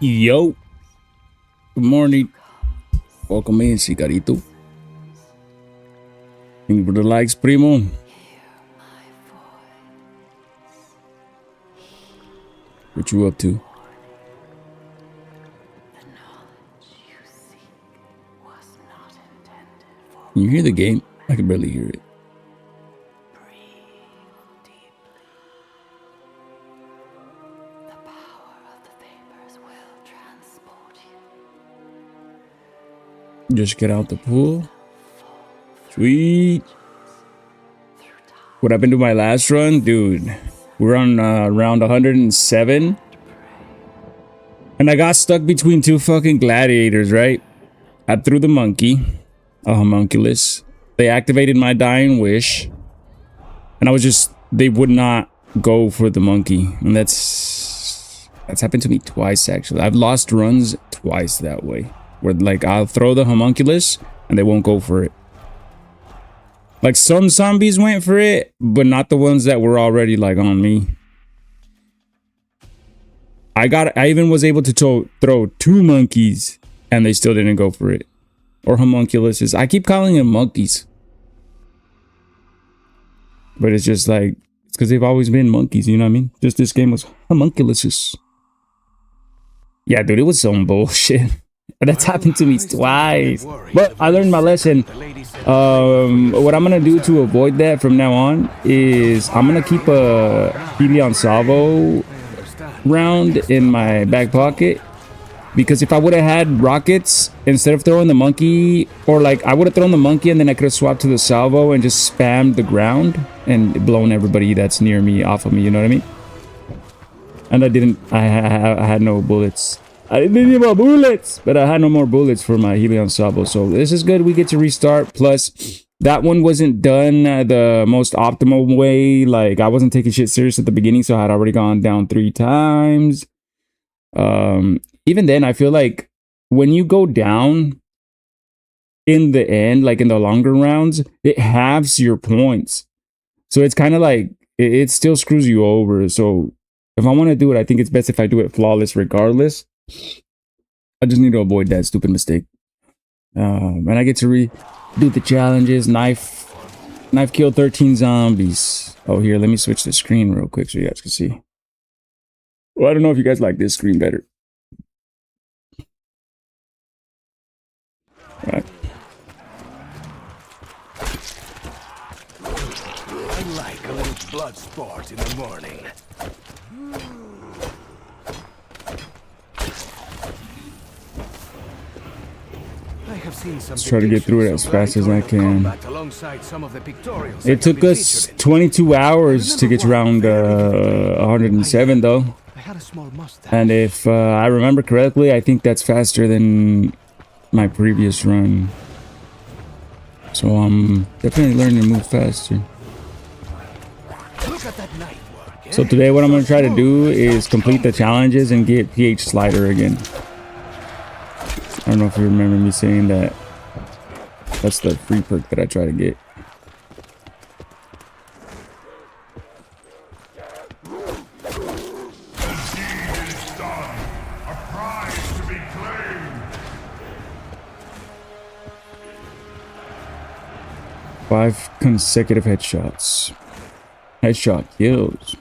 Yo, good morning. Welcome in, Cigarito. Thank you for the likes, primo. What you up to? Can you hear the game? I can barely hear it. Just get out the pool. Sweet. What happened to my last run? Dude, we're on round 107. And I got stuck between two fucking gladiators, right? I threw the monkey, a homunculus. They activated my dying wish. And I was just, they would not go for the monkey. And that's happened to me twice, actually. I've lost runs twice that way. Where, like, I'll throw the homunculus and they won't go for it. Like, some zombies went for it, but not the ones that were already, like, on me. I even was able to throw two monkeys and they still didn't go for it. Or homunculuses. I keep calling them monkeys. But it's just like, it's because they've always been monkeys, you know what I mean? Just this game was homunculuses. Yeah, dude, it was some bullshit. That's happened to me twice. But I learned my lesson. What I'm gonna do to avoid that from now on is I'm gonna keep a Helion Salvo round in my back pocket, because if I would have had rockets instead of throwing the monkey, or like I would have thrown the monkey and then I could have swapped to the salvo and just spammed the ground and blown everybody that's near me off of me, you know what I mean? And I had no bullets. I didn't need more bullets, but I had no more bullets for my Helion Salvo. So this is good. We get to restart. Plus, that one wasn't done the most optimal way. Like, I wasn't taking shit serious at the beginning, so I had already gone down 3 times. Even then, I feel like when you go down in the end, like in the longer rounds, it halves your points. So it's kind of like, it still screws you over. So if I want to do it, I think it's best if I do it flawless regardless. I just need to avoid that stupid mistake. And I get to redo the challenges. Knife kill 13 zombies. Oh, here, let me switch the screen real quick so you guys can see. Well, I don't know if you guys like this screen better. All right. I like a little blood sport in the morning. Let's try to get through it as fast as I can. It took us 22 hours to get to round 107 though. And if I remember correctly, I think that's faster than my previous run. So I'm definitely learning to move faster. So today what I'm going to try to do is complete the challenges and get pH slider again. I don't know if you remember me saying that. That's the free perk that I try to get. Five consecutive headshots. Headshot kills.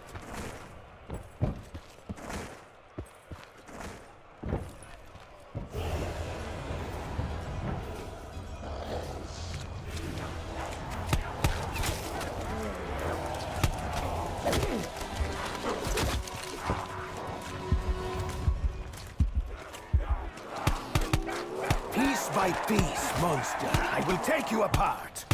Piece by piece, monster, I will take you apart.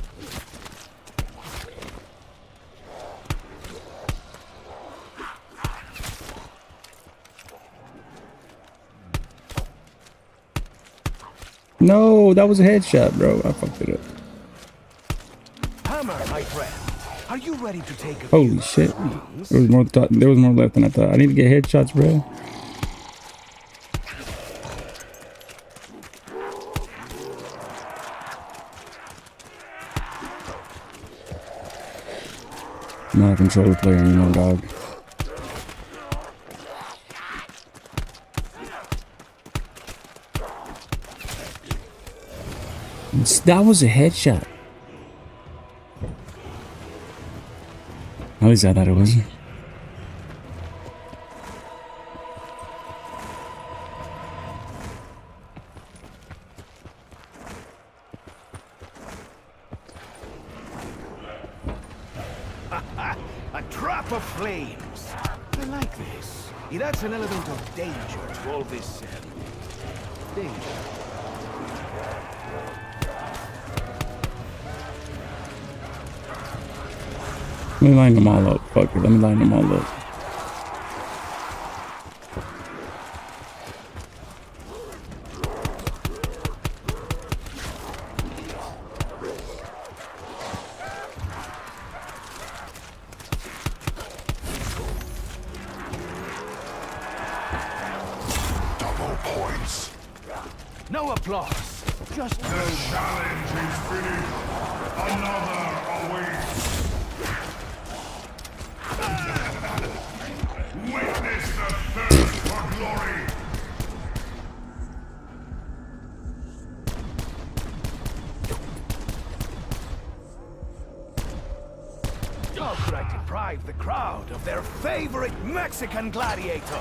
No, that was a headshot, bro. I fucked it up. Hammer, my friend. Are you ready to take a Holy shit. There was more left than I thought. I need to get headshots, bro. I'm not a controller player anymore, dog. That was a headshot. At least I thought it was. A trap of flames. I like this. It adds an element of danger to all this danger. Let me line them all up. Fuck it. Let me line them all up. Double points. No applause. Just the challenge is finished. Another awaits. Witness the thirst for glory. How could I deprive the crowd of their favorite Mexican gladiator?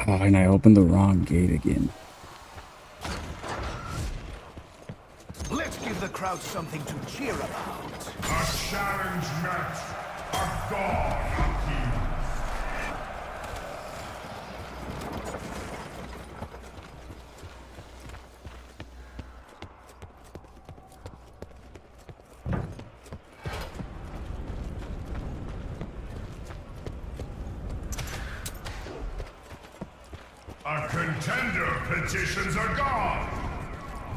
Oh, and I opened the wrong gate again. Let's give the crowd something to cheer about. A challenge met. A god appears. A contender petitions a god.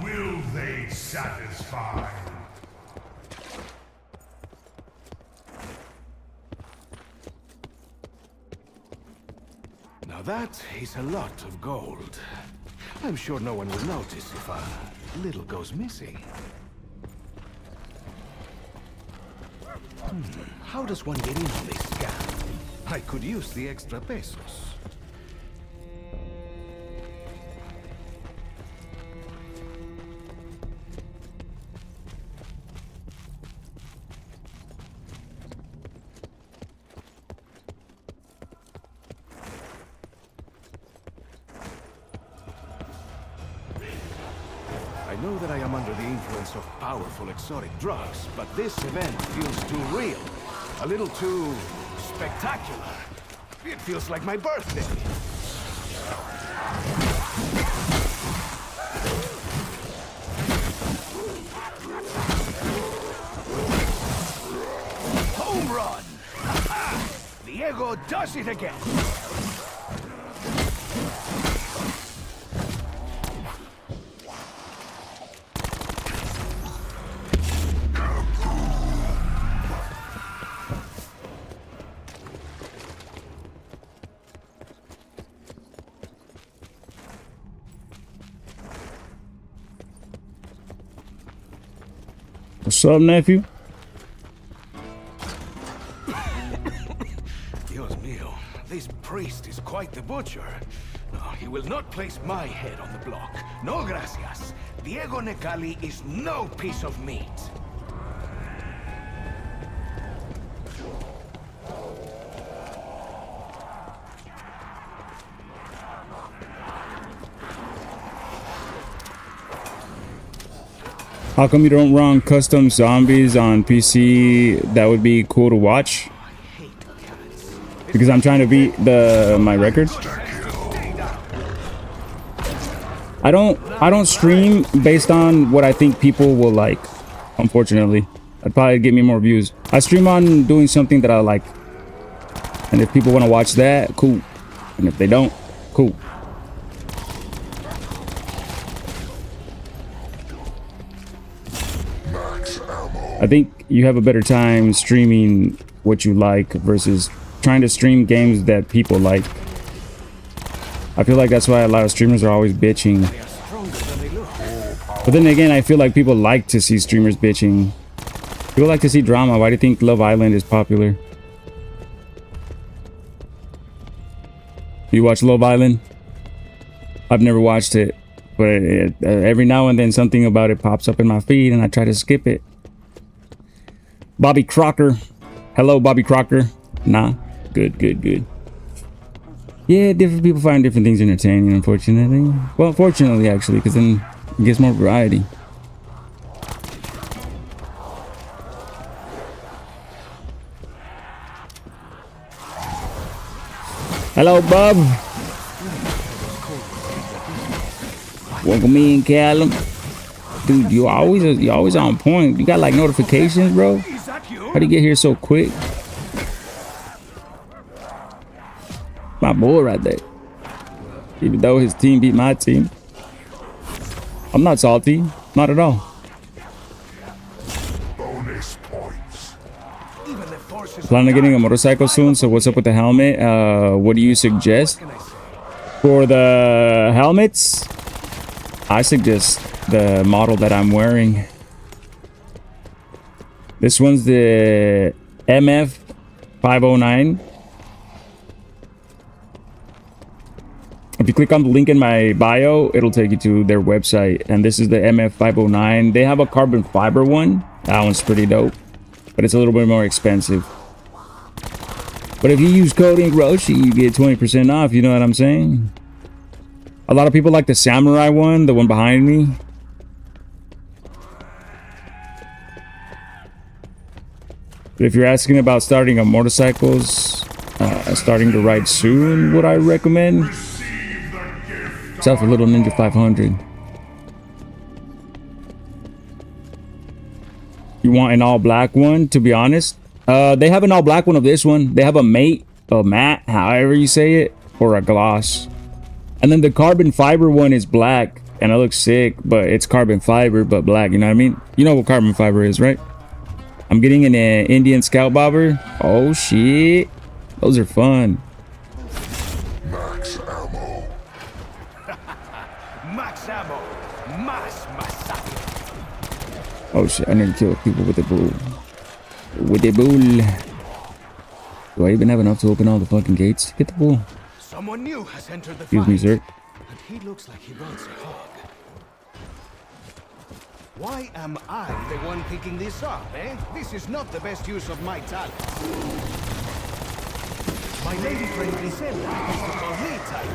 Will they satisfy? Now that is a lot of gold. I'm sure no one will notice if a little goes missing. How does one get into this scam? I could use the extra pesos. I know that I am under the influence of powerful exotic drugs, but this event feels too real. A little too spectacular. It feels like my birthday. Home run! Diego does it again! What's up, nephew? Dios mío, this priest is quite the butcher. No, he will not place my head on the block. No gracias. Diego Necali is no piece of meat. How come you don't run custom zombies on PC? That would be cool to watch. Because I'm trying to beat my record. I don't stream based on what I think people will like. Unfortunately, I'd probably get me more views. I stream on doing something that I like, and if people want to watch that, cool. And if they don't, cool. I think you have a better time streaming what you like versus trying to stream games that people like. I feel like that's why a lot of streamers are always bitching. But then again, I feel like people like to see streamers bitching. People like to see drama. Why do you think Love Island is popular? You watch Love Island? I've never watched it, but every now and then something about it pops up in my feed and I try to skip it. Bobby Crocker. Hello, Bobby Crocker. Nah. Good. Yeah, different people find different things entertaining, unfortunately. Well, fortunately, actually, because then it gets more variety. Hello, Bob. Welcome in, Callum. Dude, you always on point. You got like notifications, bro? How do you get here so quick? My boy right there. Even though his team beat my team. I'm not salty. Not at all. Bonus points. Plan on getting a motorcycle soon, so what's up with the helmet? What do you suggest? For the helmets, I suggest the model that I'm wearing. This one's the MF 509. If you click on the link in my bio, it'll take you to their website. And this is the MF 509. They have a carbon fiber one. That one's pretty dope, but it's a little bit more expensive. But if you use code InkRoshi, you get 20% off. You know what I'm saying? A lot of people like the samurai one, the one behind me. But if you're asking about starting on motorcycles, starting to ride soon, would I recommend? Yourself a little Ninja 500. You want an all black one? To be honest, they have an all black one of this one. They have a matte, however you say it, or a gloss. And then the carbon fiber one is black, and it looks sick, but it's carbon fiber but black. You know what I mean? You know what carbon fiber is, right? I'm getting an Indian Scout Bobber. Oh shit, those are fun. Max ammo. Max ammo. Mass massacre. Oh shit, I need to kill people with the bull. With the bull. Do I even have enough to open all the fucking gates to get the bull? Someone new has entered the Excuse me, fight. sir. And he looks like he wants a hug. Why am I the one picking this up, eh? This is not the best use of my talent. My lady friend Griselda used to call me Tiger.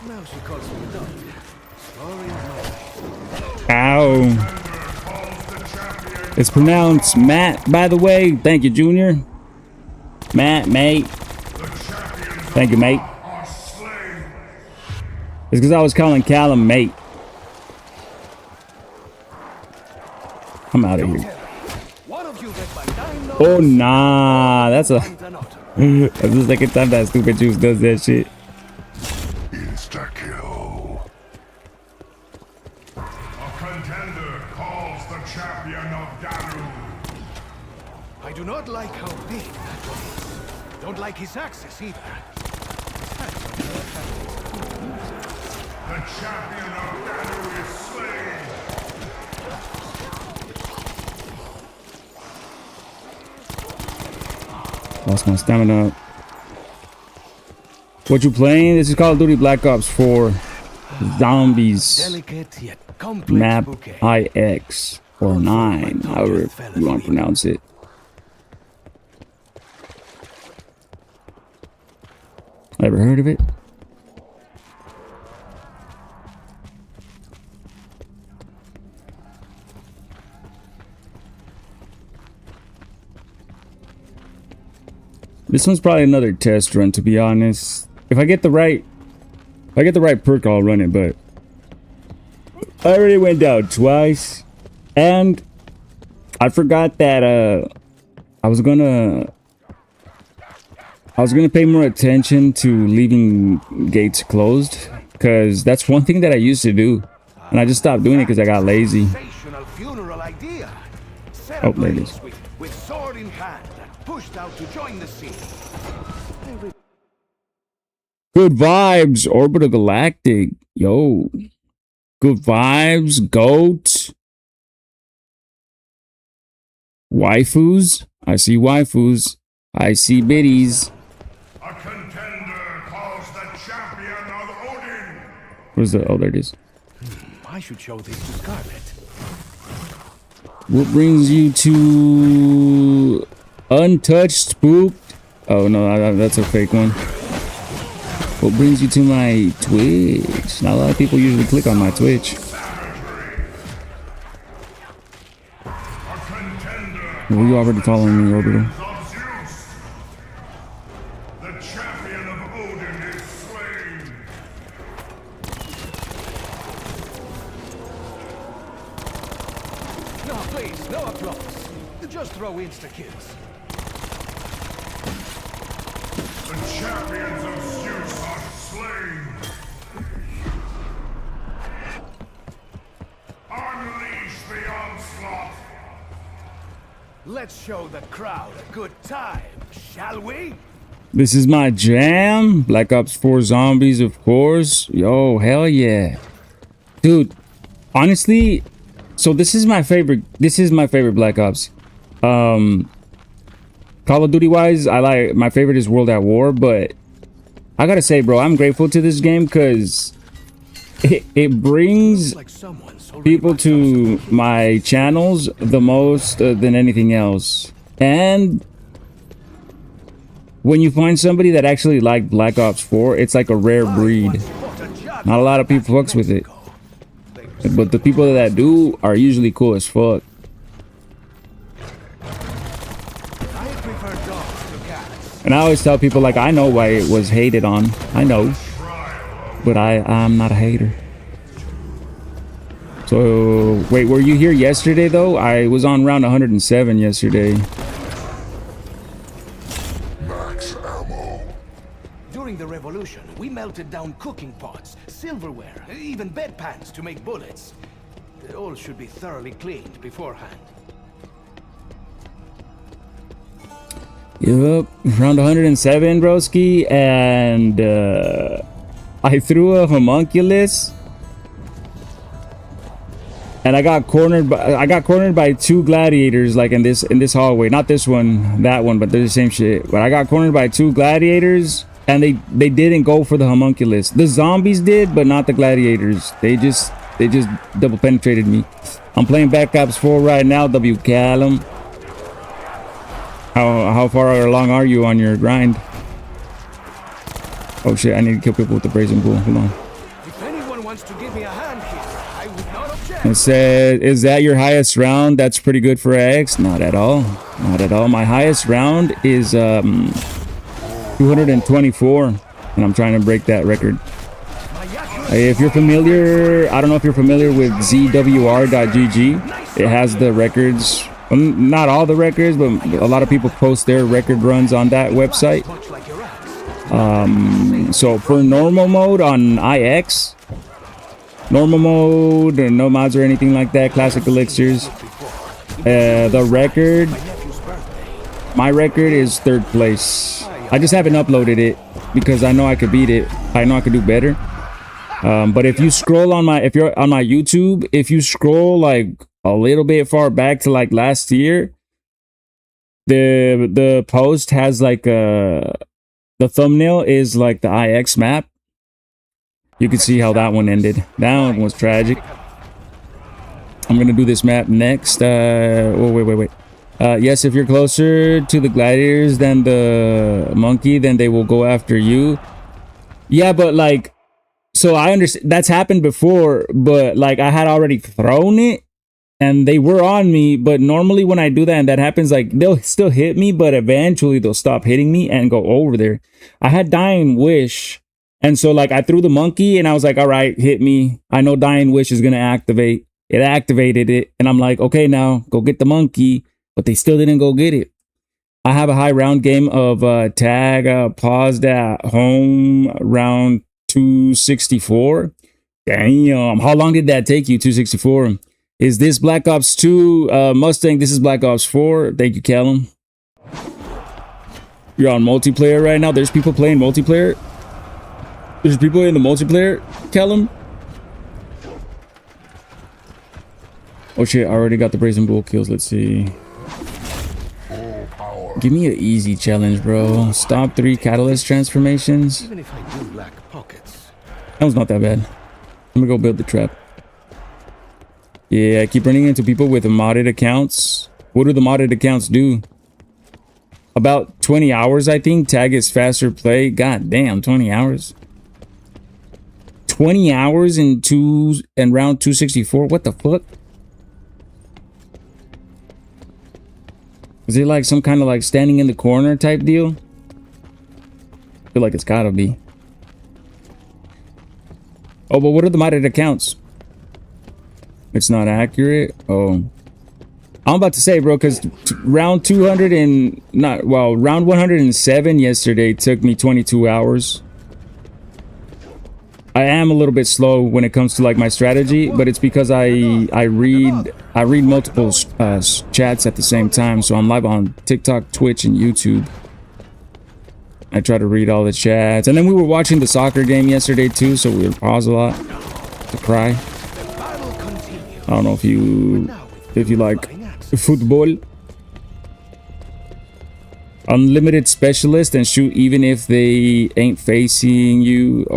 Now she calls me Dog. Story of my life. Ow. It's pronounced Matt, by the way. Thank you, Junior. Matt, mate. Thank you, mate. It's because I was calling Callum mate. I'm out of here. One of you get my dime Oh, nah. That's the second time that stupid juice does that shit. Insta-kill. A contender calls the champion of Daru. I do not like how big that one is. Don't like his access either. The champion of Daru is slain. Lost my stamina. What you playing? This is Call of Duty Black Ops 4 Zombies Delicate yet complex Map bouquet. IX or 9, however you want to pronounce it. Ever heard of it? This one's probably another test run, to be honest. If I get the right perk, I'll run it, but I already went down twice, and I forgot that I was gonna pay more attention to leaving gates closed, because that's one thing that I used to do, and I just stopped doing it because I got lazy. Sensational funeral idea. Oh, there it is. Celebrates with sword in hand and pushed out to join the scene. Good vibes, Orbital Galactic. Yo. Good vibes, goat. Waifus. I see waifus. I see biddies. A contender calls the champion of Odin. Where's the? Oh, there it is. I should show this to Scarlet. What brings you to Untouched Spooked? Oh no, that's a fake one. What brings you to my Twitch? Not a lot of people usually click on my Twitch. Were you already following me, Orbital? The champion of Odin is slain. No, please, no applause. Just throw insta-kills. The champions of Zeus are slain. Unleash the onslaught. Let's show the crowd a good time, shall we? This is my jam. Black Ops 4 Zombies, of course. Yo, hell yeah. Dude, honestly, so this is my favorite Black Ops. Call of Duty wise, my favorite is World at War, but I gotta say, bro, I'm grateful to this game because it brings people to my channels the most than anything else. And when you find somebody that actually liked Black Ops 4, it's like a rare breed. Not a lot of people fucks with it, but the people that do are usually cool as fuck. And I always tell people, like, I know why it was hated on. I know, but I'm not a hater. So wait, were you here yesterday though? I was on round 107 yesterday. Max ammo. During the revolution, we melted down cooking pots, silverware, even bedpans to make bullets. They all should be thoroughly cleaned beforehand. Yup, round 107, broski, and I threw a homunculus, and I got cornered by two gladiators, like in this hallway. Not this one, that one, but they're the same shit. But I got cornered by two gladiators, and they didn't go for the homunculus. The zombies did, but not the gladiators. They just double penetrated me. I'm playing Black Ops 4 right now. W Callum. How far along are you on your grind? Oh shit, I need to kill people with the brazen bull. Hold on. If anyone wants to give me a hand here, I would not object. It said, is that your highest round? That's pretty good for X. Not at all. Not at all. My highest round is 224, and I'm trying to break that record. If you're familiar, I don't know if you're familiar with zwr.gg. It has the records. Not all the records, but a lot of people post their record runs on that website. So for normal mode on IX, normal mode, no mods or anything like that, classic elixirs, the record, my record is 3rd place. I just haven't uploaded it because I know I could beat it. I know I could do better. But if you scroll on if you're on my YouTube, if you scroll like a little bit far back to like last year, the post has like the thumbnail is like the IX map. You can see how that one ended. That one was tragic. I'm gonna do this map next. Oh wait. Yes, if you're closer to the gladiators than the monkey, then they will go after you. Yeah, but like, so I understand that's happened before, but like I had already thrown it and they were on me. But normally when I do that and that happens, like they'll still hit me, but eventually they'll stop hitting me and go over there. I had Dying Wish, and so like I threw the monkey and I was like, all right, hit me. I know Dying Wish is gonna activate. It activated it, and I'm like, okay, now go get the monkey. But they still didn't go get it. I have a high round game of tag paused at home round 264. Damn, how long did that take you? 264. Is this Black Ops 2 Mustang? This is Black Ops 4. Thank you, Callum. You're on multiplayer right now. There's people playing multiplayer. There's people in the multiplayer, Callum. Oh shit, I already got the Brazen Bull kills. Let's see. Give me an easy challenge, bro. Stop 3 catalyst transformations. Even if I do lack pockets. That was not that bad. I'm gonna go build the trap. Yeah, I keep running into people with modded accounts. What do the modded accounts do? About 20 hours, I think. Tag is faster play. God damn, 20 hours. 20 hours in round 264. What the fuck? Is it like some kind of like standing in the corner type deal? I feel like it's gotta be. Oh, but what are the modded accounts? It's not accurate. Oh, I'm about to say, bro, because round 200 and round 107 yesterday took me 22 hours. I am a little bit slow when it comes to like my strategy, but it's because I read multiple chats at the same time. So I'm live on TikTok, Twitch, and YouTube. I try to read all the chats, and then we were watching the soccer game yesterday too, so we would pause a lot to cry. I don't know if you like football. Unlimited specialist and shoot even if they ain't facing you.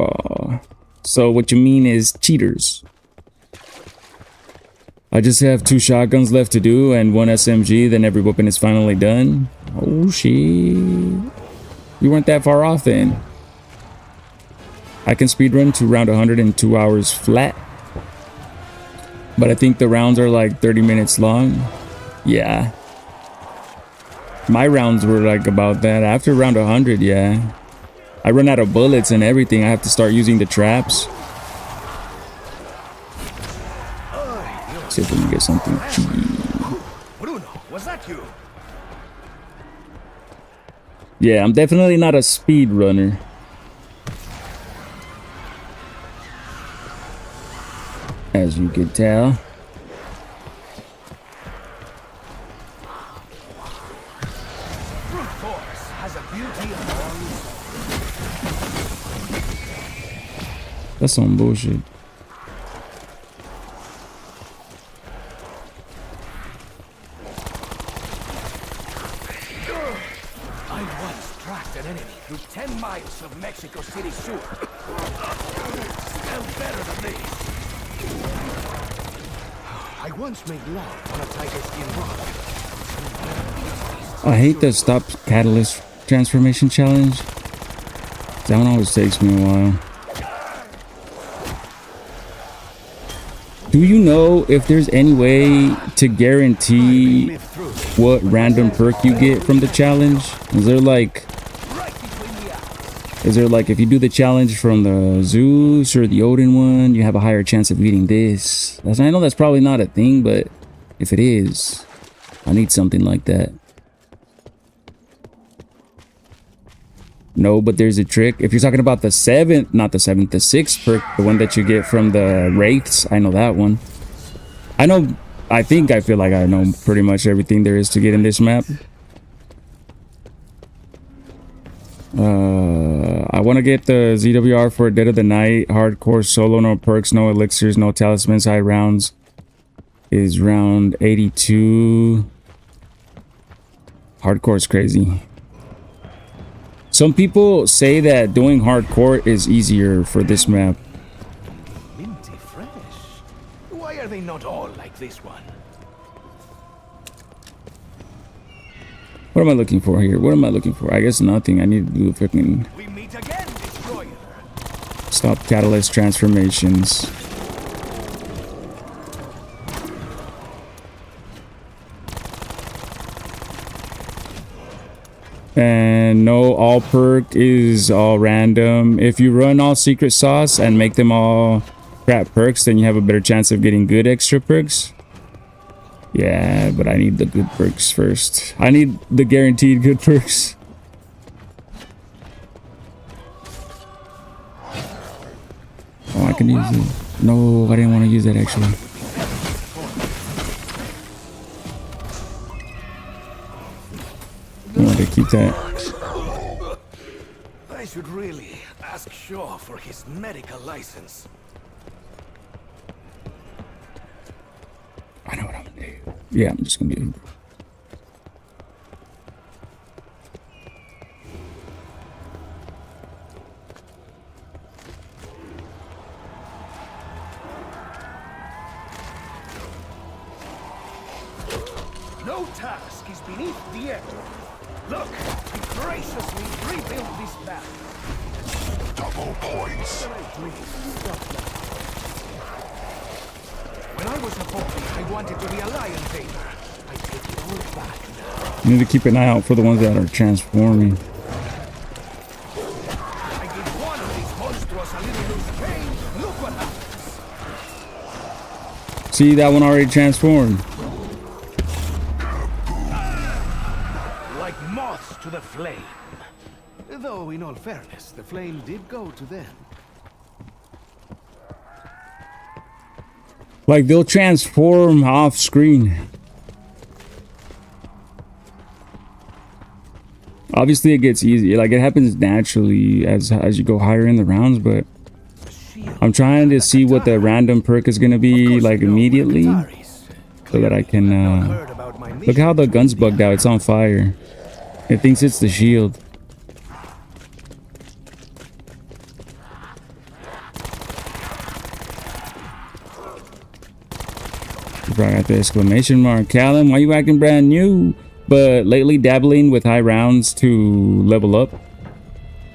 So what you mean is cheaters. I just have 2 shotguns left to do and 1 SMG, then every weapon is finally done. Oh shit. You weren't that far off then. I can speedrun to round 100 in 2 hours flat. But I think the rounds are like 30 minutes long. Yeah. My rounds were like about that. After round 100, yeah. I run out of bullets and everything. I have to start using the traps. See if we can get something cheap. Bruno, was that you? Yeah, I'm definitely not a speed runner. As you can tell. Brute force has a beauty of That's some bullshit. I once tracked an enemy through 10 miles of Mexico City sewer. Still better than this. I once made love on a tiger skin rock. I hate the stop catalyst transformation challenge. That one always takes me a while. Do you know if there's any way to guarantee what random perk you get from the challenge? Is there like if you do the challenge from the Zeus or the Odin one, you have a higher chance of getting this? I know that's probably not a thing, but if it is, I need something like that. No, but there's a trick. If you're talking about the 6th perk, the one that you get from the Wraiths, I know that one. I feel like I know pretty much everything there is to get in this map. I want to get the ZWR for Dead of the Night. Hardcore solo, no perks, no elixirs, no talismans. High rounds is round 82. Hardcore is crazy. Some people say that doing hardcore is easier for this map. Minty fresh. Why are they not all like this one? What am I looking for here? What am I looking for? I guess nothing. I need to do a freaking We meet again, destroyer. stop catalyst transformations. And no, all perk is all random. If you run all secret sauce and make them all crap perks, then you have a better chance of getting good extra perks. Yeah, but I need the good perks first. I need the guaranteed good perks. Oh, I can use it. No, I didn't want to use that actually. I want to keep that. I should really ask Shaw for his medical license. I know what I'm gonna do. Yeah, I'm just gonna do. No task is beneath the effort. Look, we graciously rebuilt this map. Double points. When I was a boy, I wanted to be a lion tamer. I take it all back now. You need to keep an eye out for the ones that are transforming. I give one of these monsters a little loose pain. Look what happens. See, that one already transformed. Like moths to the flame. Though, in all fairness, the flame did go to them. Like, they'll transform off screen. Obviously, it gets easier. Like, it happens naturally as you go higher in the rounds, but I'm trying to see what the random perk is going to be, like, immediately. So that I can, look how the gun's bugged out. It's on fire. It thinks it's the shield. Right at the exclamation mark. Callum, why you acting brand new? But lately dabbling with high rounds to level up.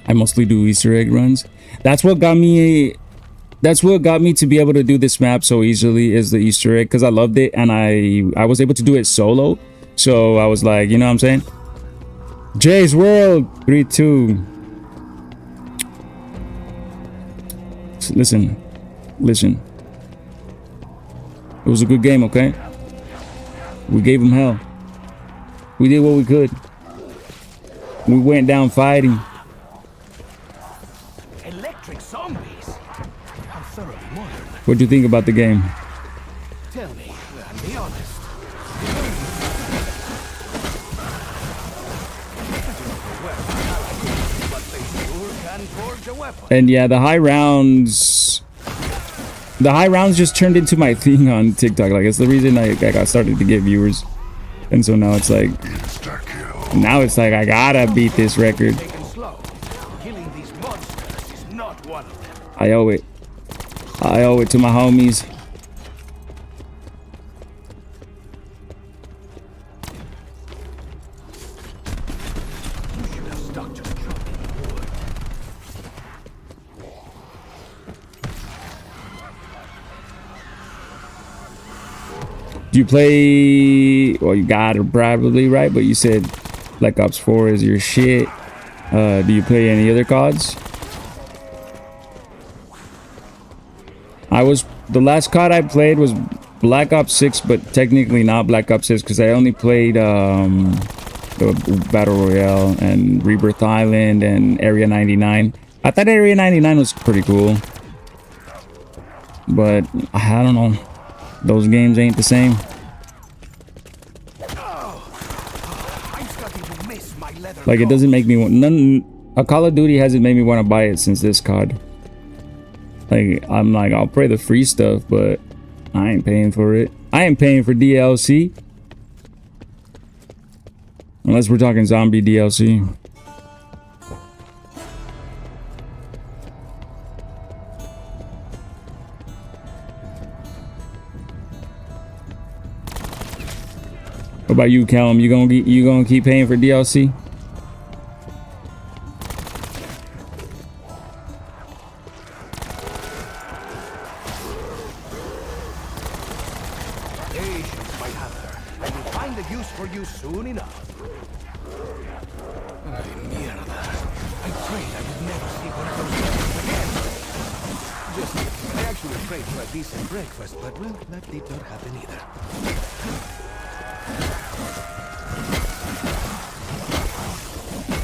I mostly do Easter egg runs. That's what got me to be able to do this map so easily, is the Easter egg, because I loved it and I was able to do it solo. So I was like, you know what I'm saying? Jay's World 3-2. Listen. It was a good game, okay? We gave them hell. We did what we could. We went down fighting. Electric zombies. How thoroughly modern. What'd you think about the game? Tell me, and be honest. But they sure can forge a weapon. And yeah, the high rounds just turned into my thing on TikTok. Like, it's the reason I got started to get viewers. And so now it's like, I gotta beat this record. Killing these monsters is not one of them. I owe it to my homies. You should have stuck to the chopping board. Do you play, well, you got it probably, right? But you said Black Ops 4 is your shit. Do you play any other CODs? The last COD I played was Black Ops 6, but technically not Black Ops 6 because I only played the Battle Royale and Rebirth Island and Area 99. I thought Area 99 was pretty cool, but I don't know. Those games ain't the same. Like, it doesn't make me want a Call of Duty hasn't made me want to buy it since this COD. Like, I'm like, I'll play the free stuff, but I ain't paying for it. I ain't paying for DLC. Unless we're talking zombie DLC. What about you, Callum? You gonna keep paying for DLC? Patience, my hunter. I will find a use for you soon enough. Ay, mierda. I prayed I would never see one of those things again. Just, I actually prayed for a decent breakfast, but well, that did not happen either.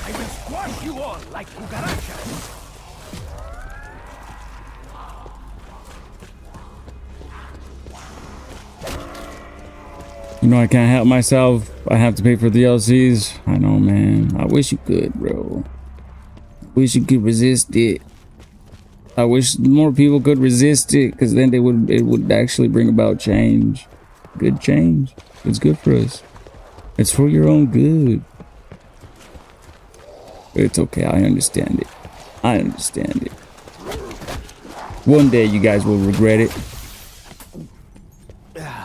I will squash you all like cucarachas. You know, I can't help myself. I have to pay for DLCs. I know, man. I wish you could, bro. I wish you could resist it. I wish more people could resist it, because then it would actually bring about change. Good change. It's good for us. It's for your own good. It's okay. I understand it. I understand it. One day you guys will regret it.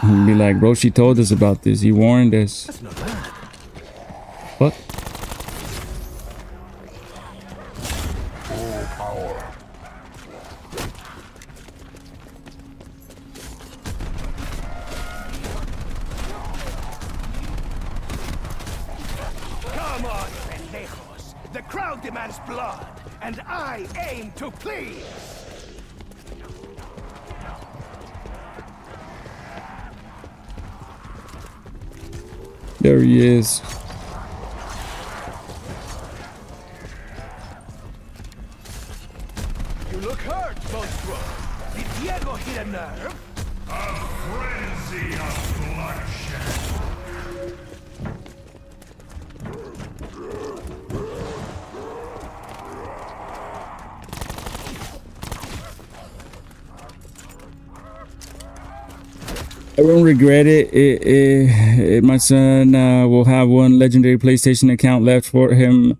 And be like, Roshi told us about this. He warned us. That's not bad. What? Full power. Come on, pendejos. The crowd demands blood, and I aim to please. There he is. You look hurt, Monstro. Did Diego hit a nerve? A frenzy of bloodshed. I won't regret it. My son will have one legendary PlayStation account left for him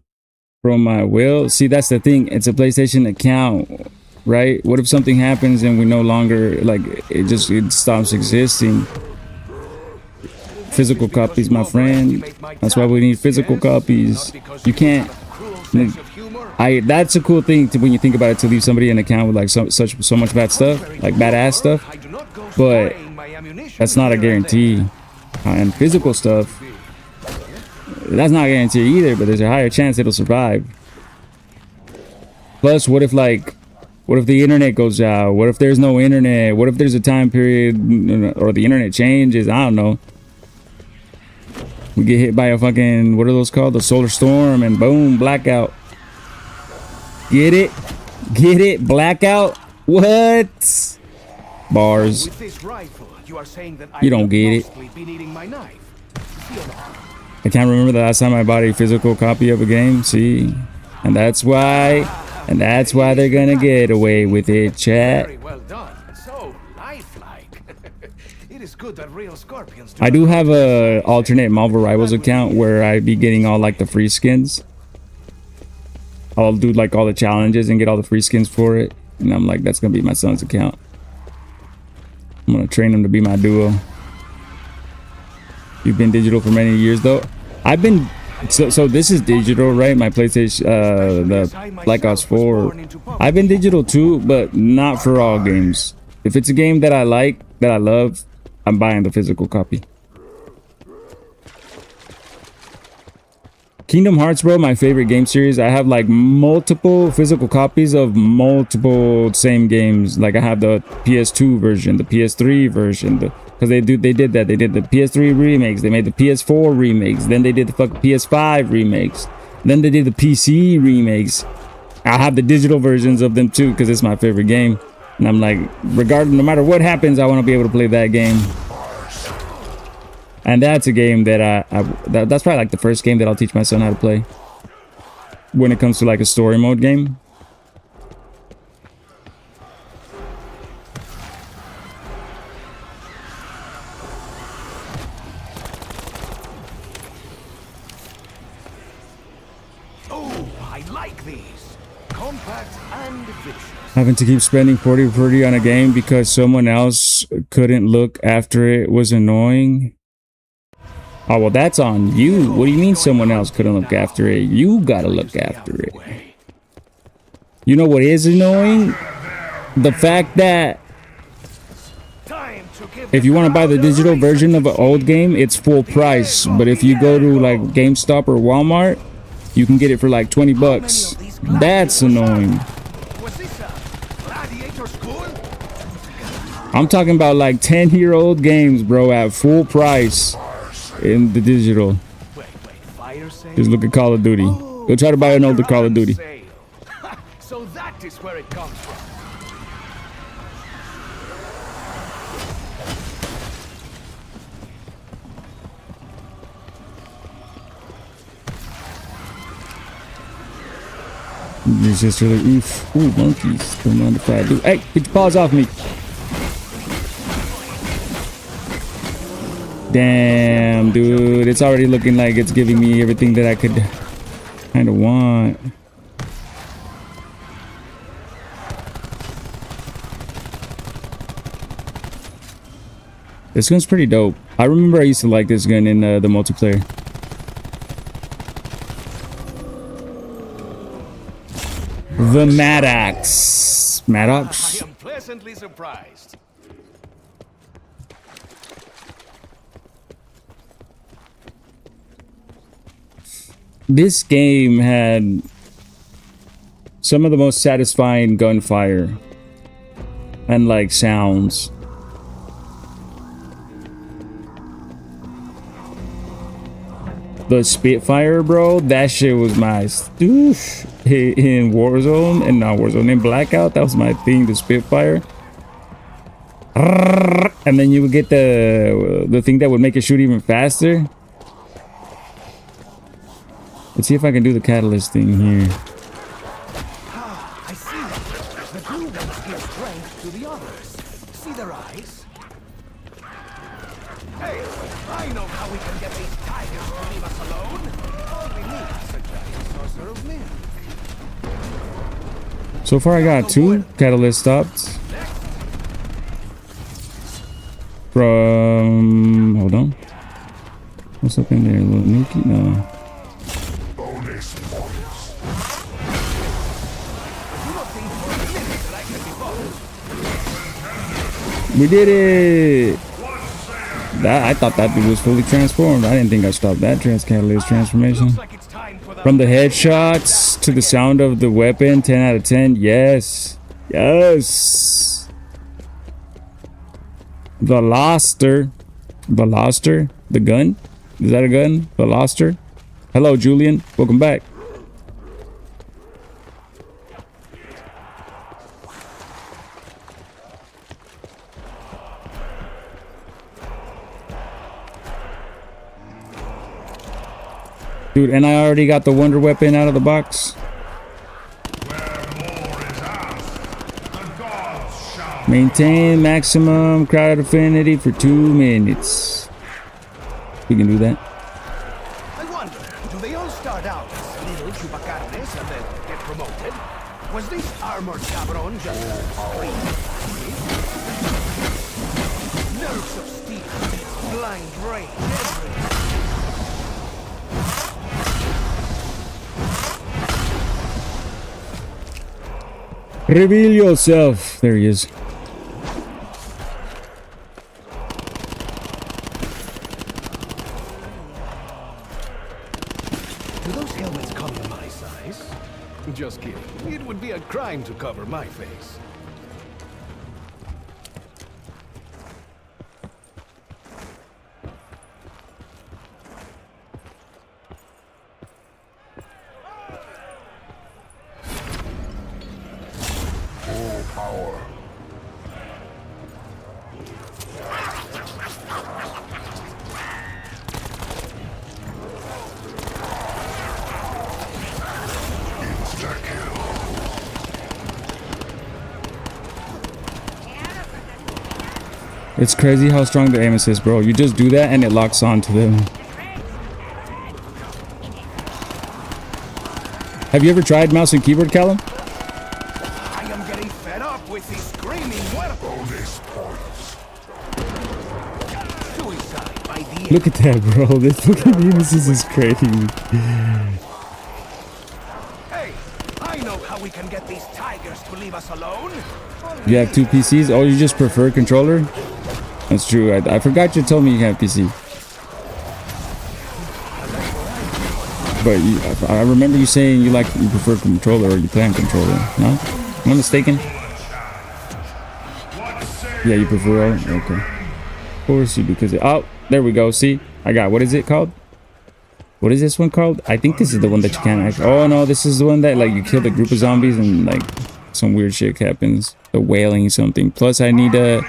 from my will. See, that's the thing. It's a PlayStation account, right? What if something happens and we no longer, like, it stops existing? Physical copies, my friend. That's why we need physical copies. You can't. That's a cool thing when you think about it, to leave somebody an account with like so much bad stuff, like badass stuff. But that's not a guarantee. And physical stuff, that's not a guarantee either, but there's a higher chance it'll survive. Plus, what if the internet goes out? What if there's no internet? What if there's a time period or the internet changes? I don't know. We get hit by a fucking, what are those called? The solar storm, and boom, blackout. Get it? Get it? Blackout? What? Bars. With this rifle, you are saying that You don't get it. be needing my knife. I can't remember the last time I bought a physical copy of a game. See? And that's why they're gonna get away with it, chat. Very well done. So lifelike. It is good that real scorpions I do have a alternate Marvel Rivals account where I be getting all like the free skins. I'll do like all the challenges and get all the free skins for it. And I'm like, that's gonna be my son's account. I'm gonna train him to be my duo. You've been digital for many years though. I've been so this is digital, right? My PlayStation the Black Ops 4. I've been digital too, but not for all games. If it's a game that I like, that I love, I'm buying the physical copy. Kingdom Hearts, bro, my favorite game series. I have like multiple physical copies of multiple same games. Like I have the PS2 version, the PS3 version, because they did that. They did the PS3 remakes. They made the PS4 remakes. Then they did the fucking PS5 remakes. Then they did the PC remakes. I have the digital versions of them too, because it's my favorite game. And I'm like, regardless, no matter what happens, I want to be able to play that game. And that's a game that that's probably like the first game that I'll teach my son how to play when it comes to like a story mode game. Oh, I like these. Compact and vicious. Having to keep spending 40 on a game because someone else couldn't look after it was annoying. Oh, well, that's on you. What do you mean someone else couldn't look after it? You gotta look after it. You know what is annoying? The fact that if you want to buy the digital version of an old game, it's full price. But if you go to like GameStop or Walmart, you can get it for like 20 bucks. That's annoying. I'm talking about like 10-year-old games, bro, at full price. In the digital. Just look at Call of Duty. Go try to buy an older Call of Duty. So that is where it comes from. It's just really oof. Ooh, monkeys. Don't mind if I do. Hey, get your paws off me. Damn, dude, it's already looking like it's giving me everything that I could kind of want. This gun's pretty dope. I remember I used to like this gun in the multiplayer. The Maddox. Maddox? I am pleasantly surprised. This game had some of the most satisfying gunfire and like sounds. The Spitfire, bro, that shit was my stoosh in Warzone, and not Warzone, in Blackout. That was my thing, the Spitfire. And then you would get the thing that would make it shoot even faster. Let's see if I can do the catalyst thing here. Ah, I see. The blue ones give strength to the others. See their eyes? Hey, I know how we can get these tigers to leave us alone. All we need is a giant saucer of milk. So far I got 2 catalyst stopped. From... hold on. What's up in there? A little Nuki? No. We did it! I thought that dude was fully transformed. I didn't think I stopped that catalyst transformation. From the headshots to the sound of the weapon, 10 out of 10. Yes. Yes. Veloster. Veloster? The gun? Is that a gun? Veloster? Hello, Julian. Welcome back. Dude, and I already got the wonder weapon out of the box. Maintain maximum crowd affinity for 2 minutes. We can do that. I wonder, do they all start out as little chupacarnes and then get promoted? Was this armored cabron just a nerves of steel, blind rage everywhere. Reveal yourself. There he is. Do those helmets cover my size? Just kidding. It would be a crime to cover my face. It's crazy how strong the aim assist, bro. You just do that and it locks on to them. Have you ever tried mouse and keyboard, Callum? I am getting fed up with these screaming weapons. Suicide by the Look at that, bro. This fucking aim assist is crazy. Hey, I know how we can get these tigers to leave us alone. You have 2 PCs? Oh, you just prefer controller? That's true. I forgot you told me you have PC. But I remember you saying you prefer controller or you play on controller. No? Am I mistaken? Yeah, you prefer all? Okay. Of course you, because oh, there we go. See? I got, what is it called? What is this one called? I think this is the one that you can't actually. Oh no, this is the one that like you kill the group of zombies and like some weird shit happens. The wailing something. Plus I need a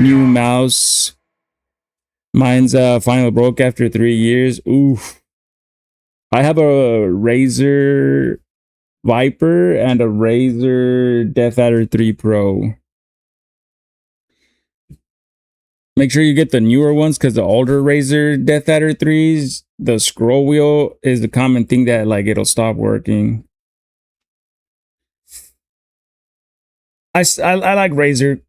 new mouse. Mine's finally broke after 3 years. Oof. I have a Razer Viper and a Razer Death Adder 3 Pro. Make sure you get the newer ones because the older Razer Death Adder 3s, the scroll wheel is the common thing that like it'll stop working. I like Razer.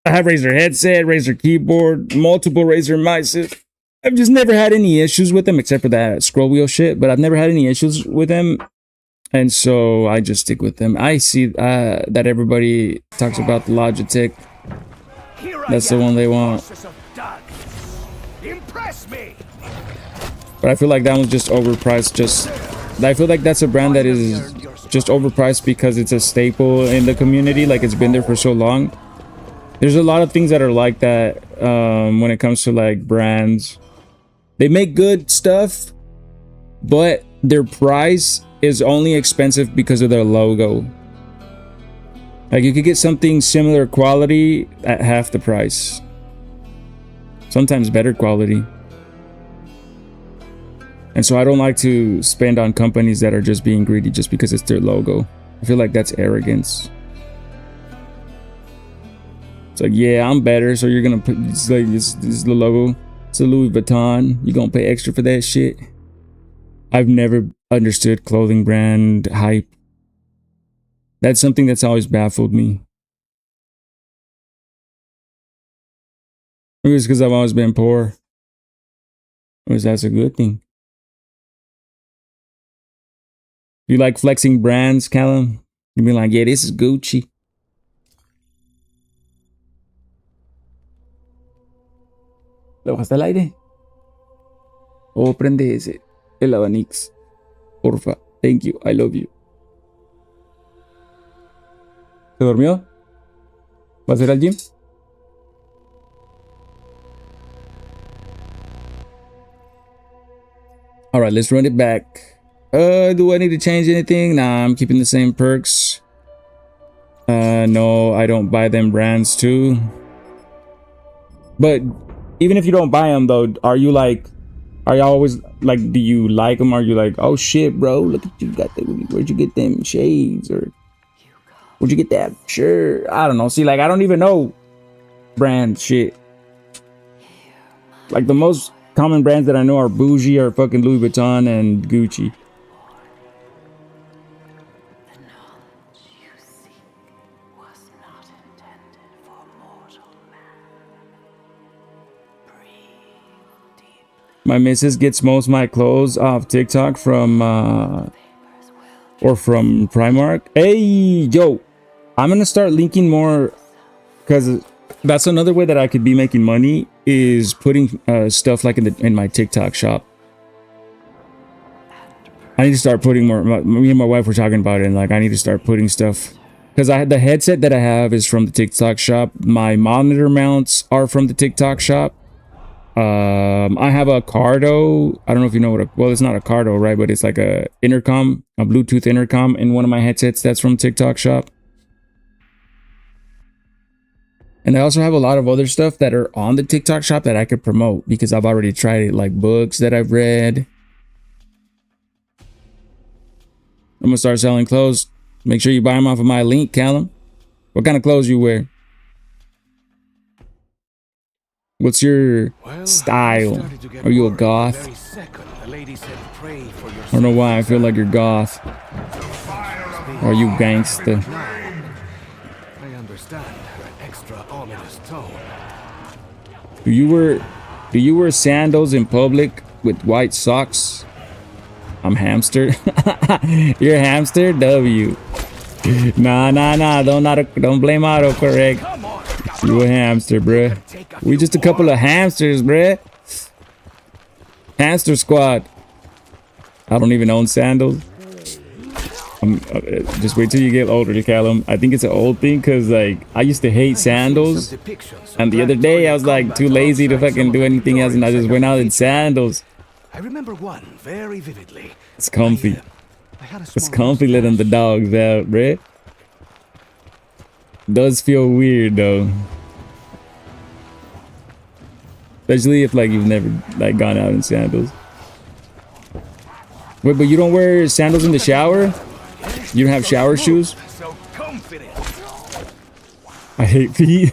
I have Razer headset, Razer keyboard, multiple Razer mice. I've just never had any issues with them except for that scroll wheel shit, but I've never had any issues with them. And so I just stick with them. I see that everybody talks about the Logitech. That's the one they want. Impress me. But I feel like that one's just overpriced. I feel like that's a brand that is just overpriced because it's a staple in the community. Like it's been there for so long. There's a lot of things that are like that when it comes to like brands. They make good stuff, but their price is only expensive because of their logo. Like you could get something similar quality at half the price. Sometimes better quality. And so I don't like to spend on companies that are just being greedy just because it's their logo. I feel like that's arrogance. It's like, yeah, I'm better, so you're gonna put it's like this is the logo. It's a Louis Vuitton. You're gonna pay extra for that shit. I've never understood clothing brand hype. That's something that's always baffled me. Maybe it's because I've always been poor. Or that's a good thing. You like flexing brands, Callum? You be like, yeah, this is Gucci. ¿Lo bajaste al aire? O prende ese, el abanix. Porfa. Thank you. I love you. ¿Se durmió? ¿Va a ir al gym? Alright, let's run it back. Do I need to change anything? Nah, I'm keeping the same perks. No, I don't buy them brands too. But even if you don't buy them though, are you always like, do you like them? Are you like, oh shit, bro, look at you got the, where'd you get them shades? Or where'd you get that shirt? I don't know. See, like, I don't even know brand shit. Like the most common brands that I know are Bougie or fucking Louis Vuitton and Gucci. My missus gets most of my clothes off TikTok from or from Primark. Hey, yo, I'm gonna start linking more because that's another way that I could be making money is putting stuff like in my TikTok shop. I need to start putting more. Me and my wife were talking about it, and like I need to start putting stuff because I had the headset that I have is from the TikTok shop. My monitor mounts are from the TikTok shop. I have a Cardo. I don't know if you know what well, it's not a Cardo, right? But it's like a intercom, a Bluetooth intercom in one of my headsets that's from TikTok shop. And I also have a lot of other stuff that are on the TikTok shop that I could promote because I've already tried it, like books that I've read. I'm gonna start selling clothes. Make sure you buy them off of my link, Callum. What kind of clothes you wear? What's your style? Are you a goth? I don't know why I feel like you're goth. Or are you gangsta? I understand her extra ominous tone. Do you wear sandals in public with white socks? I'm hamster. You're hamster? W. Nah. Don't blame autocorrect. You a hamster, bruh. We just a couple of hamsters, bruh. Hamster squad. I don't even own sandals. Just wait till you get older, Callum. I think it's an old thing because like I used to hate sandals. And the other day I was like too lazy to fucking do anything else and I just went out in sandals. I remember one very vividly. It's comfy. It's comfy letting the dogs out, bruh. Does feel weird though, especially if like you've never like gone out in sandals. Wait, but you don't wear sandals in the shower? You don't have shower shoes? So confident. I hate feet.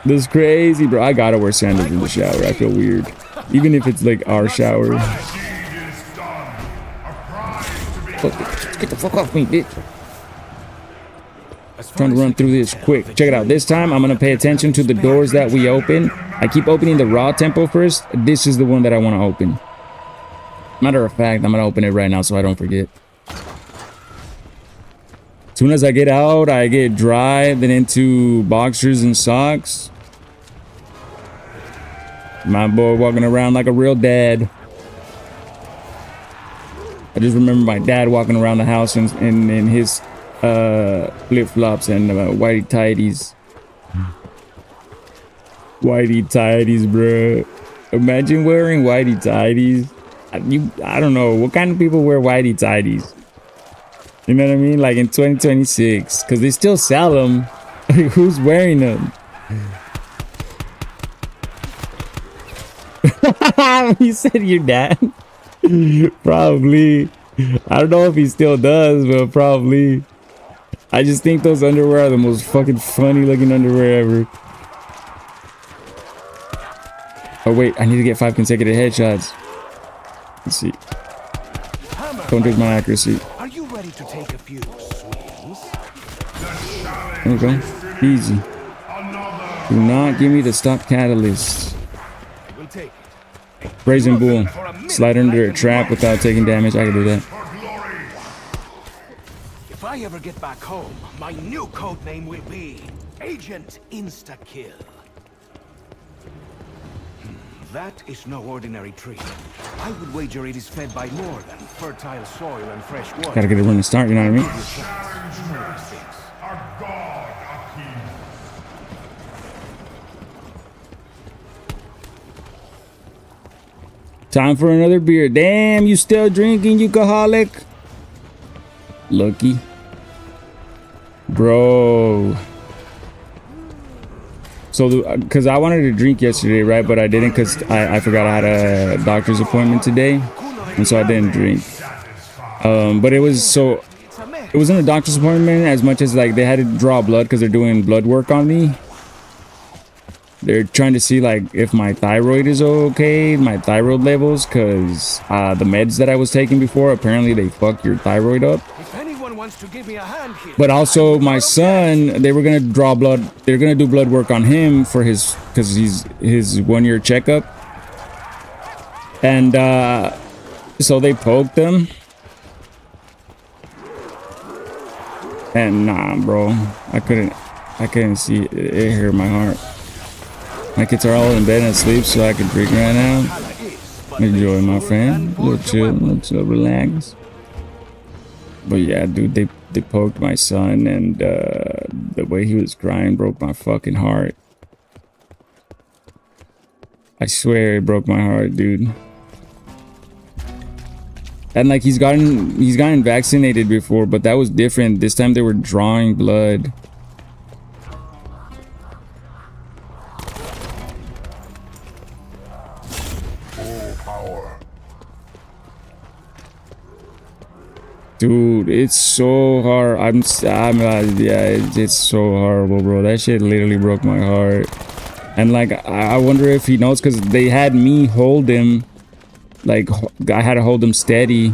This is crazy, bro. I gotta wear sandals in the shower. I feel weird, even if it's like our shower. Get the fuck off me, bitch. Trying to run through this quick. Check it out. This time, I'm gonna pay attention to the doors that we open. I keep opening the raw temple first. This is the one that I want to open. Matter of fact, I'm gonna open it right now so I don't forget. As soon as I get out, I get dry, then into boxers and socks. My boy walking around like a real dad. I just remember my dad walking around the house in his flip-flops and whitey tighties. Whitey tighties, bro. Imagine wearing whitey tighties. I don't know what kind of people wear whitey tighties. You know what I mean? Like in 2026, because they still sell them. Who's wearing them? You said your dad? Probably. I don't know if he still does, but probably. I just think those underwear are the most fucking funny looking underwear ever. Oh wait, I need to get 5 consecutive headshots. Let's see. Don't judge my accuracy. Are you ready to take a few swings? There we go. Easy. Do not give me the stop catalyst. We'll take it. Brazen Bull. Slide under a trap without taking damage. I can do that. If I ever get back home, my new code name will be Agent Insta-Kill. That is no ordinary tree. I would wager it is fed by more than fertile soil and fresh water. Gotta get it running start, you know what I mean? Our god appears. Time for another beer. Damn, you still drinking, you alcoholic? Lucky. Bro. So, because I wanted to drink yesterday, right? But I didn't because I forgot I had a doctor's appointment today. And so I didn't drink. But it wasn't a doctor's appointment as much as like they had to draw blood because they're doing blood work on me. They're trying to see like if my thyroid is okay, my thyroid levels, because the meds that I was taking before, apparently they fuck your thyroid up. To give me a hand here. But also my son, they were gonna draw blood. They're gonna do blood work on him for his 1-year checkup. And so they poked him. And nah, bro, I couldn't see it. It hurt my heart. My kids are all in bed and asleep, so I can drink right now. Enjoy, my friend. A little chill, relax. But yeah, dude, they poked my son, and the way he was crying broke my fucking heart. I swear it broke my heart, dude. And like he's gotten vaccinated before, but that was different. This time they were drawing blood. Dude, it's so hard. It's so horrible, bro. That shit literally broke my heart. And like, I wonder if he knows, because they had me hold him. Like, I had to hold him steady.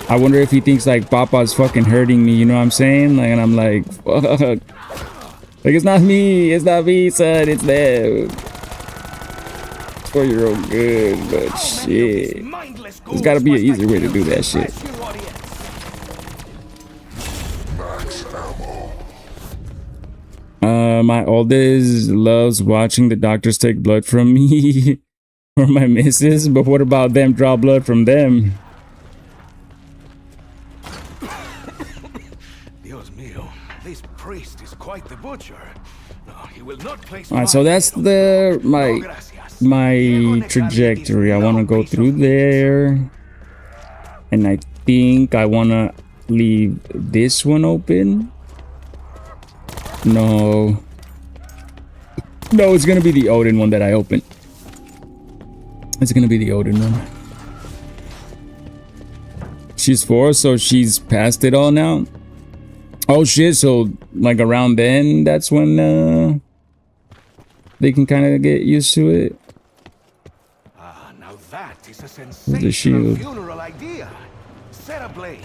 I wonder if he thinks like Papa's fucking hurting me, you know what I'm saying? Like, and I'm like, fuck. Like, it's not me, son, it's them. It's for your own good, but shit. There's gotta be an easier way to do that shit. My oldest loves watching the doctors take blood from me or my missus, but what about them draw blood from them? Dios mío, this priest is quite the butcher. No, he will not place. All right, so that's my trajectory. I want to go through there, and I think I want to leave this one open. No, it's gonna be the Odin one that I open. It's gonna be the Odin one. She's 4, so she's past it all now. Oh shit, so like around then, that's when they can kind of get used to it. Now that is a sensational the shield. funeral idea. set ablaze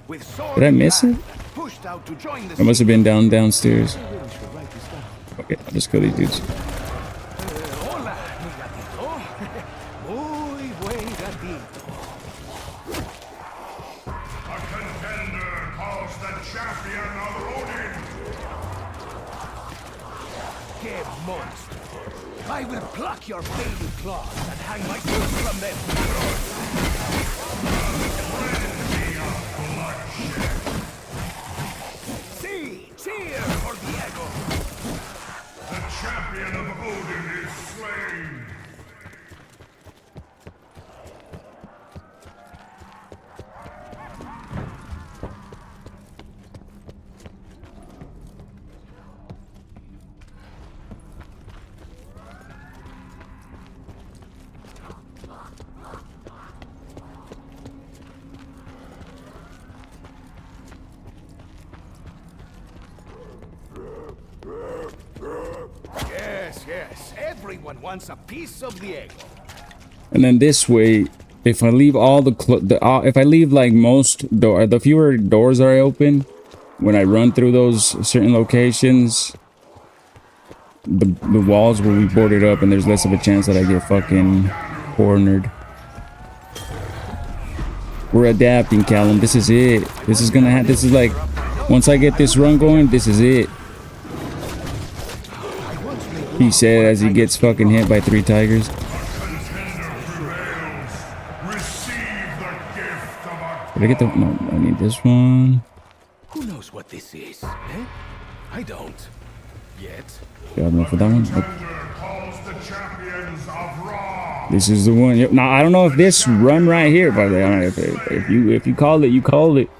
with sword. Did I miss it? Pushed out to join the It must have been downstairs. I really should write this down. Okay, I'll just kill these dudes. Hola, mi gatito. Muy buen gatito. A contender calls the champion of Odin. Que monster. I will pluck your baby claws and hang my foot from them. See, cheer for Diego. The champion of Odin is slain. Yes, everyone wants a piece of Diego. And then this way, if I leave all if I leave like the fewer doors that I open when I run through those certain locations, the walls will be boarded up, and there's less of a chance that I get fucking cornered. We're adapting, Callum. This is it. This is gonna happen. This is like, once I get this run going, this is it. He said as he gets fucking hit by 3 tigers. Did I get the... No, I need this one. Who knows what this is? Eh? I don't. Yet. Do I have enough for that one? Oh. This is the one. Yep. Now, I don't know if this run right here, but if you call it, you call it.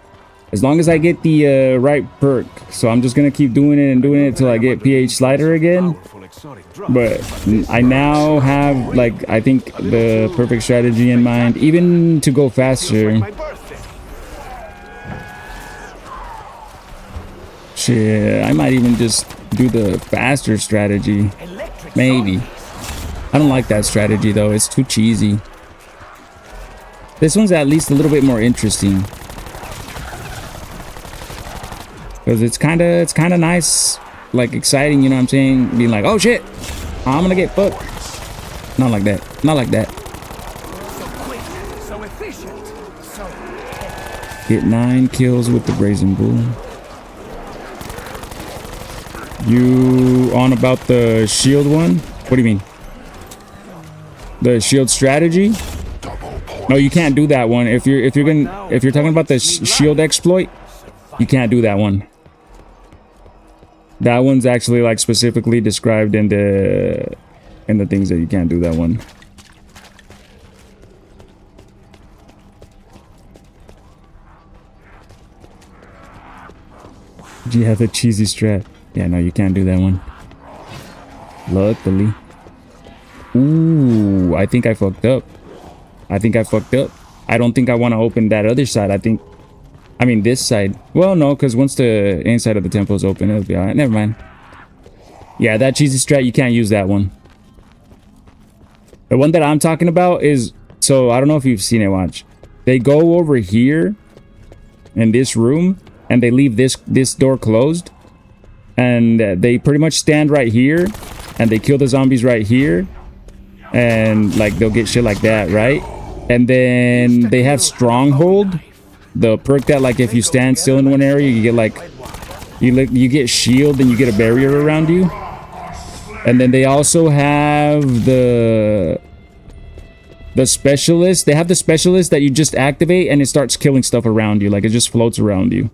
As long as I get the right perk. So I'm just going to keep doing it and doing it until I get PH Slider again. But I now have, like, I think the perfect strategy in mind, even to go faster. Shit, I might even just do the faster strategy. Maybe. I don't like that strategy though, it's too cheesy. This one's at least a little bit more interesting. Because it's kinda nice, like exciting, you know what I'm saying? Being like, oh shit, I'm gonna get fucked. Not like that, not like that. So quick, so efficient, so... Get 9 kills with the Brazen Bull. You on about the shield one? What do you mean? The shield strategy? No, you can't do that one. If you're talking about the shield exploit, you can't do that one. That one's actually like specifically described in the things that you can't do that one. Do you have a cheesy strat? Yeah, no, you can't do that one. Luckily. Ooh, I think I fucked up. I don't think I want to open that other side. I mean this side. Well, no, because once the inside of the temple is open, it'll be alright. Never mind. Yeah, that cheesy strat, you can't use that one. The one that I'm talking about is... So, I don't know if you've seen it, watch. They go over here in this room, and they leave this door closed. And they pretty much stand right here, and they kill the zombies right here. And, like, they'll get shit like that, right? And then they have Stronghold. The perk that, like, if you stand still in one area, you get, like... You get shield, and you get a barrier around you. And then they also have the specialist. They have the specialist that you just activate, and it starts killing stuff around you. Like, it just floats around you.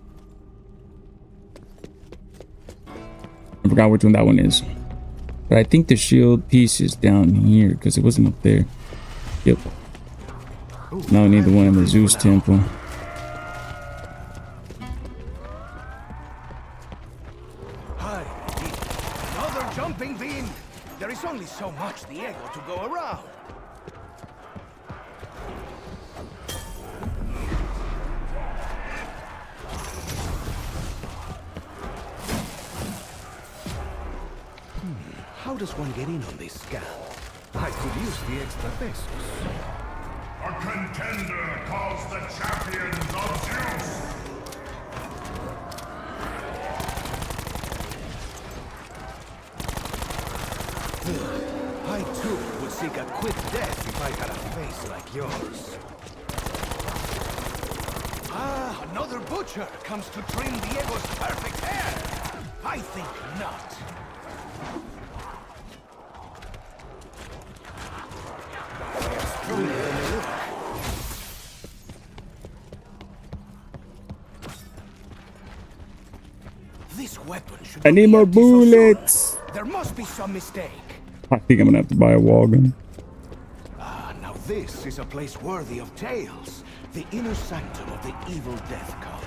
I forgot which one that one is. But I think the shield piece is down here, because it wasn't up there. Yep. Now we need the one in the Zeus temple. Hi, another jumping beam. There is only so much Diego to go around. How does one get in on this scam? I could use the extra pesos. A contender calls the champions of Zeus. I too would seek a quick death if I had a face like yours. Ah, another butcher comes to trim Diego's perfect hair. I think not. Stronger than they look. This weapon should I need be more empty so soon. bullets. There must be some mistake. I think I'm gonna have to buy a wall gun. Ah, now this is a place worthy of tales. The inner sanctum of the evil death cult.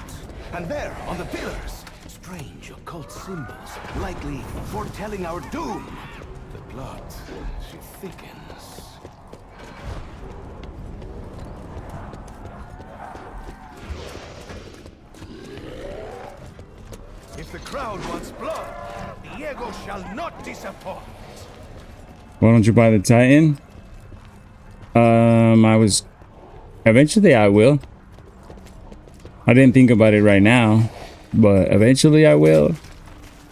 And there, on the pillars, strange occult symbols, likely foretelling our doom. The blood, she thickens. If the crowd wants blood, Diego shall not disappoint. Why don't you buy the Titan? Eventually I will. I didn't think about it right now, but eventually I will.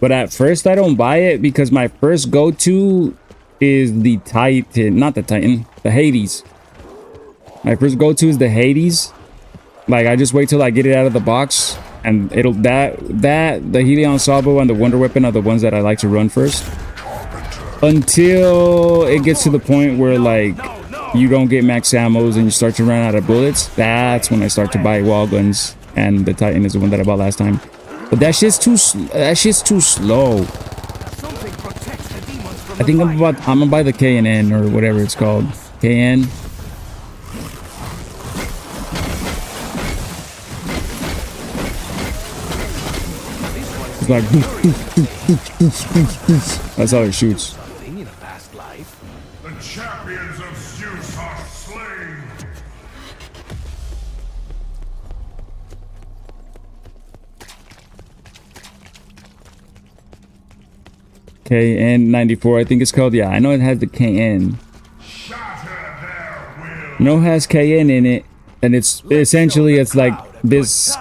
But at first I don't buy it because my first go-to is the Titan, not the Titan, the Hades. My first go-to is the Hades. Like, I just wait till I get it out of the box, and it'll the Helion Sabo and the Wonder Weapon are the ones that I like to run first. Until it gets to the point where, like, you don't get max ammos and you start to run out of bullets. That's when I start to buy wall guns, and the Titan is the one that I bought last time. But that shit's too slow. I think I'm gonna buy the KN or whatever it's called. KN. It's like that's how it shoots. The champions of Zeus are slain. KN94, I think it's called. Yeah, I know it has the KN. No, it has KN in it, and it's essentially it's like this.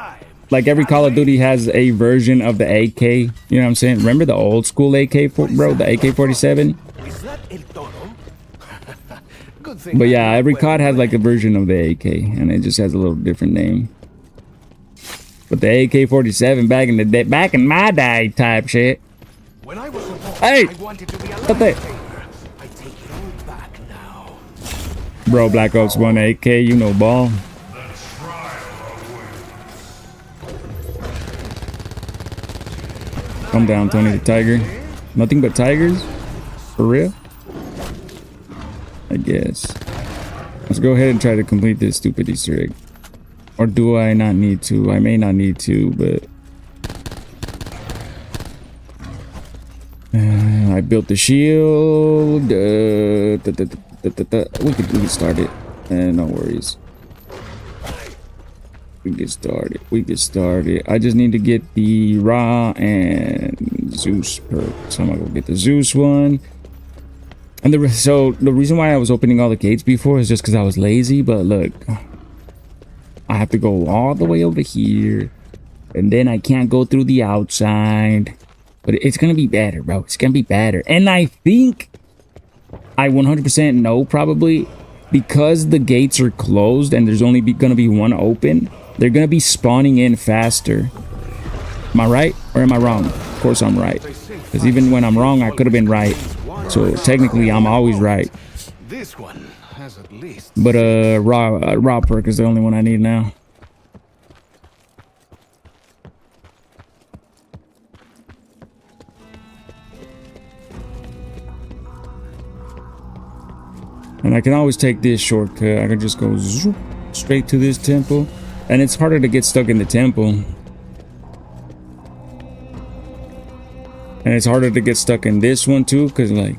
Like every Call of Duty has a version of the AK. You know what I'm saying? Remember the old school AK, bro? The AK-47. But yeah, every COD has like a version of the AK, and it just has a little different name. But the AK-47 back in the day, back in my day, type shit. When I was a boy, Hey, I wanted to be a what the? I take it all back now. Bro, Black Ops 1 AK, you know ball. Calm down, Tony the Tiger. Nothing but tigers? For real? I guess. Let's go ahead and try to complete this stupid Easter egg. Or do I not need to? I may not need to, but... I built the shield. We can start it. No worries. We get started. I just need to get the Ra and Zeus perk. So I'm gonna go get the Zeus one. And the reason why I was opening all the gates before is just because I was lazy. But look, I have to go all the way over here, and then I can't go through the outside. But it's gonna be better, bro. It's gonna be better. And I think I 100% know probably because the gates are closed and there's only gonna be one open. They're gonna be spawning in faster. Am I right or am I wrong? Of course I'm right. Because even when I'm wrong, I could have been right. So technically, I'm always right. This one has at least. But raw perk is the only one I need now. And I can always take this shortcut. I can just go zoop, straight to this temple. And it's harder to get stuck in the temple. And it's harder to get stuck in this one too, because like,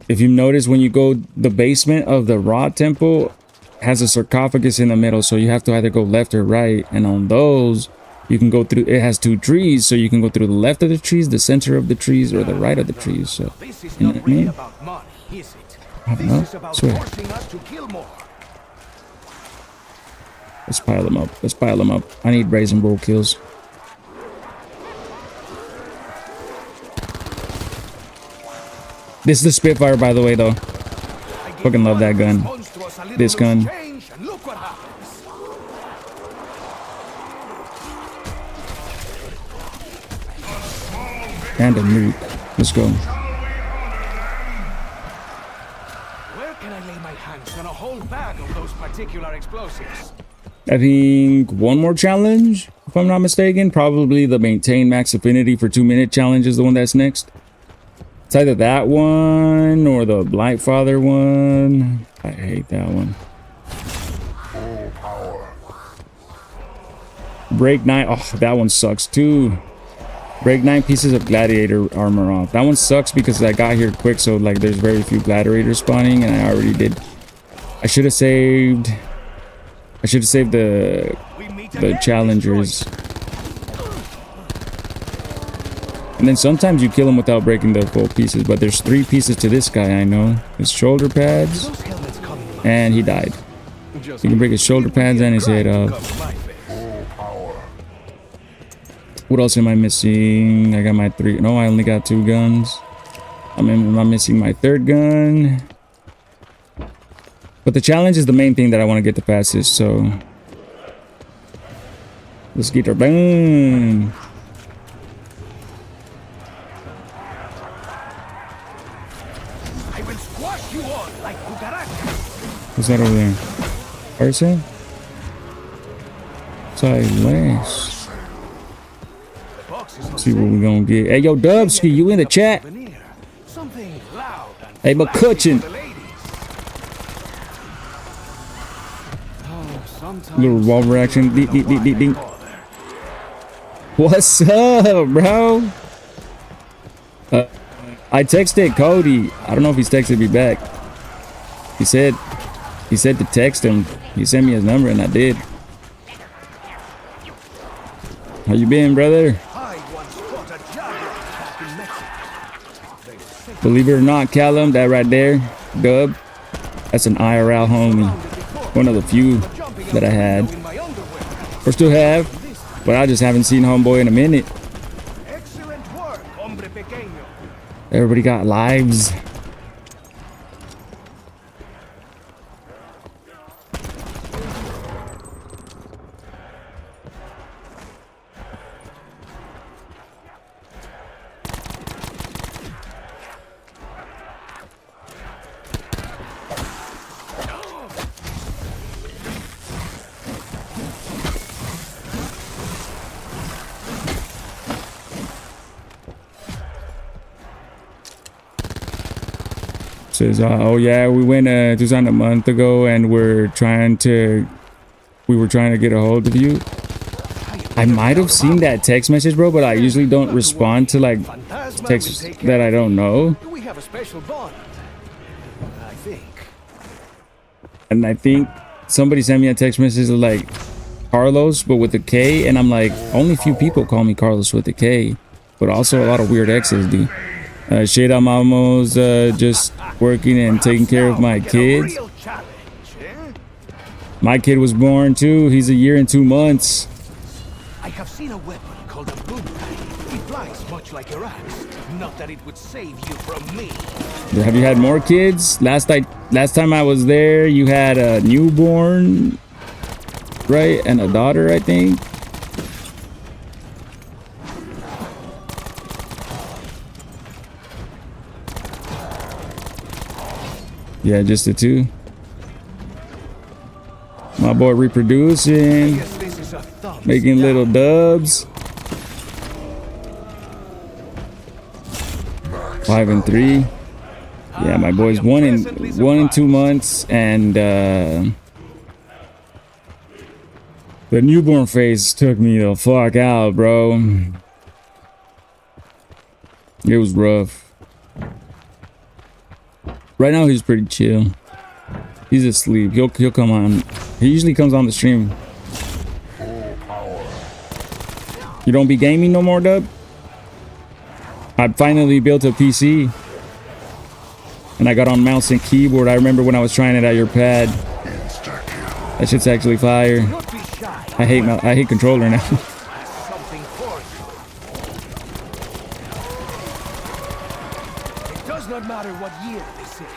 if you notice when you go, the basement of the Ra temple has a sarcophagus in the middle, so you have to either go left or right. And on those, you can go through, it has two trees, so you can go through the left of the trees, the center of the trees, or the right of the trees. So, This is you know not what I mean? really about money, is it? I don't This know. is about Swear. forcing us to kill more. Let's pile them up. Let's pile them up. I need brazen bull kills. This is the Spitfire, by the way, though. Fucking love that gun. This gun. And a nuke. Let's go. Where can I lay my hands on a whole bag of those particular explosives? I think one more challenge, if I'm not mistaken. Probably the maintain max affinity for 2-minute challenge is the one that's next. It's either that one or the Blightfather one. I hate that one. Break 9. Oh, that one sucks too. Break 9 pieces of gladiator armor off. That one sucks because I got here quick, so like there's very few gladiators spawning, and I already did. I should have saved the challengers. And then sometimes you kill him without breaking the full pieces, but there's 3 pieces to this guy, I know. His shoulder pads, and he died. You can break his shoulder pads and his head off. What else am I missing? I got my 3. No, I only got 2 guns. I'm missing my 3rd gun. But the challenge is the main thing that I want to get the fastest, so let's get her boom. I will squash you all like cucarachas. What's that over there? Person? Silence. See what we're gonna get. Hey, yo, Dubsky, you in the chat? Something loud and Hey, McCutcheon. Little revolver action. Ding, ding, ding, ding, ding. What's up, bro? I texted Cody. I don't know if he's texted me back. He said to text him. He sent me his number and I did. How you been, brother? Believe it or not, Callum, that right there, Dub, that's an IRL homie. One of the few that I had. Or still have, but I just haven't seen homeboy in a minute. Everybody got lives. Says, oh yeah, we went to Tucson a month ago, and we were trying to get a hold of you. I might have seen that text message, bro, but I usually don't respond to like texts that I don't know. We have a special bond, I think. And I think somebody sent me a text message like Carlos, but with a K, and I'm like, only a few people call me Carlos with a K, but also a lot of weird X's do. Shit, I'm almost just working and taking care of my kids. My kid was born too. He's 1 year and 2 months. I have seen a weapon called a boom. It flies much like your axe. Not that it would save you from me. Have you had more kids? Last time I was there, you had a newborn, right? And a daughter, I think. Yeah, just the 2. My boy reproducing, making little dubs. 5 and 3. Yeah, my boy's 1 and 2 months, and the newborn phase took me the fuck out, bro. It was rough. Right now he's pretty chill. He's asleep. He'll come on. He usually comes on the stream. You don't be gaming no more, Dub? I finally built a PC. And I got on mouse and keyboard. I remember when I was trying it at your pad. That shit's actually fire. I hate controller now. Something for you. It does not matter what year this is.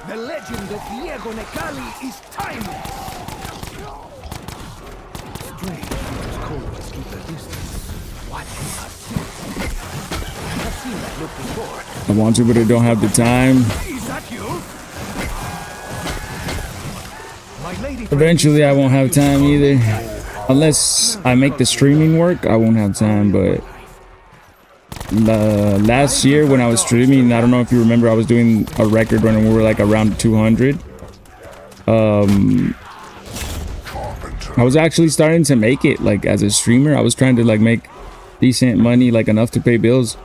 The legend of Diego Necali is timeless. Strange, those cohorts keep their distance, watching us. I've seen that look before. I want to, but I don't have the time. Is that you? My lady Eventually, I won't have time either. Unless I make the streaming work, I won't have time. But last year when I was streaming, I don't know if you remember, I was doing a record run and we were like around 200. I was actually starting to make it like as a streamer. I was trying to like make decent money, like enough to pay bills.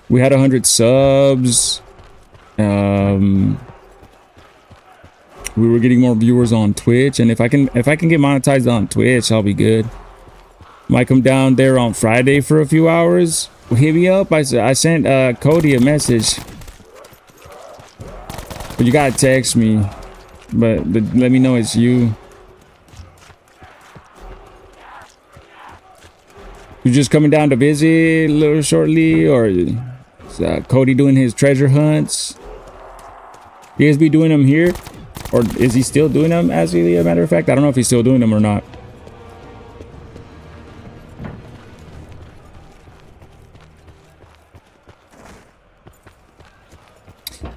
We had 100 subs. We were getting more viewers on Twitch, and if I can get monetized on Twitch, I'll be good. Might come down there on Friday for a few hours. Hit me up. I sent Cody a message, but you gotta text me. But let me know it's you. You just coming down to visit a little shortly, or is Cody doing his treasure hunts? You guys be doing them here? Or is he still doing them, as a matter of fact? I don't know if he's still doing them or not.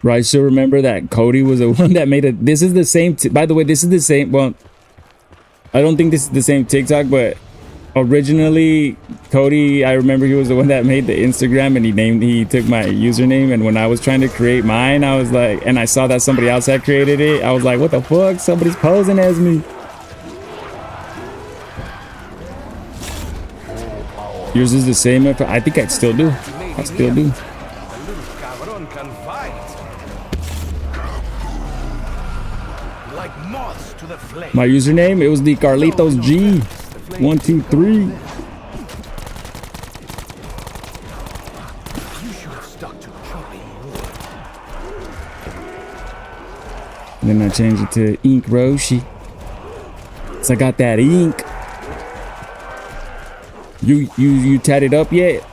Right, so remember that Cody was the one that made it. This is the same, by the way, this is the same, well, I don't think this is the same TikTok, but originally Cody, I remember he was the one that made the Instagram, and he took my username, and when I was trying to create mine, I was like, and I saw that somebody else had created it, I was like, what the fuck, somebody's posing as me. Yours is the same. I think I still do. I still do. My username, it was the Carlitos G 123. You should have stuck to chopping wood. And then I changed it to Ink Roshi. So I got that ink. You tatted up yet?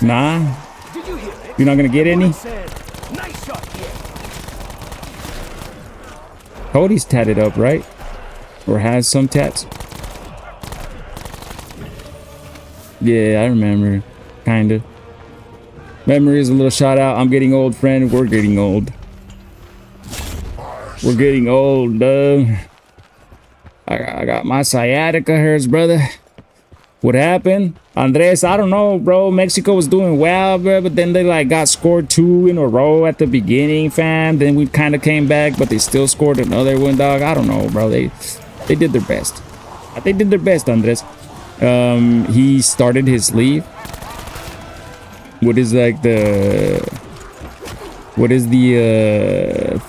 Nah. Did you hear it? You're not gonna get any? Said, nice shot, yeah. Cody's tatted up, right? Or has some tats? Yeah, I remember. Kinda. Memories, a little shout out. I'm getting old, friend. We're getting old. We're getting old, I got my sciatica hurts, brother. What happened? Andres, I don't know, bro. Mexico was doing well, bro, but then they like got scored 2 in a row at the beginning, fam. Then we kind of came back, but they still scored another one, dog. I don't know, bro. They did their best. They did their best, Andres. He started his sleeve. What is like the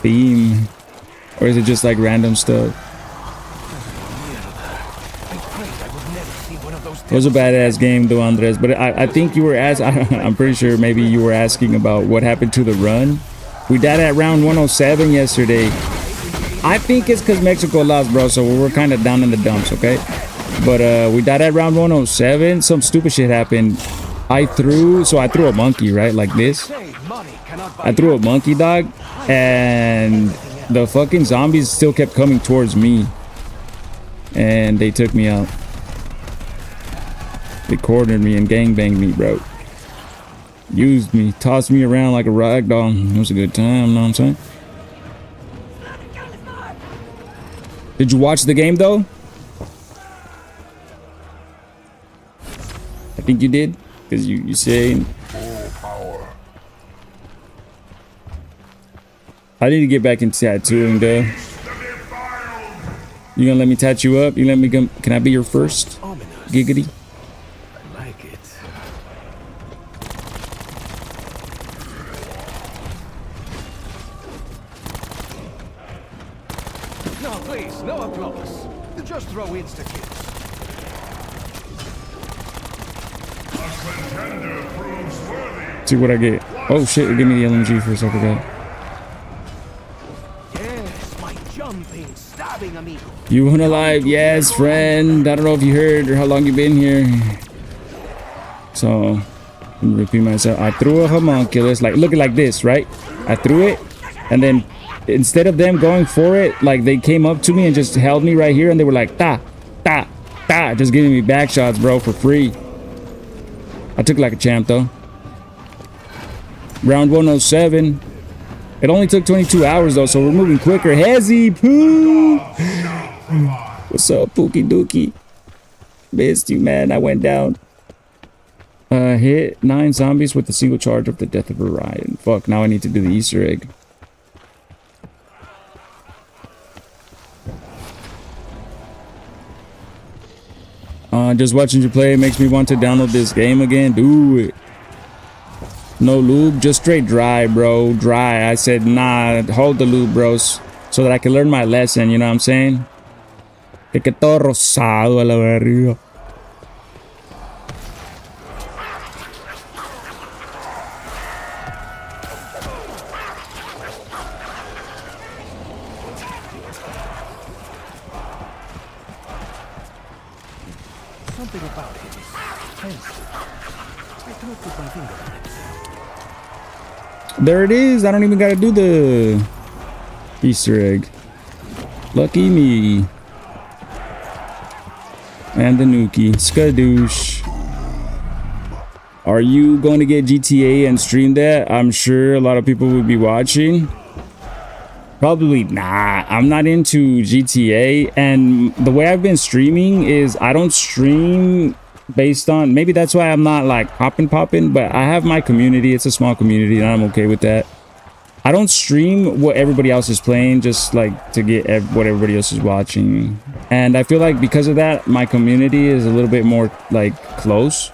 theme? Or is it just like random stuff? It was a badass game though, Andres, but I think you were I'm pretty sure maybe you were asking about what happened to the run. We died at round 107 yesterday. I think it's because Mexico lost, bro, so we were kind of down in the dumps, okay? But we died at round 107. Some stupid shit happened. I threw a monkey, right? Like this. I threw a monkey, dog, and the fucking zombies still kept coming towards me. And they took me out. They cornered me and gangbanged me, bro. Used me, tossed me around like a rag doll. It was a good time, know what I'm saying? Did you watch the game, though? I think you did, because you say... I need to get back into tattooing, though. You gonna let me tattoo you up? You let me come? Can I be your first? Giggity. No applause. Just throw insta-kills. contender proves worthy. See what I get. Oh shit, give me the LMG for a second, guy. Yes, my jumping, stabbing amigo. You want alive? Yes, friend. I don't know if you heard or how long you've been here. So, let me repeat myself. I threw a homunculus, like looking like this, right? I threw it, and then instead of them going for it, like they came up to me and just held me right here, and they were like, ta, ta, ta, just giving me back shots, bro, for free. I took like a champ, though. Round 107. It only took 22 hours, though, so we're moving quicker. Hezzy, poo! What's up, Pookie Dookie? Missed you, man. I went down. Hit 9 zombies with a single charge of the death of Orion. Fuck, now I need to do the Easter egg. Just watching you play makes me want to download this game again. Do it. No lube, just straight dry, bro. Dry. I said, nah, hold the lube, bros, so that I can learn my lesson, you know what I'm saying? Que todo rosado a la verga. Something about him is pensive. I cannot put my finger on it. There it is. I don't even gotta do the Easter egg. Lucky me. And the Nuki. Skadoosh. Are you going to get GTA and stream that? I'm sure a lot of people will be watching. Probably nah. I'm not into GTA, and the way I've been streaming is I don't stream based on, maybe that's why I'm not like popping, but I have my community. It's a small community, and I'm okay with that. I don't stream what everybody else is playing, just like to get what everybody else is watching. And I feel like because of that, my community is a little bit more like close,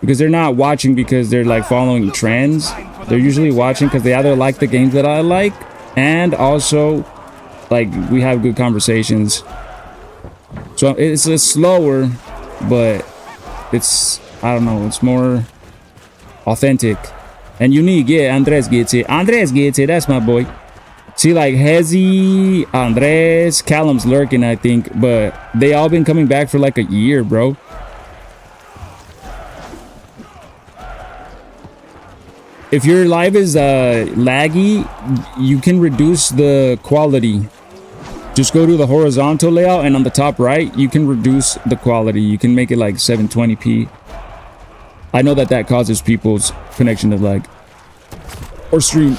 because they're not watching because they're like following trends. They're usually watching because they either like the games that I like, and also like we have good conversations. So it's slower, but it's, I don't know, it's more authentic and unique. Yeah, Andres gets it. Andres gets it. That's my boy. See, like Hezzy, Andres, Callum's lurking, I think, but they all been coming back for like a year, bro. If your live is laggy, you can reduce the quality. Just go to the horizontal layout, and on the top right, you can reduce the quality. You can make it like 720p. I know that causes people's connection to lag or stream.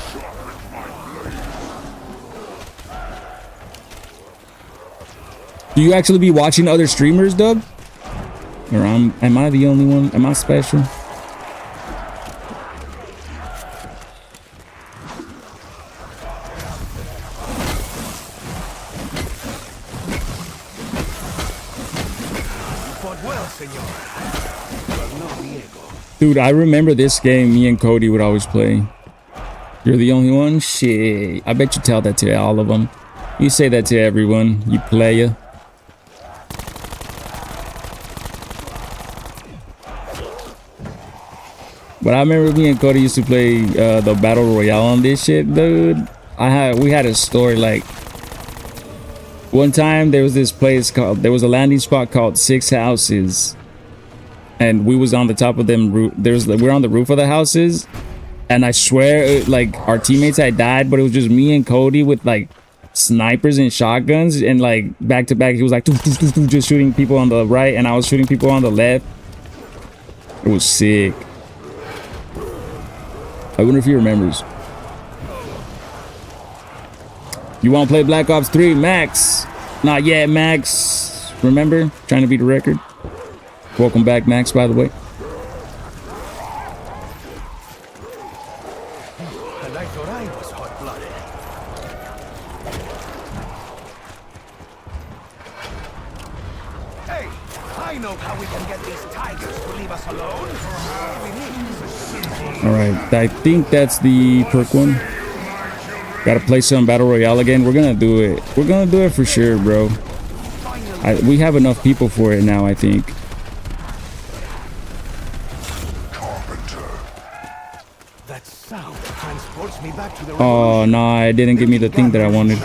Do you actually be watching other streamers, Dub? Or am I the only one? Am I special? Dude, I remember this game me and Cody would always play. You're the only one? Shit. I bet you tell that to all of them. You say that to everyone, you player. But I remember me and Cody used to play the Battle Royale on this shit, dude. We had a story, like, one time there was this place called, there was a landing spot called 6 Houses. And we was on the top of them. We're on the roof of the houses, and I swear, like, our teammates had died, but it was just me and Cody with like snipers and shotguns, and like back to back. He was like just shooting people on the right, and I was shooting people on the left. It was sick. I wonder if he remembers. You want to play Black Ops 3, Max? Not yet, Max. Remember, trying to beat the record. Welcome back, Max, by the way. And I thought I was hot-blooded. Hey, I know how we can get these tigers to leave us alone. All right, I think that's the perk one. Gotta play some Battle Royale again. We're gonna do it. We're gonna do it for sure, bro. We have enough people for it now, I think. to the Oh, no, it didn't give me the thing that I wanted.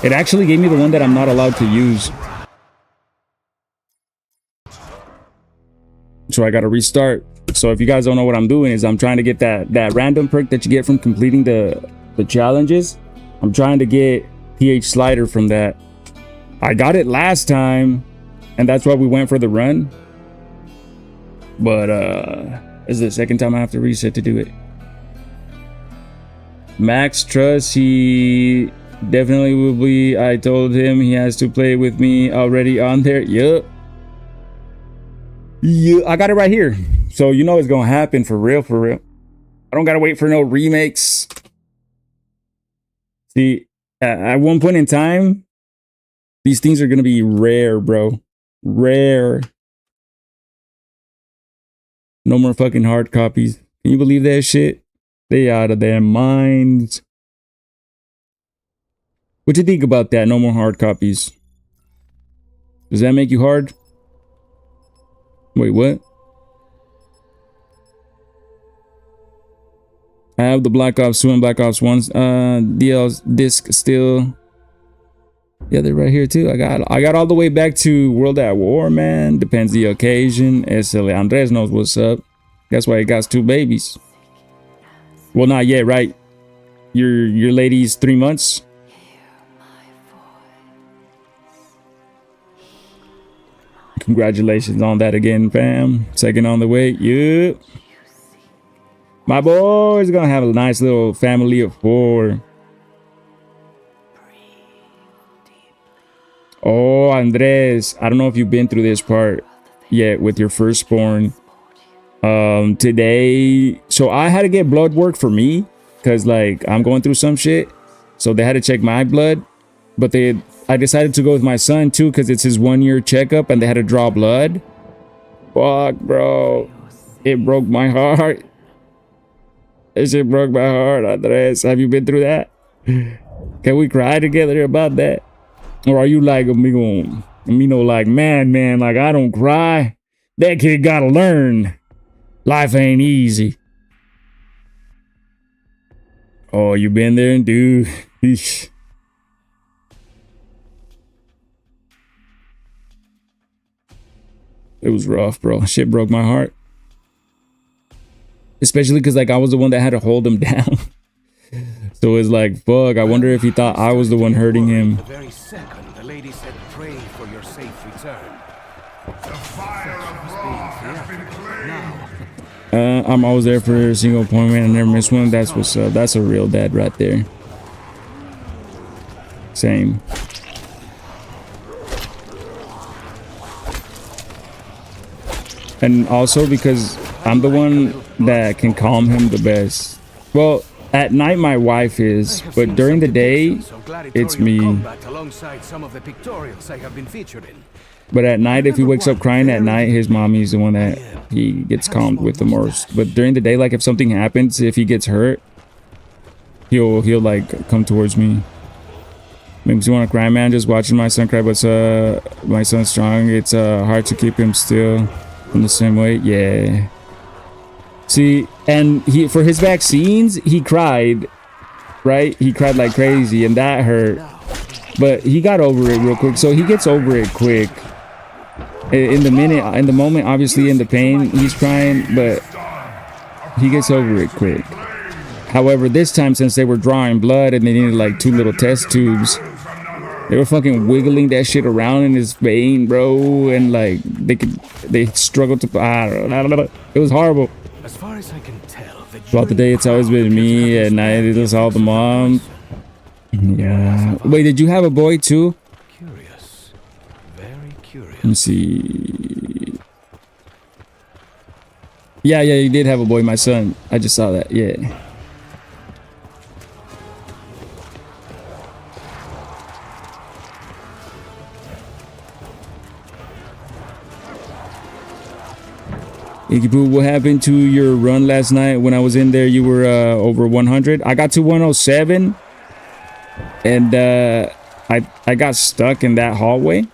It actually gave me the one that I'm not allowed to use. So I got to restart. So if you guys don't know what I'm doing is I'm trying to get that random perk that you get from completing the challenges. I'm trying to get pH slider from that. I got it last time, and that's why we went for the run. But this is the second time I have to reset to do it. Max Trust, he definitely will be. I told him he has to play with me already on there. Yup. Yeah, I got it right here. So you know it's gonna happen for real, for real. I don't gotta wait for no remakes. See, at one point in time, these things are gonna be rare, bro. Rare. No more fucking hard copies. Can you believe that shit? They out of their minds. What you think about that? No more hard copies. Does that make you hard? Wait, what? I have the Black Ops 2 and Black Ops 1 DL's disc still. Yeah, they're right here too. I got all the way back to World at War, man. Depends the occasion. Andres knows what's up. That's why he got 2 babies. Well, not yet, right? Your lady's 3 months. Congratulations on that again, fam. Second on the way. Yep. My boy's gonna have a nice little family of 4. Oh, Andres, I don't know if you've been through this part yet with your firstborn. Today, so I had to get blood work for me because like I'm going through some shit. So they had to check my blood, but I decided to go with my son too because it's his 1-year checkup and they had to draw blood. Fuck, bro. It broke my heart. It shit broke my heart, Andres. Have you been through that? Can we cry together about that? Or are you like, amigo, like, man, like I don't cry. That kid gotta learn. Life ain't easy. Oh, you been there, dude? Eesh. It was rough, bro. Shit broke my heart. Especially because like I was the one that had to hold him down. So it's like, fuck, I wonder if he thought I was the one hurting him. The very second the lady said, pray for your safe return. The fire of rock has been claimed. I'm always there for a single appointment. I never miss one. That's what's up. That's a real dad right there. Same. And also because I'm the one that can calm him the best. Well, at night my wife is, but during the day it's me. But at night, if he wakes up crying at night, his mommy's the one that he gets calmed with the most. But during the day, like if something happens, if he gets hurt, he'll like come towards me. Makes you want to cry, man. Just watching my son cry, but my son's strong. It's hard to keep him still in the same way. Yeah. See, and for his vaccines, he cried, right? He cried like crazy, and that hurt. But he got over it real quick, so he gets over it quick. In the moment, obviously in the pain, he's crying, but he gets over it quick. However, this time, since they were drawing blood and they needed like 2 little test tubes, they were fucking wiggling that shit around in his vein, bro, and like they struggled to. I don't know. It was horrible. As far as I can tell, throughout the day, it's always been me. At night, it's all the mom. Yeah. Wait, did you have a boy too? Curious. Very curious. Let me see. Yeah, you did have a boy, my son. I just saw that. Yeah. What happened to your run last night? When I was in there, you were over 100. I got to 107, and I got stuck in that hallway,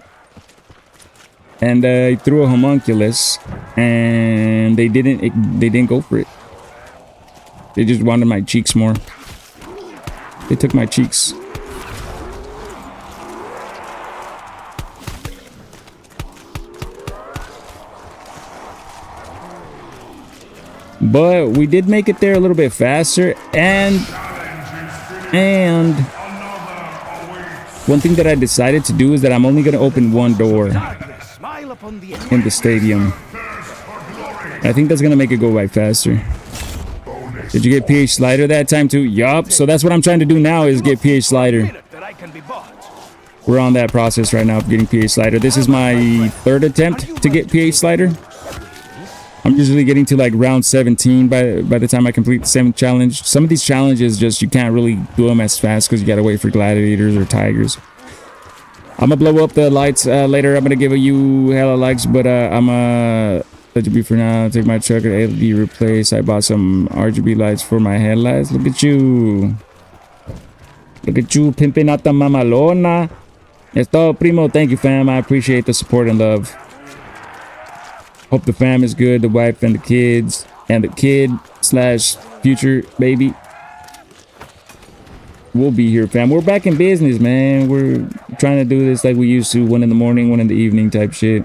and I threw a homunculus, and they didn't go for it. They just wanted my cheeks more. They took my cheeks. But we did make it there a little bit faster, and one thing that I decided to do is that I'm only going to open one door in the stadium. I think that's going to make it go by faster. Did you get pH slider that time too? Yup. So that's what I'm trying to do now is get pH slider. We're on that process right now of getting pH slider. This is my third attempt to get pH slider. I'm usually getting to like round 17 by the time I complete the 7th challenge. Some of these challenges just you can't really do them as fast because you gotta wait for gladiators or tigers. I'm gonna blow up the lights later. I'm gonna give you hella likes, but I'm let you be for now. Take my truck and LED replace. I bought some RGB lights for my headlights. Look at you. Look at you pimping out the mamalona. It's todo primo. Thank you, fam. I appreciate the support and love. Hope the fam is good, the wife and the kids, and the kid / future baby. We'll be here, fam. We're back in business, man. We're trying to do this like we used to. 1 in the morning, 1 in the evening type shit.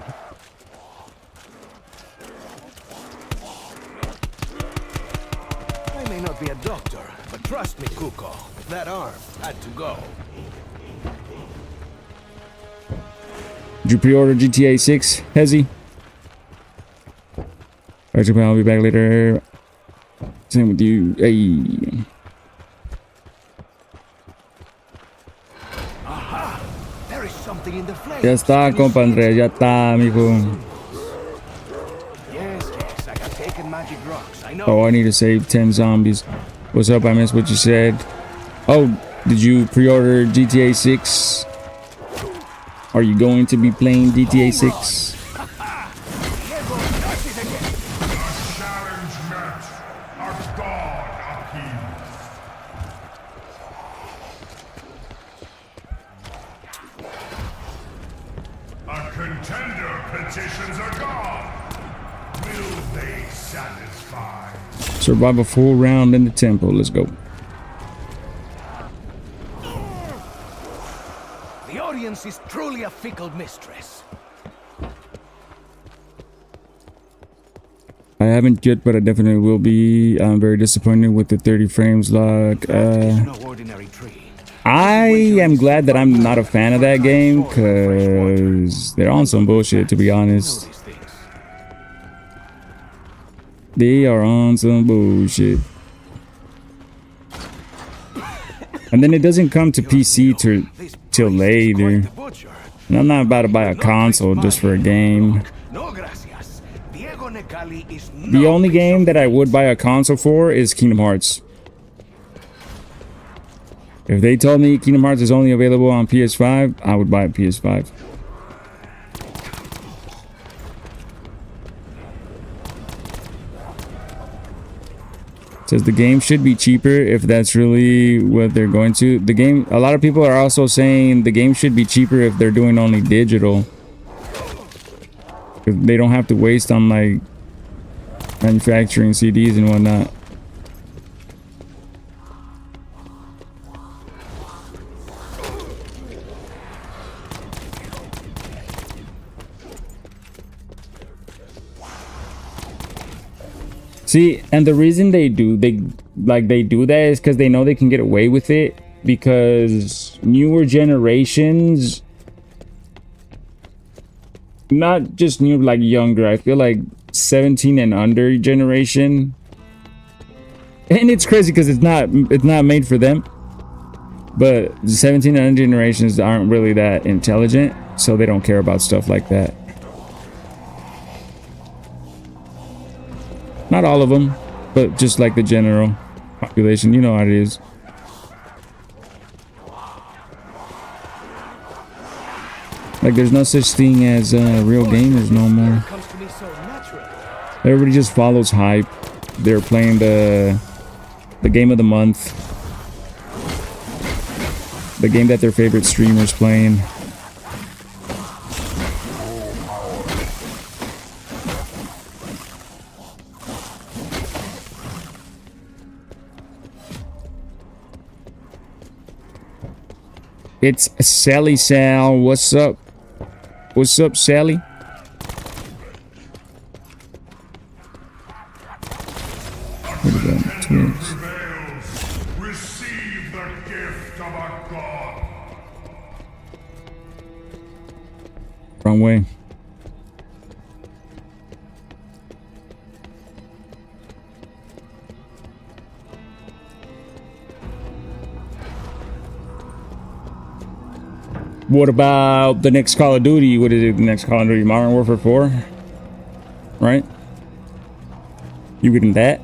I may not be a doctor, but trust me, Kuko. That arm had to go. Did you pre-order GTA 6, Hezzy? Alright, I'll be back later. Same with you. Hey. Aha! There is something in the flames. Ya está, compa Andrés. Ya está, amigo. Yes, I have taken magic rocks. I know. Oh, I need to save 10 zombies. What's up? I missed what you said. Oh, did you pre-order GTA 6? Are you going to be playing GTA 6? Survive a full round in the temple. Let's go. The audience is truly a fickle mistress. I haven't yet, but I definitely will be. I'm very disappointed with the 30 frames lock. No ordinary tree. I am glad that I'm not a fan of that game because they're on some bullshit, to be honest. They are on some bullshit. And then it doesn't come to PC till later. And I'm not about to buy a console just for a game. The only game that I would buy a console for is Kingdom Hearts. If they told me Kingdom Hearts is only available on PS5, I would buy a PS5. Says the game should be cheaper if that's really what they're going to. The game, a lot of people are also saying the game should be cheaper if they're doing only digital. If they don't have to waste on like manufacturing CDs and whatnot. See, and the reason they do that is because they know they can get away with it, because newer generations, not just new, like younger, I feel like 17 and under generation, and it's crazy because it's not made for them, but 17 and under generations aren't really that intelligent, so they don't care about stuff like that. Not all of them, but just like the general population. You know how it is. Like there's no such thing as real gamers no more. Everybody just follows hype. They're playing the game of the month. The game that their favorite streamer's playing. It's Sally Sal. What's up? What's up, Sally? What is that? Twins. Receive the gift of a god. Wrong way. What about the next Call of Duty? What is it? The next Call of Duty? Modern Warfare 4? Right? You getting that?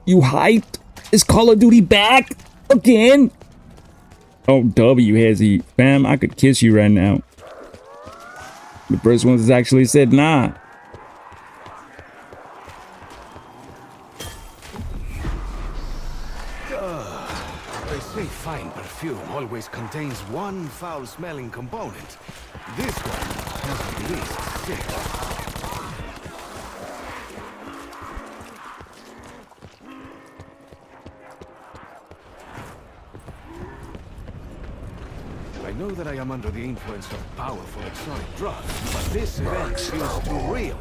You hyped? Is Call of Duty back? Again? Oh, W, Hezzy. Fam, I could kiss you right now. The first ones actually said nah. They say fine perfume always contains one foul-smelling component. This one has at least 6. I know that I am under the influence of powerful exotic drugs, but this event feels too real.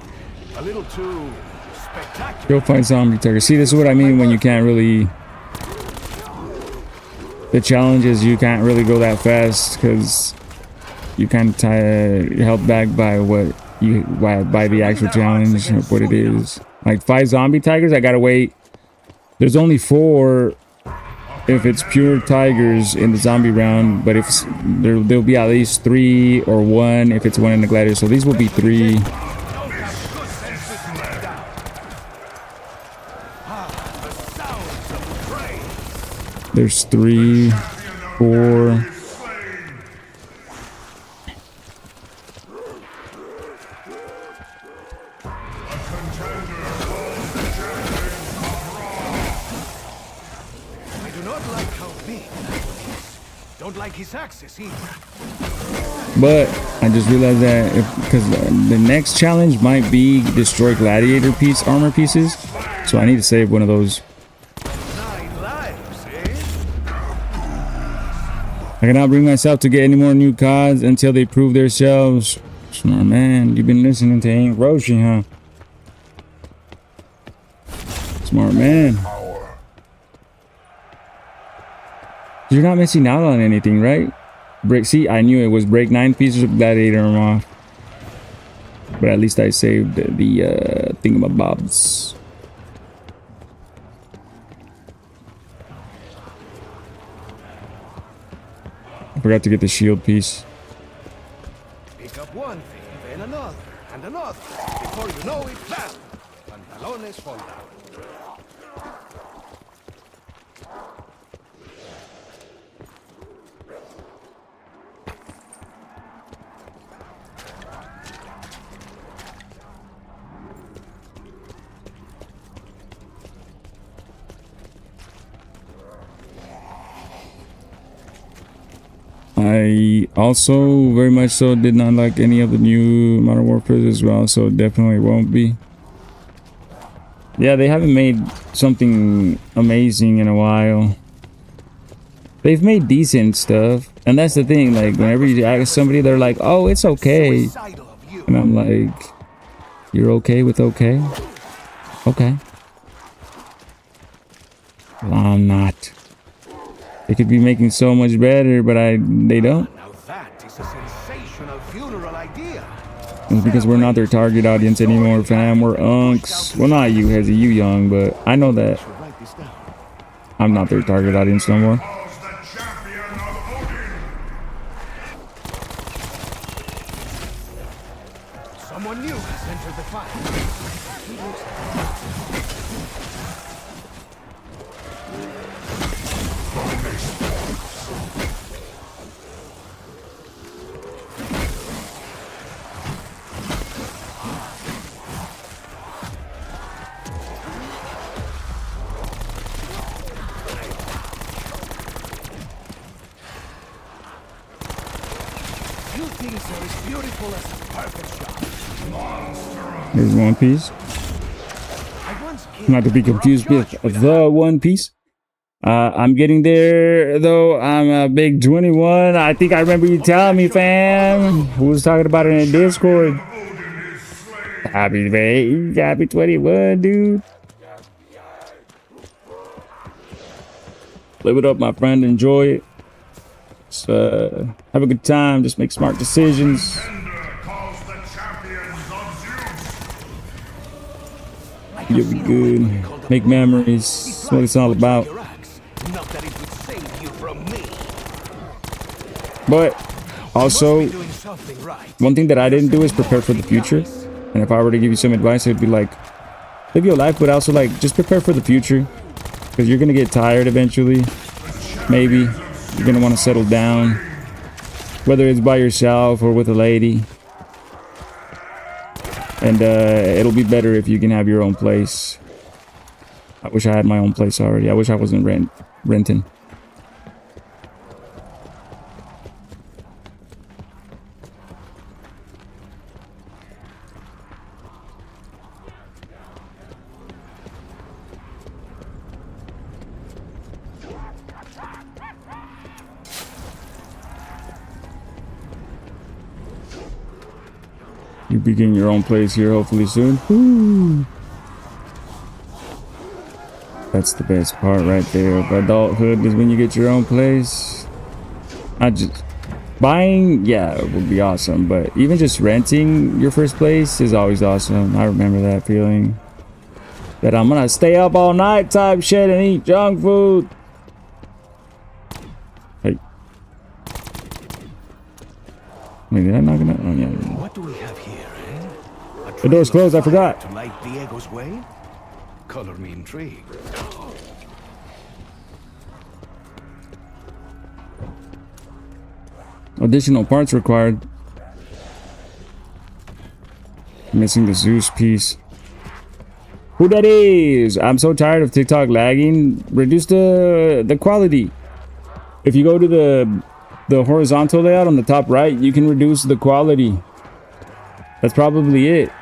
A little too spectacular. Go find zombie tiger. See, this is what I mean when you can't really... The challenge is you can't really go that fast because you kind of you're held back by what you by the actual challenge of what it is. Like 5 zombie tigers, I gotta wait. There's only 4 if it's pure tigers in the zombie round, but if there'll be at least 3 or 1 if it's 1 in the gladiator. So these will be 3. There's 3, 4. I do not like how big that is. Don't like his axis either. But I just realized that because the next challenge might be destroy gladiator armor pieces, so I need to save one of those. 9 lives, eh? I cannot bring myself to get any more new CODs until they prove themselves. Smart man, you've been listening to Ain't Roshi, huh? Smart man. You're not missing out on anything, right? See, I knew it was break 9 pieces of gladiator armor off. But at least I saved the thingamabobs. I forgot to get the shield piece. Pick up one thing, then another, and another. Before you know it, bam! Pantalones fall down. I also very much so did not like any of the new Modern Warfare as well, so definitely won't be. Yeah, they haven't made something amazing in a while. They've made decent stuff, and that's the thing, like whenever you ask somebody, they're like, oh, it's okay, and I'm like, you're okay with okay? Okay. Well, I'm not. They could be making so much better, but they don't. Now that is a sensational funeral idea. It's because we're not their target audience anymore, fam. We're unks. Well, not you, Hezzy. You young, but I know that I'm not their target audience no more. Someone new has entered the fight. Few things are as beautiful as a perfect shot. There's One Piece. I once Not to be confused with the One Piece. I'm getting there though. I'm a big 21. I think I remember you telling me, fam. Who was talking about it in Discord? Happy, babe. Happy 21, dude. Live it up, my friend. Enjoy it. Just, have a good time. Just make smart decisions. You'll be good. Make memories. That's what it's all about. But also, one thing that I didn't do is prepare for the future. And if I were to give you some advice, it would be like, live your life, but also like, just prepare for the future. Because you're going to get tired eventually. Maybe. You're going to want to settle down. Whether it's by yourself or with a lady. And it'll be better if you can have your own place. I wish I had my own place already. I wish I wasn't renting. You begin your own place here hopefully soon. Woo. That's the best part right there of adulthood, is when you get your own place. Buying, yeah, it would be awesome, but even just renting your first place is always awesome. I remember that feeling. That I'm gonna stay up all night type shit and eat junk food. Hey. Wait, did I knock it out? Oh, yeah. What do we have here, eh? The door's closed, I forgot. To light Diego's way? Color me intrigued. Additional parts required. Missing the Zeus piece. Who that is? I'm so tired of TikTok lagging. Reduce the quality. If you go to the horizontal layout on the top right, you can reduce the quality. That's probably it.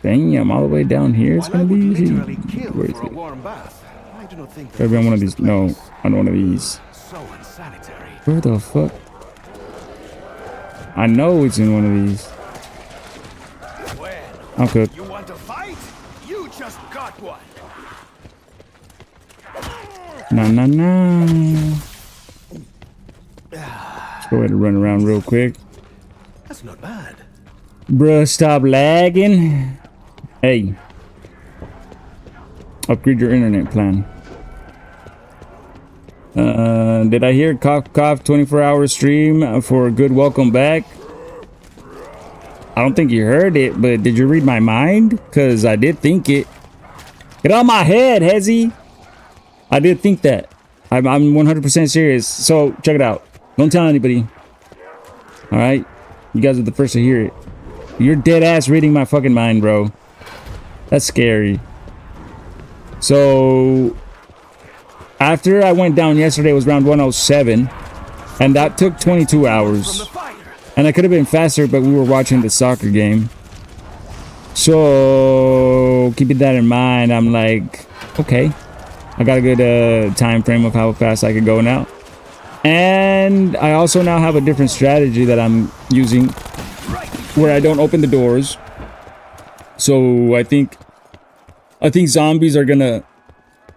Damn, all the way down here it's gonna be easy. Where is it? Maybe on one of these. No, on one of these. Where the fuck? I know it's in one of these. I'm good. You want to fight? You just got one. Nah. Let's go ahead and run around real quick. That's not bad. Bruh, stop lagging. Hey. Upgrade your internet plan. Did I hear cough 24-hour stream for a good welcome back? I don't think you heard it, but did you read my mind? Because I did think it. Get on my head, Hezzy. I did think that. I'm 100% serious. So, check it out. Don't tell anybody. Alright? You guys are the first to hear it. You're dead ass reading my fucking mind, bro. That's scary. So, after I went down yesterday, it was round 107. And that took 22 hours. And I could have been faster, but we were watching the soccer game. So, keeping that in mind, I'm like, okay. I got a good time frame of how fast I could go now. And I also now have a different strategy that I'm using, where I don't open the doors. So I think zombies are gonna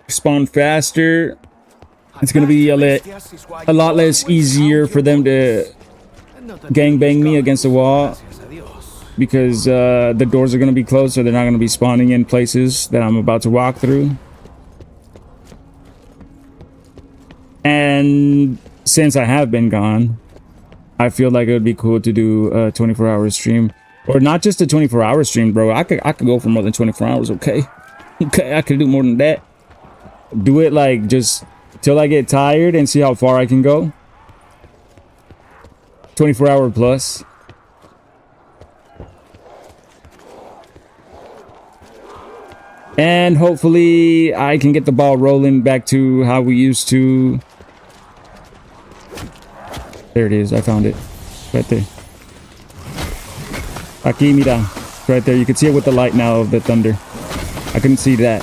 spawn faster. It's gonna be a lot less easier for them to gangbang me against the wall, because the doors are gonna be closed, so they're not gonna be spawning in places that I'm about to walk through. And since I have been gone, I feel like it would be cool to do a 24-hour stream. Or not just a 24-hour stream, bro. I could go for more than 24 hours, okay? Okay, I could do more than that. Do it like just till I get tired and see how far I can go. 24-hour plus. And hopefully I can get the ball rolling back to how we used to. There it is. I found it. Right there. Aquí, mira. Right there. You can see it with the light now of the thunder. I couldn't see that.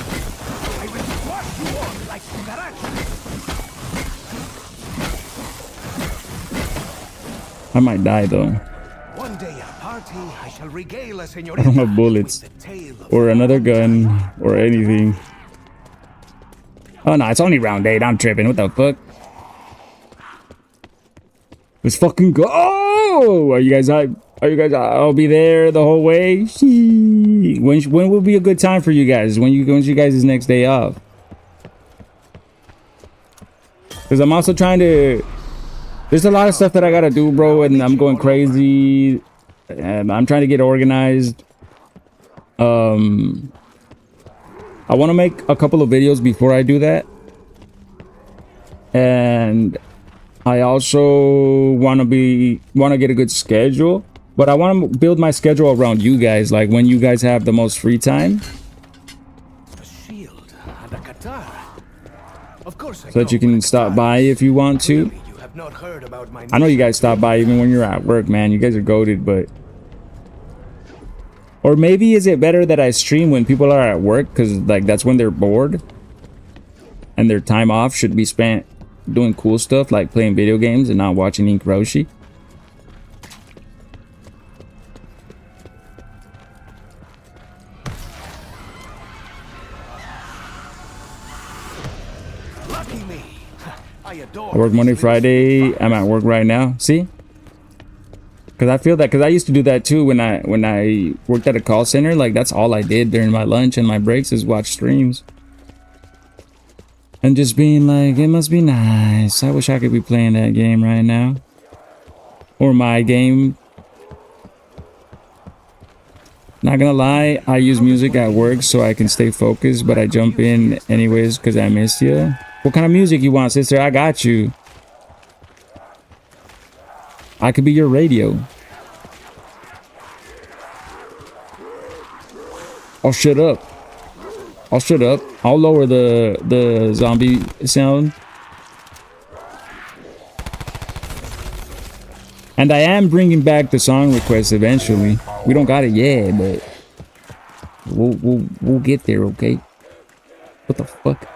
I might die though. One day at a party, I shall regale a señorita. I don't have bullets. Or another gun. Or anything. Oh no, it's only round 8. I'm tripping. What the fuck? Let's fucking go. Oh! Are you guys hyped? Are you guys? I'll be there the whole way. When will be a good time for you guys? When's you guys' next day off? Because I'm also trying to. There's a lot of stuff that I gotta do, bro, and I'm going crazy. And I'm trying to get organized. I want to make a couple of videos before I do that, and I also want to get a good schedule. But I want to build my schedule around you guys, like when you guys have the most free time. A shield and a guitar. Of course, So that you can stop by if you want to. You have not heard about my I know you guys stop by even when you're at work, man. You guys are goated, but... Or maybe is it better that I stream when people are at work? Because, like, that's when they're bored. And their time off should be spent doing cool stuff, like playing video games and not watching Ink Roshi. I work Monday, Friday. I'm at work right now. See? Because I feel that, because I used to do that too when I worked at a call center. Like, that's all I did during my lunch and my breaks is watch streams. And just being like, it must be nice. I wish I could be playing that game right now. Or my game. Not gonna lie, I use music at work so I can stay focused, but I jump in anyways because I missed you. What kind of music you want, sister? I got you. I could be your radio. I'll shut up. I'll shut up. I'll lower the zombie sound. And I am bringing back the song requests eventually. We don't got it yet, but we'll get there, okay? What the fuck?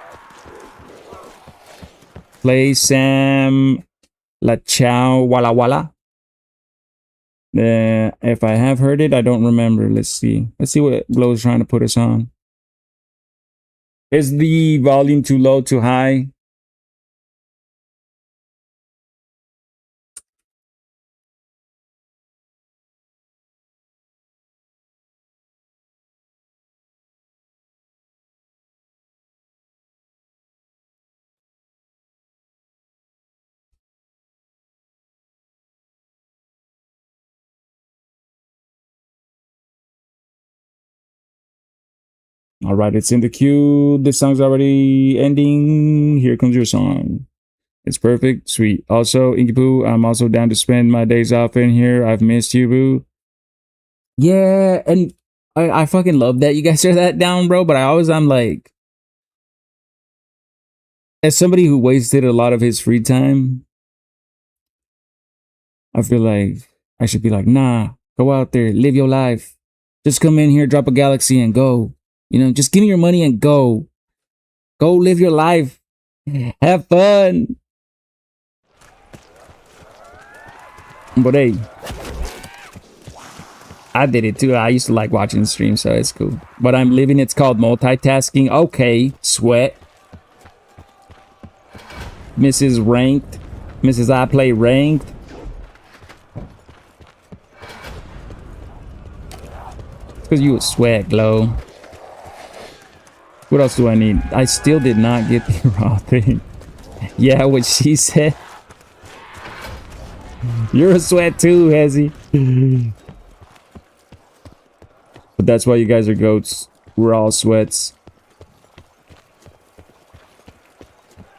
Play Sam La Chow Walla Walla. If I have heard it, I don't remember. Let's see. Let's see what Glow's trying to put us on. Is the volume too low, too high? All right, it's in the queue. This song's already ending. Here comes your song. It's perfect. Sweet. Also, Inky Poo, I'm also down to spend my days off in here. I've missed you, boo. Yeah, and I fucking love that you guys are that down, bro. But I'm like, as somebody who wasted a lot of his free time, I feel like I should be like, nah, go out there, live your life. Just come in here, drop a galaxy and go. You know, just give me your money and go. Go live your life. Have fun. But hey, I did it too. I used to like watching streams, so it's cool. But I'm living. It's called multitasking. Okay, sweat. Mrs. Ranked. Mrs. I Play Ranked. It's because you a sweat, Glow. What else do I need? I still did not get the raw thing. Yeah, what she said. You're a sweat too, Hezzy. But that's why you guys are goats. We're all sweats.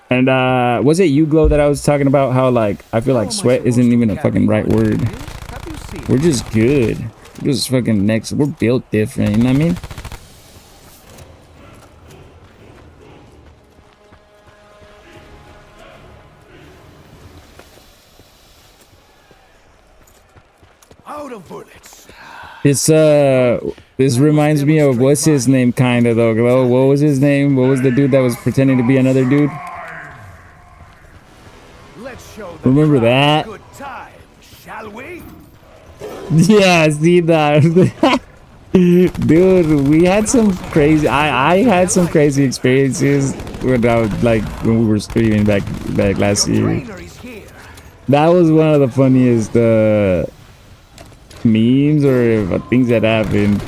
And was it you, Glow, that I was talking about how, like, I feel like sweat isn't even a fucking right word. We're just good. We're just fucking next. We're built different, you know what I mean? Out of bullets. This reminds me of what's his name, kind of though. Glow. What was his name? What was the dude that was pretending to be another dude? Let's show the Remember crowd that? a good time, shall we? Yeah, I see that. Dude, we had some crazy. I had some crazy experiences when I was like when we were streaming back last year. Trainer is here. That was one of the funniest memes or things that happened.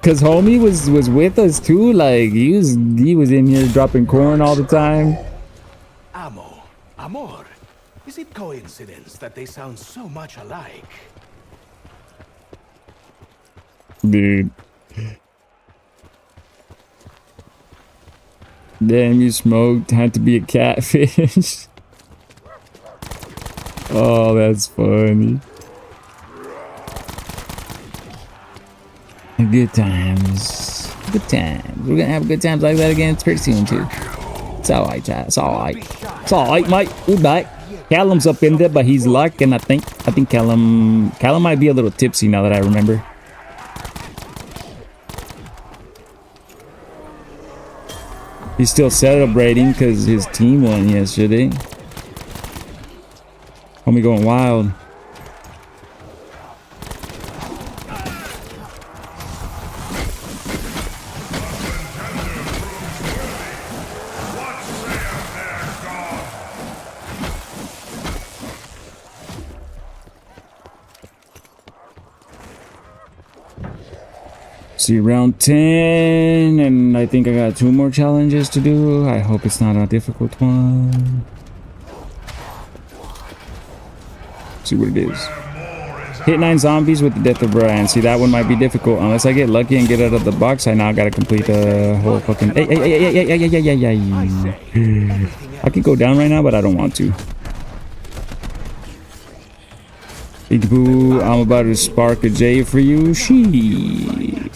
Cause homie was with us too. Like he was in here dropping corn all the time. Amor. Is it coincidence that they sound so much alike? Dude. Damn, you smoked. Had to be a catfish. Oh, that's funny. Good times. Good times. We're gonna have good times like that again pretty soon too. It's alright, chat. It's alright. It's alright, mate. We're back. Callum's up in there, but he's luck, and I think Callum might be a little tipsy now that I remember. He's still celebrating because his team won yesterday. Homie going wild. See, round 10, and I think I got 2 more challenges to do. I hope it's not a difficult one. See what it is. Hit 9 zombies with the death of Brian. See, that one might be difficult. Unless I get lucky and get out of the box, I now gotta complete the whole fucking... Hey. I could go down right now, but I don't want to. Peekaboo, I'm about to spark a J for you. She.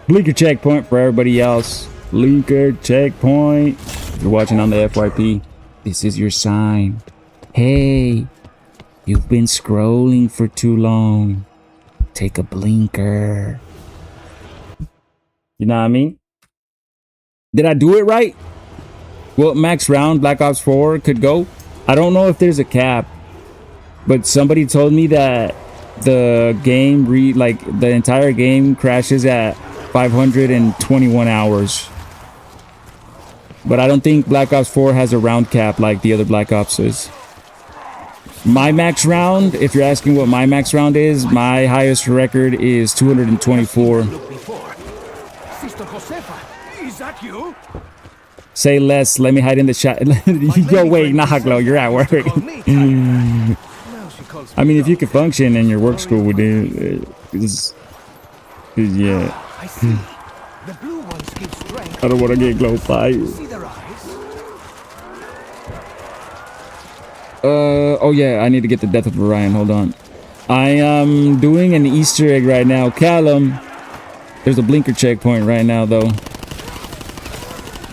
Blinker checkpoint for everybody else. Blinker checkpoint. If you're watching on the FYP, this is your sign. Hey, you've been scrolling for too long. Take a blinker. You know what I mean? Did I do it right? What max round Black Ops 4 could go? I don't know if there's a cap, but somebody told me that the game the entire game crashes at 521 hours. But I don't think Black Ops 4 has a round cap like the other Black Ops is. My max round, if you're asking what my max round is, my highest record is 224. Sister Josefa, is that you? Say less, let me hide in the chat. Yo, wait, nah, Glow, you're at work. I mean, if you could function and your work school would do, yeah. I see. The blue ones give strength. I don't want to get Glow fired. See their eyes? Oh yeah, I need to get the death of Orion. Hold on. I am doing an Easter egg right now. Callum, there's a blinker checkpoint right now, though.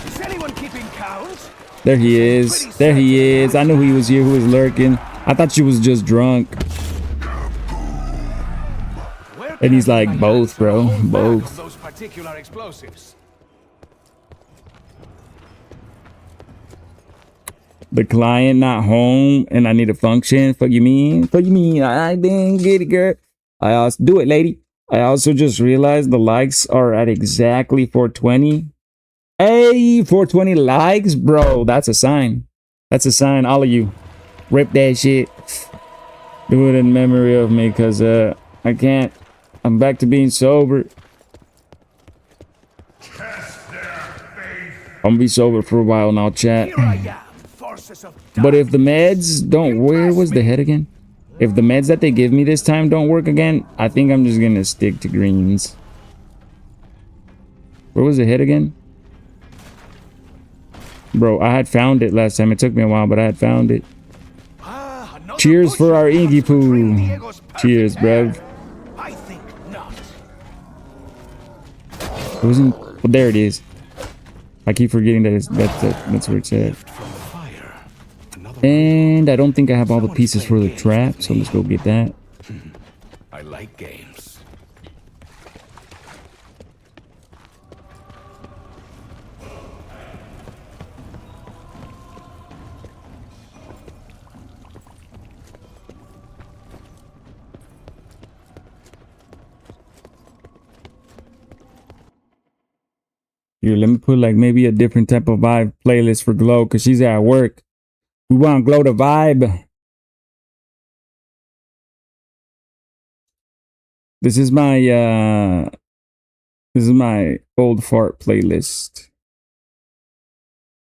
Is anyone keeping count? There he is. There he is. I knew he was here. Who was lurking? I thought she was just drunk. And he's like, both, bro. Both. Those particular explosives. The client not home and I need a function. Fuck you mean? Fuck you mean? I didn't get it, girl. I also do it, lady. I also just realized the likes are at exactly 420. Hey, 420 likes, bro. That's a sign. That's a sign. All of you, rip that shit. Do it in memory of me, cause I can't. I'm back to being sober. I'm gonna be sober for a while now, chat. But if the meds don't, where was the head again? If the meds that they give me this time don't work again, I think I'm just gonna stick to greens. Where was the head again? Bro, I had found it last time. It took me a while, but I had found it. Cheers for our Iggy Poo. Cheers, bruv. I think not. It wasn't. Well, there it is. I keep forgetting that that's where it's at. another And I don't think I have all the Someone's pieces for the playing games trap, with so me. let's go get that. I like games. Here, let me put like maybe a different type of vibe playlist for Glow because she's at work. We want Glow to vibe. This is my old fart playlist.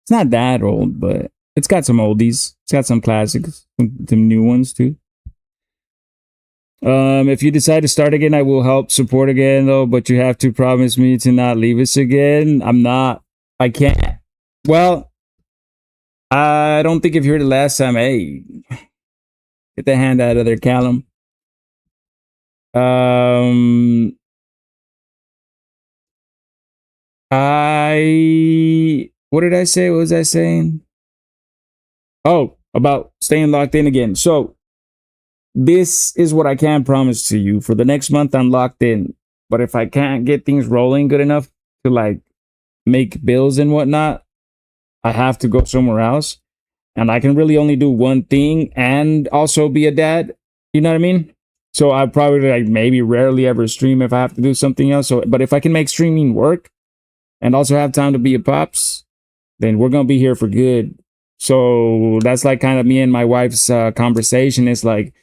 It's not that old, but it's got some oldies. It's got some classics, some new ones too. If you decide to start again, I will help support again though, but you have to promise me to not leave us again. I can't. Well, I don't think if you heard it last time. Hey, get the hand out of there, Callum. What did I say? What was I saying? Oh, about staying locked in again. So this is what I can promise to you. For the next month, I'm locked in. But if I can't get things rolling good enough to like make bills and whatnot, I have to go somewhere else. And I can really only do one thing and also be a dad. You know what I mean? So I probably like maybe rarely ever stream if I have to do something else. So, but if I can make streaming work and also have time to be a pops, then we're gonna be here for good. So that's like kind of me and my wife's conversation. It's like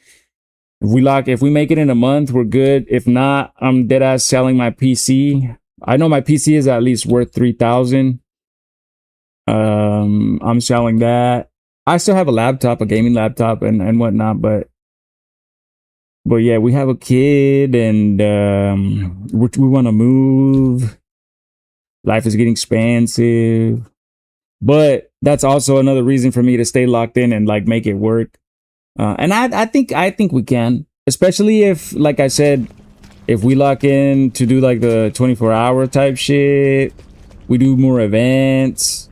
if we make it in a month, we're good. If not, I'm dead ass selling my PC. I know my PC is at least worth 3,000. I'm selling that. I still have a laptop, a gaming laptop, and whatnot, but yeah, we have a kid, and we want to move. Life is getting expensive, but that's also another reason for me to stay locked in and like make it work. And I think we can, especially if, like I said, if we lock in to do like the 24-hour type shit, we do more events.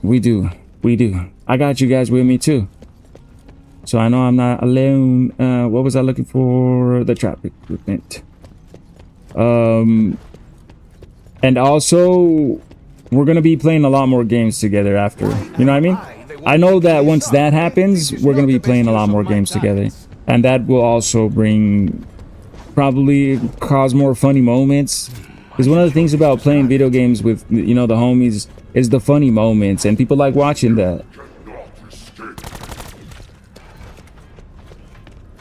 We do. I got you guys with me too. So I know I'm not alone. What was I looking for? The trap equipment. And also, we're going to be playing a lot more games together after. You know what I mean? I know that once that happens, we're going to be playing a lot more games together. And that will also probably cause more funny moments. Because one of the things about playing video games with, you know, the homies is the funny moments. And people like watching that.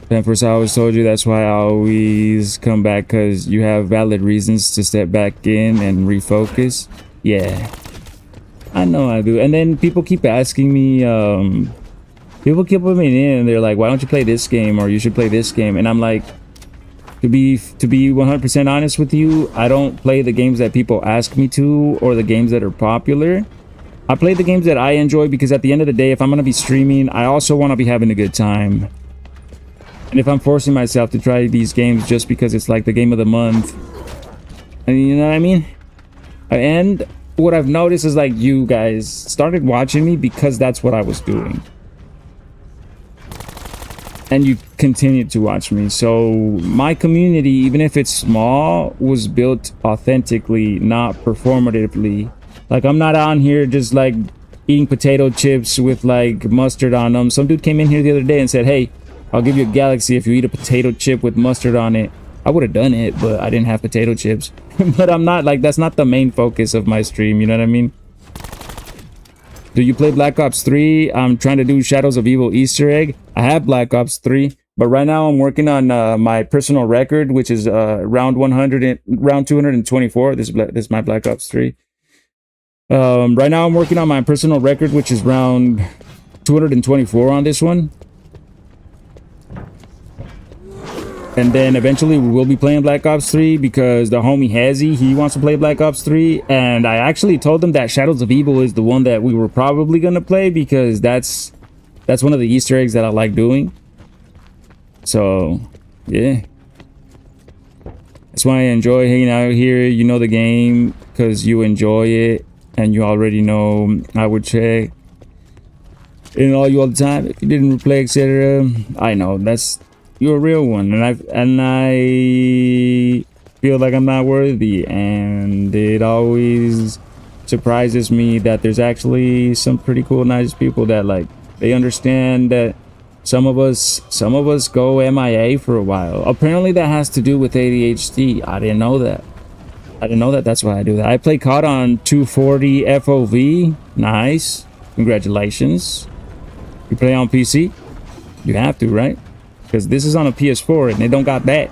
Pampers, I always told you that's why I always come back, because you have valid reasons to step back in and refocus. Yeah, I know I do. And then people keep asking me, people keep putting in and they're like, why don't you play this game, or you should play this game? And I'm like, to be 100% honest with you, I don't play the games that people ask me to or the games that are popular. I play the games that I enjoy, because at the end of the day, if I'm going to be streaming, I also want to be having a good time. And if I'm forcing myself to try these games just because it's like the game of the month, and you know what I mean? And what I've noticed is like you guys started watching me because that's what I was doing. And you continued to watch me. So my community, even if it's small, was built authentically, not performatively. Like I'm not on here just like eating potato chips with like mustard on them. Some dude came in here the other day and said, hey, I'll give you a galaxy if you eat a potato chip with mustard on it. I would have done it, but I didn't have potato chips. But I'm not like, that's not the main focus of my stream. You know what I mean? Do you play Black Ops 3? I'm trying to do Shadows of Evil Easter egg. I have Black Ops 3, but right now I'm working on my personal record, which is round 224. This is my Black Ops 3. Right now I'm working on my personal record, which is round 224 on this one. And then eventually we will be playing Black Ops 3, because the homie Hazy, he wants to play Black Ops 3. And I actually told him that Shadows of Evil is the one that we were probably going to play, because that's one of the Easter eggs that I like doing. So, yeah. That's why I enjoy hanging out here. You know the game because you enjoy it and you already know I would check. in all you all the time. If you didn't replay, etc., I know that's you're a real one, and I feel like I'm not worthy, and it always surprises me that there's actually some pretty cool, nice people that like they understand that some of us go MIA for a while. Apparently, that has to do with ADHD. I didn't know that. That's why I do that. I play COD on 240 FOV. Nice. Congratulations. You play on PC? You have to, right? Because this is on a PS4 and they don't got that.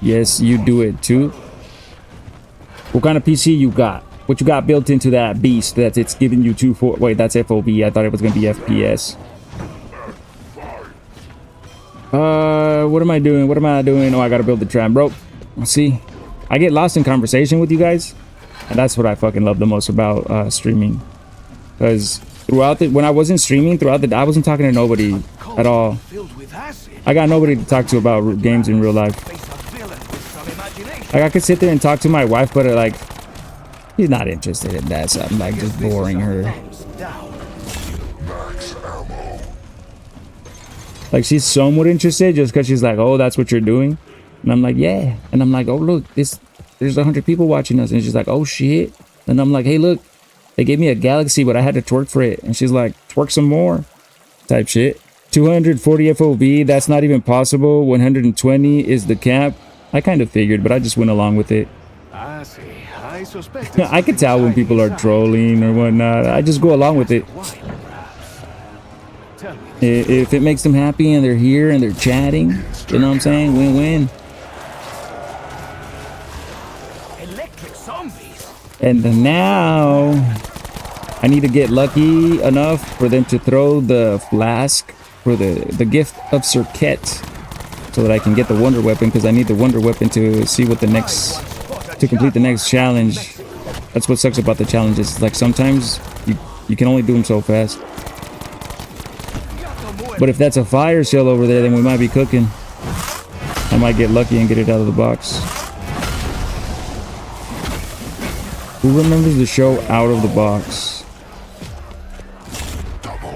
Yes, you do it too. What kind of PC you got? What you got built into that beast that it's giving you 240? Wait, that's FOV. I thought it was going to be FPS. What am I doing? Oh, I gotta build the trap, bro. See, I get lost in conversation with you guys, and that's what I fucking love the most about streaming. Because when I wasn't streaming, I wasn't talking to nobody at all. I got nobody to talk to about games in real life. Like I could sit there and talk to my wife, but like she's not interested in that, so I'm like just boring her. Like she's somewhat interested just because she's like, oh, that's what you're doing. And I'm like, yeah. And I'm like, oh, look, there's 100 people watching us. And she's like, oh, shit. And I'm like, hey, look, they gave me a galaxy, but I had to twerk for it. And she's like, twerk some more type shit. 240 FOV, that's not even possible. 120 is the cap. I kind of figured, but I just went along with it. I see. I suspect I could tell when people are trolling or whatnot. I just go along with it. If it makes them happy and they're here and they're chatting, you know what I'm saying? Win-win. Electric zombies. And now I need to get lucky enough for them to throw the flask for the gift of Circuit so that I can get the wonder weapon, because I need the wonder weapon to see what to complete the next challenge. That's what sucks about the challenges. Like sometimes you can only do them so fast. But if that's a fire shell over there, then we might be cooking. I might get lucky and get it out of the box. Who remembers the show Out of the Box?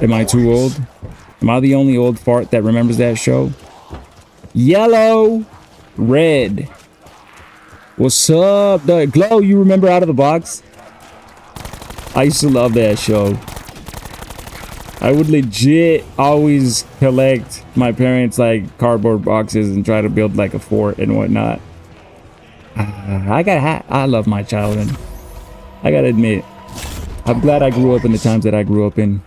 Am I too old? Am I the only old fart that remembers that show? Yellow, red. What's up, the Glow? You remember Out of the Box? I used to love that show. I would legit always collect my parents' like cardboard boxes and try to build like a fort and whatnot. I love my childhood. I gotta admit, I'm glad I grew up in the times that I grew up in.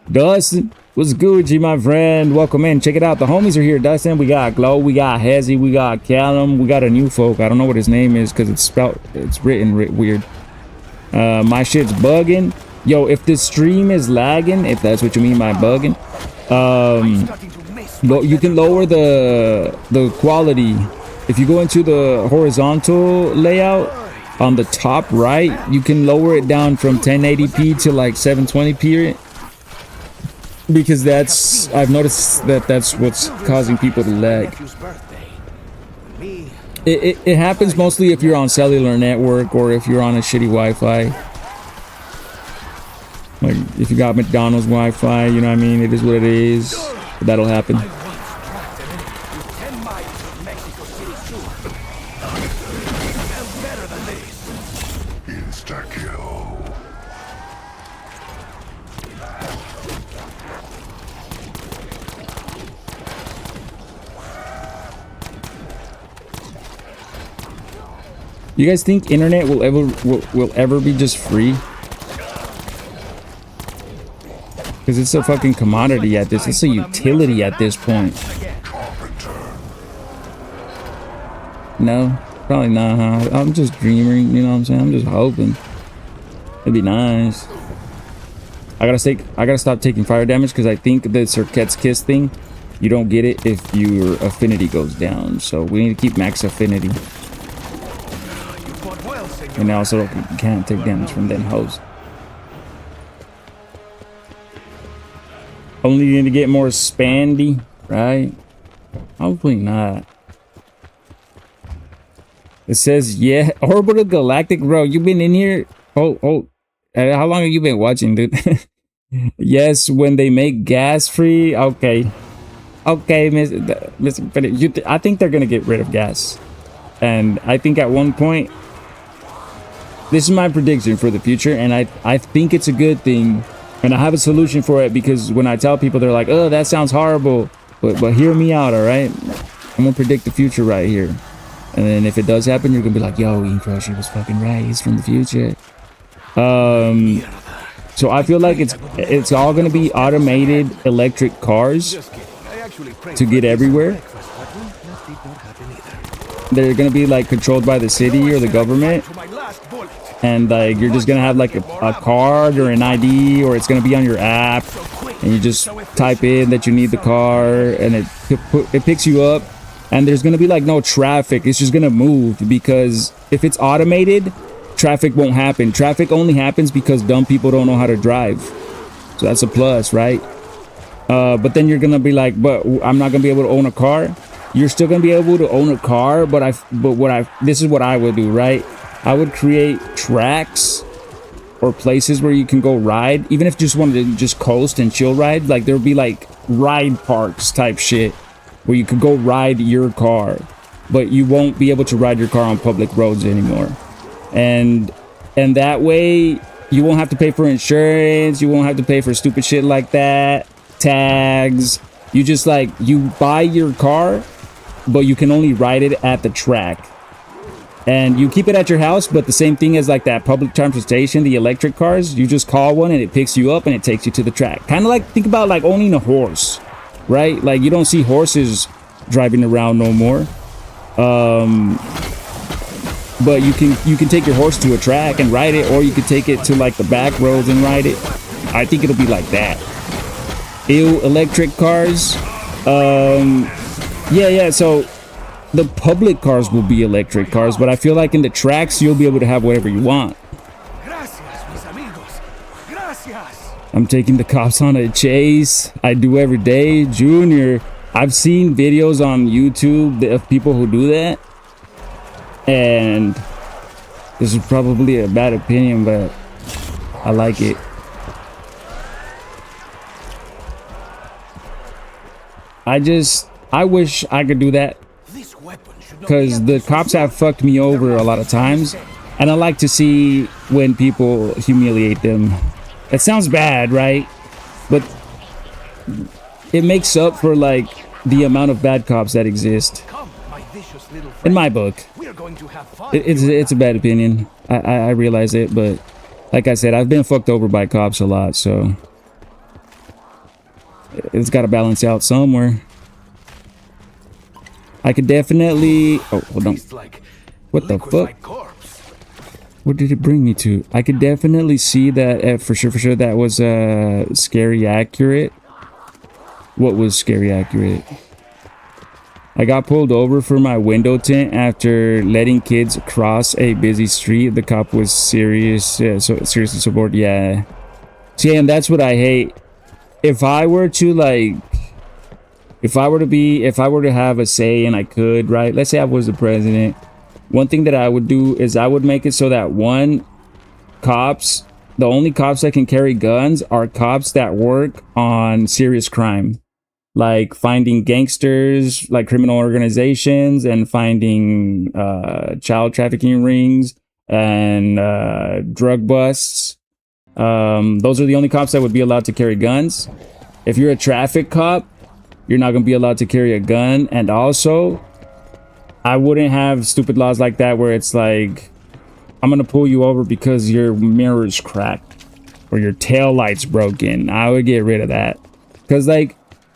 Dustin, what's good, G, my friend? Welcome in. Check it out. The homies are here, Dustin. We got Glow, we got Hezzy, we got Callum, we got a new folk. I don't know what his name is because it's written weird. My shit's bugging. Yo, if the stream is lagging, if that's what you mean by bugging, you can lower the quality. If you go into the horizontal layout on the top right, you can lower it down from 1080p to like 720p, because I've noticed that's what's causing people to lag. It happens mostly if you're on cellular network or if you're on a shitty Wi-Fi. Like, if you got McDonald's Wi-Fi, you know what I mean? It is what it is. But that'll happen. You guys think internet will ever be just free? Because it's a fucking commodity at this. It's a utility at this point. No, probably not, huh? I'm just dreaming, you know what I'm saying? I'm just hoping. It'd be nice. I gotta stop taking fire damage because I think the Circuit's Kiss thing, you don't get it if your affinity goes down. So we need to keep max affinity. And also you can't take damage from them hoes. Only need to get more spandy, right? Hopefully not. It says, yeah, Orbital Galactic, bro, you been in here? Oh, how long have you been watching, dude? Yes, when they make gas free. Okay, Mr. I think they're gonna get rid of gas, and I think at one point, this is my prediction for the future, and I think it's a good thing, and I have a solution for it, because when I tell people, they're like, "Oh, that sounds horrible," but hear me out, all right? I'm gonna predict the future right here, and then if it does happen, you're gonna be like, "Yo, Ian Crusher was fucking right. He's from the future." So I feel like it's all gonna be automated electric cars to get everywhere. They're gonna be like controlled by the city or the government, and like you're just gonna have like a card or an ID, or it's gonna be on your app, and you just type in that you need the car, and it picks you up, and there's gonna be like no traffic. It's just gonna move, because if it's automated, traffic won't happen. Traffic only happens because dumb people don't know how to drive. So that's a plus, right? But then you're gonna be like, but I'm not gonna be able to own a car. You're still gonna be able to own a car, but this is what I would do, right? I would create tracks or places where you can go ride, even if you just wanted to just coast and chill ride. Like there would be like ride parks type shit where you could go ride your car, but you won't be able to ride your car on public roads anymore. And that way you won't have to pay for insurance, you won't have to pay for stupid shit like that, tags. You just like, you buy your car, but you can only ride it at the track, and you keep it at your house. But the same thing as like that public transportation, the electric cars, you just call one and it picks you up and it takes you to the track. Kind of like, think about like owning a horse, right? Like you don't see horses driving around no more. But you can take your horse to a track and ride it, or you could take it to like the back roads and ride it. I think it'll be like that. Electric cars. Yeah. So the public cars will be electric cars, but I feel like in the tracks you'll be able to have whatever you want. I'm taking the cops on a chase. I do every day, Junior. I've seen videos on YouTube of people who do that. And this is probably a bad opinion, but I like it. I wish I could do that, because the cops have fucked me over a lot of times, and I like to see when people humiliate them. It sounds bad, right? But it makes up for like the amount of bad cops that exist. In my book, it's a bad opinion. I realize it, but like I said, I've been fucked over by cops a lot, so it's got to balance out somewhere. I could definitely... Oh, hold on. What the fuck? What did it bring me to? I could definitely see that for sure that was scary accurate. What was scary accurate? I got pulled over for my window tint after letting kids cross a busy street. The cop was seriously support. Yeah. See, and that's what I hate. If I were to have a say, and I could, right? Let's say I was the president. One thing that I would do is I would make it so that the only cops that can carry guns are cops that work on serious crime. Like finding gangsters, like criminal organizations, and finding child trafficking rings and drug busts. Those are the only cops that would be allowed to carry guns. If you're a traffic cop, you're not going to be allowed to carry a gun. And also, I wouldn't have stupid laws like that where it's like, I'm going to pull you over because your mirror's cracked or your tail light's broken. I would get rid of that. Because like,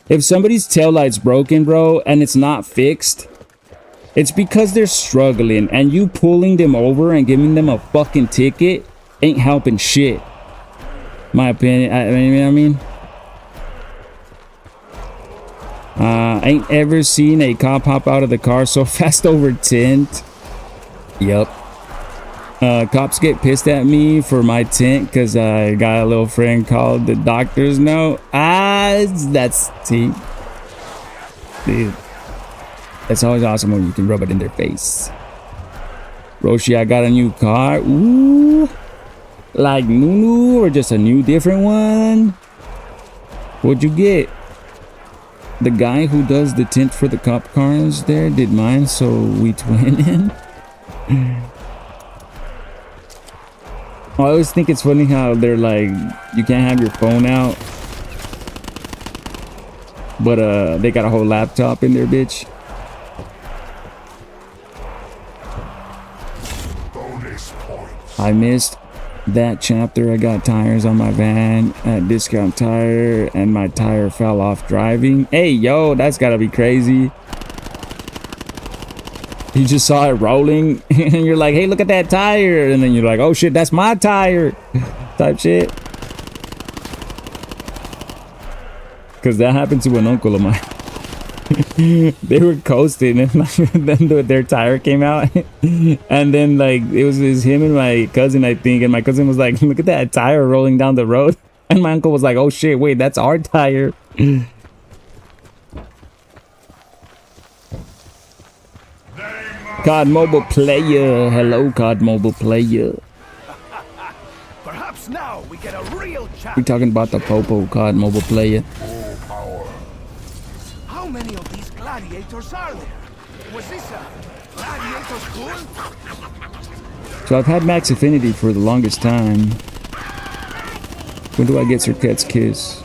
if somebody's taillight's broken, bro, and it's not fixed, it's because they're struggling, and you pulling them over and giving them a fucking ticket ain't helping shit. My opinion. I mean, ain't ever seen a cop hop out of the car so fast over tint. Yup. Cops get pissed at me for my tint because I got a little friend called the doctor's note. That's tea. Dude, it's always awesome when you can rub it in their face. Roshi, I got a new car. Ooh. like new or just a new different one? What'd you get? The guy who does the tint for the cop cars there did mine, so we twin. I always think it's funny how they're like, you can't have your phone out, but they got a whole laptop in there, bitch. I missed that chapter. I got tires on my van at Discount Tire and my tire fell off driving. Hey, yo, that's gotta be crazy. You just saw it rolling and you're like, hey, look at that tire. And then you're like, oh shit, that's my tire type shit. Because that happened to an uncle of mine. They were coasting and then their tire came out. And then like it was him and my cousin, I think. And my cousin was like, look at that tire rolling down the road. And my uncle was like, oh shit, wait, that's our tire. COD Mobile player. Hello, COD Mobile player. Perhaps now we get a real chance. We're talking about the Popo COD Mobile player. How many of these gladiators are there? Was this a gladiator school? So I've had Max Affinity for the longest time. When do I get Sir Cat's Kiss?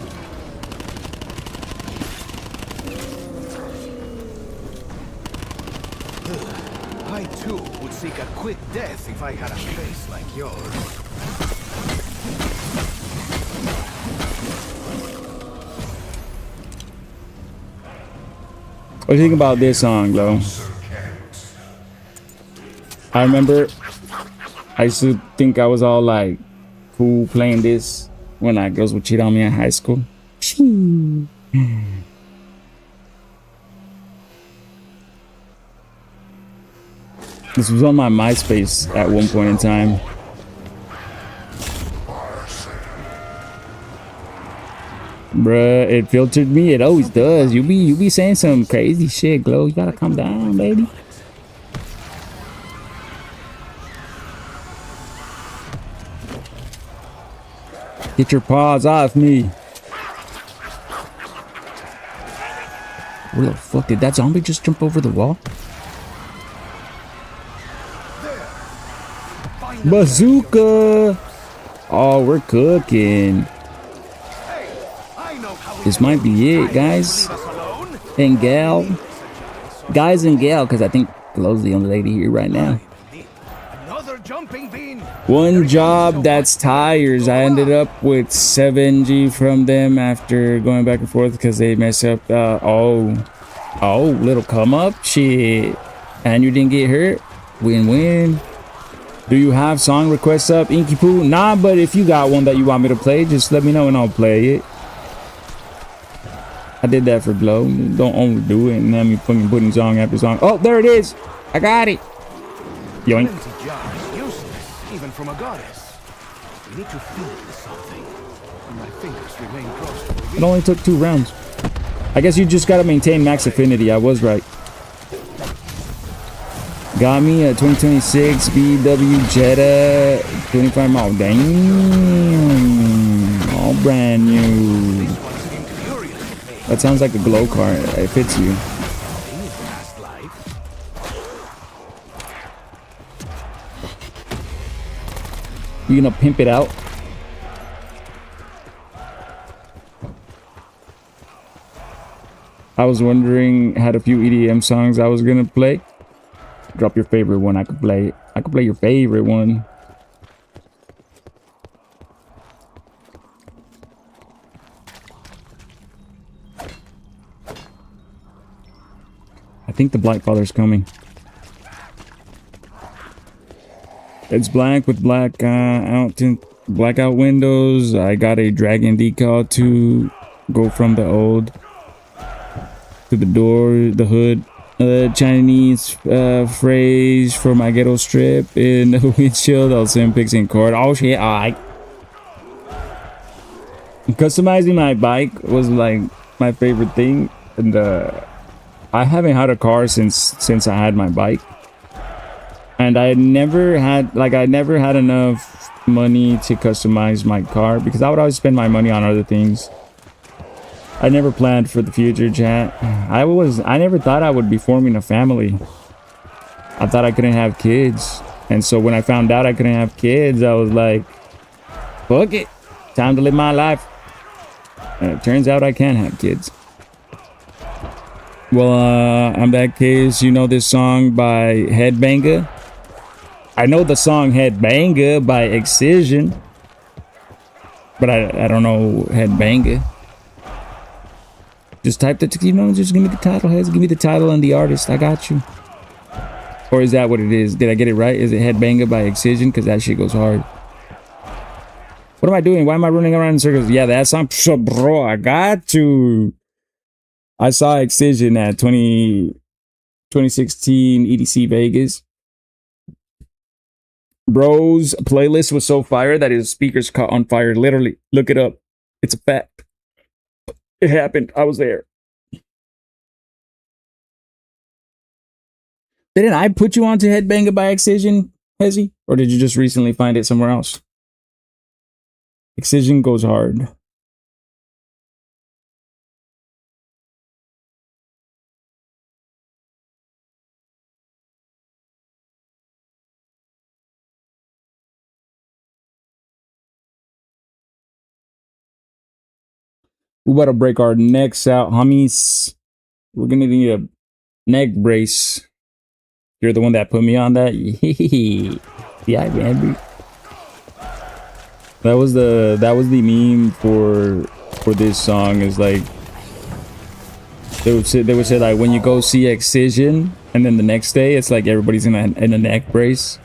I too would seek a quick death if I had a face like yours. What do you think about this song, though? I remember I used to think I was all like cool playing this when like girls would cheat on me in high school. This was on my MySpace at one point in time. Bruh, it filtered me. It always does. You be saying some crazy shit, Glow. You gotta calm down, baby. Get your paws off me. Where the fuck did that zombie just jump over the wall? Bazooka! Oh, we're cooking. This might be it, guys. And gal. Guys and gal, because I think Glow's the only lady here right now. One job, that's tires. I ended up with 7G from them after going back and forth because they mess up. Oh, little come up. Shit. And you didn't get hurt. Win-win. Do you have song requests up, Inky Poo? Nah, but if you got one that you want me to play, just let me know and I'll play it. I did that for Glow. Don't only do it and then me fucking putting song after song. Oh, there it is. I got it. Yoink. Even from a goddess. We need to feel something. My fingers remain crossed. It only took 2 rounds. I guess you just gotta maintain max affinity. I was right. Got me a 2026 BW Jetta 25 mile. Damn. All brand new. That sounds like a Glow car. It fits you. You gonna pimp it out? I was wondering, had a few EDM songs I was gonna play. Drop your favorite one. I could play it. I could play your favorite one. I think the Blight Father's coming. It's black with black blackout windows. I got a dragon decal to go from the old to the door, the hood. Chinese phrase for my ghetto strip in the windshield. I'll send pics in court. Oh shit! Alright. Customizing my bike was like my favorite thing, and I haven't had a car since I had my bike. And I never had enough money to customize my car because I would always spend my money on other things. I never planned for the future, chat. I never thought I would be forming a family. I thought I couldn't have kids. And so when I found out I couldn't have kids, I was like, fuck it. Time to live my life. And it turns out I can have kids. Well, in that case, you know this song by Headbanger? I know the song Headbanger by Excision. But I don't know Headbanger. Just type the, you know, just give me the title, Heads. Give me the title and the artist. I got you. Or is that what it is? Did I get it right? Is it Headbanger by Excision? Because that shit goes hard. What am I doing? Why am I running around in circles? Yeah, that song. Bro, I got you. I saw Excision at 2016 EDC Vegas. Bro's playlist was so fire that his speakers caught on fire. Literally, look it up. It's a fact. It happened. I was there. Didn't I put you onto Headbanger by Excision, Hezzy? Or did you just recently find it somewhere else? Excision goes hard. We better break our necks out, homies. We're gonna need a neck brace. You're the one that put me on that. Yeah, man. That was the meme for this song. Is like they would say like when you go see Excision, and then the next day it's like everybody's in a neck brace.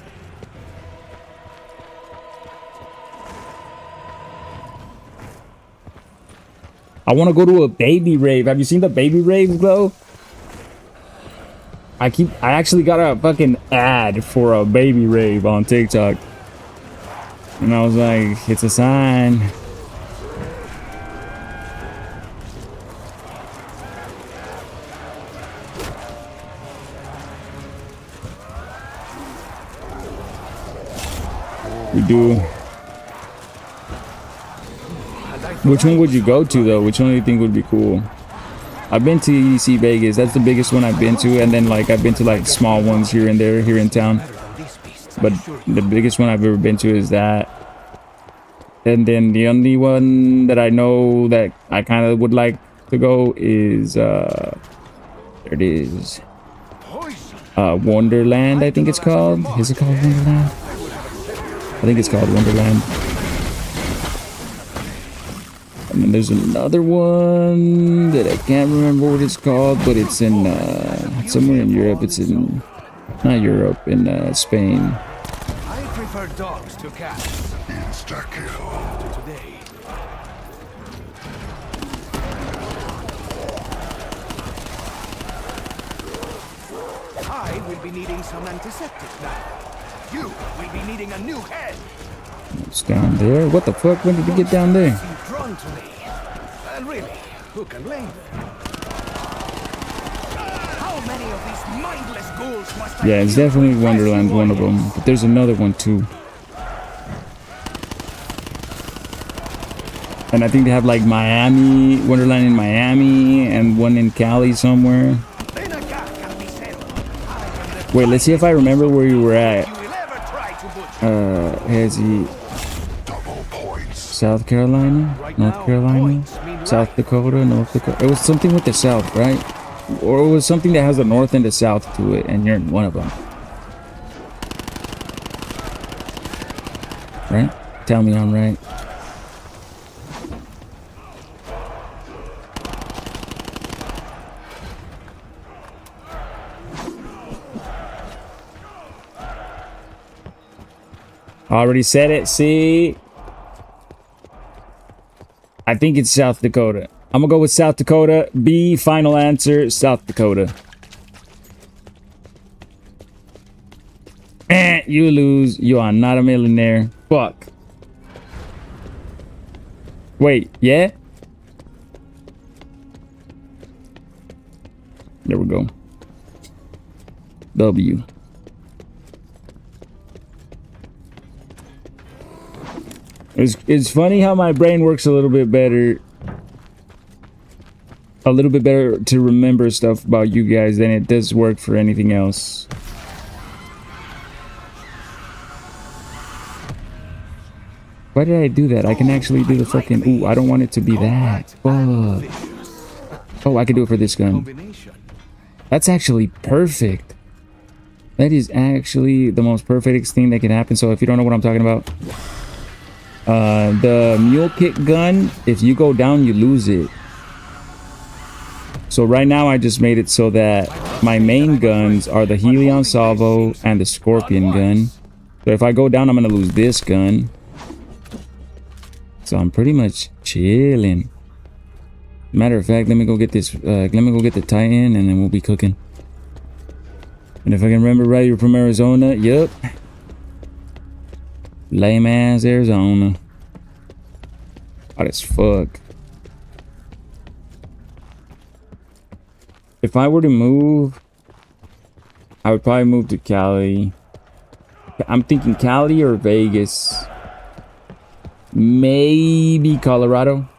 I want to go to a baby rave. Have you seen the baby raves, Glow? I actually got a fucking ad for a baby rave on TikTok. And I was like, it's a sign. We do. Which one would you go to though? Which one do you think would be cool? I've been to EDC Vegas. That's the biggest one I've been to, and then like I've been to like small ones here and there here in town. But the biggest one I've ever been to is that. And then the only one that I know that I kind of would like to go is there it is. Wonderland, I think it's called. Is it called Wonderland? I think it's called Wonderland. And then there's another one that I can't remember what it's called, but it's in somewhere in Europe. It's in not Europe, in Spain. I prefer dogs to cats. Insta-kill. Today. I will be needing some antiseptic now. You will be needing a new head. It's down there. What the fuck? When did you get down there? Seem drawn to me. And really, who can blame them? How many of these mindless ghouls must I Yeah, it's definitely Wonderland, one of them. But there's another one too. And I think they have like Miami, Wonderland in Miami, and one in Cali somewhere. Wait, let's see if I remember where you were at. Hezzy. South Carolina? North Carolina? South Dakota? North Dakota? It was something with the South, right? Or it was something that has the North and the South to it, and you're in one of them. Right? Tell me I'm right. Already said it, see? I think it's South Dakota. I'm gonna go with South Dakota. B, final answer, South Dakota. You lose. You are not a millionaire. Fuck. Wait, yeah? There we go. W. It's funny how my brain works a little bit better. A little bit better to remember stuff about you guys than it does work for anything else. Why did I do that? I can actually do the fucking... Ooh, I don't want it to be that. Fuck. Oh, I can do it for this gun. That's actually perfect. That is actually the most perfect thing that can happen. So if you don't know what I'm talking about, the mule kick gun, if you go down, you lose it. So right now I just made it so that my main guns are the Helion Salvo and the Scorpion gun. So if I go down, I'm gonna lose this gun. So I'm pretty much chilling. Matter of fact, let me go get this. Let me go get the Titan, and then we'll be cooking. And if I can remember right, you're from Arizona. Yup. Lame ass Arizona. Hot as fuck. If I were to move, I would probably move to Cali. I'm thinking Cali or Vegas. Maybe Colorado.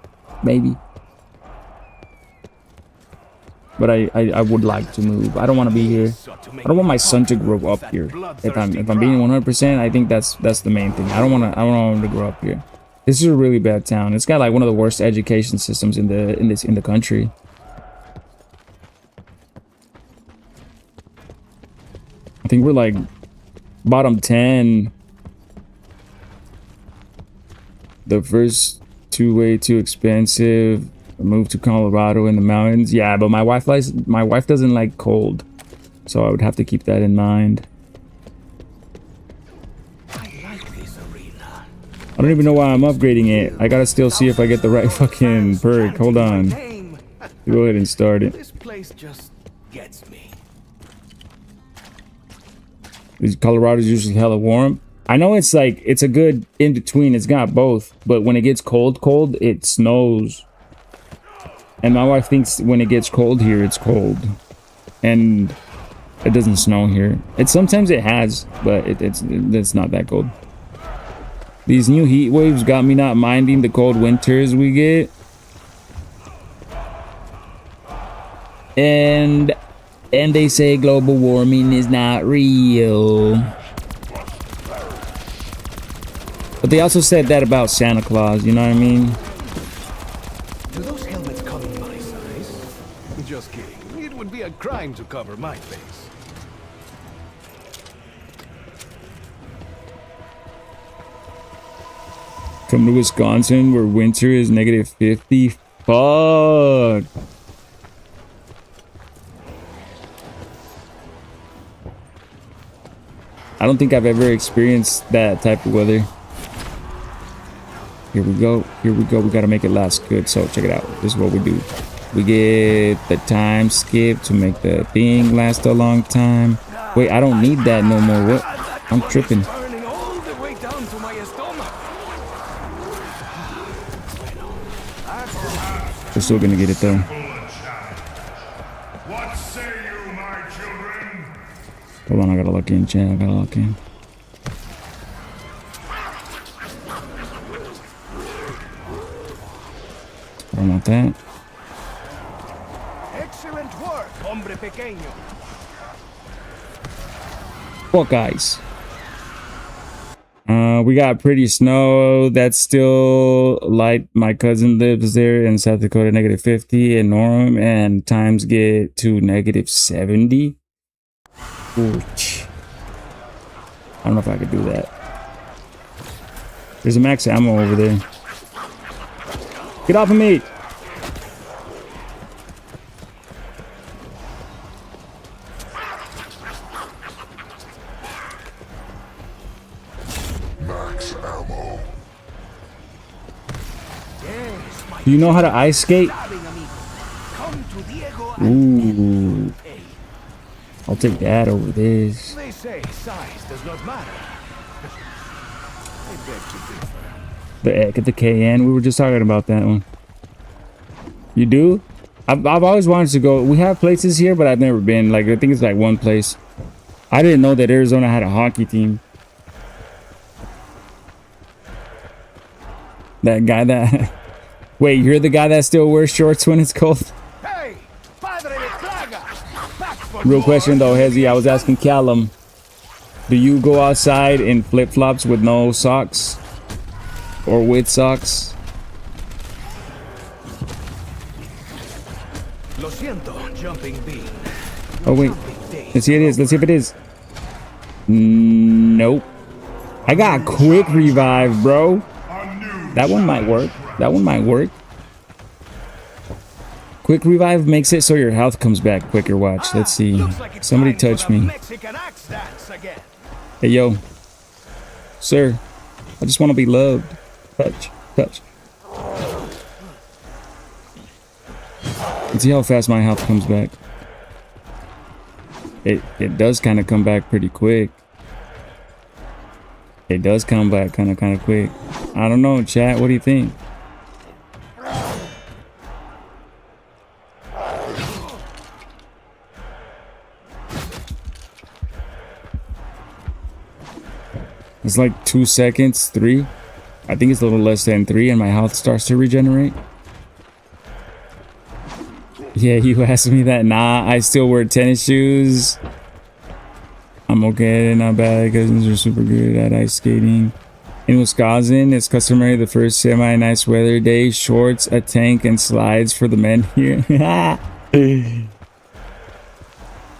Maybe. But I would like to move. I don't want to be here. I don't want my son to grow up here. If I'm being 100%, I think that's the main thing. I don't want him to grow up here. This is a really bad town. It's got like one of the worst education systems in the country. I think we're like bottom 10. The first two way too expensive. Move to Colorado in the mountains. Yeah, but my wife doesn't like cold, so I would have to keep that in mind. I like this arena. I don't even know why I'm upgrading it. I gotta still see if I get the right fucking perk. Hold on. Go ahead and start it. This place just gets me. Colorado's usually hella warm. I know it's like it's a good in between. It's got both, but when it gets cold, it snows. And my wife thinks when it gets cold here, it's cold. And it doesn't snow here. Sometimes it has, but it's not that cold. These new heat waves got me not minding the cold winters we get. And they say global warming is not real. But they also said that about Santa Claus, you know what I mean? Do those helmets come in my size? Just kidding. It would be a crime to cover my face. Come to Wisconsin where winter is -50. Fuck. I don't think I've ever experienced that type of weather. Here we go. Here we go. We got to make it last good. So check it out. This is what we do. We get the time skip to make the thing last a long time. Wait, I don't need that no more. What? I'm tripping. Burning all the way down to my stomach. We're still gonna get it though. What say you, my children? Hold on, I gotta lock in, chat. I gotta lock in. I don't want that. Excellent work, hombre pequeño. Well, guys. We got pretty snow. That's still light. My cousin lives there in South Dakota, -50 in Norm, and times get to -70. Ouch. I don't know if I could do that. There's a max ammo over there. Get off of me! Max ammo. Do you know how to ice skate? Come to Diego Ooh. I'll take that over this. They say size does not matter. I beg to differ. The Ek at the KN. We were just talking about that one. You do? I've always wanted to go. We have places here, but I've never been. Like, I think it's like one place. I didn't know that Arizona had a hockey team. That guy that... Wait, you're the guy that still wears shorts when it's cold? Hey, Padre de Praga! Back for Real more. question though, Hezzy, I was asking Callum. Do you go outside in flip-flops with no socks? Or with socks? Lo siento, jumping bean. Oh wait, let's see it is. Let's see if it is. Nope. I got quick revive, bro. That one might work. That one might work. Quick revive makes it so your health comes back quicker. Watch. Let's see. Looks like it's Somebody time for touch the me. Mexican axe dance again. Hey, yo. Sir, I just want to be loved. Touch. Touch. Let's see how fast my health comes back. It does kind of come back pretty quick. It does come back kind of quick. I don't know, chat. What do you think? It's like 2 seconds, 3. I think it's a little less than 3, and my health starts to regenerate. Yeah, you asked me that. Nah, I still wear tennis shoes. I'm okay, not bad. Cousins are super good at ice skating. In Wisconsin, it's customary the first semi-nice weather day, shorts, a tank, and slides for the men here. I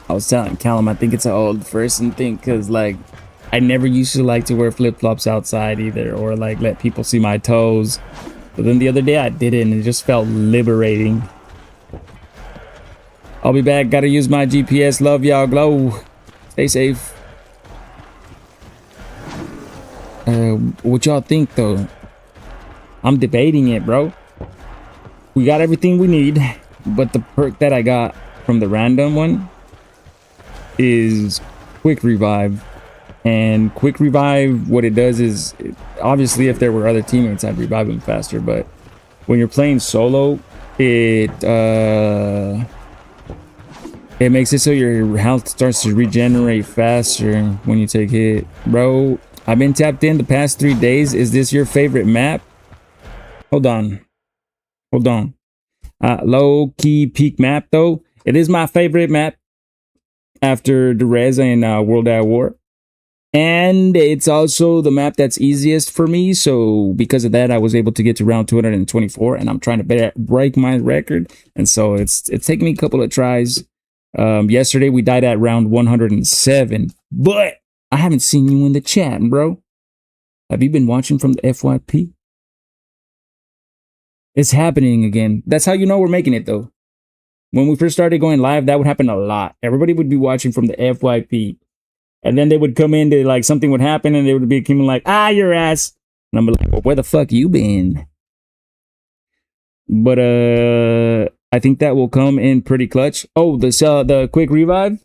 was telling Callum, I think it's an old person thing, because, like, I never used to like to wear flip-flops outside either, or, like, let people see my toes. But then the other day I did it, and it just felt liberating. I'll be back. Gotta use my GPS. Love y'all. Glow. Stay safe. What y'all think though? I'm debating it, bro. We got everything we need, but the perk that I got from the random one is quick revive. And quick revive, what it does is, obviously if there were other teammates, I'd revive them faster, but when you're playing solo, it makes it so your health starts to regenerate faster when you take hit. Bro, I've been tapped in the past 3 days. Is this your favorite map? Hold on. Hold on. Low-key peak map, though. It is my favorite map after Derez and World at War. And it's also the map that's easiest for me. So because of that, I was able to get to round 224. And I'm trying to break my record. And so it's taken me a couple of tries. Yesterday we died at round 107, but I haven't seen you in the chat, bro. Have you been watching from the FYP? It's happening again. That's how you know we're making it, though. When we first started going live, that would happen a lot. Everybody would be watching from the FYP, and then they would come into, like, something would happen, and they would be coming like, ah, your ass. And I'm like, well, where the fuck you been? But I think that will come in pretty clutch. Oh, the quick revive.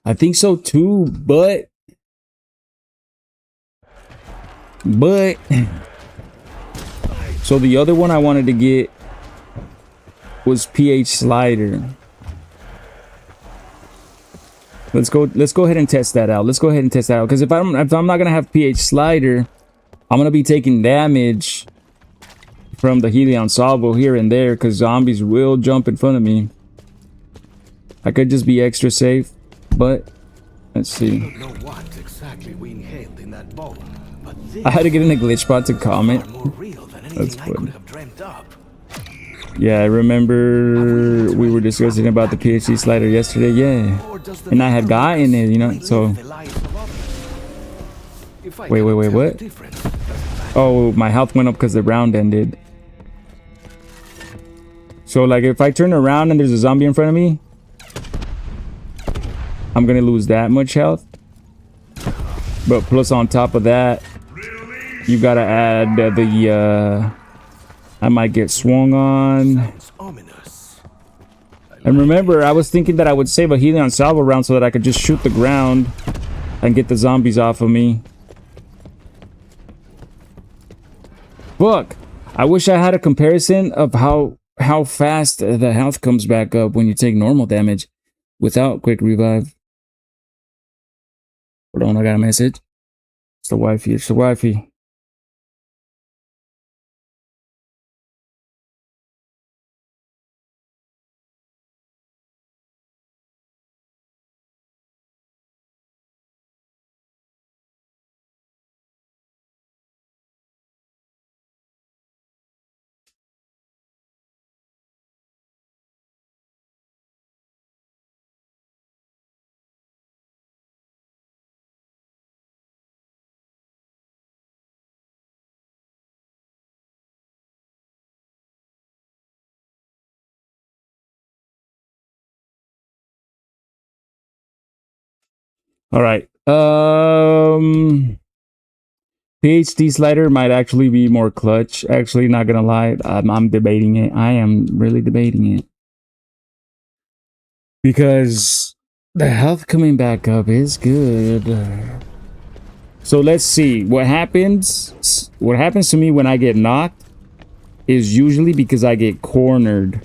I think so too, but so the other one I wanted to get was pH slider. Let's go ahead and test that out. Let's go ahead and test that out, because if I'm not gonna have pH slider, I'm gonna be taking damage from the Helion Salvo here and there, because zombies will jump in front of me. I could just be extra safe, but let's see. I don't know what exactly we inhaled in that bowl, but this I had to get in a glitch spot to comment. is more real than That's anything I funny. could have dreamt up. Yeah, I remember we were discussing about the PhD slider yesterday. Yeah, Or does the and I had gotten it, you know. relive So the lives of others? If I wait, cannot tell the what? difference, doesn't matter. Oh, my health went up because the round ended. So, like, if I turn around and there's a zombie in front of me, I'm gonna lose that much health. But plus on top of that, you gotta add I might get swung on. Sounds ominous. And remember, I was thinking that I would save a Helion Salvo round so that I could just shoot the ground and get the zombies off of me. Fuck! I wish I had a comparison of how fast the health comes back up when you take normal damage without quick revive. Hold on, I got a message. It's the wifey. It's the wifey. All right. PhD slider might actually be more clutch. Actually, not gonna lie, I'm debating it. I am really debating it because the health coming back up is good. So let's see what happens. What happens to me when I get knocked is usually because I get cornered.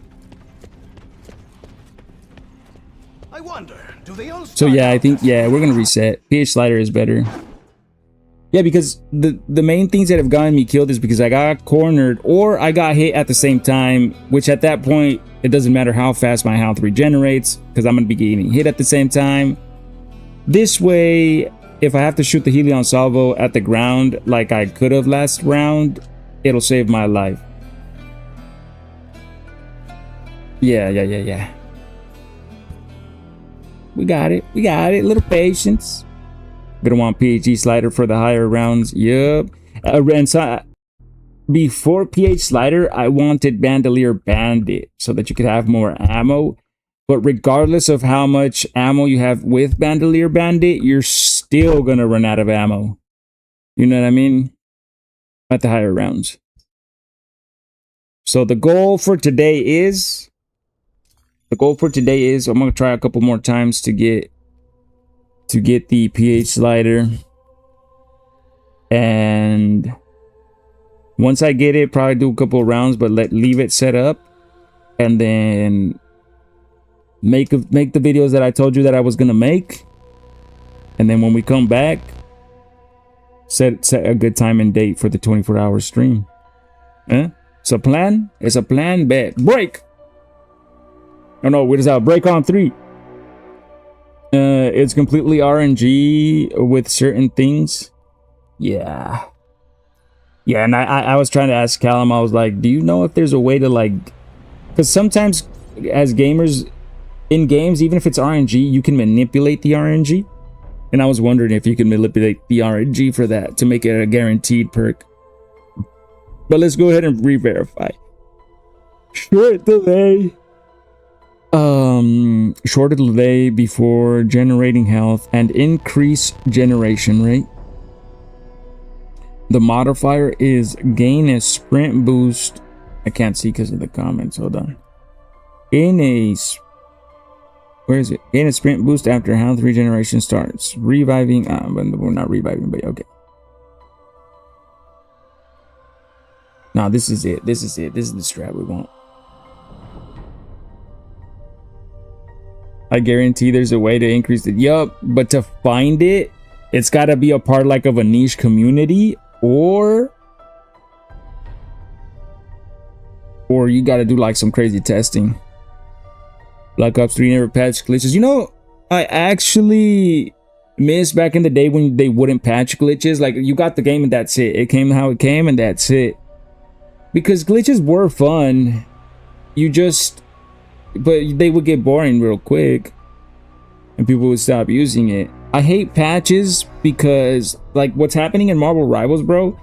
I wonder, do they all So yeah, I think we're gonna reset. PH slider is better. Yeah, because the main things that have gotten me killed is because I got cornered or I got hit at the same time, which at that point it doesn't matter how fast my health regenerates because I'm gonna be getting hit at the same time. This way, if I have to shoot the Helion salvo at the ground like I could have last round, it'll save my life. Yeah. We got it. A little patience. Gonna want PhD slider for the higher rounds. Yup. And so before PH slider, I wanted Bandolier Bandit so that you could have more ammo. But regardless of how much ammo you have with Bandolier Bandit, you're still gonna run out of ammo. You know what I mean? At the higher rounds. So the goal for today is I'm gonna try a couple more times to get the PH slider. And once I get it, probably do a couple of rounds, but leave it set up and then make the videos that I told you that I was gonna make. And then when we come back, set a good time and date for the 24-hour stream. It's a plan. It's a plan. Bet. Break. Oh no, what is that? Break on 3. It's completely RNG with certain things. Yeah, and I was trying to ask Callum, I was like, do you know if there's a way to like, because sometimes as gamers in games, even if it's RNG, you can manipulate the RNG. And I was wondering if you can manipulate the RNG for that to make it a guaranteed perk. But let's go ahead and re-verify. Short delay. Short delay before generating health and increase generation rate. The modifier is gain a sprint boost. I can't see because of the comments. Hold on. Where is it? Gain a sprint boost after health regeneration starts. Reviving. But we're not reviving, but okay. Nah, this is it. This is the strat we want. I guarantee there's a way to increase it. Yup, but to find it, it's got to be a part like of a niche community, or you got to do like some crazy testing. Black Ops 3 never patched glitches. You know, I actually miss back in the day when they wouldn't patch glitches. Like, you got the game and that's it. It came how it came and that's it. Because glitches were fun. But they would get boring real quick. And people would stop using it. I hate patches because, like, what's happening in Marvel Rivals, bro?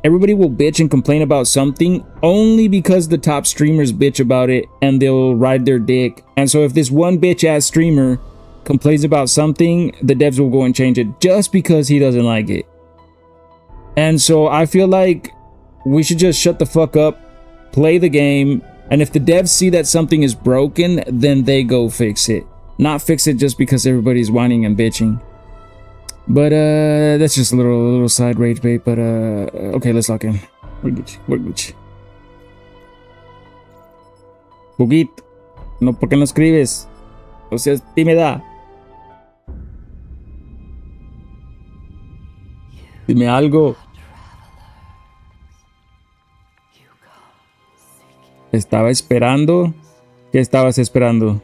Everybody will bitch and complain about something only because the top streamers bitch about it and they'll ride their dick. And so if this one bitch-ass streamer complains about something, the devs will go and change it just because he doesn't like it. And so I feel like we should just shut the fuck up, play the game, and if the devs see that something is broken, then they go fix it. Not fix it just because everybody's whining and bitching. But that's just a little side rage bait. But okay, let's lock in. We're Gucci. Bugit, no, ¿por qué no escribes? O sea, tímida. Dime algo. Estaba esperando. ¿Qué estabas esperando?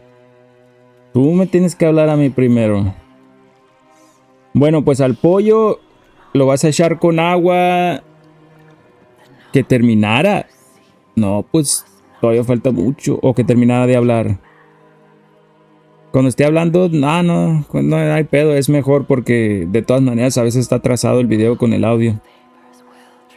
Tú me tienes que hablar a mí primero. Bueno, pues al pollo lo vas a echar con agua. Que terminara. No, pues todavía falta mucho. O que terminara de hablar. Cuando esté hablando, no hay pedo. Es mejor porque de todas maneras a veces está atrasado el video con el audio.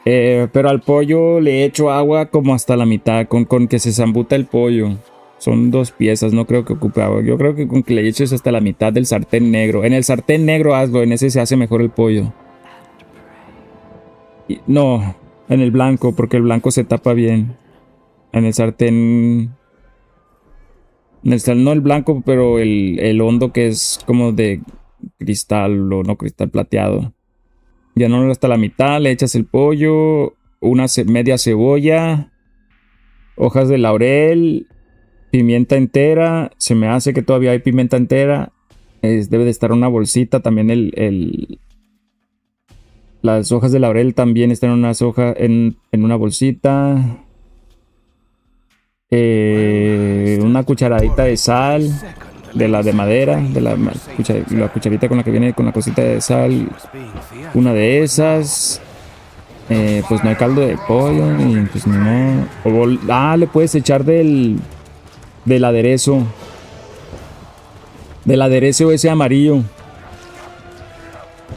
Pero al pollo le echo agua como hasta la mitad. Con que se zambuta el pollo. Son 2 piezas, no creo que ocupe agua. Yo creo que con que le eches hasta la mitad del sartén negro. En el sartén negro hazlo, en ese se hace mejor el pollo. No, en el blanco, porque el blanco se tapa bien. En el sartén... no el blanco, pero el hondo que es como de cristal o no cristal plateado. Ya no hasta la mitad, le echas el pollo, media cebolla, hojas de laurel, pimienta entera. Se me hace que todavía hay pimienta entera. Debe de estar una bolsita. También las hojas de laurel también están en una bolsita. Una cucharadita de sal. De la de madera. La cucharita con la que viene con la cosita de sal. Una de esas. Pues no hay caldo de pollo. Y pues no. Le puedes echar del aderezo. Del aderezo ese amarillo.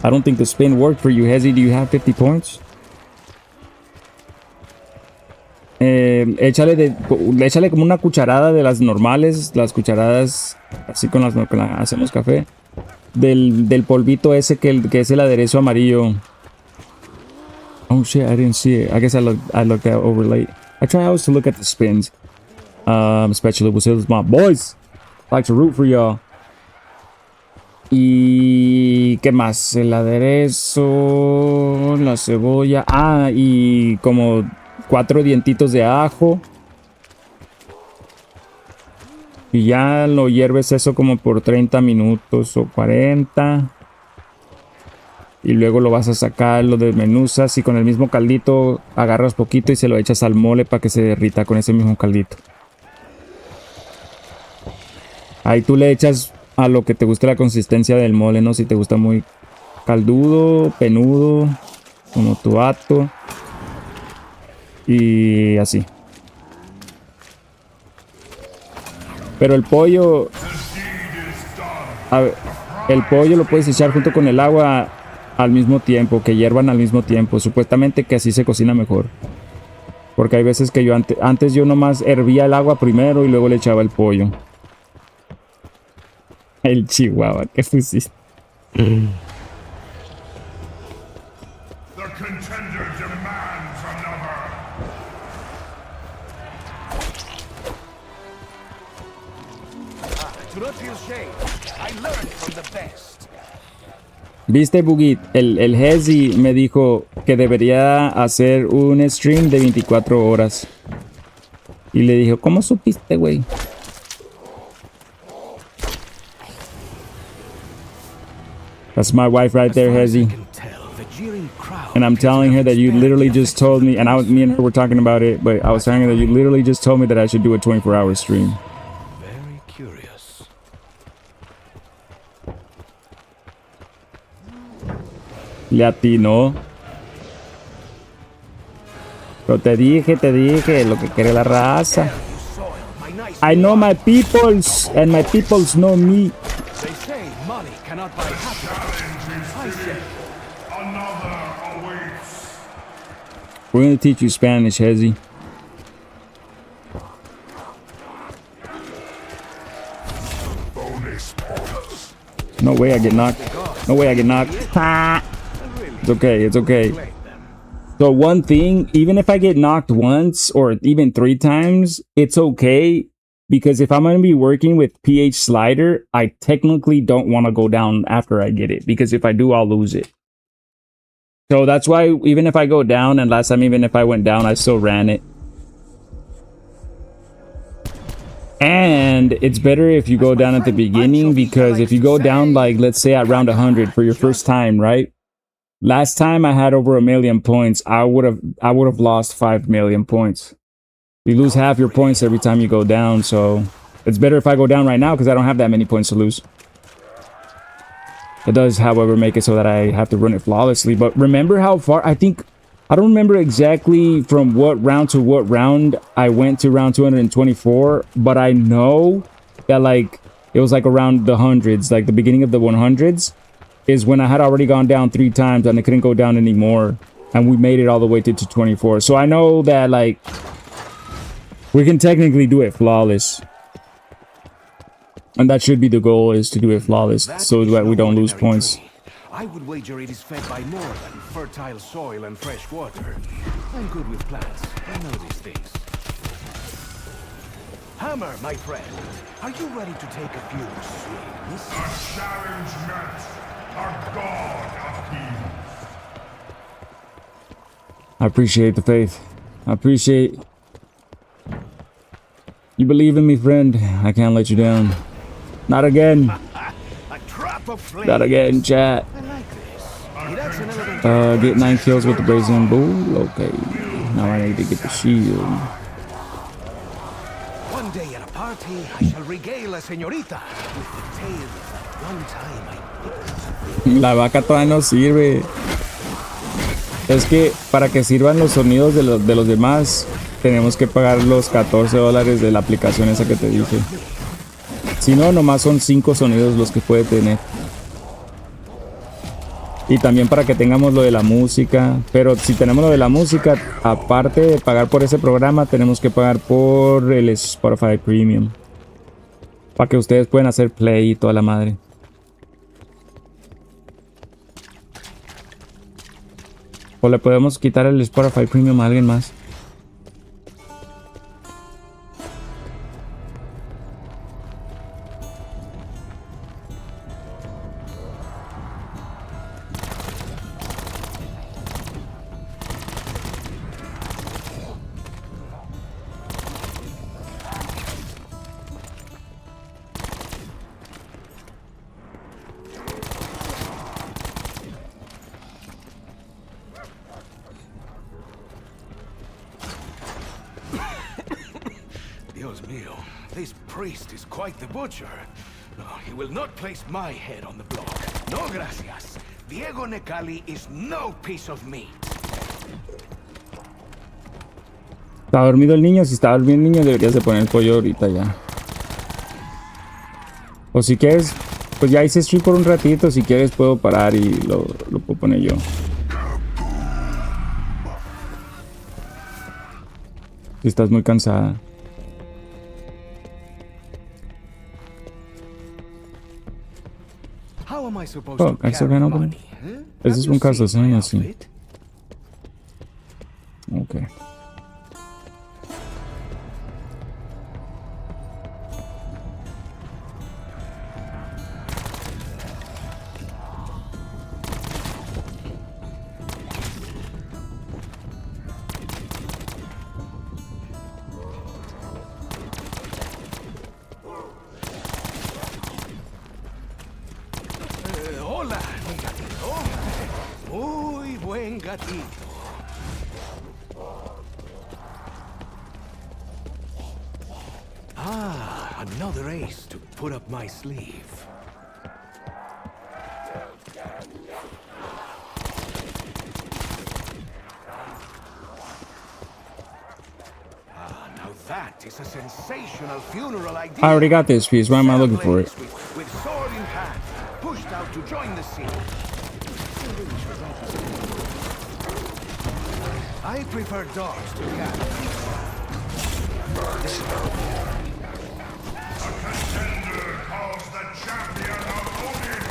I don't think the spin worked for you, Hezzy. Do you have 50 points? Échale como una cucharada de las normales. Las cucharadas así con las que hacemos café. Del polvito ese que es el aderezo amarillo. Oh shit, I didn't see it. I guess I looked at over late. I try always to look at the spins. Especially with my boys. I like to root for y'all. Y ¿qué más? El aderezo, la cebolla. Y como 4 dientitos de ajo. Y ya lo hierves eso como por 30 minutos o 40. Y luego lo vas a sacar, lo desmenuzas y con el mismo caldito agarras poquito y se lo echas al mole para que se derrita con ese mismo caldito. Ahí tú le echas a lo que te guste la consistencia del mole, ¿no? Si te gusta muy caldudo, penudo, como tu vato. Y así. Pero el pollo... el pollo lo puedes echar junto con el agua al mismo tiempo, que hiervan al mismo tiempo. Supuestamente que así se cocina mejor. Porque hay veces que yo antes yo nomás hervía el agua primero y luego le echaba el pollo. El chihuahua, ¿qué pusiste? The contender demands another. Do not feel shame. I learned from the best. Viste, Bugit, el Hezzy me dijo que debería hacer un stream de 24 horas. Y le dije, ¿cómo supiste, güey? That's my wife right there, Hezzy. And I'm telling her that you literally just told me, and me and her were talking about it, but I was telling her that you literally just told me that I should do a 24-hour stream. Very curious. Le atinó. Pero te dije lo que quiere la raza. I know my peoples, and my peoples know me. They say money cannot buy happiness. I say Another awaits. We're gonna teach you Spanish, Hezzy. No way I get knocked. No way I get knocked. It's okay, it's okay. So one thing, even if I get knocked once or even 3 times, it's okay. Because if I'm going to be working with pH slider, I technically don't want to go down after I get it. Because if I do, I'll lose it. So that's why even if I go down, and last time even if I went down, I still ran it. And it's better if you go down at the beginning, because if you go down, like, let's say at round 100 for your first time, right? Last time I had over 1 million points, I would have lost 5 million points. You lose half your points every time you go down, so it's better if I go down right now because I don't have that many points to lose. It does, however, make it so that I have to run it flawlessly. But remember how far, I don't remember exactly from what round to what round I went to round 224, but I know that like it was like around the hundreds, like the beginning of the 100s is when I had already gone down 3 times and I couldn't go down anymore, and we made it all the way to 224. So I know that like we can technically do it flawless, and that should be the goal, is to do it flawless so that we don't lose points. I would wager it is fed by more than fertile soil and fresh water. I'm good with plants. I know these things. Hammer, my friend. Are you ready to take a few swings? A challenge met. A god appeal. I appreciate the faith. I appreciate you believe in me, friend. I can't let you down. Not again. A trap of flame. Not again, chat. I like this. It adds an element. Get 9 kills with the brazen bull. Okay. Now I need to get the shield. One day at a party, I shall regale a señorita with the tale that one time I picked. La vaca todavía no sirve. Es que para que sirvan los sonidos de los demás, tenemos que pagar los $14 de la aplicación esa que te dije. Si no, nomás son 5 sonidos los que puede tener. Y también para que tengamos lo de la música. Pero si tenemos lo de la música, aparte de pagar por ese programa, tenemos que pagar por el Spotify Premium. Para que ustedes puedan hacer play y toda la madre. O le podemos quitar el Spotify Premium a alguien más. Dios mío, this priest is quite the butcher. No, he will not place my head on the block. No gracias. Diego Necali is no piece of meat. ¿Está dormido el niño? Si está dormido el niño, deberías de poner el pollo ahorita ya. O si quieres, pues ya hice stream por un ratito. Si quieres puedo parar y lo puedo poner yo. Si estás muy cansada. How am I supposed Oh, to I still carry can't open money? it. Huh? Ese Have es you un caso seen my así. outfit? Ok. Hola, mi gatito. Muy buen gatito. Ah, another ace to put up my sleeve. Ah, now that is a sensational funeral idea. I already got this piece. Why am I looking for it? With sword in hand, pushed out to join the scene. I prefer dogs to cats. A contender calls the champion of Odin.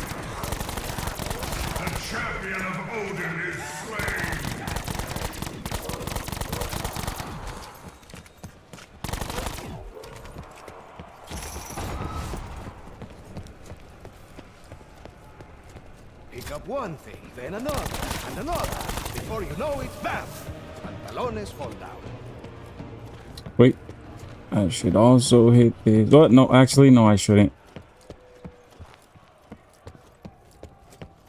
The champion of Odin is slain. Pick up one thing, then another, and another. Before you know it, bam! Pantalones fall down. Wait. I should also hit this. Oh, no, actually, no, I shouldn't.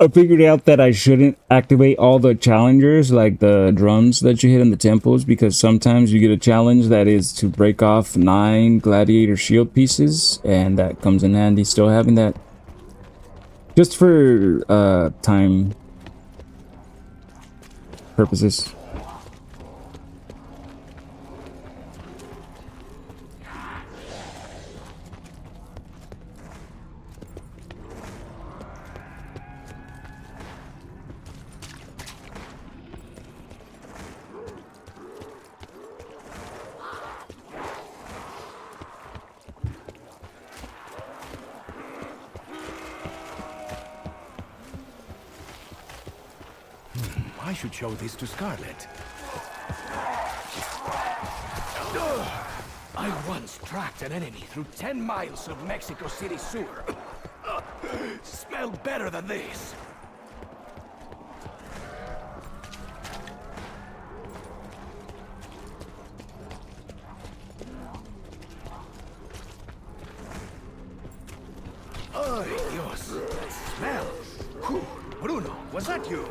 I figured out that I shouldn't activate all the challengers, like the drums that you hit in the temples, because sometimes you get a challenge that is to break off 9 gladiator shield pieces, and that comes in handy still having that. Just for time purposes. I should show this to Scarlet. I once tracked an enemy through 10 miles of Mexico City sewer. Smelled better than this. Ay, Dios, that smell. Whew. Bruno, was that you?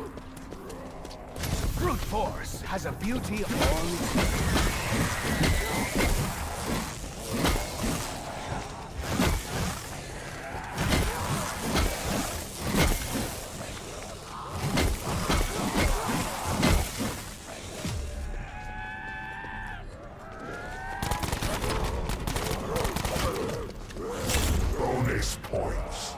Brute force has a beauty of all its Bonus points.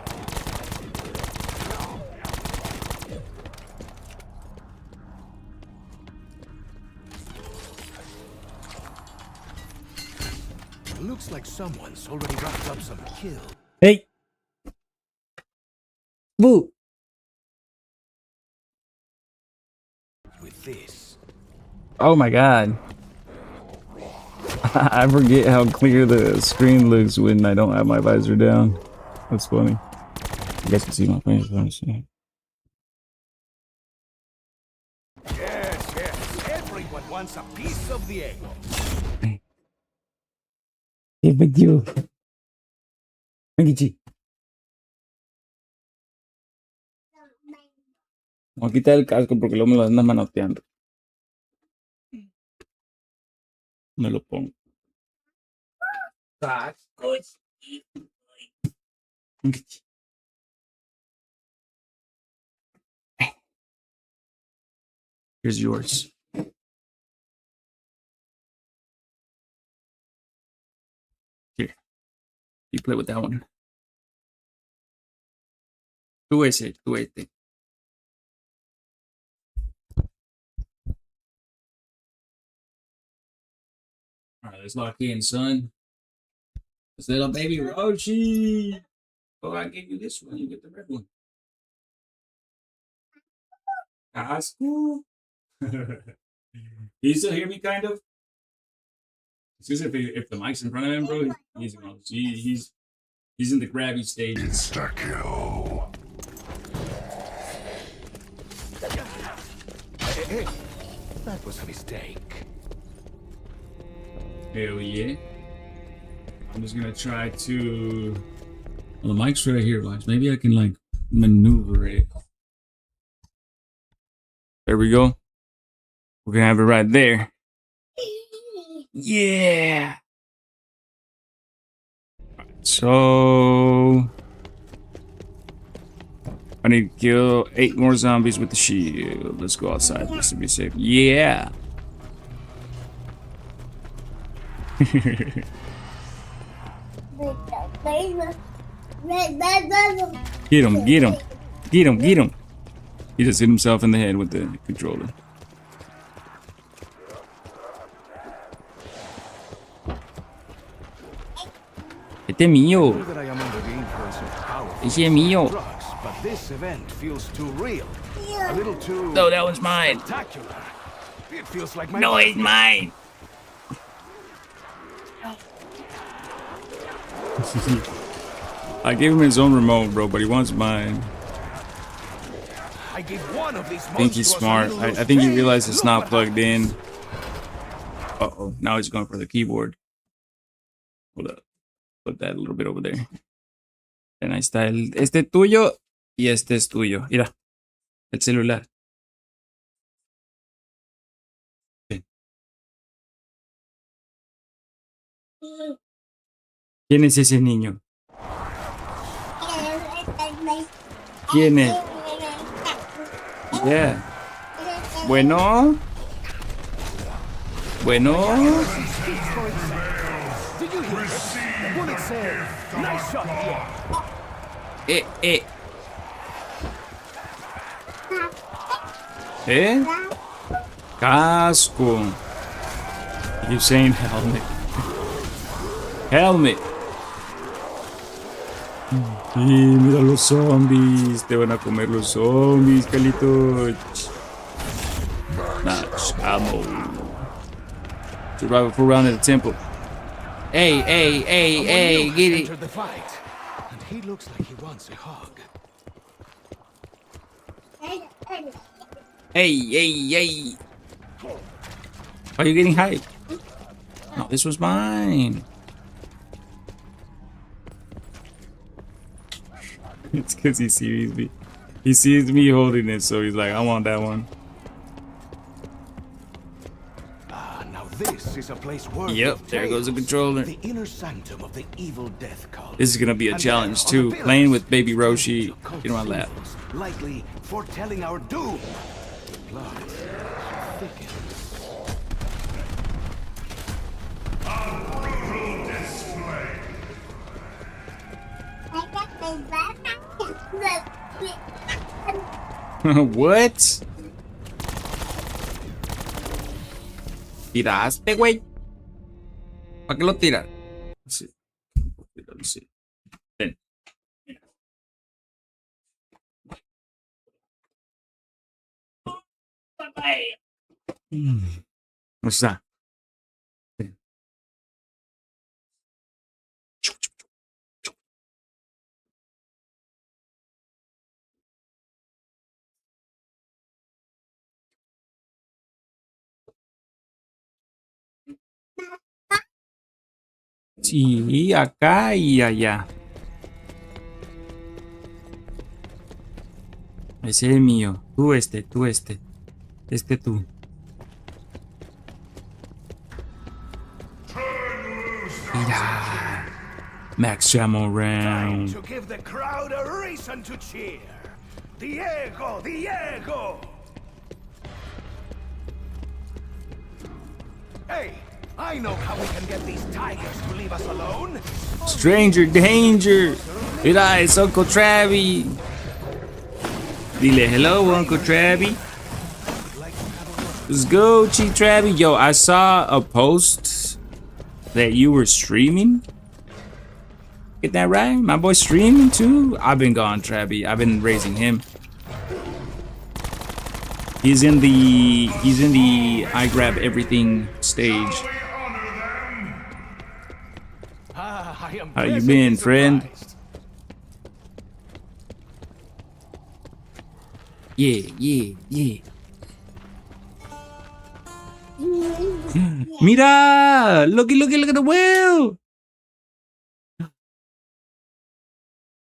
Looks like someone's already wrapped up some kill. Hey! Boo! With this. Oh my god. I forget how clear the screen looks when I don't have my visor down. That's funny. You guys can see my face, honestly. Yes, yes. Everyone wants a piece of the egg. Hey, big deal. Mengichi. Voy a quitar el casco porque luego me lo andas manoteando. Me lo pongo. Mengichi. Here's yours. Here. You play with that one. Tú ese, tú este. Alright, let's lock in, son. This little baby Roshi. Oh, I gave you this one. You get the red one. That's cool. You still hear me, kind of? It's just if the mic's in front of him, bro, he's in the grabby stages. Insta kill. Hey, that was a mistake. Hell yeah. I'm just gonna try to. Well, the mic's right here, guys. Maybe I can like maneuver it. There we go. We're gonna have it right there. Yeah. So I need to kill 8 more zombies with the shield. Let's go outside just to be safe. Yeah. Get him, get him, get him, get him. He just hit himself in the head with the controller. Este es mío. That I am under the influence of powerful Ese es mío. drugs, but this event feels too real. A little too No, that one's mine. spectacular. It feels like my No, it's mine. I gave him his own remote, bro, but he wants mine. I gave one of these I think he's smart. I think he realized it's not plugged in. Uh-oh. Now he's going for the keyboard. Hold up. Put that a little bit over there. And ahí está el... Este es tuyo y este es tuyo. Mira. El celular. Sí. ¿Quién es ese niño? ¿Quién es? Yeah. Bueno. Bueno. Did you hear it? The bullet said, "Nice shot, yeah." Eh. ¿Eh? Casco. You're saying helmet. Helmet. Y mira los zombies. Te van a comer los zombies, Calito. Notch ammo. Survival full round at the temple. Hey, get it. Entered the fight, and he looks like he wants a hug. Hey. Why are you getting hyped? No, this was mine. It's because he sees me. He sees me holding it, so he's like, I want that one. Now this is a place worthy Yep, of there goes the tales. controller. The inner sanctum of the evil death cult. This is gonna be a And challenge there, on too. the pillars, Playing with baby Roshi, strange occult get on my lap. symbols, likely foretelling our doom. The blood thickens. A brutal display. What? ¿Tiraste, güey? ¿Para qué lo tiras? Sí. Sí. Ven. ¿Cómo está? Ven. Sí, acá y allá. Ese es mío. Tú este. Este tú. Mira. Max ammo Time round. to give the crowd a reason to cheer. Diego! Hey, I know how we can get these tigers to leave us alone. Stranger danger. Mira, es Uncle Travi. Dile hello, Uncle Travi. Let's go, Chief Travi. Yo, I saw a post that you were streaming. Get that right? My boy streaming too? I've been gone, Travi. I've been raising him. He's in the I grab everything stage. Shall we honor them? I am How you pleasantly been, friend? surprised. Yeah. Mira! Look at the whale!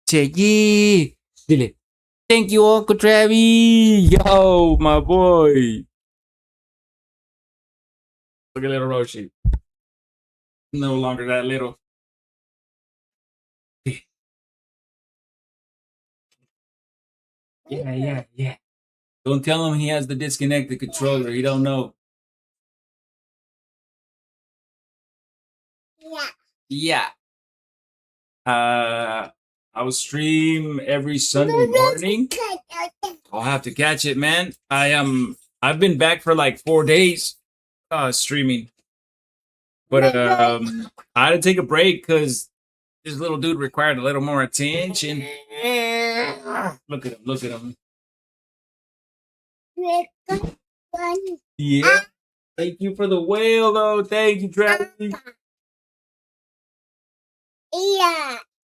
Che, yeah! Dile. Thank you, Uncle Travi! Yo, my boy! Look at little Roshi. No longer that little. Yeah. Don't tell him he has the disconnected controller. He don't know. Yeah. I will stream every Sunday morning. I'll have to catch it, man. I've been back for like 4 days streaming. But I had to take a break because this little dude required a little more attention. Look at him. Yeah. Thank you for the whale, though. Thank you, Travis.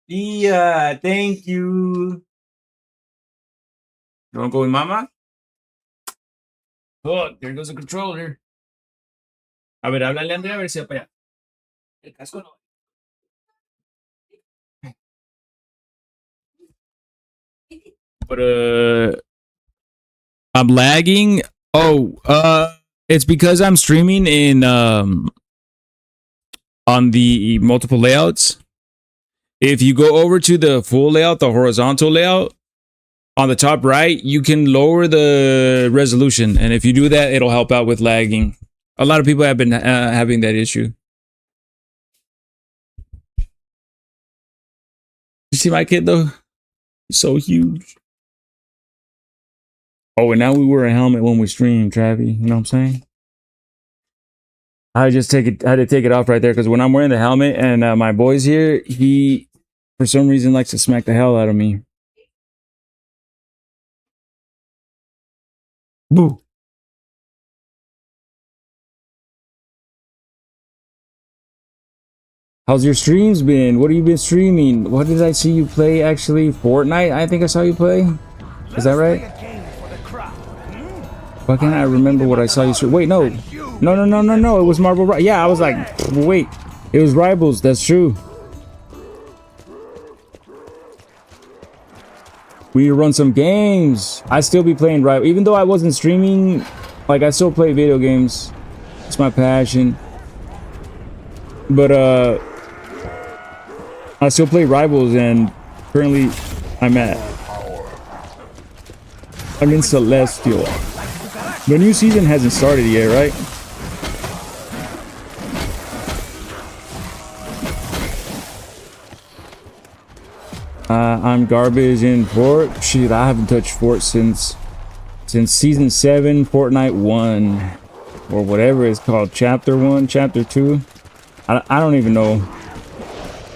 Yeah, thank you. You want to go with Mama? Oh, there goes the controller. A ver, háblale a Andrea a ver si va para allá. El casco no. But I'm lagging. Oh, it's because I'm streaming in on the multiple layouts. If you go over to the full layout, the horizontal layout, on the top right, you can lower the resolution, and if you do that, it'll help out with lagging. A lot of people have been having that issue. You see my kid though? He's so huge. Oh, and now we wear a helmet when we stream, Travi. You know what I'm saying? I had to take it off right there because when I'm wearing the helmet and my boy's here, he for some reason likes to smack the hell out of me. Boo. How's your streams been? What have you been streaming? What did I see you play actually? Fortnite? I think I saw you play. Is that right? Why can't I remember what I saw you stream? Wait, no. No. It was Marvel. Yeah, I was like, wait. It was Rivals. That's true. We run some games. I still be playing Rivals. Even though I wasn't streaming, like I still play video games. It's my passion. But I still play Rivals, and currently I'm in Celestial. The new season hasn't started yet, right? I'm garbage in Fort. Shit, I haven't touched Fort since season 7, Fortnite 1, or whatever it's called, chapter 1, chapter 2. I don't even know.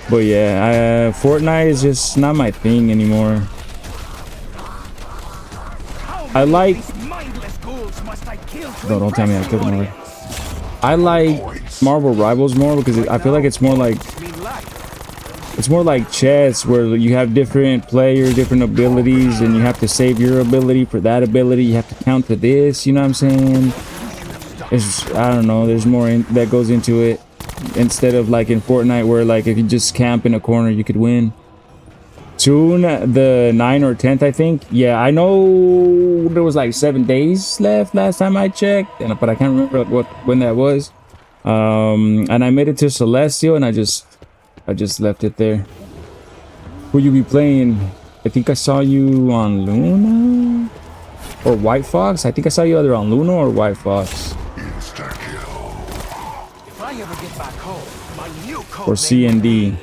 But yeah, Fortnite is just not my thing anymore. I like... No, don't tell me I killed him already. I like Marvel Rivals more because I feel like it's more like... It's more like chess, where you have different players, different abilities, and you have to save your ability for that ability. You have to counter this, you know what I'm saying? I don't know, there's more that goes into it. Instead of like in Fortnite where like if you just camp in a corner you could win. Soon the 9th or 10th, I think. Yeah, I know there was like 7 days left last time I checked, but I can't remember when that was. And I made it to Celestial and I just left it there. Who you be playing? I think I saw you on Luna or White Fox. I think I saw you either on Luna or White Fox. Or C&D.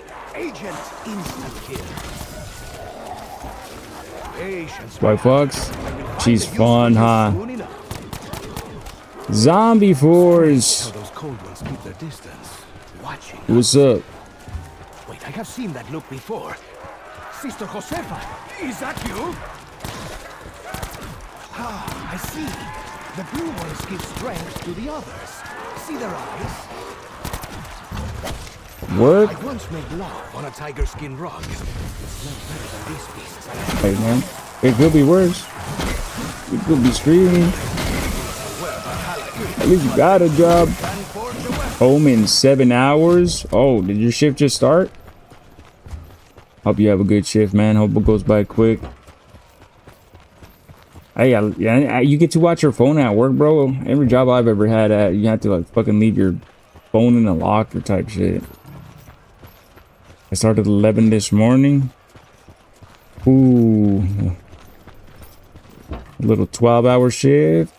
White Fox? She's fun, huh? Zombie Force! What's up? Wait, I have seen that look before. Sister Josefa, is that you? Ah, I see. The blue ones give strength to the others. See their eyes? Work? I once made love on a tiger skin rug. It smelled better than these pieces. Hey man, it could be worse. You could be streaming. At least you got a job. Home in 7 hours. Oh, did your shift just start? Hope you have a good shift, man. Hope it goes by quick. Hey, you get to watch your phone at work, bro. Every job I've ever had at, you have to like fucking leave your phone in a locker type shit. I started at 11 this morning. Ooh. A little 12-hour shift.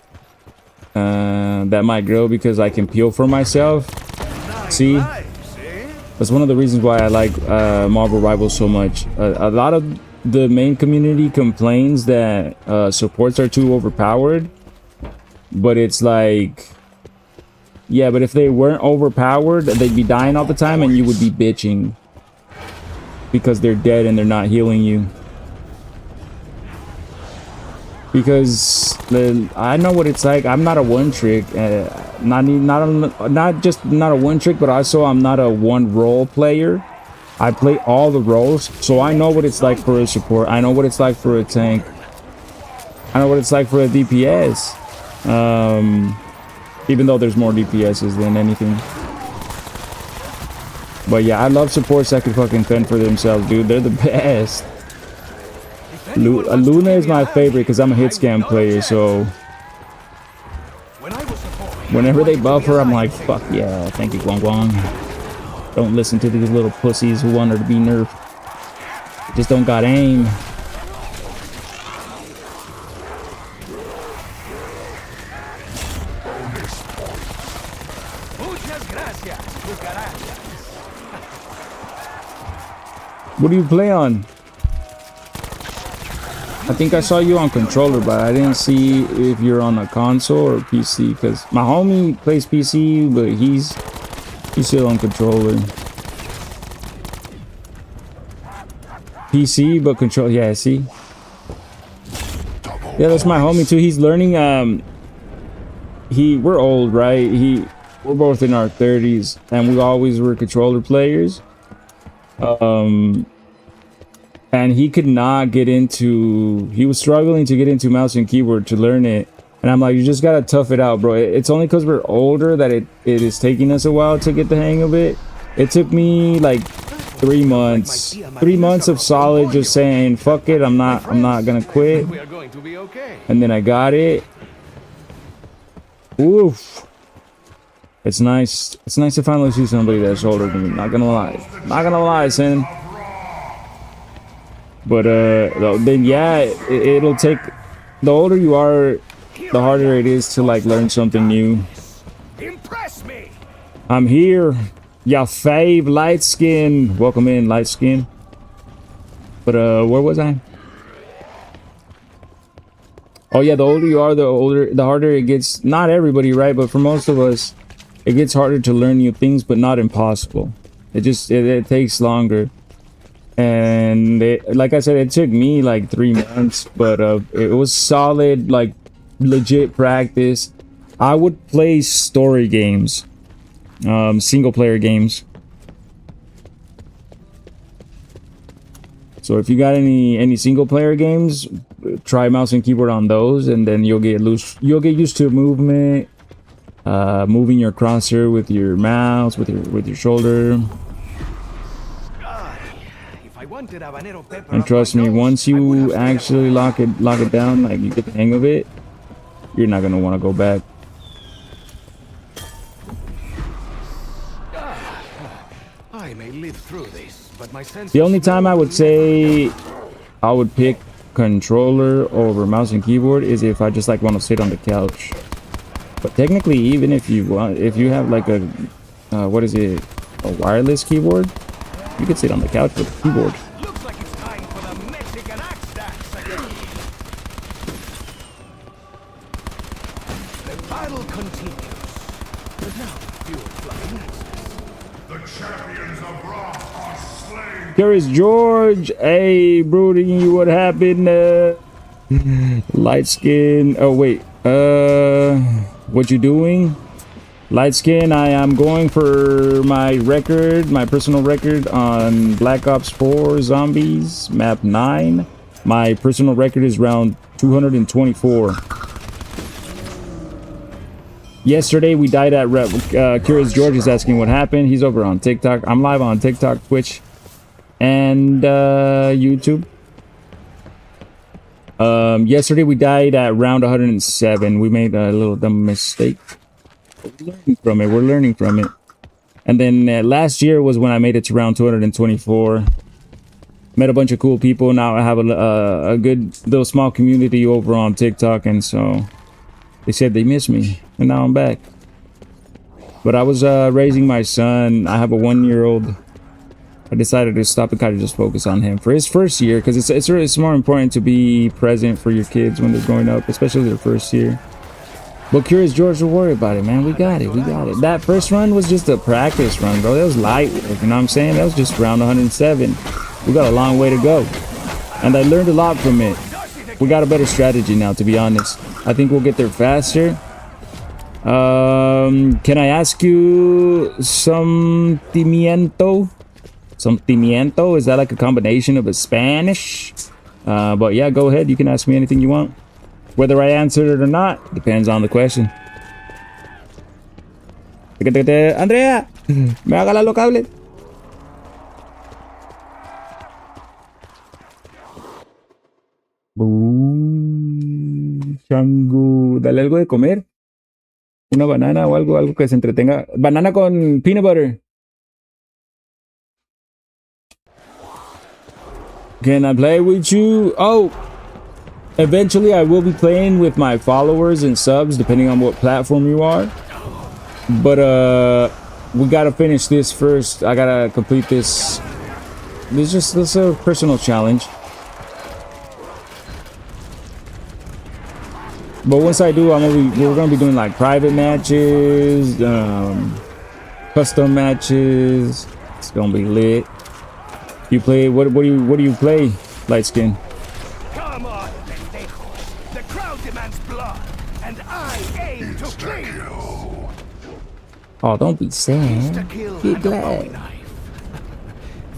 That might grow because I can peel for myself. See? That's one of the reasons why I like Marvel Rivals so much. A lot of the main community complains that supports are too overpowered. But it's like... Yeah, but if they weren't overpowered, they'd be dying all the time and you would be bitching. Because they're dead and they're not healing you. Because I know what it's like. I'm not a one trick. Not just not a one trick, but also I'm not a one role player. I play all the roles, so I know what it's like for a support. I know what it's like for a tank. I know what it's like for a DPS. Even though there's more DPSs than anything. But yeah, I love supports that can fucking fend for themselves, dude. They're the best. Luna is my favorite because I'm a hit scan player, so whenever they buff her, I'm like, fuck yeah, thank you, Guang Guang. Don't listen to these little pussies who want her to be nerfed. Just don't got aim. What do you play on? I think I saw you on controller, but I didn't see if you're on a console or PC. Because my homie plays PC, but he's still on controller. PC, but control. Yeah, see. Yeah, that's my homie too. He's learning. We're old, right? We're both in our 30s, and we always were controller players. And he could not get into, he was struggling to get into mouse and keyboard to learn it. And I'm like, you just gotta tough it out, bro. It's only because we're older that it is taking us a while to get the hang of it. It took me like 3 months. 3 months of solid just saying, fuck it, I'm not gonna quit. And then I got it. Oof. It's nice. It's nice to finally see somebody that's older than me. Not gonna lie. Not gonna lie, son. But then yeah, it'll take. The older you are, the harder it is to like learn something new. Impress me. I'm here, ya fave light skin. Welcome in, light skin. But where was I? Oh yeah, the older you are, the harder it gets. Not everybody, right? But for most of us, it gets harder to learn new things, but not impossible. It takes longer. And like I said, it took me like 3 months, but it was solid, like legit practice. I would play story games, single player games. So if you got any single player games, try mouse and keyboard on those, and then you'll get used to movement, moving your crosshair with your mouse, with your shoulder. And trust me, once you actually lock it down, like you get the hang of it, you're not gonna want to go back. I may live through this, but my sense The only time I would say I would pick controller over mouse and keyboard is if I just like want to sit on the couch. But technically, even if you have like a what is it, a wireless keyboard, you could sit on the couch with a keyboard. looks like it's time for the Mexican axe dance again. The battle continues. But now, fewer flying axes. The champions of Roth are slain. Curious George, hey Broody, what happened? Light skin. Oh wait, what you doing? Light skin, I am going for my personal record on Black Ops 4 Zombies, map 9. My personal record is round 224. Yesterday we died at Curious George is asking what happened. He's over on TikTok. I'm live on TikTok, Twitch, and YouTube. Yesterday we died at round 107. We made a little dumb mistake. We're learning from it. And then last year was when I made it to round 224. Met a bunch of cool people. Now I have a good little small community over on TikTok, and so they said they miss me, and now I'm back. But I was raising my son. I have a 1-year-old. I decided to stop and kind of just focus on him for his first year, because it's more important to be present for your kids when they're growing up, especially their first year. But Curious George, don't worry about it, man. We got it. That first run was just a practice run, bro. That was light work, you know what I'm saying? That was just round 107. We got a long way to go. And I learned a lot from it. We got a better strategy now, to be honest. I think we'll get there faster. Can I ask you some pimiento? Some pimiento? Is that like a combination of a Spanish? But yeah, go ahead. You can ask me anything you want. Whether I answered it or not depends on the question. Andrea, me haga la locable. Changu, dale algo de comer. Una banana o algo que se entretenga. Banana con peanut butter. Can I play with you? Oh, eventually I will be playing with my followers and subs, depending on what platform you are. But we gotta finish this first. I gotta complete this. This is a personal challenge. But once I do, we're gonna be doing like private matches, custom matches. It's gonna be lit. You play what do you play, light skin? Come on, pendejos. The crowd demands blood, and I aim to clean you. Oh, don't be sad. Be glad.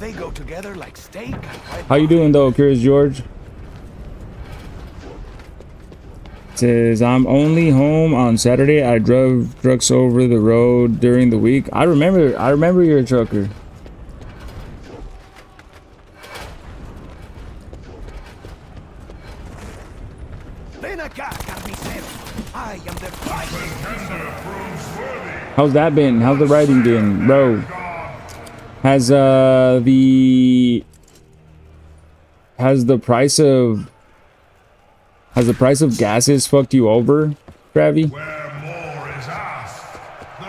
They go together like steak and red. How you doing though, Curious George? Says I'm only home on Saturday. I drove trucks over the road during the week. I remember you're a trucker. How's that been? How's the writing been, bro? Has the price of gases fucked you over, Travi?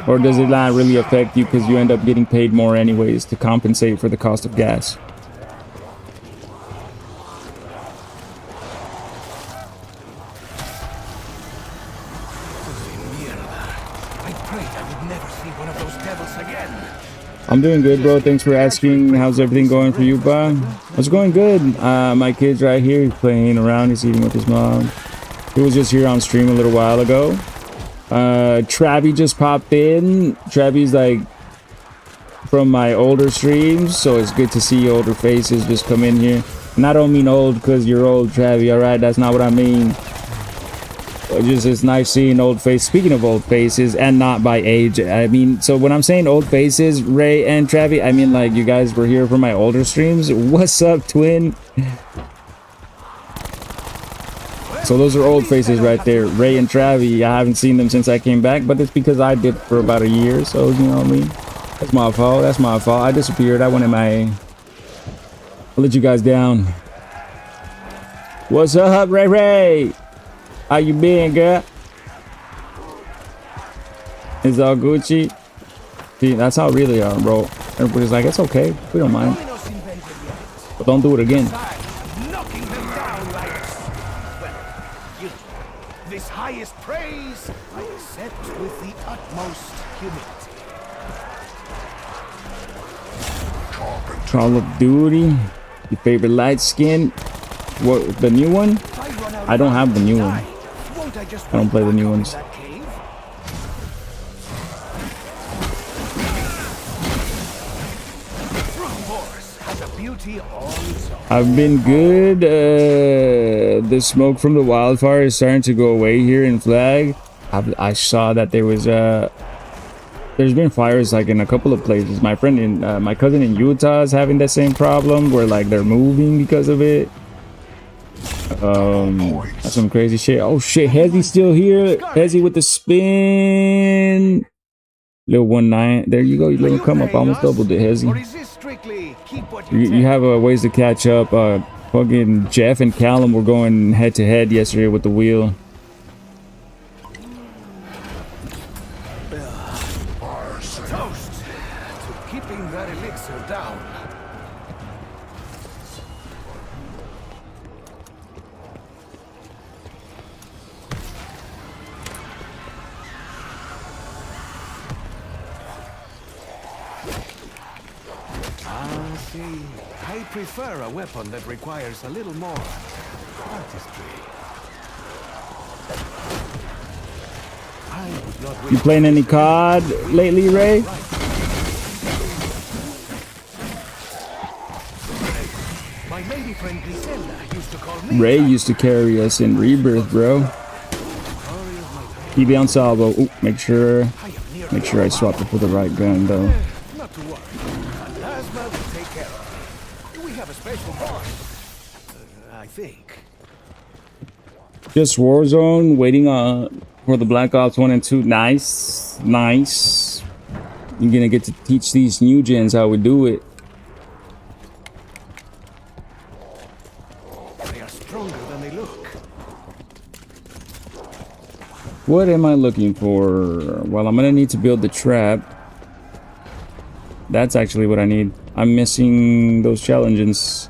Or does it not really affect you because you end up getting paid more anyways to compensate for the cost of gas? I'm doing good, bro. Thanks for asking. How's everything going for you, ba? It's going good. My kid's right here. He's playing around. He's eating with his mom. He was just here on stream a little while ago. Travi just popped in. Travi's like from my older streams, so it's good to see older faces just come in here. And I don't mean old because you're old, Travi, alright? That's not what I mean. Just it's nice seeing old faces. Speaking of old faces, and not by age, I mean, so when I'm saying old faces, Ray and Travi, I mean like you guys were here for my older streams. What's up, twin? So those are old faces right there, Ray and Travi. I haven't seen them since I came back, but it's because I dipped for about a year, so you know what I mean. That's my fault. That's my fault. I disappeared. I went in my. I let you guys down. What's up, Ray? How you been, girl? It's all Gucci. See, that's how really are, bro. Everybody's like, it's okay. We don't mind. But don't do it again. This highest praise I accept with the utmost humility. Call of Duty. Your favorite light skin? What, the new one? I don't have the new one. I don't play the new ones. I've been good. The smoke from the wildfire is starting to go away here in Flag. I saw that there was there's been fires like in a couple of places. My friend in my cousin in Utah is having that same problem where like they're moving because of it. That's some crazy shit. Oh shit, Hezzy's still here. Hezzy with the spin. Little 1-9. There you go. You little come up. Almost doubled it, Hezzy. You have ways to catch up. Fucking Jeff and Callum were going head to head yesterday with the wheel. Toast to keeping that elixir down. See, I prefer a weapon that requires a little more artistry. You playing any COD lately, Ray? My lady friend Griselda used to call me. Ray used to carry us in Rebirth, bro. PB on salvo. Ooh, make sure I swap it for the right gun, though. Not to worry. Plasma will take care of it. We have a special bond, I think. Just Warzone, waiting for the Black Ops 1 and 2. Nice, nice. You're gonna get to teach these new gens how we do it. They are stronger than they look. What am I looking for? Well, I'm gonna need to build the trap. That's actually what I need. I'm missing those challenges.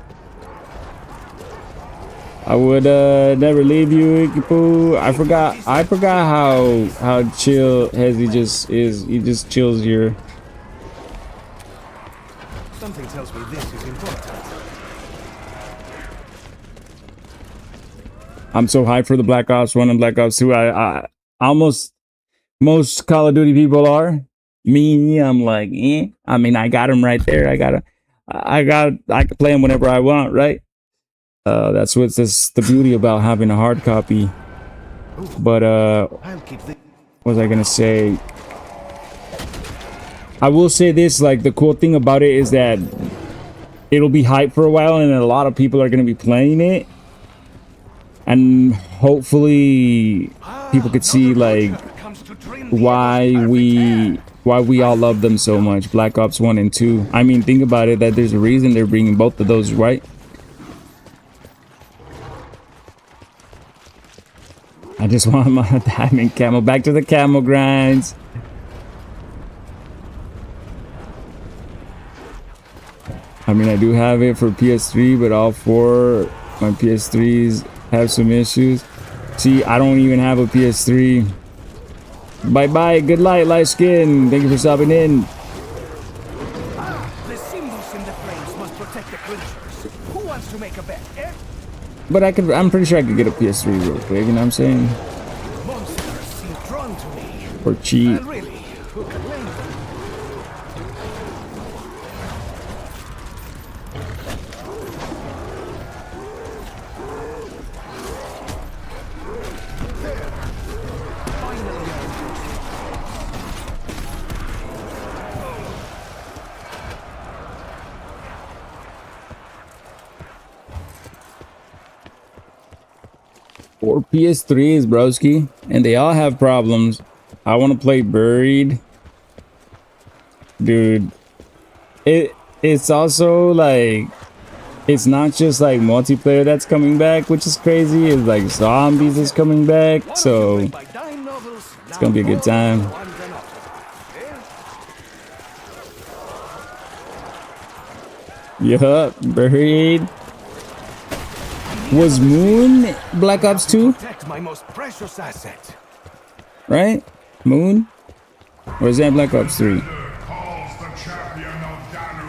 I would never leave you, Ikipu. I forgot how chill Hezi just is. He just chills here. Something tells me this is important. I'm so hyped for the Black Ops 1 and Black Ops 2. I almost, most Call of Duty people are. Me, I'm like, eh. I mean, I got him right there. I can play him whenever I want, right? That's what's the beauty about having a hard copy. But what was I gonna say? I will say this, like, the cool thing about it is that it'll be hyped for a while and a lot of people are gonna be playing it. And hopefully people could see like why we all love them so much, Black Ops 1 and 2. I mean, think about it, that there's a reason they're bringing both of those, right? I just want my diamond camo. Back to the camo grinds. I mean, I do have it for PS3, but all four my PS3s have some issues. See, I don't even have a PS3. Bye-bye. Good light, light skin. Thank you for stopping in. The symbols in the flames must protect the creatures. Who wants to make a bet, eh? But I'm pretty sure I could get a PS3 real quick, you know what I'm saying? Monsters seem drawn to me. Or cheat. And really, who can blame them? Or PS3s, broski. And they all have problems. I want to play Buried. Dude. It's also like... It's not just like multiplayer that's coming back, which is crazy. It's like zombies is coming back. So... It's gonna be a good time. Yup, Buried. Was Moon Black Ops 2? Protect my most precious asset. Right? Moon? Or is that Black Ops 3? Calls the champion of Danu.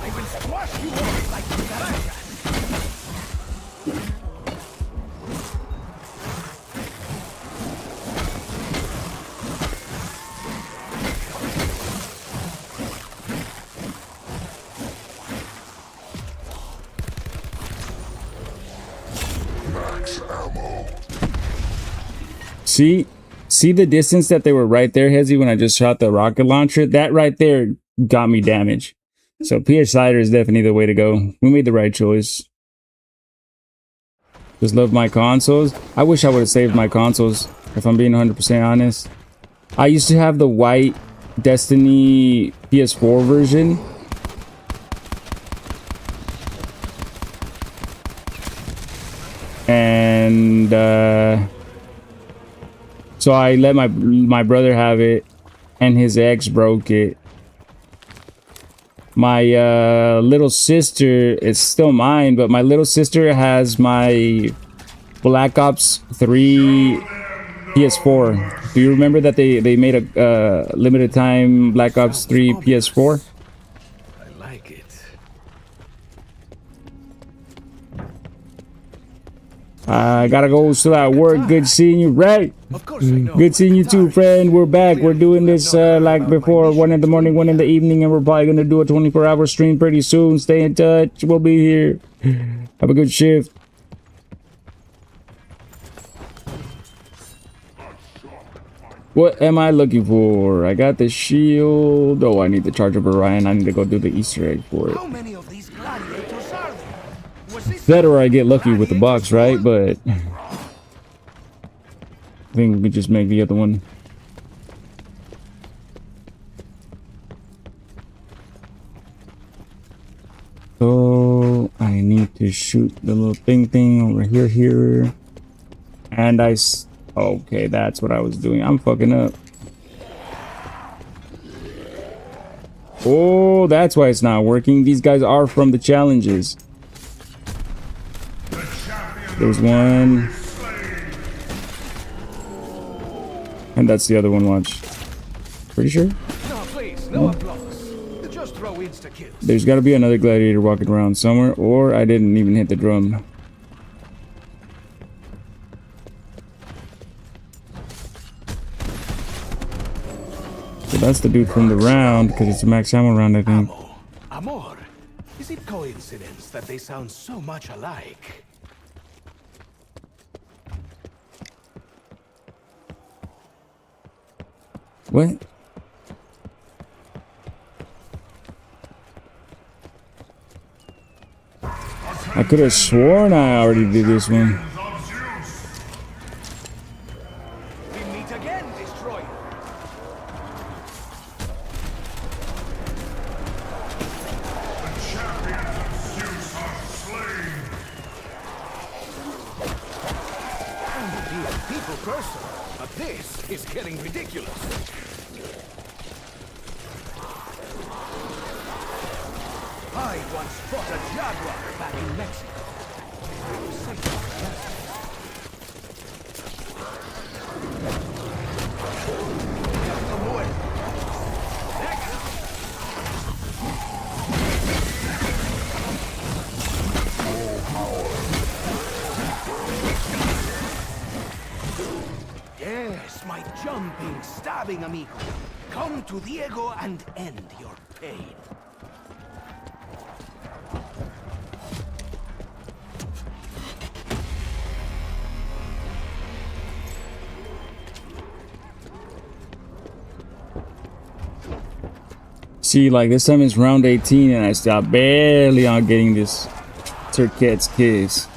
I will squash you all like Galaga. Max ammo. See the distance that they were right there, Hezi, when I just shot the rocket launcher? That right there got me damage. So PS Cider is definitely the way to go. We made the right choice. Just love my consoles. I wish I would have saved my consoles, if I'm being 100% honest. I used to have the white Destiny PS4 version. And so I let my brother have it, and his ex broke it. My little sister, it's still mine, but my little sister has my Black Ops 3 PS4. Do you remember that they made a limited time Black Ops 3 PS4? I like it. I gotta go, still at work. Good seeing you, right? Of course I know. Good seeing you too, friend. We're back. We're doing this like before, 1 in the morning, 1 in the evening, and we're probably gonna do a 24-hour stream pretty soon. Stay in touch. We'll be here. Have a good shift. What am I looking for? I got the shield. Oh, I need the Charge of Orion. I need to go do the Easter egg for it. How many of these gladiators that or I get lucky with the box, right? But I think we could just make the other one. So I need to shoot the little thing over here. And okay, that's what I was doing. I'm fucking up. Oh, that's why it's not working. These guys are from the challenges. There's one. And that's the other one, watch. Pretty sure? No, please, no applause. Just throw insta-kills. There's got to be another gladiator walking around somewhere, or I didn't even hit the drum. So that's the dude from the round, because it's a max ammo round, I think. Amor. Is it coincidence that they sound so much alike? What? I could have sworn I already did this one. We meet again, destroyer. The champions of Zeus are slain. I'm a real people person, but this is getting ridiculous. I once fought a jaguar back in Mexico. I was safe from Yes, my jumping, stabbing amigo. Come to Diego and end your pain. See, like this time it's round 18 and I stopped barely on getting this Turquette's kiss.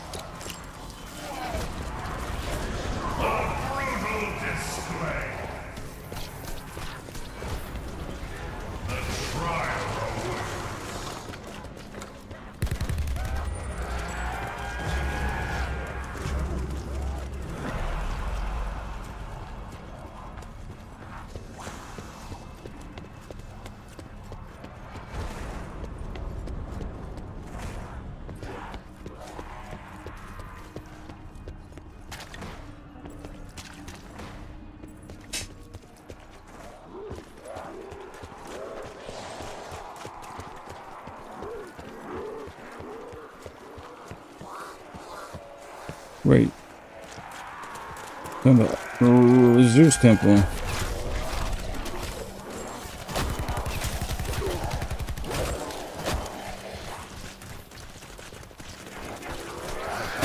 Wait. The Zeus temple. I've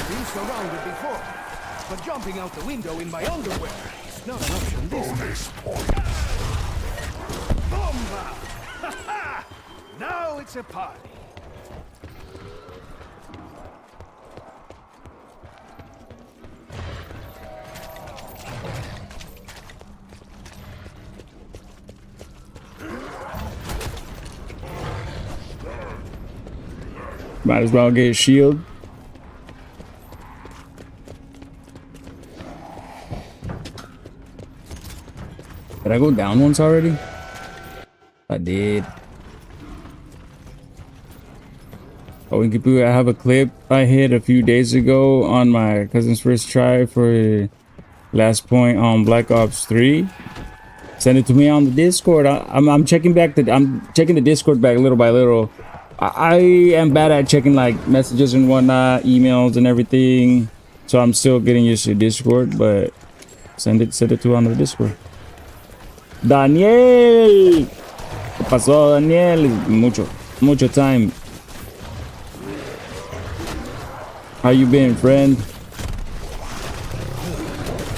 been surrounded before, but jumping out the window in my underwear is not an option this time. Bomba! Ha ha! Now it's a party. Might as well get a shield. Did I go down once already? I did. Oh, in Kipu, I have a clip I hit a few days ago on my cousin's first try for last point on Black Ops 3. Send it to me on the Discord. I'm checking back I'm checking the Discord back little by little. I am bad at checking like messages and whatnot, emails and everything. So I'm still getting used to Discord, but send it to on the Discord. Daniel, ¿qué pasó, Daniel? Mucho time. How you been, friend?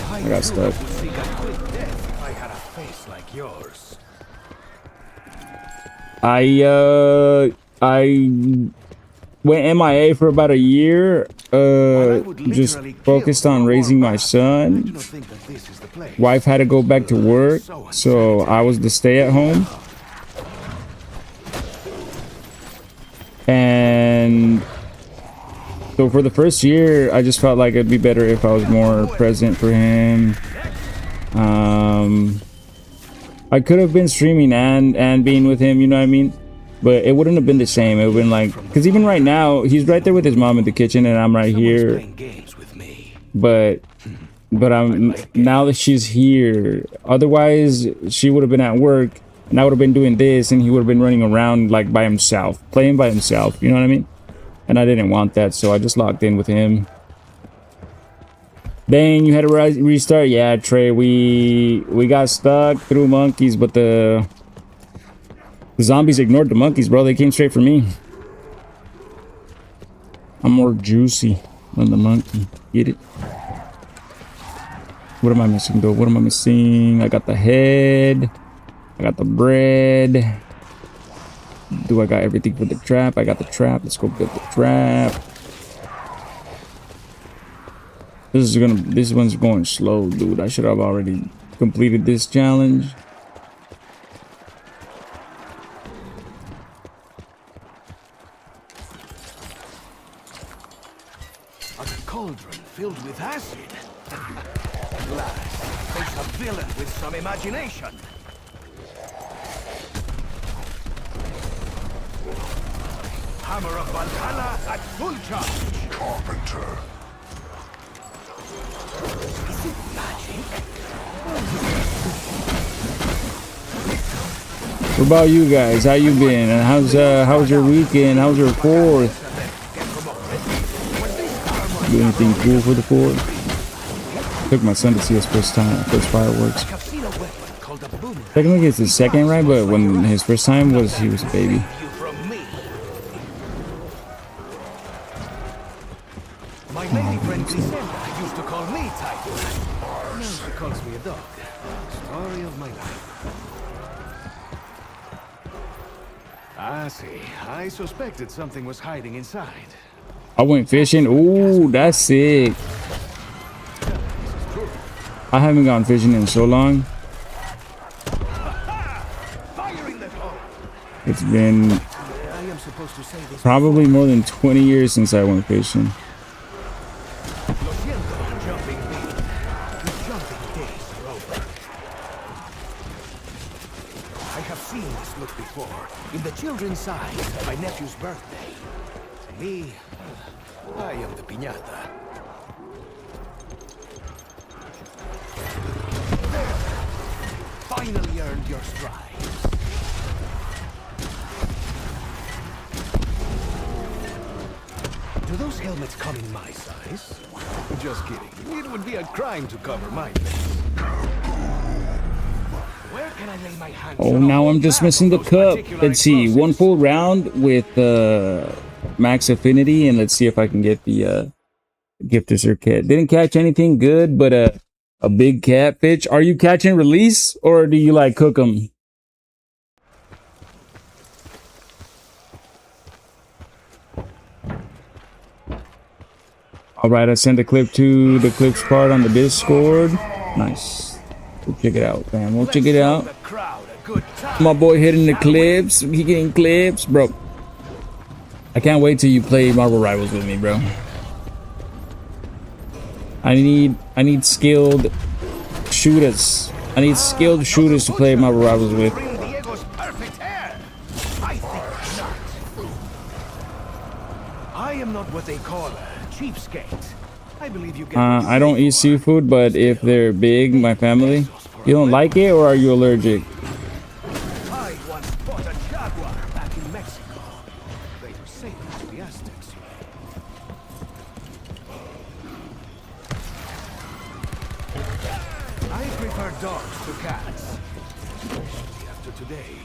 I got stuck. I had a face like yours. went MIA for about a year. Just focused on raising my son. Wife had to go back to work, so I was the stay-at-home. And so for the first year, I just felt like it'd be better if I was more present for him. I could have been streaming and being with him, you know what I mean? But it wouldn't have been the same. It would have been like, because even right now, he's right there with his mom in the kitchen and I'm right here. But I'm, now that she's here, otherwise she would have been at work and I would have been doing this and he would have been running around like by himself, playing by himself, you know what I mean? And I didn't want that, so I just locked in with him. Dang, you had to restart? Yeah, Trey, we got stuck through monkeys, but the zombies ignored the monkeys, bro. They came straight for me. I'm more juicy than the monkey. Get it? What am I missing, though? What am I missing? I got the head. I got the bread. Do I got everything for the trap? I got the trap. Let's go build the trap. This one's going slow, dude. I should have already completed this challenge. A cauldron filled with acid. Glass, face a villain with some imagination. Hammer of Valhalla at full charge. Carpenter. Is it magic? What about you guys? How you been? And how's your weekend? How's your 4th? Do anything cool for the 4th? Took my son to see his first fireworks. Technically it's his second, right? But when his first time was, he was a baby. My lady friend Griselda used to call me Tiger. Now she calls me a dog. Story of my life. I see. I suspected something was hiding inside. I went fishing. Ooh, that's sick. I haven't gone fishing in so long. It's been probably more than 20 years since I went fishing. I have seen this look before. In the children's side, my nephew's birthday. Me, I am the piñata. There. Finally earned your stripes. Do those helmets come in my size? Just kidding. It would be a crime to cover my face. Where can I lay my hands? Oh, now I'm just missing the cup. Let's see. One full round with max affinity, and let's see if I can get the gifters or cat. Didn't catch anything good, but a big catfish. Are you catching release, or do you like cook them? All right, I sent a clip to the clips part on the Discord. Nice. We'll check it out, fam. We'll check it out. My boy hitting the clips. He getting clips, bro. I can't wait till you play Marvel Rivals with me, bro. I need skilled shooters. I need skilled shooters to play Marvel Rivals with. I am not what they call a cheapskate. I believe you get I don't eat seafood, but if they're big, my family. You don't like it, or are you allergic? I once bought a jaguar back in Mexico. They were sacred to the Aztecs. I prefer dogs to cats. Especially after today.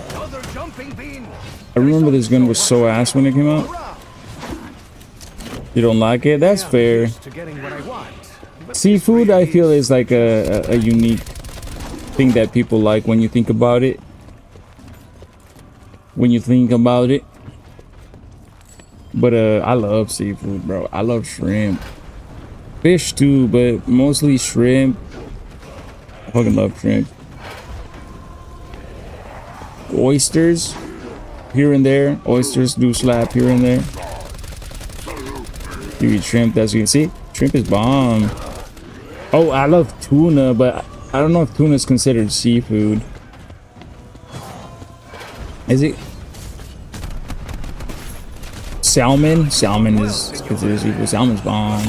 Another jumping bean. I remember this gun was so ass when it came out. You don't like it? That's fair. Seafood, I feel, is like a unique thing that people like when you think about it. when you think about it. But I love seafood, bro. I love shrimp. Fish too, but mostly shrimp. I fucking love shrimp. Oysters here and there. Oysters do slap here and there. You eat shrimp, as you can see. Shrimp is bomb. Oh, I love tuna, but I don't know if tuna is considered seafood. Is it? Salmon? Salmon is considered seafood. Salmon's bomb.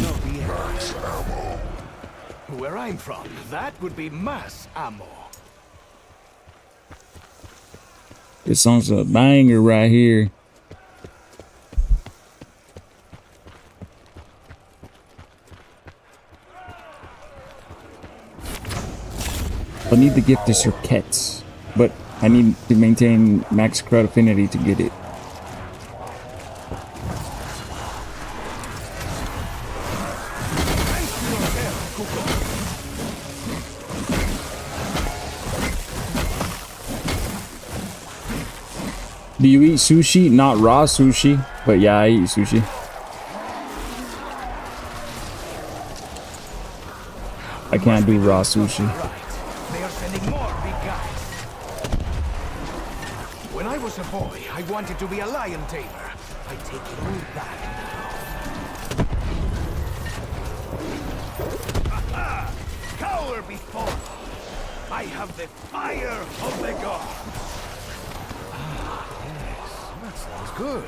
Where I'm from, that would be mass ammo. This song's a banger right here. I need to get the circuits, but I need to maintain max crowd affinity to get it. Do you eat sushi? Not raw sushi, but yeah, I eat sushi. I can't do raw sushi. They are sending more big guys. When I was a boy, I wanted to be a lion tamer. I take it all back now. Aha! Cower before. I have the fire of the gods. That sounds good.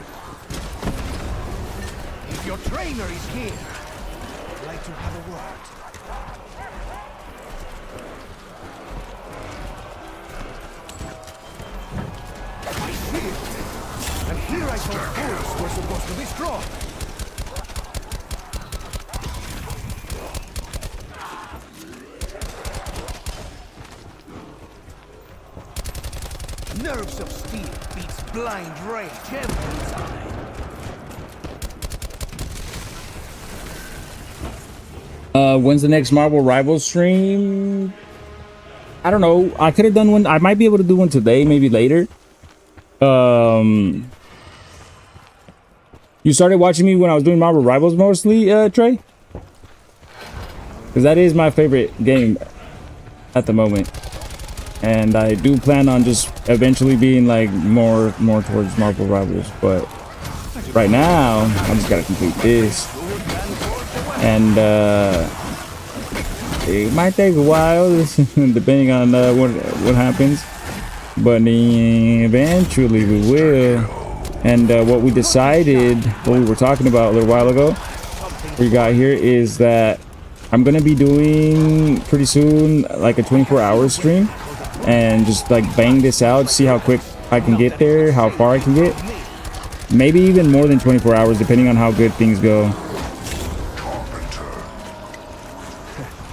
If your trainer is here, I'd like to have a word. My shield! And here I thought bulls were supposed to be strong. Nerves of steel beats blind rage every time. When's the next Marvel Rivals stream? I don't know. I could have done one. I might be able to do one today, maybe later. You started watching me when I was doing Marvel Rivals mostly, Trey? Because that is my favorite game at the moment. And I do plan on just eventually being like more towards Marvel Rivals, but right now I just gotta complete this, and it might take a while depending on what happens, but eventually we will. And what we decided, what we were talking about a little while ago, we got here, is that I'm gonna be doing pretty soon like a 24-hour stream. And just like bang this out, see how quick I can get there, how far I can get. Maybe even more than 24 hours, depending on how good things go.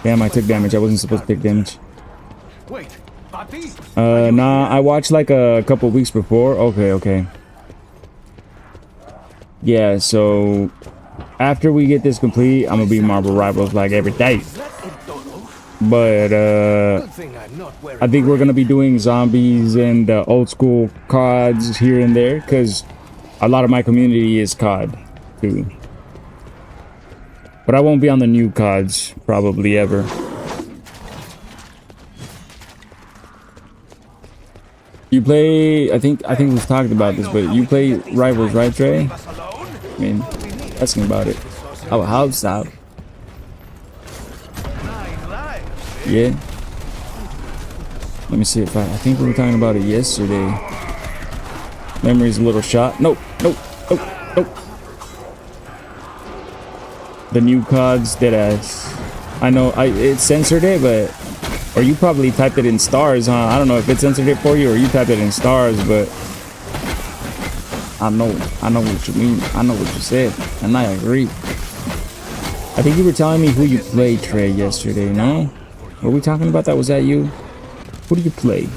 Damn, I took damage. I wasn't supposed to take damage. Nah, I watched like a couple weeks before. Okay. Yeah, so after we get this complete, I'm gonna be Marvel Rivals like every day. But I think we're gonna be doing zombies and old school CODs here and there, because a lot of my community is COD too. But I won't be on the new CODs probably ever. You play, I think we've talked about this, but you play Rivals, right, Trey? I mean, asking about it. How's that? Yeah. Let me see if I think we were talking about it yesterday. Memory's a little shot. Nope. The new CODs, deadass. I know it censored it, but or you probably typed it in stars, huh? I don't know if it censored it for you or you typed it in stars, but I know what you mean. I know what you said, and I agree. I think you were telling me who you played, Trey, yesterday, no? Were we talking about that? Was that you? Who do you play?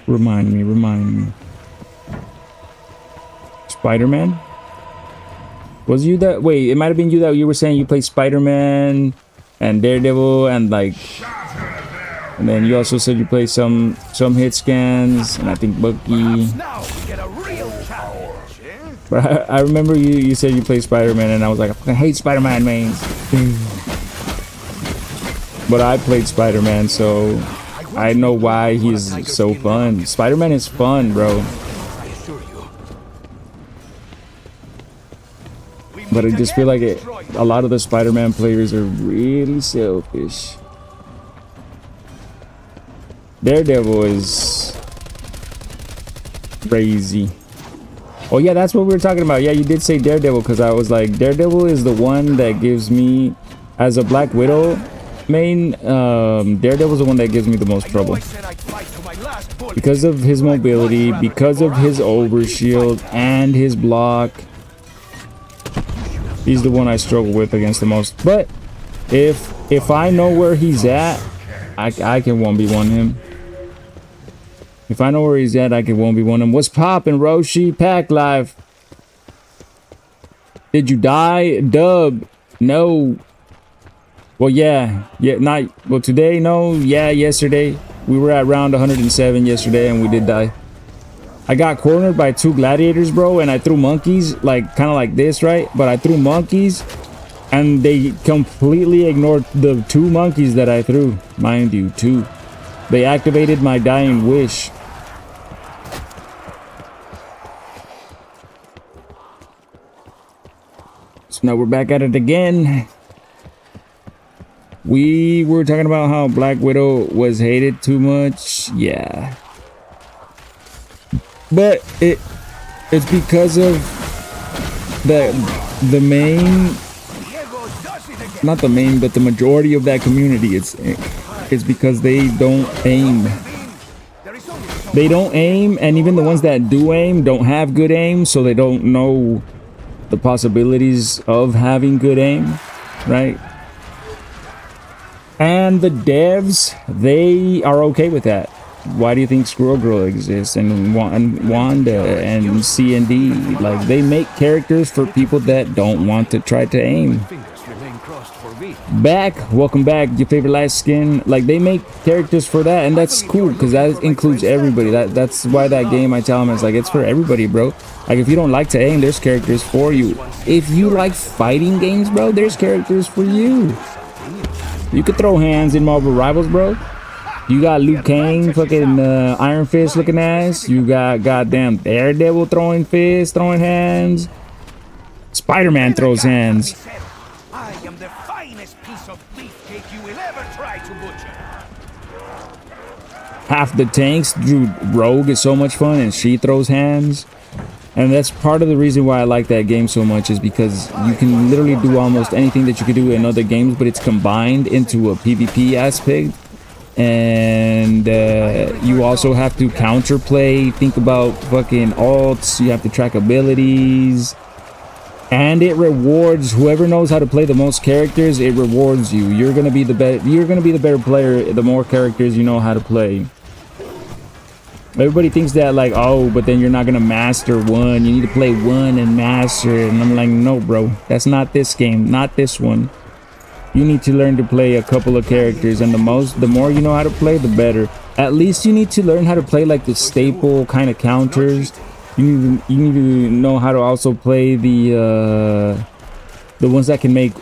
Remind me. Spider-Man? Was you that? Wait, it might have been you that you were saying you played Spider-Man and Daredevil and like And then you also said you play some hit scans, and I think Bucky. Now we get a real challenge, eh? But I remember you said you play Spider-Man, and I was like, I fucking hate Spider-Man mains. But I played Spider-Man, so I know why he's so fun. Spider-Man is fun, bro. I assure you. But I just feel like a lot of the Spider-Man players are really selfish. Daredevil is crazy. Oh yeah, that's what we were talking about. Yeah, you did say Daredevil, because I was like, Daredevil is the one that gives me, as a Black Widow main, Daredevil's the one that gives me the most trouble. Because of his mobility, because of his overshield and his block. He's the one I struggle with against the most. But if I know where he's at, I can 1v1 him. If I know where he's at, I can 1v1 him. What's poppin', Roshi? Pack Live. Did you die? Dub. No. Well, yeah. Yeah, not... Well, today, no. Yeah, yesterday. We were at round 107 yesterday, and we did die. I got cornered by 2 gladiators, bro, and I threw monkeys, like, kind of like this, right? But I threw monkeys, and they completely ignored the 2 monkeys that I threw. Mind you, 2. They activated my dying wish. So now we're back at it again. We were talking about how Black Widow was hated too much. Yeah. But it's because of the main, not the main, but the majority of that community. It's because they don't aim. They don't aim, and even the ones that do aim don't have good aim, so they don't know the possibilities of having good aim, right? And the devs, they are okay with that. Why do you think Squirrel Girl exists, and Wanda and C&D? Like, they make characters for people that don't want to try to aim. Welcome back, your favorite light skin. Like, they make characters for that, and that's cool, because that includes everybody. That's why that game, I tell them, is like, it's for everybody, bro. Like, if you don't like to aim, there's characters for you. If you like fighting games, bro, there's characters for you. You could throw hands in Marvel Rivals, bro. You got Liu Kang, fucking Iron Fist looking ass. You got goddamn Daredevil throwing fists, throwing hands. Spider-Man throws hands. I am the finest piece of beefcake you will ever try to butcher. Half the tanks, dude, Rogue is so much fun, and she throws hands. And that's part of the reason why I like that game so much, is because you can literally do almost anything that you could do in other games, but it's combined into a PvP aspect. And you also have to counterplay, think about fucking ults, you have to track abilities, and it rewards whoever knows how to play the most characters. It rewards you. You're gonna be the better player the more characters you know how to play. Everybody thinks that, like, oh, but then you're not gonna master one. You need to play one and master it. And I'm like, no, bro, that's not this game, not this one. You need to learn to play a couple of characters, and the more you know how to play, the better. At least you need to learn how to play like the staple kind of counters. You need to know how to also play the ones that can make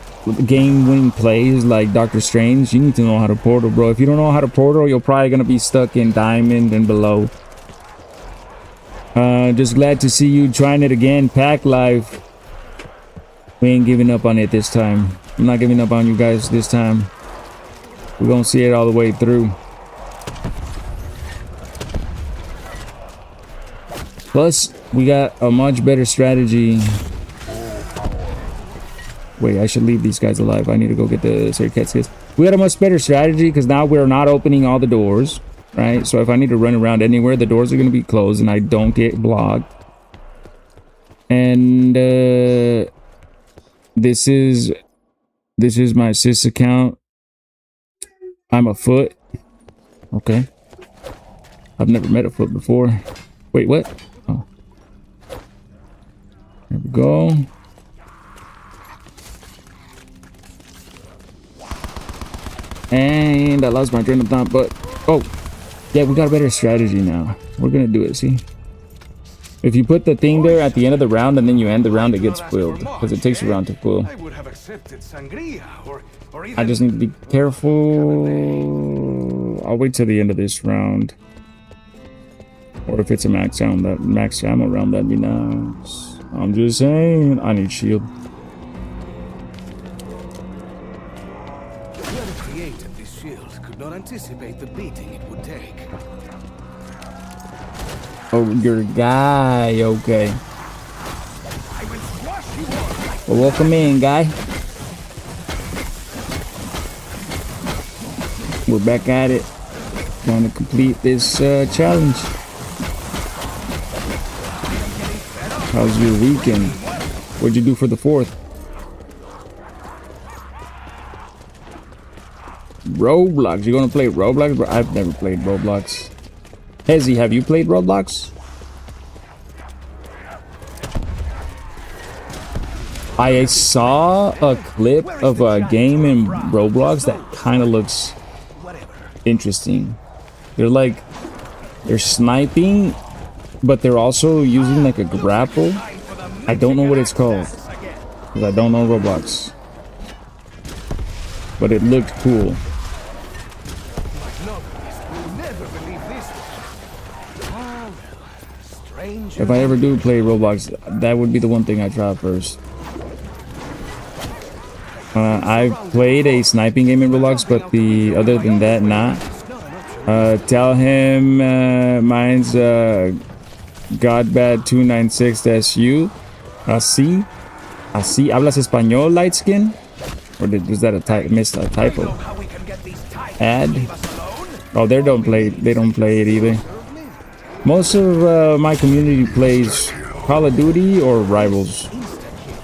game-winning plays, like Doctor Strange. You need to know how to portal, bro. If you don't know how to portal, you're probably gonna be stuck in diamond and below. Just glad to see you trying it again. Pack Life. We ain't giving up on it this time. I'm not giving up on you guys this time. We're gonna see it all the way through. Plus, we got a much better strategy. Wait, I should leave these guys alive. I need to go get the Circuits. We got a much better strategy because now we're not opening all the doors, right? So if I need to run around anywhere, the doors are going to be closed and I don't get blocked. And this is my sis account. I'm a foot. Okay. I've never met a foot before. Wait, what? Oh. There we go. And I lost my train of thought, but Oh, yeah, we got a better strategy now. We're gonna do it, see? If you put the thing there at the end of the round and then you end the round, it gets filled. Because it takes a round to fill. I would have accepted sangria or even... I just need to be careful. I'll wait till the end of this round. Or if it's a max ammo round, that'd be nice. I'm just saying, I need shield. Whoever created this shield could not anticipate the beating it would take. Oh, your guy, okay. I will squash you all like... Well, welcome in, guy. We're back at it. Trying to complete this challenge. How's your weekend? What'd you do for the 4th? Roblox. You're gonna play Roblox? Bro, I've never played Roblox. Hezzy, have you played Roblox? I saw a clip of a game in Roblox that kind of looks interesting. They're sniping, but they're also using like a grapple. I don't know what it's called because I don't know Roblox, but it looked cool. If I ever do play Roblox, that would be the one thing I try first. I've played a sniping game in Roblox, but other than that, not. Tell him mine's Godbad296-U. Así. ¿Hablas español, light skin? Or was that a typo? Ad? Oh, they don't play it either. Most of my community plays Call of Duty or Rivals.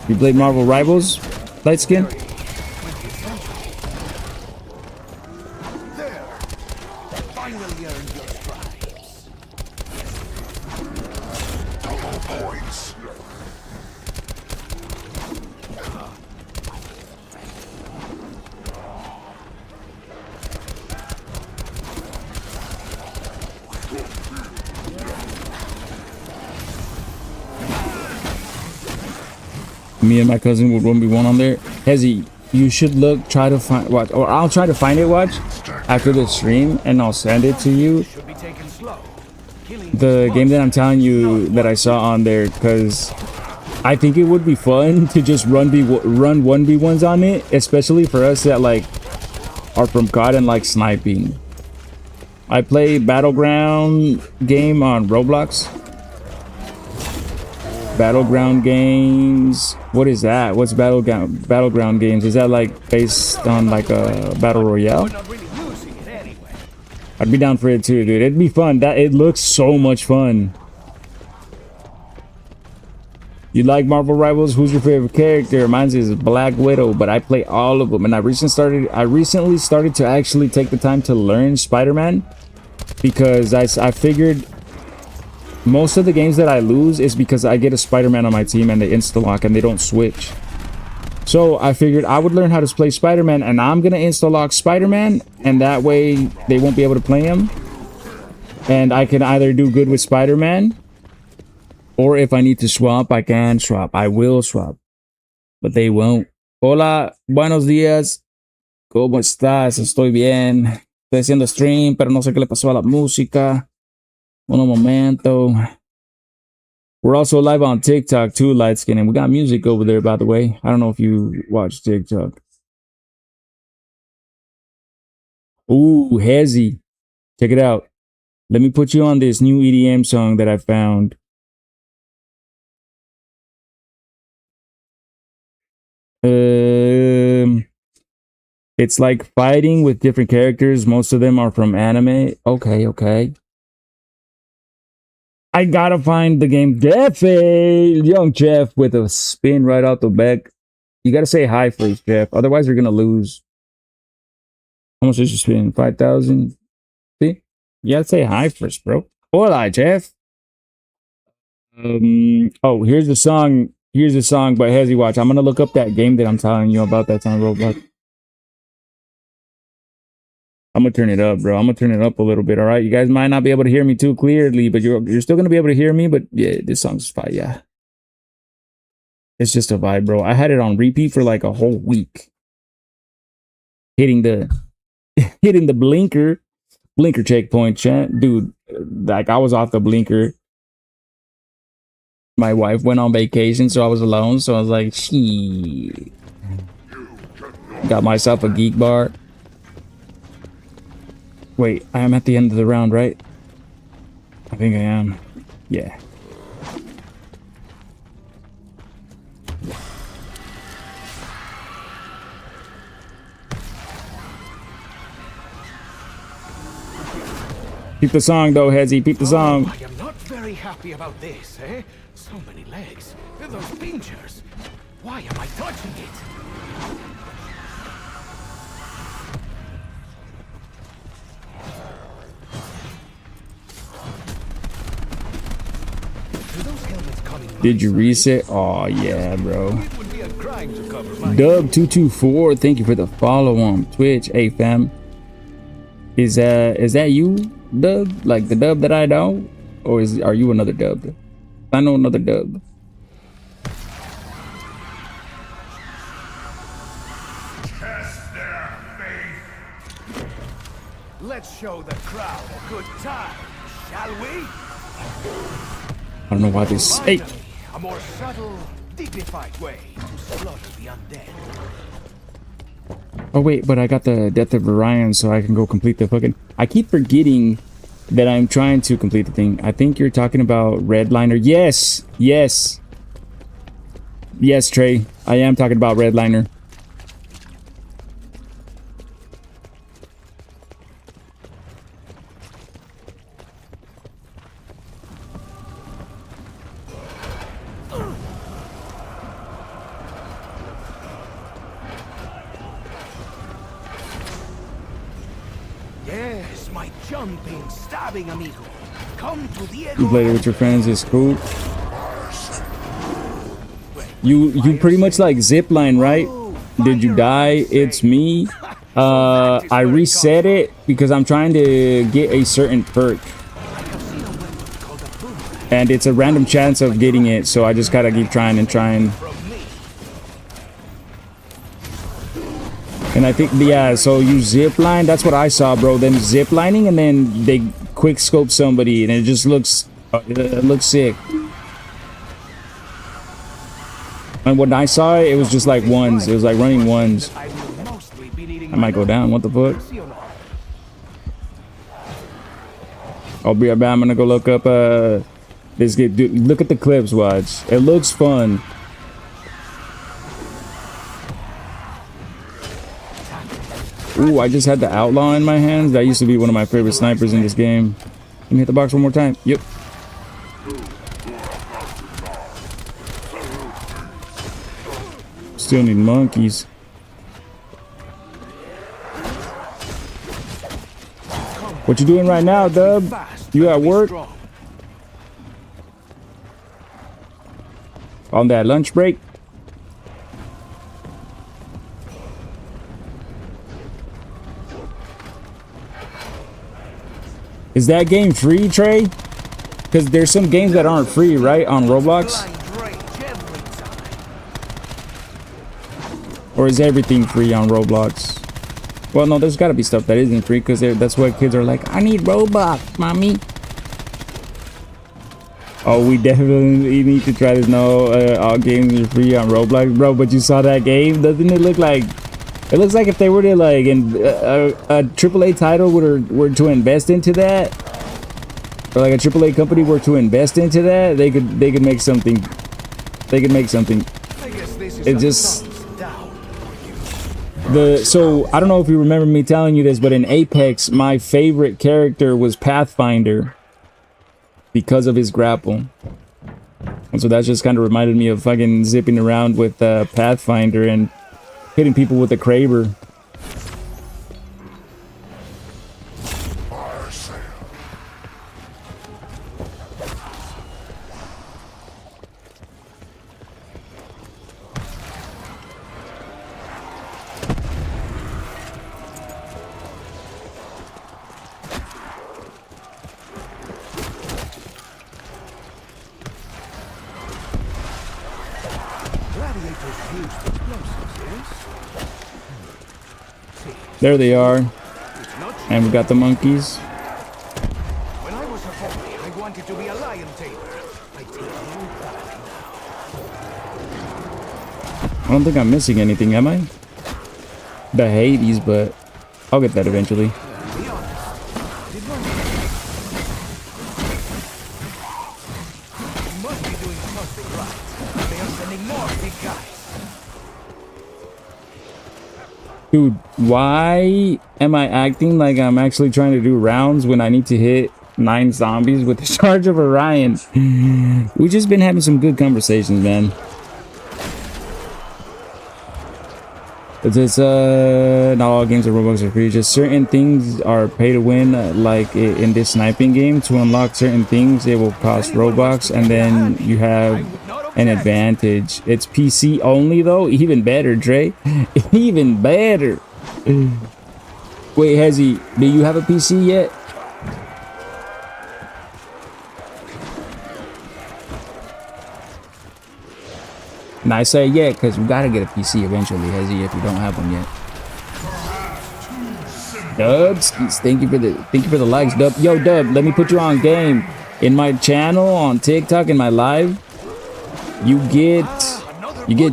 You played Marvel Rivals, light skin? Me and my cousin would 1v1 on there. Hezzy, you should try to find, watch, or I'll try to find it, watch, after the stream, and I'll send it to you. The game that I'm telling you that I saw on there, because I think it would be fun to just run 1v1s on it, especially for us that like are from COD and like sniping. I play Battleground game on Roblox. Battleground games. What is that? What's battleground games? Is that like based on like a battle royale? I'd be down for it too, dude. It'd be fun. It looks so much fun. You like Marvel Rivals? Who's your favorite character? Mine is Black Widow, but I play all of them. And I recently started to actually take the time to learn Spider-Man, because I figured most of the games that I lose is because I get a Spider-Man on my team and they insta-lock and they don't switch. So I figured I would learn how to play Spider-Man, and I'm gonna insta-lock Spider-Man, and that way they won't be able to play him. And I can either do good with Spider-Man, or if I need to swap, I can swap. I will swap, but they won't. Hola, buenos días. ¿Cómo estás? Estoy bien. Estoy haciendo stream, pero no sé qué le pasó a la música. Un momento. We're also live on TikTok too, Lightskin, and we got music over there, by the way. I don't know if you watch TikTok. Ooh, Hezzy. Check it out. Let me put you on this new EDM song that I found. It's like fighting with different characters. Most of them are from anime. Okay. I gotta find the game. Jeffy! Young Jeff with a spin right out the back. You gotta say hi first, Jeff. Otherwise, you're gonna lose. How much is your spin? 5,000? See? You gotta say hi first, bro. Hola, Jeff. Oh, here's the song. Here's the song by Hezzy. Watch. I'm gonna look up that game that I'm telling you about that's on Roblox. I'm gonna turn it up, bro. I'm gonna turn it up a little bit. All right, you guys might not be able to hear me too clearly, but you're still gonna be able to hear me. But yeah, this song's fire. Yeah, it's just a vibe, bro. I had it on repeat for like a whole week, hitting the hitting the blinker checkpoint, chat, dude. Like I was off the blinker. My wife went on vacation, so I was alone. So I was like, she got myself a geek bar. Wait, I am at the end of the round, right? I think I am. Yeah. Peep the song, though, Hezzy. Peep the song. I am not very happy about this, eh? So many legs. Those pinchers. Why am I touching it? Did you reset? Oh yeah, bro. It would be a crime to cover my Dub224, thank you for the follow on Twitch. Hey fam, is that you, Dub? Like the Dub that I know, or are you another Dub? I know another Dub. Test their faith. Let's show the crowd a good time, shall we? I don't know why this. Hey, Finally, a more subtle, dignified way to slaughter the undead. oh wait, but I got the Death of Orion, so I can go complete the fucking. I keep forgetting that I'm trying to complete the thing. I think you're talking about Redliner. Yes, yes, yes, Trey. I am talking about Redliner. Yes, my jumping, stabbing amigo. Come to the You played it with your friends. It's cool. You pretty much like zipline, right? Did you die? It's me. I reset it because I'm trying to get a certain perk, and it's a random chance of getting it. So I just gotta keep trying and trying. And I think, yeah, so you zipline. That's what I saw, bro. Them ziplining, and then they quick scope somebody, and it just looks, it looks sick. And when I saw it, it was just like ones. It was like running ones. I might go down. What the fuck? I'll be right back. I'm gonna go look up this game. Dude, look at the clips. Watch. It looks fun. Ooh, I just had the outlaw in my hands. That used to be one of my favorite snipers in this game. Let me hit the box one more time. Yep. Still need monkeys. What you doing right now, Dub? You at work? On that lunch break? Is that game free, Trey? Because there's some games that aren't free, right? On Roblox? Or is everything free on Roblox? Well, no, there's got to be stuff that isn't free because that's what kids are like. I need Roblox, mommy. Oh, we definitely need to try this. No, all games are free on Roblox, bro. But you saw that game? Doesn't it look like? It looks like if they were to like a AAA title were to invest into that, or like a AAA company were to invest into that, they could make something. They could make something. It just. So I don't know if you remember me telling you this, but in Apex, my favorite character was Pathfinder because of his grapple. And so that just kind of reminded me of fucking zipping around with Pathfinder and hitting people with a Kraber. gladiators used explosives, yes? There they are. It's not cheap. And we got the monkeys. When I was a boy, I wanted to be a lion tamer. I take no pride now. I don't think I'm missing anything, am I? The Hades, but I'll get that eventually. Be honest. Did one You must be doing something right. They are sending more big guys. Dude, why am I acting like I'm actually trying to do rounds when I need to hit 9 zombies with the charge of Orion? We've just been having some good conversations, man. It's not all games of Roblox are free. Just certain things are pay to win. Like in this sniping game, to unlock certain things, it will cost Robux, and then you have an advantage. It's PC only though. Even better, Dre. Even better. Wait, Hezzy, do you have a PC yet? And I say yeah, because we gotta get a PC eventually, Hezzy, if you don't have one yet. Dubs, thank you for the likes, Dub. Yo, Dub, let me put you on game. In my channel on TikTok, in my live, you get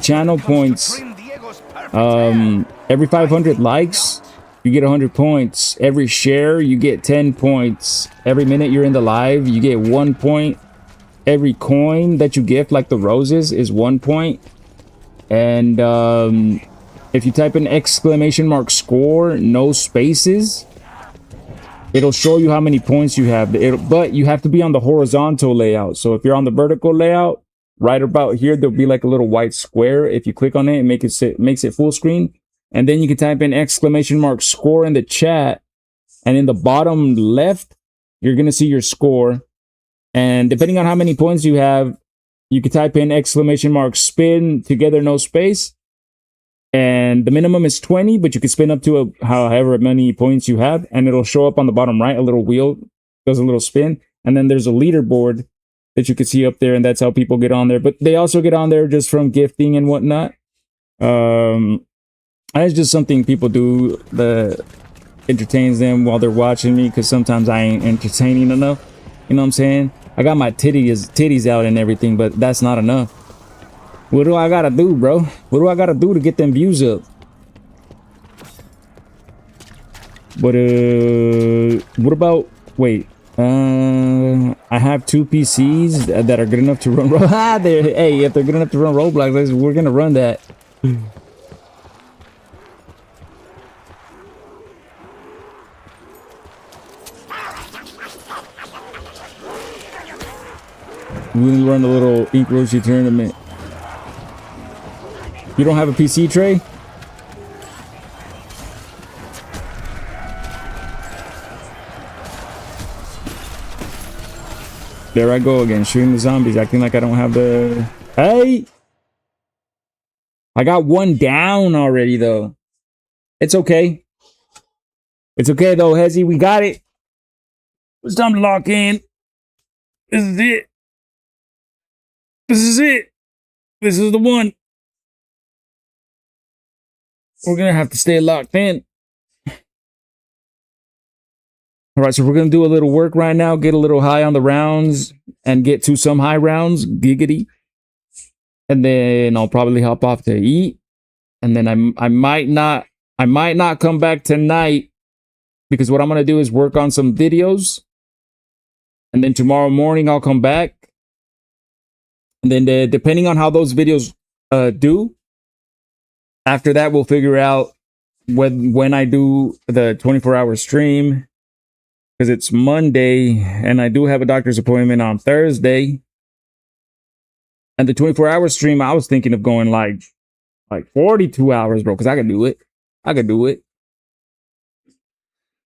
channel points. Every 500 likes, you get 100 points. Every share, you get 10 points. Every minute you're in the live, you get 1 point. Every coin that you gift, like the roses, is 1 point. And if you type in ! score, no spaces, it'll show you how many points you have. But you have to be on the horizontal layout. So if you're on the vertical layout, right about here, there'll be like a little white square. If you click on it, it makes it full screen. And then you can type in ! score in the chat. And in the bottom left, you're going to see your score. And depending on how many points you have, you can type in ! spin together, no space. And the minimum is 20, but you can spin up to however many points you have. And it'll show up on the bottom right, a little wheel does a little spin. And then there's a leaderboard that you can see up there. And that's how people get on there. But they also get on there just from gifting and whatnot. That's just something people do that entertains them while they're watching me. Because sometimes I ain't entertaining enough. You know what I'm saying? I got my titties out and everything, but that's not enough. What do I gotta do, bro? What do I gotta do to get them views up? But what about? Wait, I have 2 PCs that are good enough to run. Hey, if they're good enough to run Roblox, we're gonna run that. We'll run a little Ink Roshi tournament. You don't have a PC, Trey? There I go again, shooting the zombies, acting like I don't have the... Hey! I got 1 down already, though. It's okay. It's okay, though, Hezzy. We got it. It's time to lock in. This is it. This is it. This is the one. We're going to have to stay locked in. All right, so we're going to do a little work right now, get a little high on the rounds, and get to some high rounds, giggity. And then I'll probably hop off to eat. And then I might not come back tonight, because what I'm going to do is work on some videos. And then tomorrow morning I'll come back. And then depending on how those videos do, after that we'll figure out when I do the 24-hour stream, because it's Monday and I do have a doctor's appointment on Thursday. And the 24-hour stream, I was thinking of going like 42 hours, bro, because I could do it. I could do it.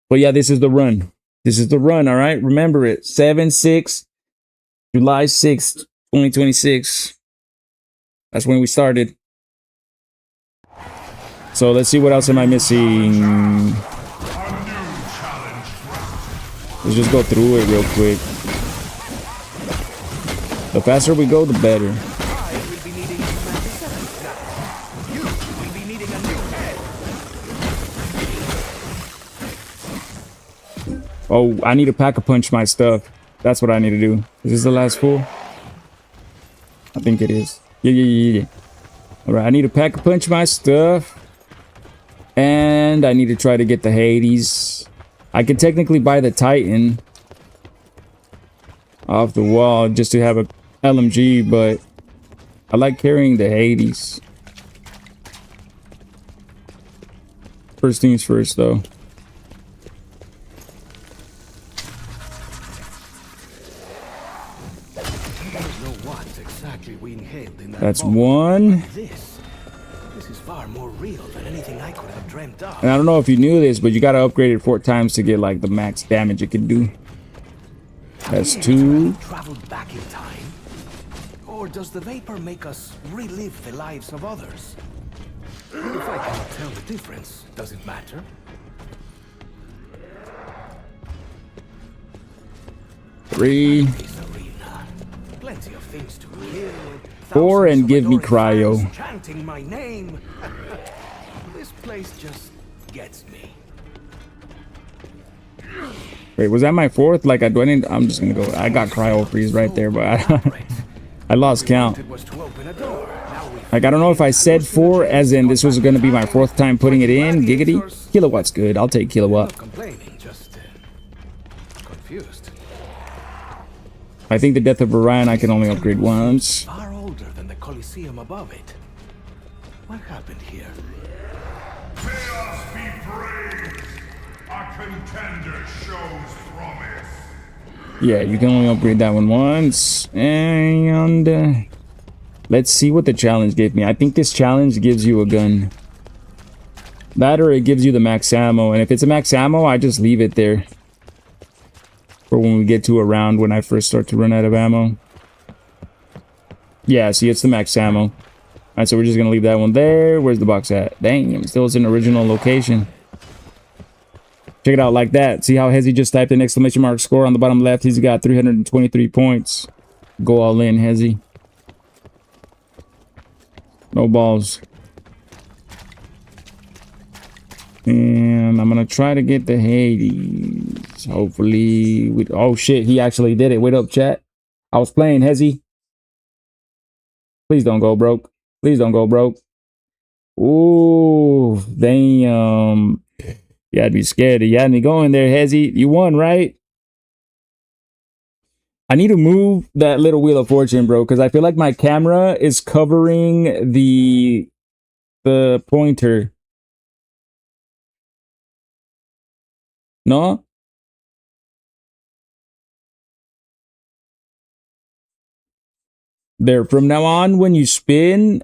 But yeah, this is the run. This is the run, all right? Remember it. 7/6, July 6th, 2026. That's when we started. So let's see, what else am I missing? Let's just go through it real quick. The faster we go, the better. Oh, I need to pack a punch my stuff. That's what I need to do. Is this the last full? I think it is. Yeah. All right, I need to pack a punch my stuff. And I need to try to get the Hades. I could technically buy the Titan off the wall just to have a LMG, but I like carrying the Hades. First things first, though. That's one. This is far more real than anything I could have dreamt of. And I don't know if you knew this, but you gotta upgrade it 4 times to get like the max damage it can do. That's 2. Traveled back in time, or does the vapor make us relive the lives of others? If I cannot tell the difference, does it matter? 3. This arena, plenty of things to kill. 4 and give me cryo. Chanting my name. This place just gets me. Wait, was that my 4th? Like, I'm just gonna go. I got cryo freeze right there, but I lost count. Like, I don't know if I said 4 as in this was gonna be my 4th time putting it in. Giggity. Kilowatt's good. I'll take kilowatt. Just confused. I think the Death of Orion I can only upgrade once. Far older than the Colosseum above it. What happened here? Chaos be praised! A contender shows promise. Yeah, you can only upgrade that one once. And let's see what the challenge gave me. I think this challenge gives you a gun. That or it gives you the max ammo. And if it's a max ammo, I just leave it there for when we get to a round when I first start to run out of ammo. Yeah, see, it's the max ammo. Alright, so we're just gonna leave that one there. Where's the box at? Dang, it still is an original location. Check it out like that. See how Hezzy just typed an exclamation mark score on the bottom left? He's got 323 points. Go all in, Hezzy. No balls. And I'm gonna try to get the Hades. Hopefully, oh shit, he actually did it. Wait up, chat. I was playing, Hezzy. Please don't go broke. Please don't go broke. Ooh, damn. Yeah, I'd be scared. You had me going there, Hezzy. You won, right? I need to move that little Wheel of Fortune, bro, because I feel like my camera is covering the pointer. No? There, from now on, when you spin,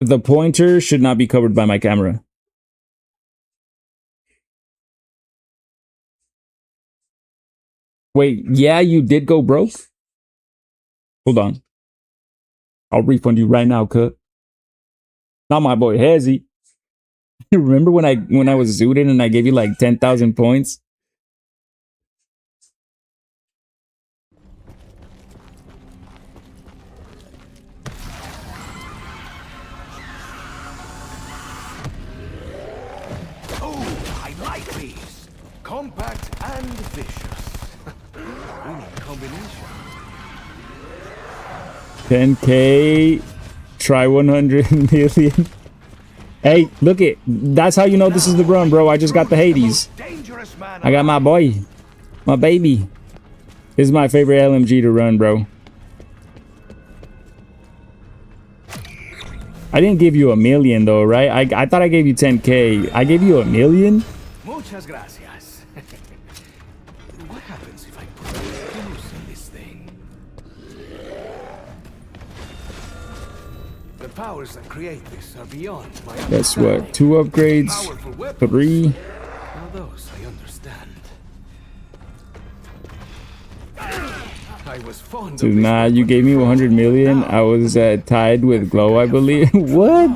the pointer should not be covered by my camera. Wait, yeah, you did go broke? Hold on. I'll refund you right now, cut. Not my boy Hezzy. You remember when I was zooted and I gave you like 10,000 points? Oh, I like these. Compact and vicious. Winning combination. 10K. Try 100 million. Hey, look it. That's how you know this is the run, bro. I just got the Hades. I got my boy. My baby. This is my favorite LMG to run, bro. I didn't give you a million, though, right? I thought I gave you 10K. I gave you a million? Muchas gracias. What happens if I put screws in this thing? The powers that create this are beyond my That's what? 2 upgrades? 3? Now those I understand. I was fond So of nah, you gave me 100 million. I was tied with Glow, I believe. What?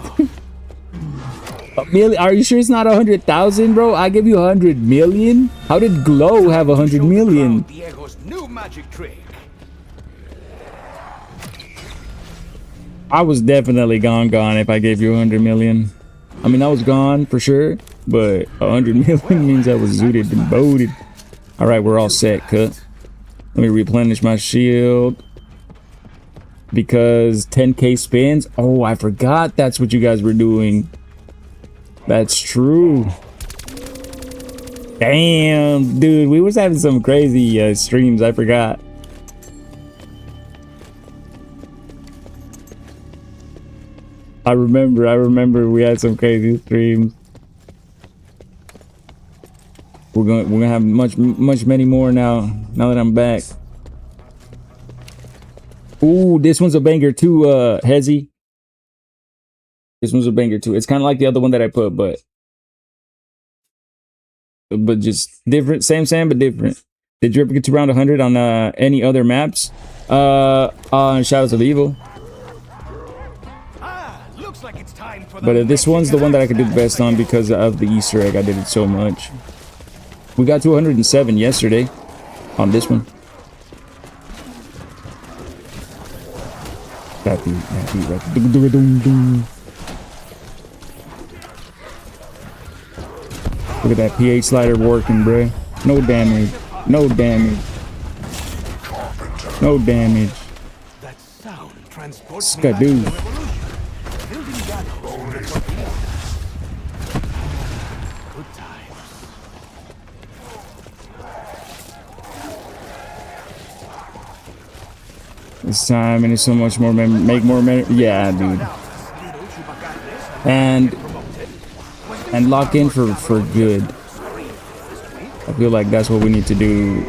A million? Are you sure it's not 100,000, bro? I gave you 100 million. How did Glow have 100 million? Diego's new magic trick. I was definitely gone if I gave you 100 million. I mean, I was gone for sure, but 100 million means I was zooted and boated. All right, we're all set, cut. Let me replenish my shield. Because 10k spins. Oh, I forgot that's what you guys were doing. That's true. Damn, dude, we was having some crazy streams. I forgot. I remember we had some crazy streams. We're gonna have many more now that I'm back. Ooh, this one's a banger too, Hezzy. This one's a banger too. It's kind of like the other one that I put, but just different. Same, but different. Did you ever get to round 100 on any other maps? On Shadows of Evil. Looks like it's time for But this one's the one that I could do the best on because of the Easter egg. I did it so much. We got to 107 yesterday on this one. That beat right there. Look at that pH slider working, bruh. No damage. No damage. No damage. that sound transports me back to Skadoo. the revolution. Building gallows with a torpedo. Good times. This time, and it's so much more make more yeah, dude. And lock in for good. I feel like that's what we need to do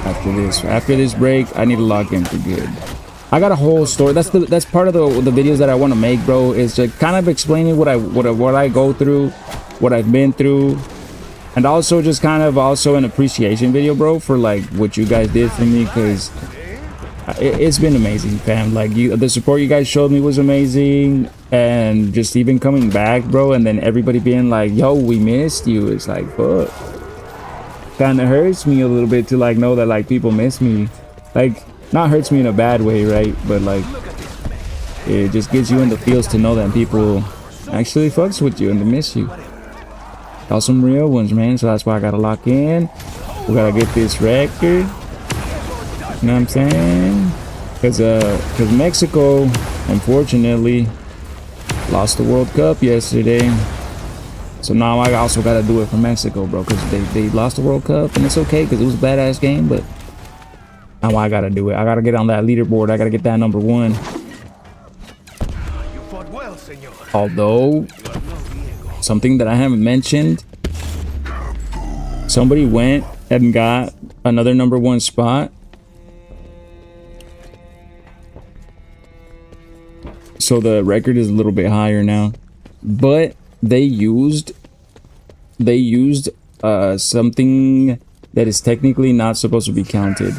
after this. After this break, I need to lock in for good. I got a whole story. That's part of the videos that I want to make, bro. Is to kind of explaining what I go through, what I've been through, and also just kind of also an appreciation video, bro, for like what you guys did for me, because it's been amazing, fam. Like the support you guys showed me was amazing, and just even coming back, bro, and then everybody being like, yo, we missed you. It's like, fuck, kind of hurts me a little bit to like know that like people miss me. Like, not hurts me in a bad way, right? But like, it just gives you in the feels to know that people actually fucks with you and to miss you. Got some real ones, man. So that's why I gotta lock in. We gotta get this record. You know what I'm saying? Because Mexico, unfortunately, lost the World Cup yesterday. So now I also got to do it for Mexico, bro, because they lost the World Cup, and it's okay because it was a badass game, but now I got to do it. I got to get on that leaderboard. I got to get that number 1. You fought well, senor. Although, something that I haven't mentioned, somebody went and got another number 1 spot. So the record is a little bit higher now, but they used something that is technically not supposed to be counted.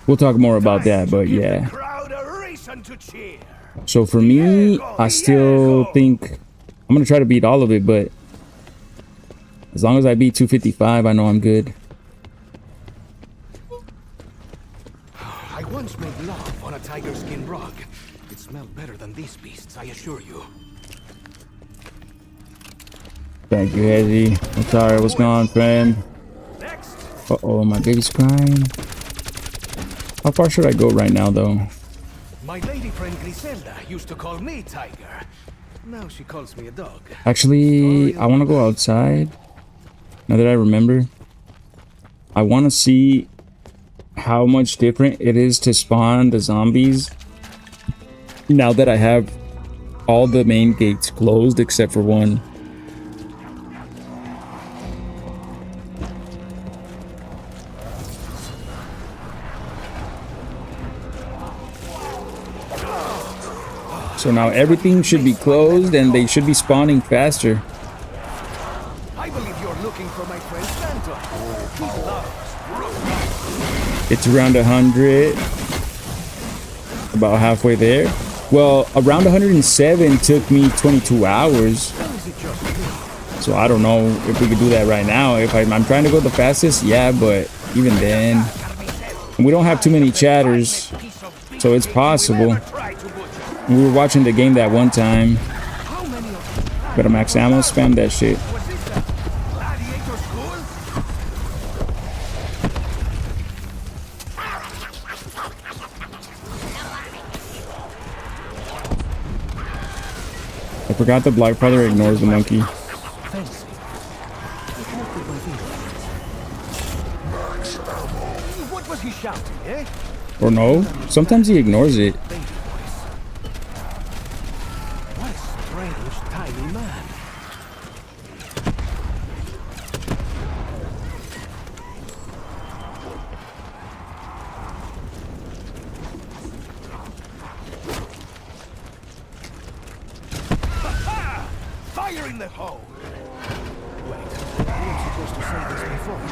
We'll talk more about that, but yeah. So for me, I still think I'm gonna try to beat all of it, but as long as I beat 255, I know I'm good. I once made love on a tiger skin rug. It smelled better than these beasts, I assure you. Thank you, Hezzy. I'm sorry, what's going on, friend? Next. Uh-oh, my baby's crying. How far should I go right now, though? My lady friend Griselda used to call me Tiger. Now she calls me a dog. Actually, I want to go outside. Now that I remember, I want to see how much different it is to spawn the zombies now that I have all the main gates closed except for one. So now everything should be closed and they should be spawning faster. I believe you're looking for my friend Santa. He loves brooks. It's around 100. About halfway there. Well, around 107 took me 22 hours. So I don't know if we could do that right now. If I'm trying to go the fastest, yeah, but even then, we don't have too many chatters, so it's possible. We were watching the game that one time. Got a max ammo, spam that shit. Forgot the Black Brother ignores the monkey. Fencing. I connected my fingers. What was he shouting, eh? Or no? Sometimes he ignores it. Baby voice. What a strange, tiny man. Fire in the hole! Wait, I was supposed to say this before.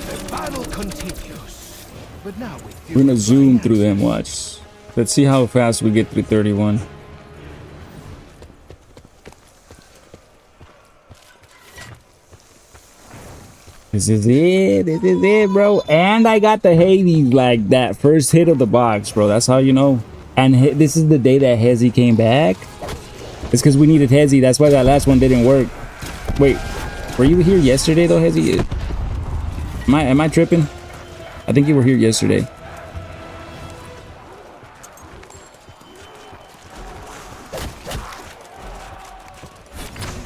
The battle continues. But now with We're gonna zoom through them, watch. Let's see how fast we get through 31. This is it, bro. And I got the Hades, like that first hit of the box, bro. That's how you know. And this is the day that Hezi came back. It's because we needed Hezi. That's why that last one didn't work. Wait, were you here yesterday though, Hezi? Am I tripping? I think you were here yesterday.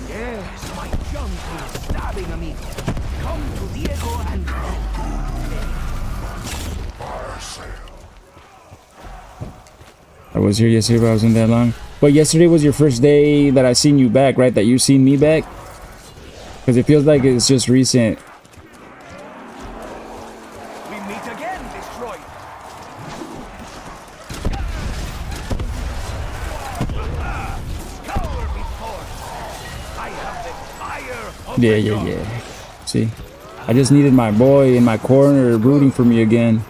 Yes, my jungle stabbing amigo. Come to Diego and I was here yesterday, but I wasn't that long. But yesterday was your first day that I seen you back, right? That you seen me back? Because it feels like it's just recent. we meet again, destroyer. Cower before. I have the fire of the Yeah. See? I just needed my boy in my corner rooting for me again.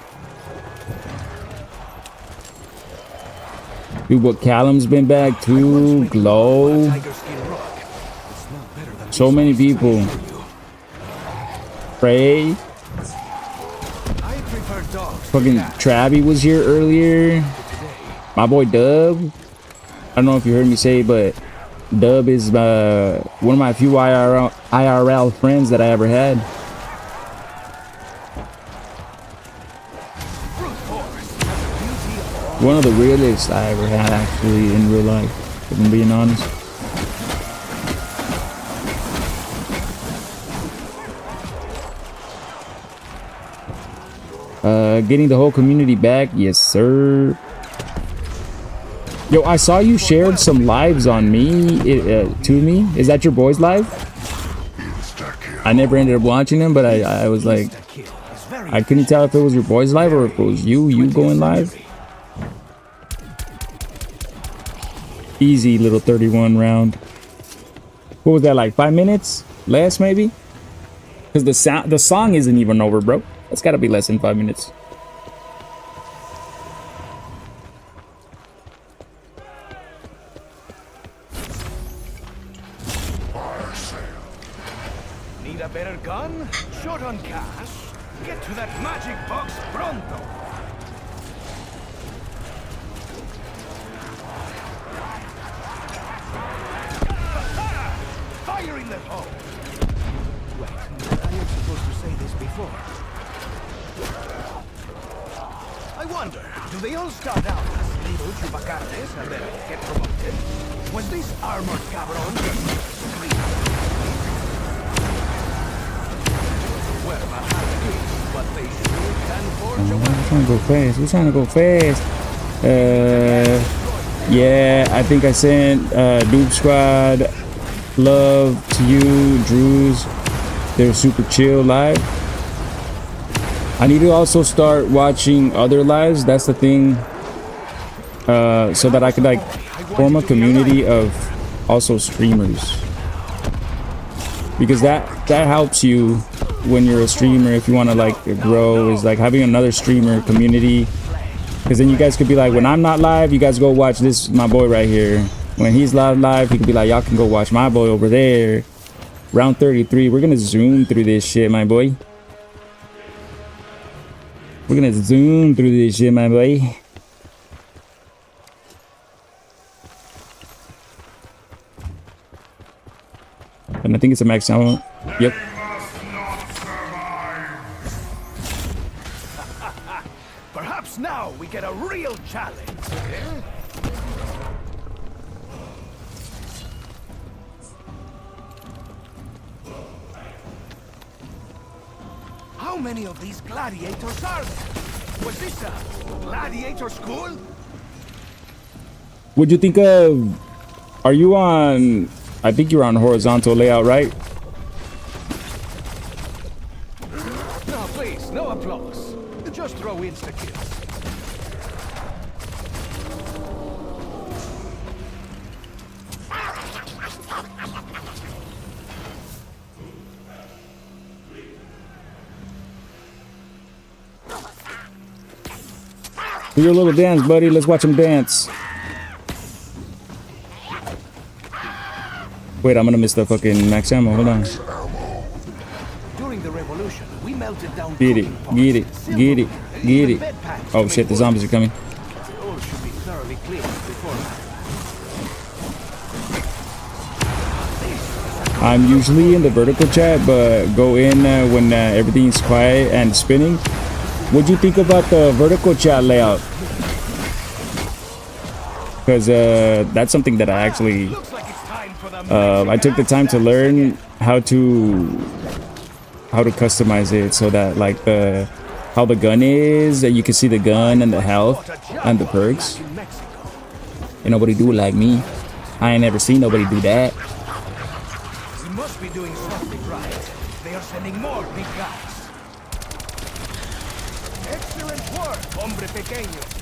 Dude, what Callum's been back too. Glow. Tiger skin rock. It's not better than So many people. Prey. I prefer dogs. Fucking Travi was here earlier. My boy Dub. I don't know if you heard me say, but Dub is one of my few IRL friends that I ever had. One of the realest I ever had, actually, in real life, if I'm being honest. Getting the whole community back, yes sir. Yo, I saw you shared some lives on me, to me. Is that your boy's live? I never ended up watching them, but I was like, I couldn't tell if it was your boy's live or if it was you going live. Easy little 31 round. What was that, like 5 minutes? Less maybe? Because the song isn't even over, bro. It's gotta be less than 5 minutes. Need a better gun? Short on cash? Get to that magic box pronto! Fire in the hole! Wait, I am supposed to say this before. I wonder, do they all start out as little chupacarnes and then get promoted? Was this armored cabron just screaming? Well, but they sure can forge a We're trying to go fast. We're trying to go fast. Yeah, I think I sent Duke Squad love to you, Drews. They're super chill live. I need to also start watching other lives. That's the thing. So that I could like form a community of also streamers. Because that helps you when you're a streamer, if you want to like grow, is like having another streamer community. Because then you guys could be like, when I'm not live, you guys go watch this, my boy right here. When he's live, he could be like, y'all can go watch my boy over there. Round 33, we're gonna zoom through this shit, my boy. We're gonna zoom through this shit, my boy. And I think it's a max ammo. Yep. Must not survive. Perhaps now we get a real challenge. Eh? How many of these gladiators are there? Was this a gladiator school? What'd you think of? Are you on? I think you're on horizontal layout, right? No, please, no applause. Just throw insta-kills. Do your little dance, buddy. Let's watch him dance. Wait, I'm gonna miss the fucking max ammo. Hold on. During the revolution, we melted down Get it, get it, get it, get it. Oh shit, the zombies are coming. All should be thoroughly cleaned beforehand. I'm usually in the vertical chat, but go in when everything's quiet and spinning. What'd you think about the vertical chat layout? Because that's something that I actually I took the time to learn how to customize it so that like how the gun is, that you can see the gun and the health and the perks. And nobody do it like me. I ain't never seen nobody do that. We must be doing something right. They are sending more big guys. Excellent work, hombre pequeño.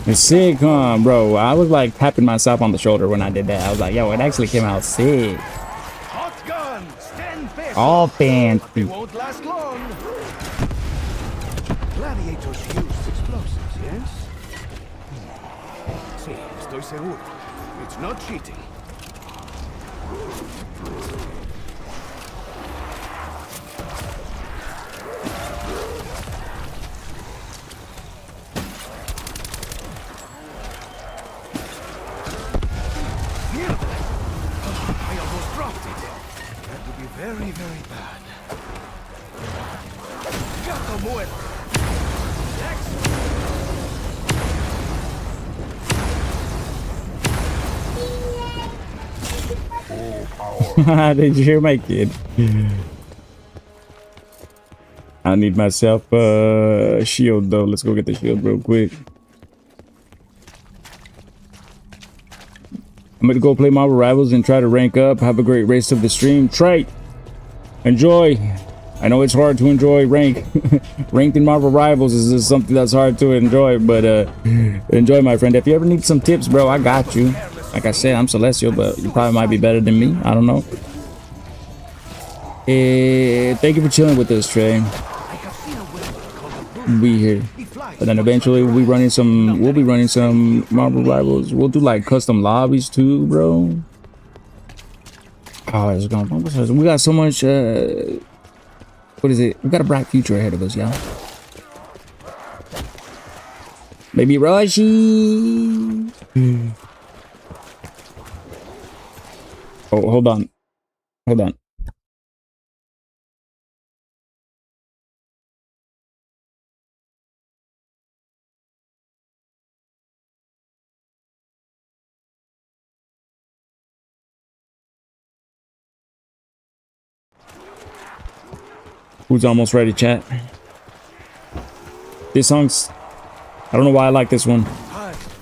It's sick, huh, bro? I was like tapping myself on the shoulder when I did that. I was like, yo, it actually came out sick. Hot guns, 10 pesos. All fancy. They won't last long. Gladiators used explosives, yes? Sí, estoy seguro. It's not cheating. Very, very bad. Gato muerto. Did you hear my kid? I need myself a shield though. Let's go get the shield real quick. I'm gonna go play Marvel Rivals and try to rank up. Have a great rest of the stream. Trey, enjoy. I know it's hard to enjoy rank. Ranked in Marvel Rivals is just something that's hard to enjoy, but enjoy, my friend. If you ever need some tips, bro, I got you. Like I said, I'm Celestial, but you probably might be better than me. I don't know. Thank you for chilling with us, Trey. We'll be here. But then eventually we'll be running some Marvel Rivals. We'll do like custom lobbies too, bro. Oh, it's going. We got so much what is it? We got a bright future ahead of us, y'all. Baby Rushy. Oh, hold on. Hold on. Who's almost ready, chat? This song's... I don't know why I like this one.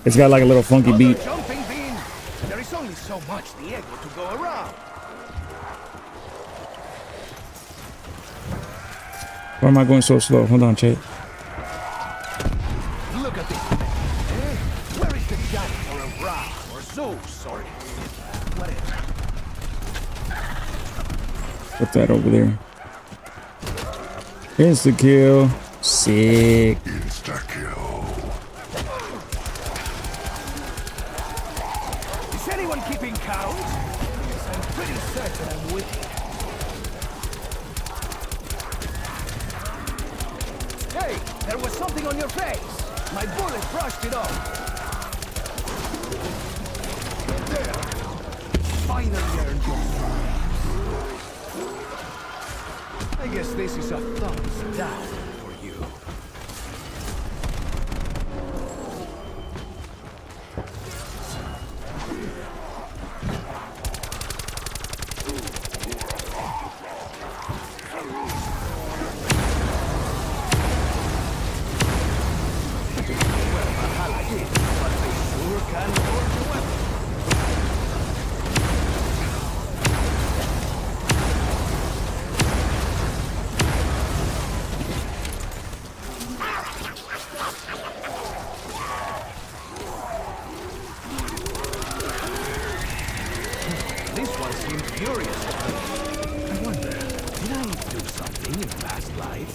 It's got like a little funky beat. There is only so much the ego to go around. Why am I going so slow? Hold on, chat. Look at this. Where is the giant or a Ra or Zeus or whatever? Put that over there. Insta kill. Sick. Insta kill. Is anyone keeping count? Because I'm pretty certain I'm winning. There was something on your face. My bullet brushed it off. There. Finally earned your stripes. I guess this is a thumbs down for you. This one seemed furious at me. I wonder, did I do something in past life?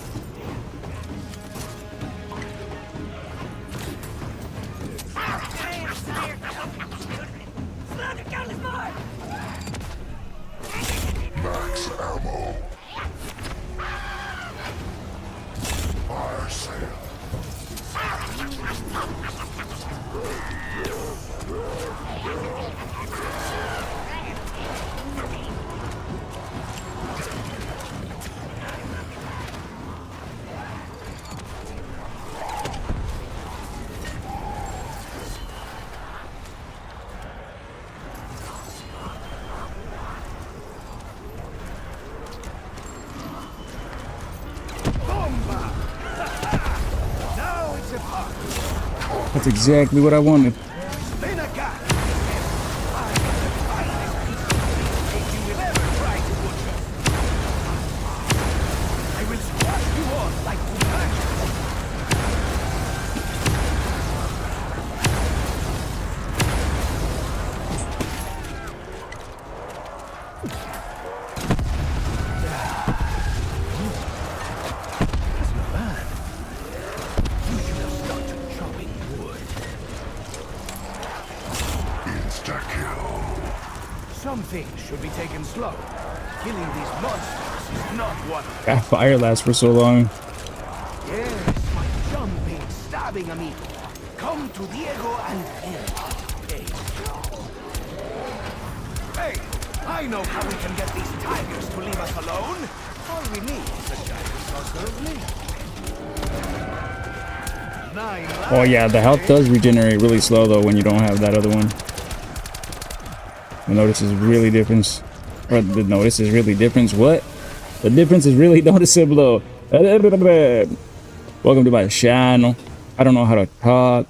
Max ammo. Fire sale. Now it's a park. That's exactly what I wanted. Then a guy. If you will ever try to butcher, I will squash you all like tobacco. That's not bad. You should have started chopping wood. Insta-kill. Some things should be taken slow. Killing these monsters is not one of them. That fire lasts for so long. Yes, my jumping, stabbing amigo. Come to Diego and end. Hey, I know how we can get these tigers to leave us alone. All we need is a giant saucer of meat. 9 lives. Oh yeah, the health does regenerate really slow though when you don't have that other one. The notice is really different. Or the notice is really different. What? The difference is really noticeable. Welcome to my channel. I don't know how to talk.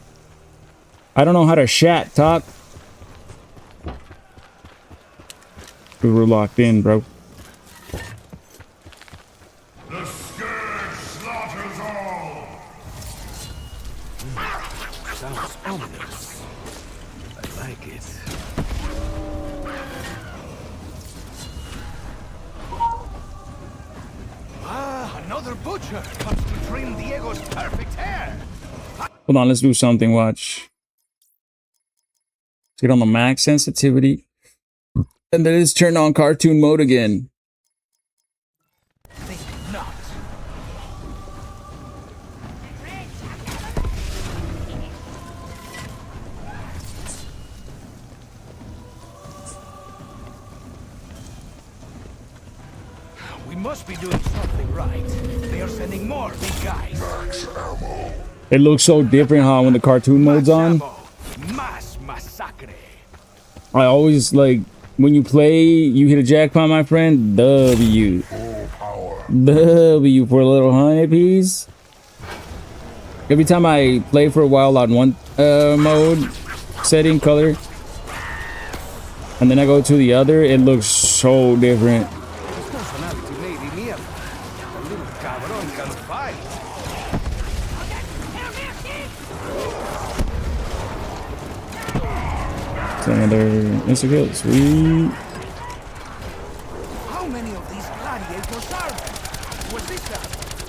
I don't know how to chat talk. We're locked in, bro. The scourge slaughters all. Sounds ominous. I like it. Ah, another butcher comes to trim Diego's perfect hair. Hold on, let's do something. Watch. Let's get on the max sensitivity. And then let's turn on cartoon mode again. Think not. We must be doing something right. They are sending more big guys. Max ammo. It looks so different, huh, when the cartoon mode's on. Mass massacre. I always like when you play, you hit a jackpot, my friend. W. Full power. W for a little honeybees. Every time I play for a while on one mode, setting, color, and then I go to the other, it looks so different. His personality made him ill. A little cabron can fight. It's another insta-kill. Sweet. How many of these gladiators are there? Was this a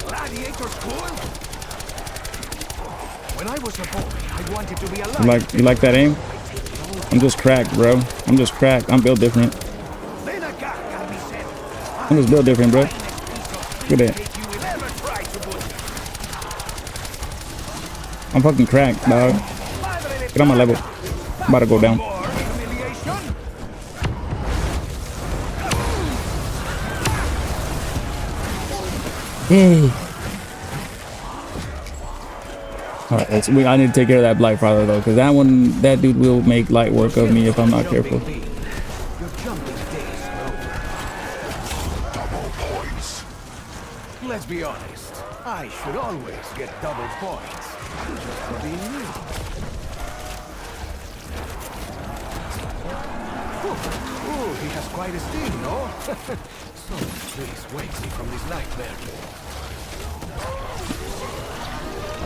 gladiator school? When I was a boy, I wanted to be alive. You like that aim? I'm just cracked, bro. I'm just cracked. I'm built different. Then a guy can be said, I'm just built different, bro. Look at that. if you will ever try to butcher. I'm fucking cracked, dog. Get on my level. I'm about to go down. Hey. Alright, I need to take care of that Blight Father though, because that dude will make light work of me if I'm not careful. Let's be honest, I should always get double points just for being me. Ooh, he has quite a sting, no? So please wake me from this nightmare.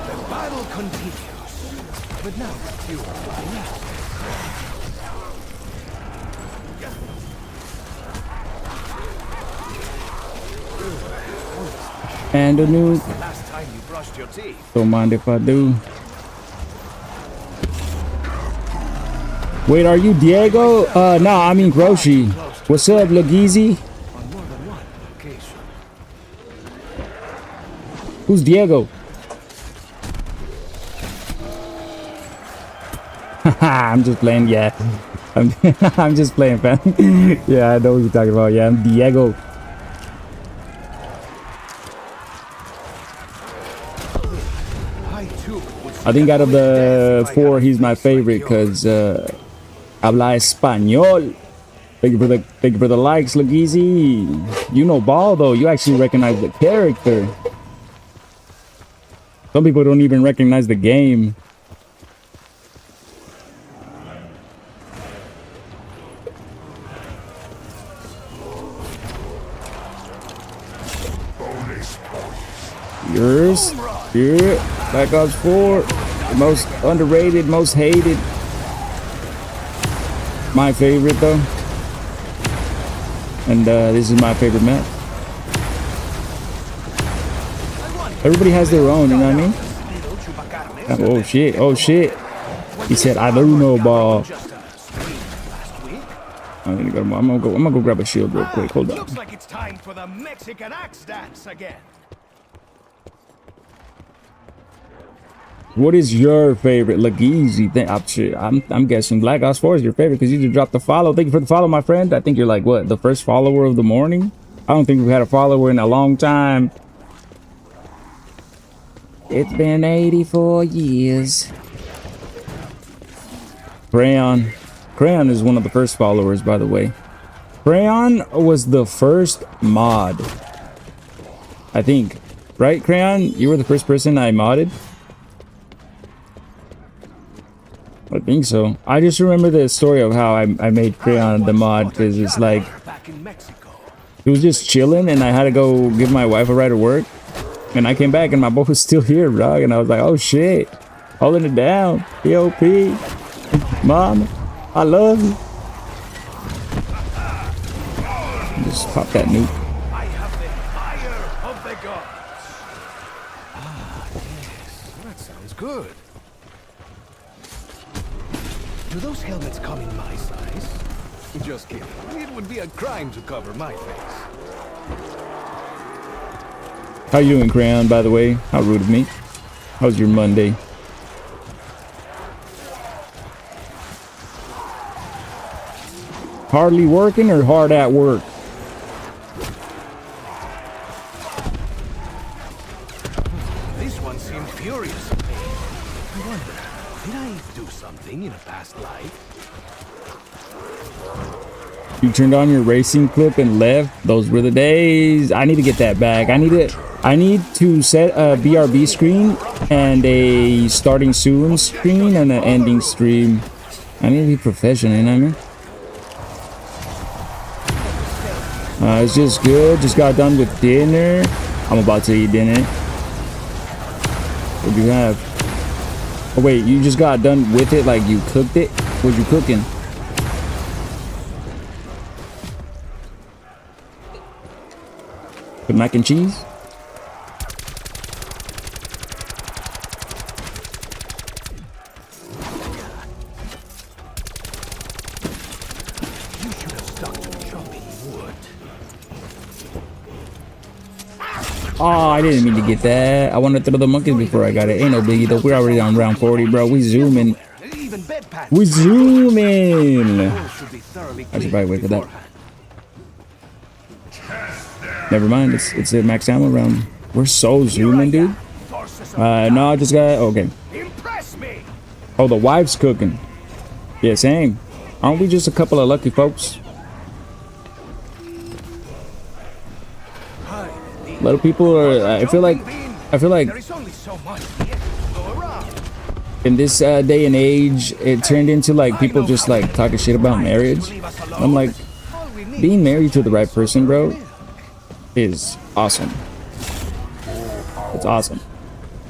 The battle continues, but now with you and a nuke. last time you brushed your teeth. Don't mind if I do. Wait, are you Diego? No, I mean Groshi. What's up, Lagizi? On more than one occasion. Who's Diego? I'm just playing, yeah. I'm just playing, fam. Yeah, I know what you're talking about. Yeah, I'm Diego. I think out of the four, he's my favorite because habla español. Thank you for the likes, Lagizi. You know ball though. You actually recognize the character. Some people don't even recognize the game. Yours, yeah, Black Ops 4, the most underrated, most hated. My favorite though, and this is my favorite map. Everybody has their own, you know what I mean? Oh shit! Oh shit! He said, "I do know ball." I'm gonna go grab a shield real quick. Hold on. Looks like it's time for the Mexican axe dance again. What is your favorite Lagizi thing? I'm guessing Black Ops 4 is your favorite because you just dropped the follow. Thank you for the follow, my friend. I think you're like, what, the first follower of the morning? I don't think we've had a follower in a long time. It's been 84 years. Crayon. Crayon is one of the first followers, by the way. Crayon was the first mod. I think. Right, Crayon? You were the first person I modded? I think so. I just remember the story of how I made Crayon the mod because it's like it was just chilling and I had to go give my wife a ride to work and I came back and my boy was still here, bro, and I was like, oh shit, holding it down. POP, mom, I love you. Just pop that nuke. I have the fire of the gods. Ah, yes, that sounds good. Do those helmets come in my size? Just kidding. It would be a crime to cover my face. How you doing, Crayon, by the way? How rude of me. How's your Monday? Hardly working or hard at work? This one seemed furious at me. I wonder, did I do something in a past life? You turned on your racing clip and left. Those were the days. I need to get that back. I need to set a BRB screen and a starting soon screen and an ending stream. I need to be professional, you know what I mean? It's just good. Just got done with dinner. I'm about to eat dinner. What do you have? Oh wait, you just got done with it? Like you cooked it? What you cooking? With mac and cheese? You should have stuck to chopping wood. Oh, I didn't mean to get that. I wanted to throw the monkeys before I got it. Ain't no biggie though. We're already on round 40, bro. We zooming. Even bed patches. We zooming. Walls should be thoroughly I should cleaned probably wait for that. beforehand. Never mind. It's a max ammo round. We're so zooming, dude. Forces of No, I just got okay. impress me. Oh, the wife's cooking. Yeah, same. Aren't we just a couple of lucky folks? A lot of people are. I feel like There is only so much yet to go around. in this day and age, it turned into like people just like talking shit about marriage. I'm like, All we need being married to the right person, bro, is awesome. It's awesome.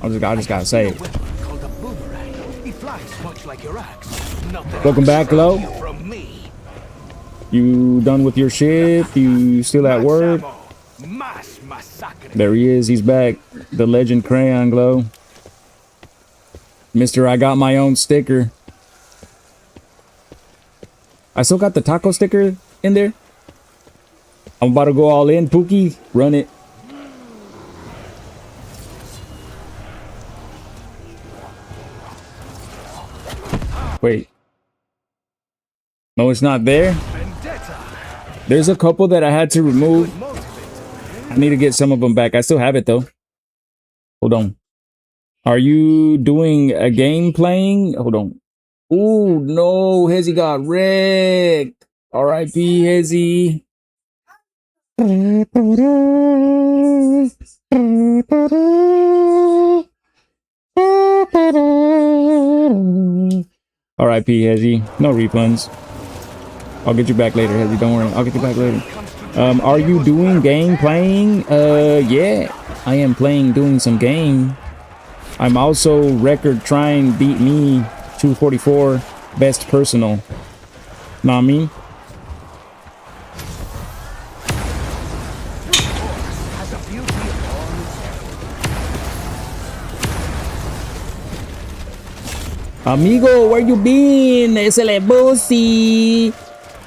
I just gotta say it. weapon called a boomerang. It flies much like your axe. Nothing Welcome back, can Lo. stop you from me. You done with your shit? You still at work? Mass massacre. There he is. He's back. The legend Crayon Glow. Mr. I got my own sticker. I still got the taco sticker in there. I'm about to go all in. Pookie, run it. Wait. No, it's not there. Vendetta. There's a couple that I had to remove. I need to get some of them back. I still have it though. Hold on. Are you doing a game playing? Hold on. Ooh, no. Hezzy got wrecked. R.I.P. Hezzy. R.I.P. Hezzy. No refunds. I'll get you back later, Hezzy. Don't worry. I'll get you back later. Are you doing game playing? Yeah. I am doing some game. I'm also record trying beat me 244 best personal. Know what I mean? Has a beauty all its own. Amigo, where you been? It's la Bussy.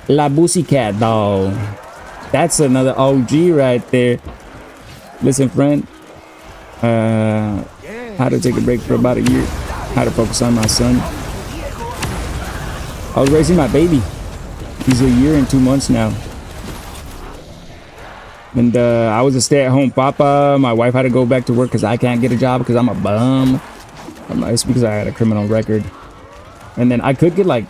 La Bussy Cat, dog. That's another OG right there. Listen, friend. How to take a break for about a year. How to focus on my son. I was raising my baby. He's a year and 2 months now. And I was a stay-at-home papa. My wife had to go back to work because I can't get a job because I'm a bum. It's because I had a criminal record. And then I could get like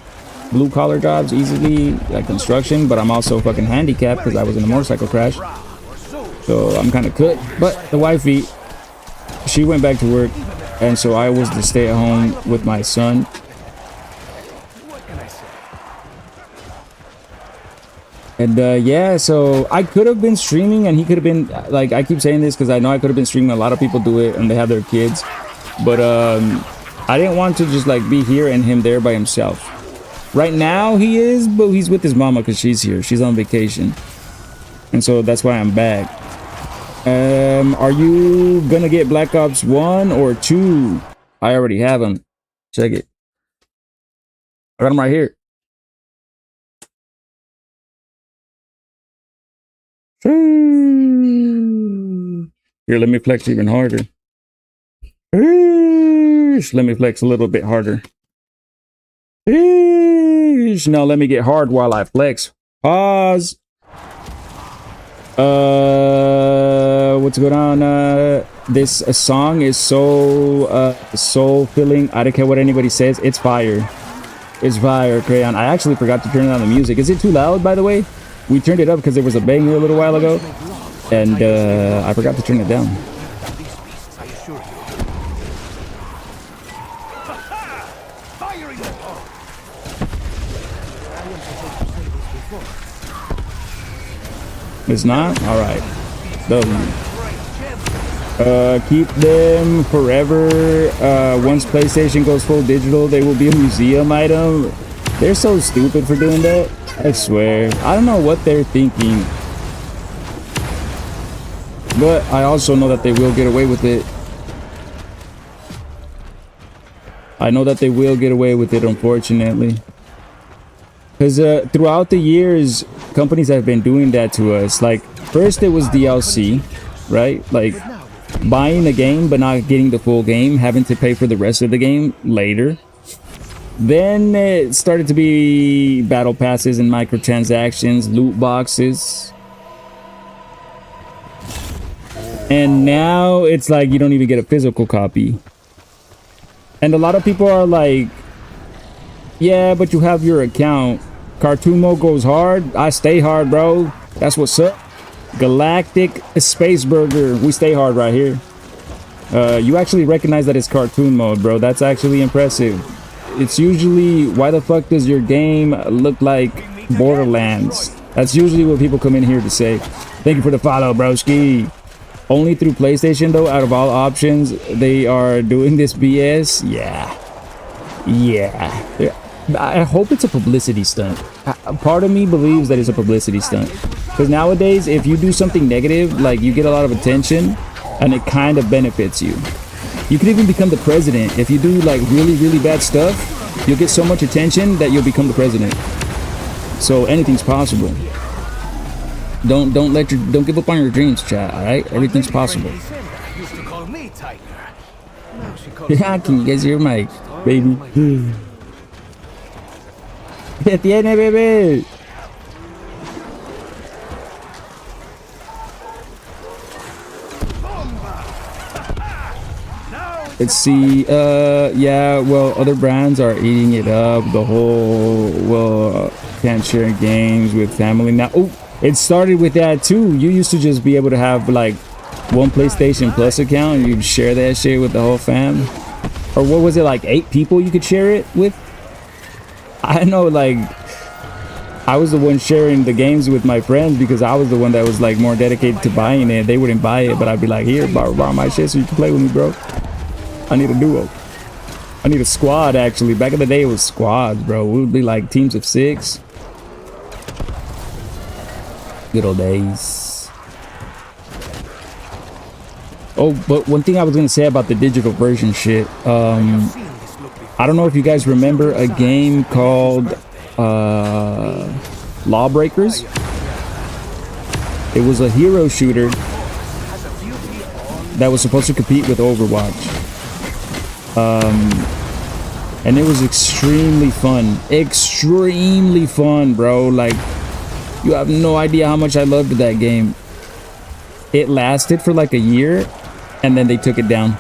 blue-collar jobs easily, like construction, but I'm also fucking handicapped because I was in a motorcycle crash. So I'm kind of cooked. But the wifey, she went back to work, and so I was to stay at home with my son. What can I say? And yeah, so I could have been streaming, and he could have been like, I keep saying this because I know I could have been streaming. A lot of people do it, and they have their kids, but I didn't want to just like be here and him there by himself. Right now he is, but he's with his mama because she's here. She's on vacation, and so that's why I'm back. Are you gonna get Black Ops 1 or 2? I already have them. Check it. I got them right here. Here, let me flex even harder. Let me flex a little bit harder. Now let me get hard while I flex. Pause. What's going on? This song is so soul filling. I don't care what anybody says. It's fire. It's fire, Crayon. I actually forgot to turn on the music. Is it too loud, by the way? We turned it up because there was a banger a little while ago, and I forgot to turn it down. These beasts, I assure you. Firing the ball. I am supposed to say this before. It's not? Alright. Keep them forever. Once PlayStation goes full digital, they will be a museum item. They're so stupid for doing that. I swear. I don't know what they're thinking. But I also know that they will get away with it. I know that they will get away with it, unfortunately. Because throughout the years, companies have been doing that to us. Like, first it was DLC, right? Like, buying a game but not getting the full game, having to pay for the rest of the game later. Then it started to be battle passes and microtransactions, loot boxes. And now it's like you don't even get a physical copy. And a lot of people are like, yeah, but you have your account. Cartoon mode goes hard. I stay hard, bro. That's what's up. Galactic Space Burger. We stay hard right here. You actually recognize that it's cartoon mode, bro. That's actually impressive. It's usually, why the fuck does your game look like Borderlands? That's usually what people come in here to say. Thank you for the follow, broski. Only through PlayStation, though, out of all options, they are doing this BS. Yeah. I hope it's a publicity stunt. Part of me believes that it's a publicity stunt. Because nowadays, if you do something negative, like you get a lot of attention, and it kind of benefits you. You could even become the president. If you do like really, really bad stuff, you'll get so much attention that you'll become the president. So anything's possible. Don't give up on your dreams, chat. All right, everything's possible. Yeah, can you guys hear Mike, baby? ¿Qué tiene, bebé? Let's see. Yeah, well, other brands are eating it up. The whole, well, can't share games with family now. Oh, it started with that too. You used to just be able to have like one PlayStation Plus account and you'd share that shit with the whole fam. Or what was it, like 8 people you could share it with? I know, like, I was the one sharing the games with my friends because I was the one that was like more dedicated to buying it. They wouldn't buy it, but I'd be like, here, borrow my shit so you can play with me, bro. I need a duo. I need a squad, actually. Back in the day, it was squads, bro. We would be like teams of 6. Good old days. Oh, but one thing I was going to say about the digital version shit. I don't know if you guys remember a game called Lawbreakers. It was a hero shooter that was supposed to compete with Overwatch. And it was extremely fun, bro. Like, you have no idea how much I loved that game. It lasted for like a year and then they took it down.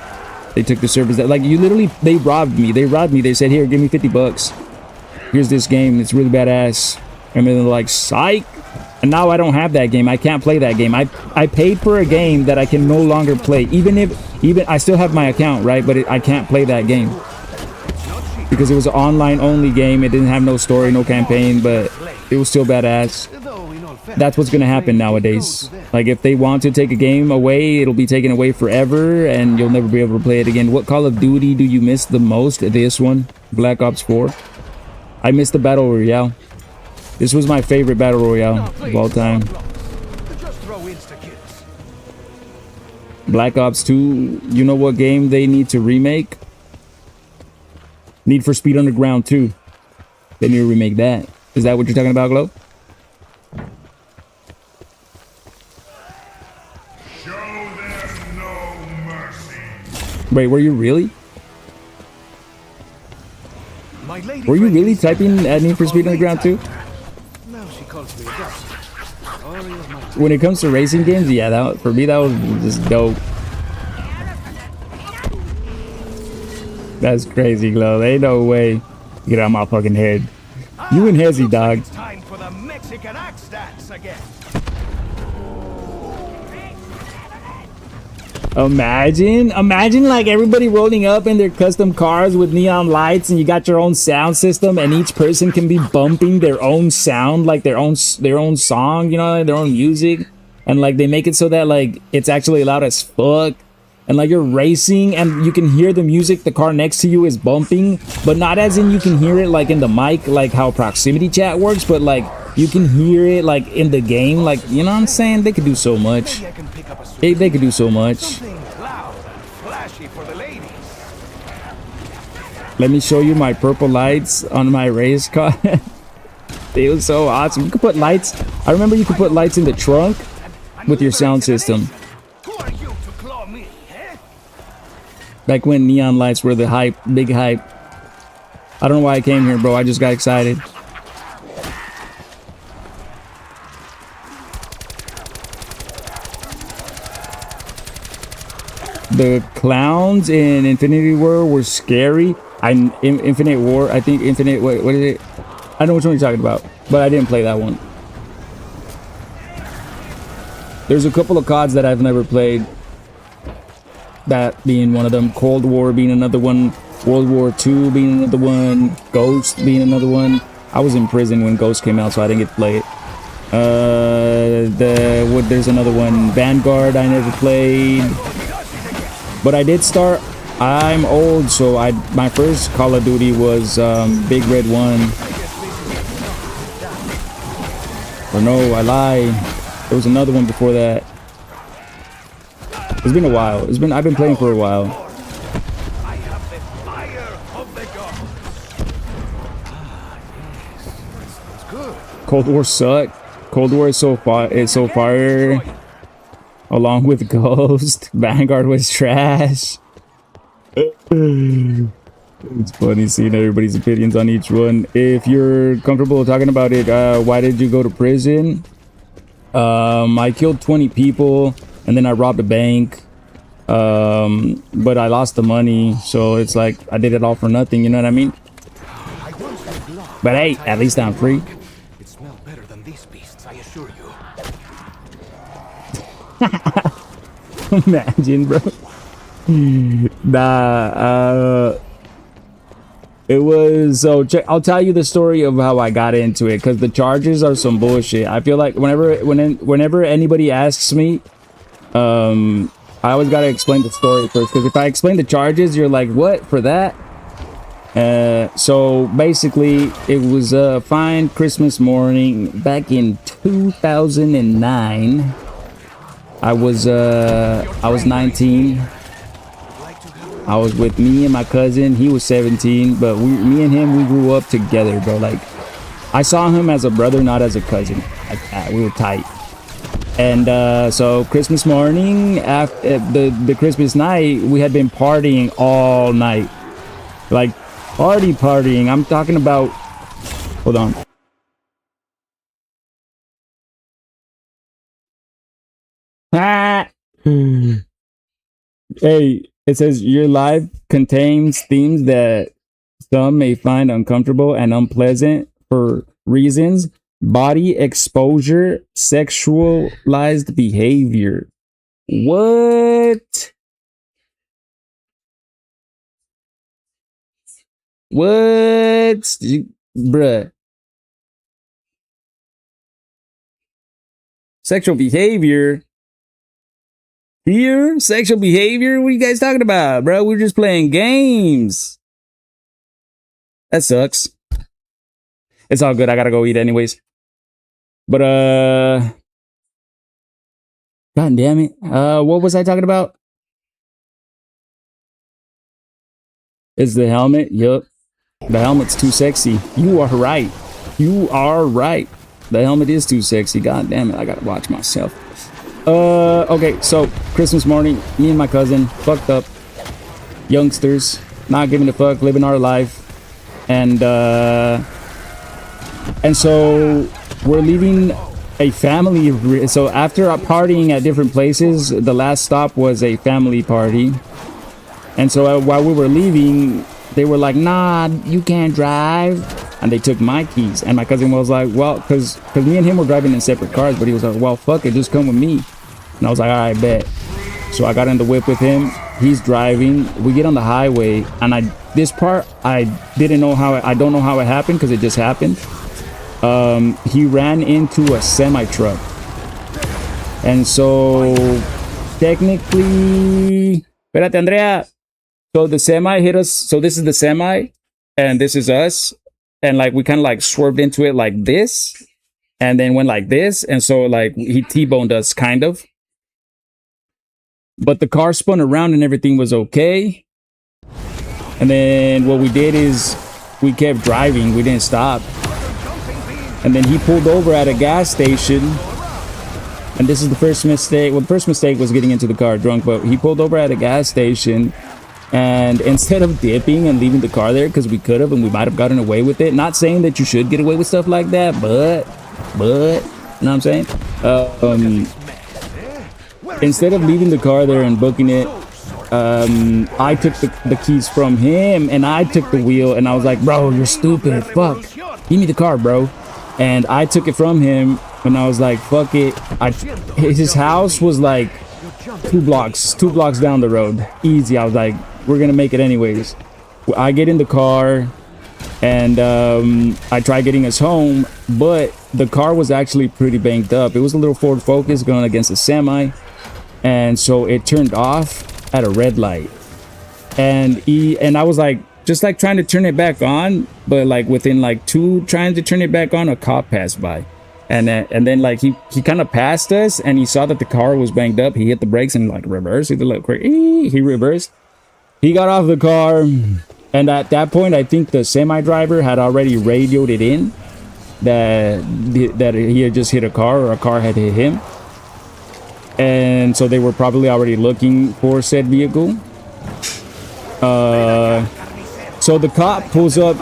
They took the servers that, like, you literally, they robbed me. They said, here, give me 50 bucks. Here's this game. It's really badass. And then they're like, psych. And now I don't have that game. I can't play that game. I paid for a game that I can no longer play. Even I still have my account, right? But I can't play that game. Because it was an online only game. It didn't have no story, no campaign, but it was still badass. That's what's going to happen nowadays. Like, if they want to take a game away, it'll be taken away forever and you'll never be able to play it again. What Call of Duty do you miss the most? This one, Black Ops 4. I miss the Battle Royale. This was my favorite Battle Royale of all time. Black Ops 2, you know what game they need to remake? Need for Speed Underground 2. They need to remake that. Is that what you're talking about, Glow? Show them no mercy. Wait, were you really? Were you really typing at Need for Speed Underground 2? When it comes to racing games, yeah, that for me that was just dope. That's crazy, Glow. Ain't no way. Get out of my fucking head. You and Hezzy, dog. It's time for the Mexican axe dance again. Imagine like everybody rolling up in their custom cars with neon lights and you got your own sound system and each person can be bumping their own sound, like their own song, you know, their own music. And like they make it so that like it's actually loud as fuck. And like you're racing and you can hear the music the car next to you is bumping, but not as in you can hear it like in the mic, like how proximity chat works, but like you can hear it like in the game, like, you know what I'm saying? They could do so much. They could do so much. Let me show you my purple lights on my race car. They were so awesome. You could put lights. I remember you could put lights in the trunk with your sound system. Who are you to claw me, Back when neon lights were the hype, big hype. I don't know why I came here, bro. I just got excited. The clowns in Infinity War were scary. Infinite War, I think Infinite, what is it? I know which one you're talking about, but I didn't play that one. There's a couple of CODs that I've never played. That being one of them. Cold War being another one. World War II being another one. Ghost being another one. I was in prison when Ghost came out, so I didn't get to play it. There's another one. Vanguard I never played. But I did start. I'm old, so my first Call of Duty was Big Red 1. Or no, I lie. There was another one before that. It's been a while. I've been playing for a while. I have the fire of the gods. Yes. That's good. Cold War sucked. Cold War is so fire. Along with Ghost. Vanguard was trash. It's funny seeing everybody's opinions on each one. If you're comfortable talking about it, why did you go to prison? I killed 20 people and then I robbed a bank. But I lost the money, so it's like I did it all for nothing, you know what I mean? But hey, at least I'm free. It smelled better than these beasts, I assure you. Imagine, bro. Nah, it was so. I'll tell you the story of how I got into it, because the charges are some bullshit. I feel like whenever anybody asks me, I always gotta explain the story first, because if I explain the charges, you're like, what for that? So basically, it was a fine Christmas morning back in 2009. I was 19. I was with me and my cousin. He was 17, but me and him, we grew up together, bro. Like, I saw him as a brother, not as a cousin. Like that. We were tight. And so Christmas morning, after the Christmas night, we had been partying all night. Like, partying. I'm talking about. Hold on. Ah. Hey, it says your life contains themes that some may find uncomfortable and unpleasant for reasons: body exposure, sexualized behavior. What? Bruh. Sexual behavior? Here? Sexual behavior? What are you guys talking about, bro? We're just playing games. That sucks. It's all good. I gotta go eat anyways. But, God damn it. What was I talking about? Is the helmet? Yup. The helmet's too sexy. You are right. You are right. The helmet is too sexy. God damn it. I gotta watch myself. Okay, so Christmas morning, me and my cousin, fucked up youngsters, not giving a fuck, living our life, and so we're leaving a family. So after partying at different places, the last stop was a family party, and so while we were leaving, they were like, "Nah, you can't drive," and they took my keys. And my cousin was like, "Well," because me and him were driving in separate cars, but he was like, "Well, fuck it, just come with me." And I was like, all right, bet. So I got in the whip with him. He's driving. We get on the highway, and this part I don't know how it happened, because it just happened. He ran into a semi truck, and so technically, espérate, Andrea. So the semi hit us. So this is the semi, and this is us, and like we kind of like swerved into it like this, and then went like this, and so like he T-boned us kind of. But the car spun around and everything was okay. And then what we did is we kept driving. We didn't stop. And then he pulled over at a gas station. And this is the first mistake. Well, the first mistake was getting into the car drunk. But he pulled over at a gas station. And instead of dipping and leaving the car there, because we could have and we might have gotten away with it, not saying that you should get away with stuff like that, but you know what I'm saying? Instead of leaving the car there and booking it, I took the keys from him and I took the wheel, and I was like, bro, you're stupid, fuck, give me the car, bro. And I took it from him and I was like, fuck it. His house was like two blocks down the road, easy. I was like, we're gonna make it anyways. I get in the car and I try getting us home, but the car was actually pretty banged up. It was a little Ford Focus going against a semi, and so it turned off at a red light. And I was like, just like trying to turn it back on, but like within like trying to turn it back on, a cop passed by. And then like he kind of passed us, and he saw that the car was banged up. He hit the brakes and like reversed. He did like quick. He reversed. He got off the car, and at that point, I think the semi driver had already radioed it in that he had just hit a car, or a car had hit him, and so they were probably already looking for said vehicle. So the cop pulls up,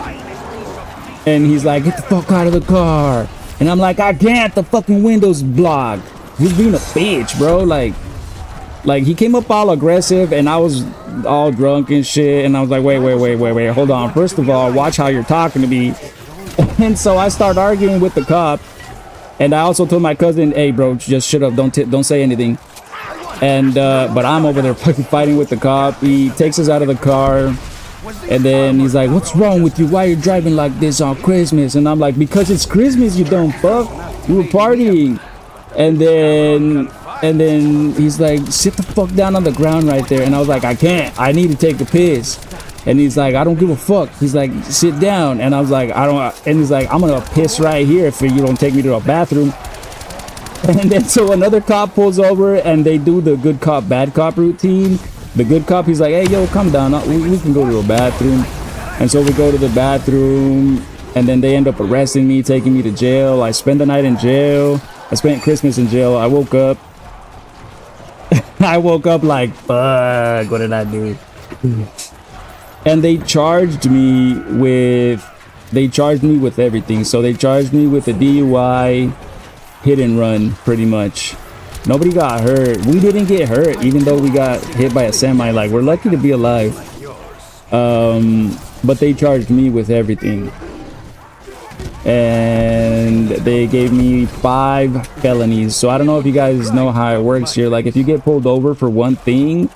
and he's like, "Get the fuck out of the car." And I'm like, I can't, the fucking window's blocked. He's being a bitch, bro. Like he came up all aggressive, and I was all drunk and shit. And I was like, wait, hold on. First of all, watch how you're talking to me. And so I start arguing with the cop. And I also told my cousin, hey, bro, just shut up. Don't say anything. And, but I'm over there fucking fighting with the cop. He takes us out of the car. And then he's like, what's wrong with you? Why are you driving like this on Christmas? And I'm like, because it's Christmas, you dumb fuck. We were partying. And then he's like, sit the fuck down on the ground right there. And I was like, I can't. I need to take a piss. And he's like, I don't give a fuck. He's like, sit down. And I was like, I don't. And he's like, I'm gonna piss right here if you don't take me to a bathroom. And then so another cop pulls over, and they do the good cop, bad cop routine. The good cop, he's like, hey, yo, come down. We can go to a bathroom. And so we go to the bathroom, and then they end up arresting me, taking me to jail. I spend the night in jail. I spent Christmas in jail. I woke up. I woke up like, fuck, what did I do? And they charged me with everything. So they charged me with a DUI, hit and run, pretty much. Nobody got hurt. We didn't get hurt, even though we got hit by a semi. Like, we're lucky to be alive. But they charged me with everything. And they gave me 5 felonies. So I don't know if you guys know how it works here. Like, if you get pulled over for one thing,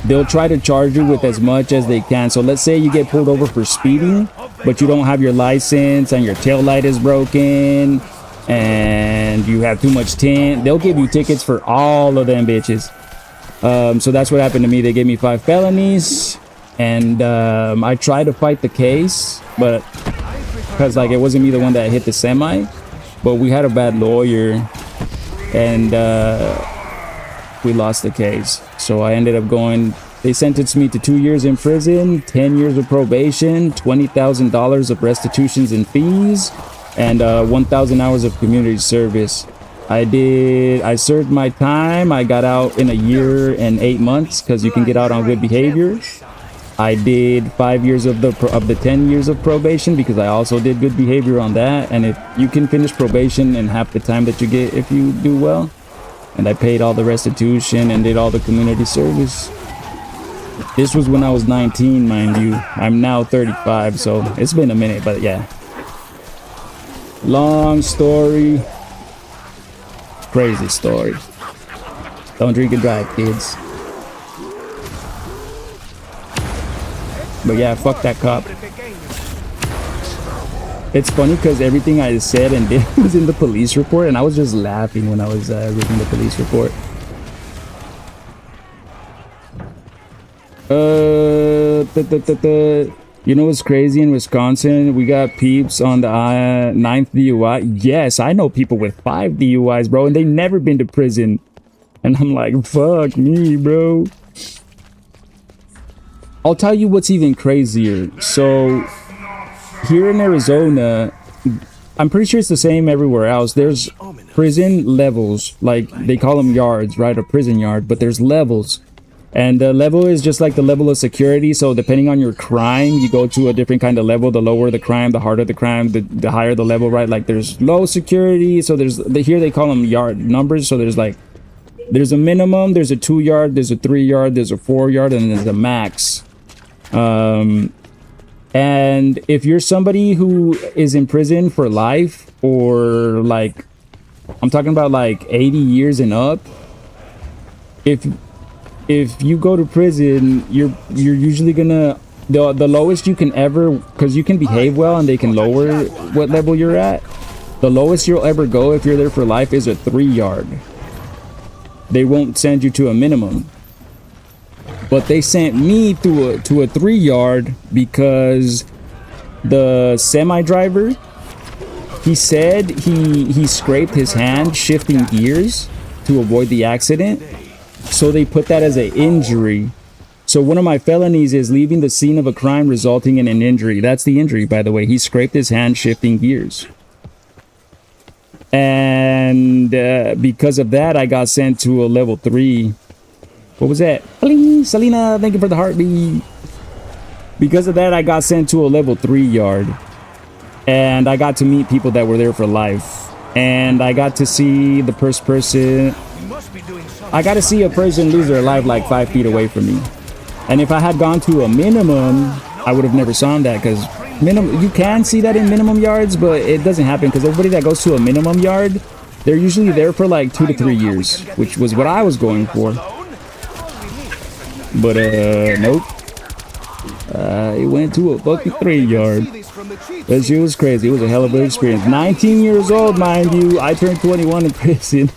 they'll try to charge you with as much as they can. So let's say you get pulled over for speeding, but you don't have your license and your tail light is broken and you have too much tint, they'll give you tickets for all of them bitches. So that's what happened to me. They gave me 5 felonies, and I tried to fight the case, but because like it wasn't me the one that hit the semi, but we had a bad lawyer, and we lost the case. So I ended up going, they sentenced me to 2 years in prison, 10 years of probation, $20,000 of restitutions and fees, and 1,000 hours of community service. I served my time. I got out in 1 year and 8 months because you can get out on good behavior. I did 5 years of the 10 years of probation because I also did good behavior on that. And if you can finish probation in half the time that you get if you do well. And I paid all the restitution and did all the community service. This was when I was 19, mind you. I'm now 35, so it's been a minute, but yeah. Long story. Crazy story. Don't drink and drive, kids. But yeah, fuck that cop. It's funny because everything I said and did was in the police report, and I was just laughing when I was reading the police report. You know what's crazy in Wisconsin? We got peeps on the 9th DUI. Yes, I know people with 5 DUIs, bro, and they never been to prison. And I'm like, fuck me, bro. I'll tell you what's even crazier. So here in Arizona, I'm pretty sure it's the same everywhere else. There's prison levels, like they call them yards, right? A prison yard, but there's levels. And the level is just like the level of security. So depending on your crime, you go to a different kind of level. The lower the crime, the harder the crime, the higher the level, right? Like there's low security. So here they call them yard numbers. So there's a minimum, there's a 2 yard, there's a 3 yard, there's a 4 yard, and there's a max. And if you're somebody who is in prison for life, or like, I'm talking about like 80 years and up, if you go to prison, you're usually gonna, the lowest you can ever, because you can behave well and they can lower what level you're at. The lowest you'll ever go if you're there for life is a 3 yard. They won't send you to a minimum. But they sent me to a 3 yard because the semi driver, he said he scraped his hand shifting gears to avoid the accident. So they put that as an injury. So one of my felonies is leaving the scene of a crime resulting in an injury. That's the injury, by the way. He scraped his hand shifting gears. And because of that, I got sent to a level 3. What was that? Please, Selena, thank you for the heartbeat. Because of that, I got sent to a level 3 yard. And I got to meet people that were there for life. And I got to see the first person. I got to see a person lose their life like 5 feet away from me. And if I had gone to a minimum, I would have never saw that, because minimum, you can see that in minimum yards, but it doesn't happen because everybody that goes to a minimum yard, they're usually there for like 2 to 3 years, which was what I was going for. But nope. It went to a fucking 3 yard. That shit was crazy. It was a hell of an experience. 19 years old, mind you. I turned 21 in prison.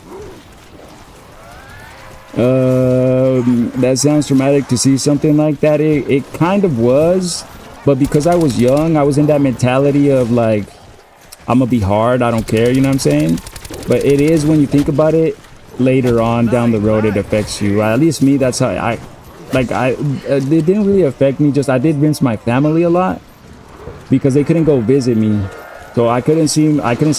That sounds traumatic to see something like that. It kind of was, but because I was young, I was in that mentality of like, I'm gonna be hard, I don't care, you know what I'm saying? But it is, when you think about it later on down the road, it affects you. At least me, that's how it didn't really affect me. Just I did miss my family a lot because they couldn't go visit me, so I couldn't see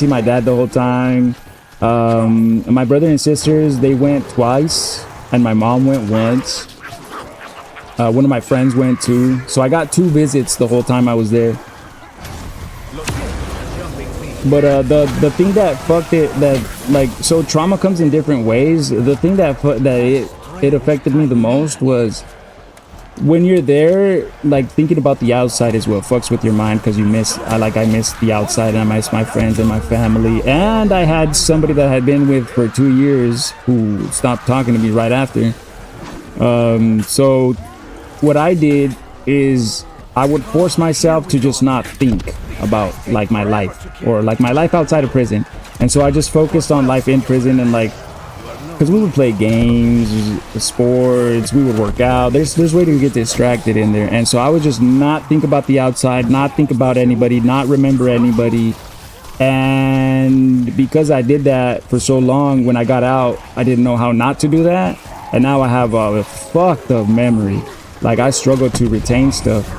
my dad the whole time. My brother and sisters, they went twice, and my mom went once. One of my friends went too, so I got 2 visits the whole time I was there. But the thing that fucked it, that like, so trauma comes in different ways. The thing that it affected me the most was when you're there, like thinking about the outside is what fucks with your mind, because you miss, I missed the outside, and I missed my friends and my family, and I had somebody that I had been with for 2 years who stopped talking to me right after. So what I did is I would force myself to just not think about like my life, or like my life outside of prison, and so I just focused on life in prison, and like, because we would play games, sports, we would work out. There's way to get distracted in there. And so I would just not think about the outside, not think about anybody, not remember anybody. And because I did that for so long, when I got out, I didn't know how not to do that. And now I have a fucked up memory. Like, I struggle to retain stuff.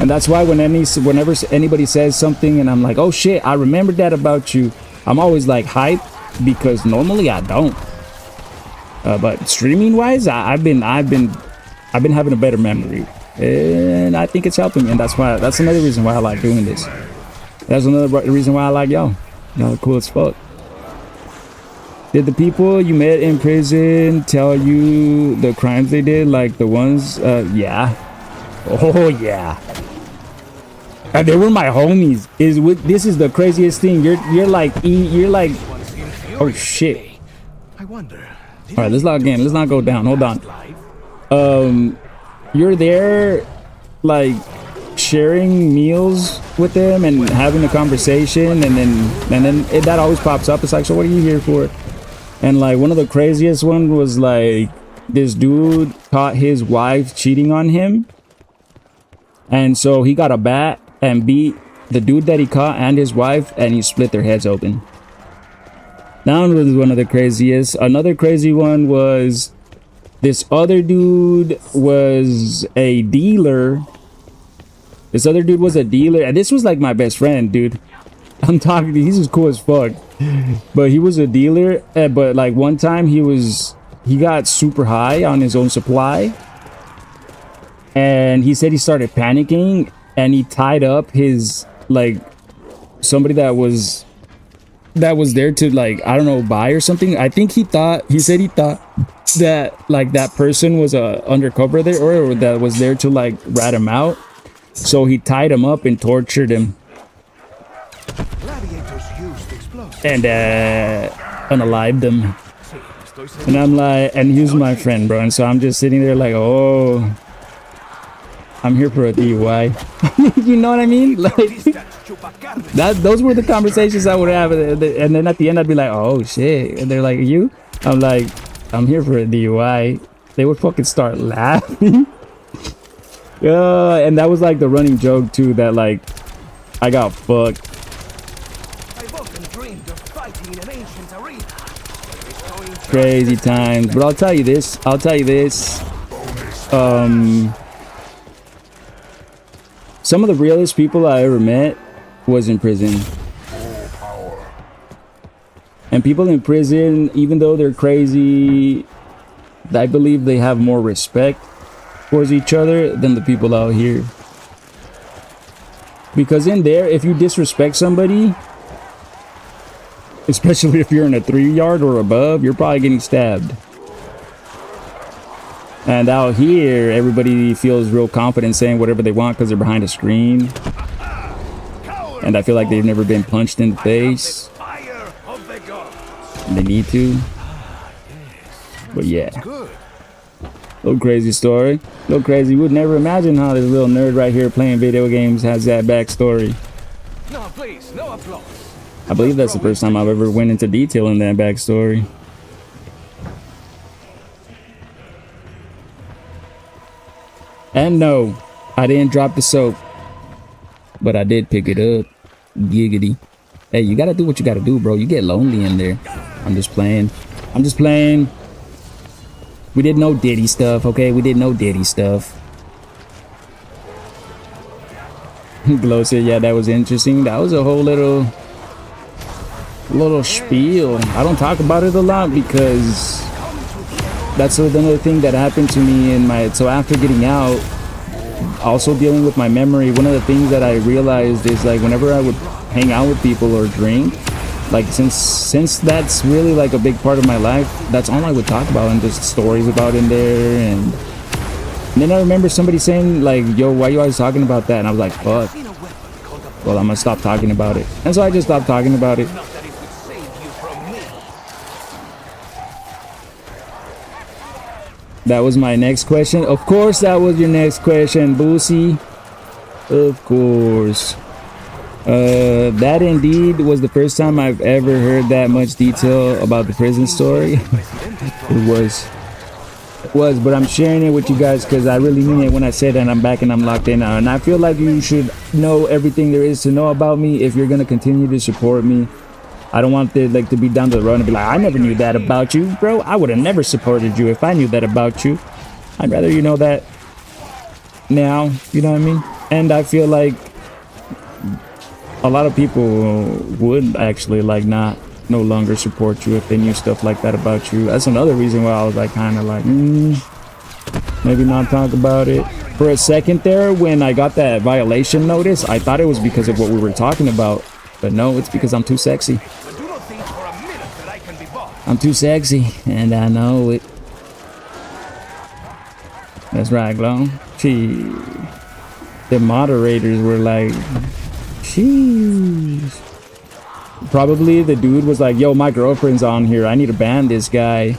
And that's why whenever anybody says something and I'm like, oh shit, I remembered that about you, I'm always like hype, because normally I don't. But streaming wise, I've been having a better memory, and I think it's helping me, and that's another reason why I like doing this. That's another reason why I like y'all. Y'all are cool as fuck. Did the people you met in prison tell you the crimes they did, like the ones? Yeah. Oh yeah. And they were my homies. This is the craziest thing. You're like, oh shit. I wonder. All right, let's log in. Let's not go down. Hold on. You're there, like, sharing meals with them and having a conversation, and then that always pops up. It's like, so what are you here for? And like, one of the craziest one was like, this dude caught his wife cheating on him, and so he got a bat and beat the dude that he caught and his wife, and he split their heads open. That one was one of the craziest. Another crazy one was, this other dude was a dealer. This other dude was a dealer, and this was like my best friend, dude. I'm talking, he's as cool as fuck. But he was a dealer, but like one time he was he got super high on his own supply, and he said he started panicking, and he tied up his, like, somebody that was there to, like, I don't know, buy or something. I think he said he thought that, like, that person was undercover there, or that was there to, like, rat him out. So he tied him up and tortured him. And unalived him. And I'm like, and he was my friend, bro. And so I'm just sitting there like, oh, I'm here for a DUI. You know what I mean? Like, those were the conversations I would have. And then at the end, I'd be like, oh shit. And they're like, you? I'm like, I'm here for a DUI. They would fucking start laughing. And that was like the running joke too, that like I got fucked. Crazy times. But I'll tell you this. Some of the realest people I ever met was in prison. And people in prison, even though they're crazy, I believe they have more respect towards each other than the people out here. Because in there, if you disrespect somebody, especially if you're in a 3-yard or above, you're probably getting stabbed. And out here, everybody feels real confident saying whatever they want because they're behind a screen. And I feel like they've never been punched in the face. And they need to. But yeah. Little crazy story. Little crazy. You would never imagine how this little nerd right here playing video games has that backstory. No, please, no applause. I believe that's the first time I've ever went into detail in that backstory. And no, I didn't drop the soap, but I did pick it up. Giggity. Hey, you gotta do what you gotta do, bro. You get lonely in there. I'm just playing. We did no Diddy stuff, okay? We did no Diddy stuff. Glow said, yeah, that was interesting. That was a whole little spiel. I don't talk about it a lot because that's another thing that happened to me in my, so after getting out, also dealing with my memory, one of the things that I realized is like whenever I would hang out with people or drink, like since that's really like a big part of my life, that's all I would talk about and just stories about in there. And then I remember somebody saying like, yo, why are you always talking about that? And I was like, fuck, well, I'm gonna stop talking about it. And so I just stopped talking about it. That was my next question. Of course that was your next question, Boosie. Of course. That indeed was the first time I've ever heard that much detail about the prison story. It was, but I'm sharing it with you guys because I really mean it when I say that I'm back and I'm locked in now. And I feel like you should know everything there is to know about me if you're gonna continue to support me. I don't want it like to be down the road and be like, I never knew that about you, bro. I would have never supported you if I knew that about you. I'd rather you know that now, you know what I mean? And I feel like a lot of people would actually like no longer support you if they knew stuff like that about you. That's another reason why I was like kind of like, maybe not talk about it. For a second there, when I got that violation notice, I thought it was because of what we were talking about. But no, it's because I'm too sexy. I'm too sexy, and I know it. That's right, Glow. The moderators were like, jeez. Probably the dude was like, yo, my girlfriend's on here. I need to ban this guy.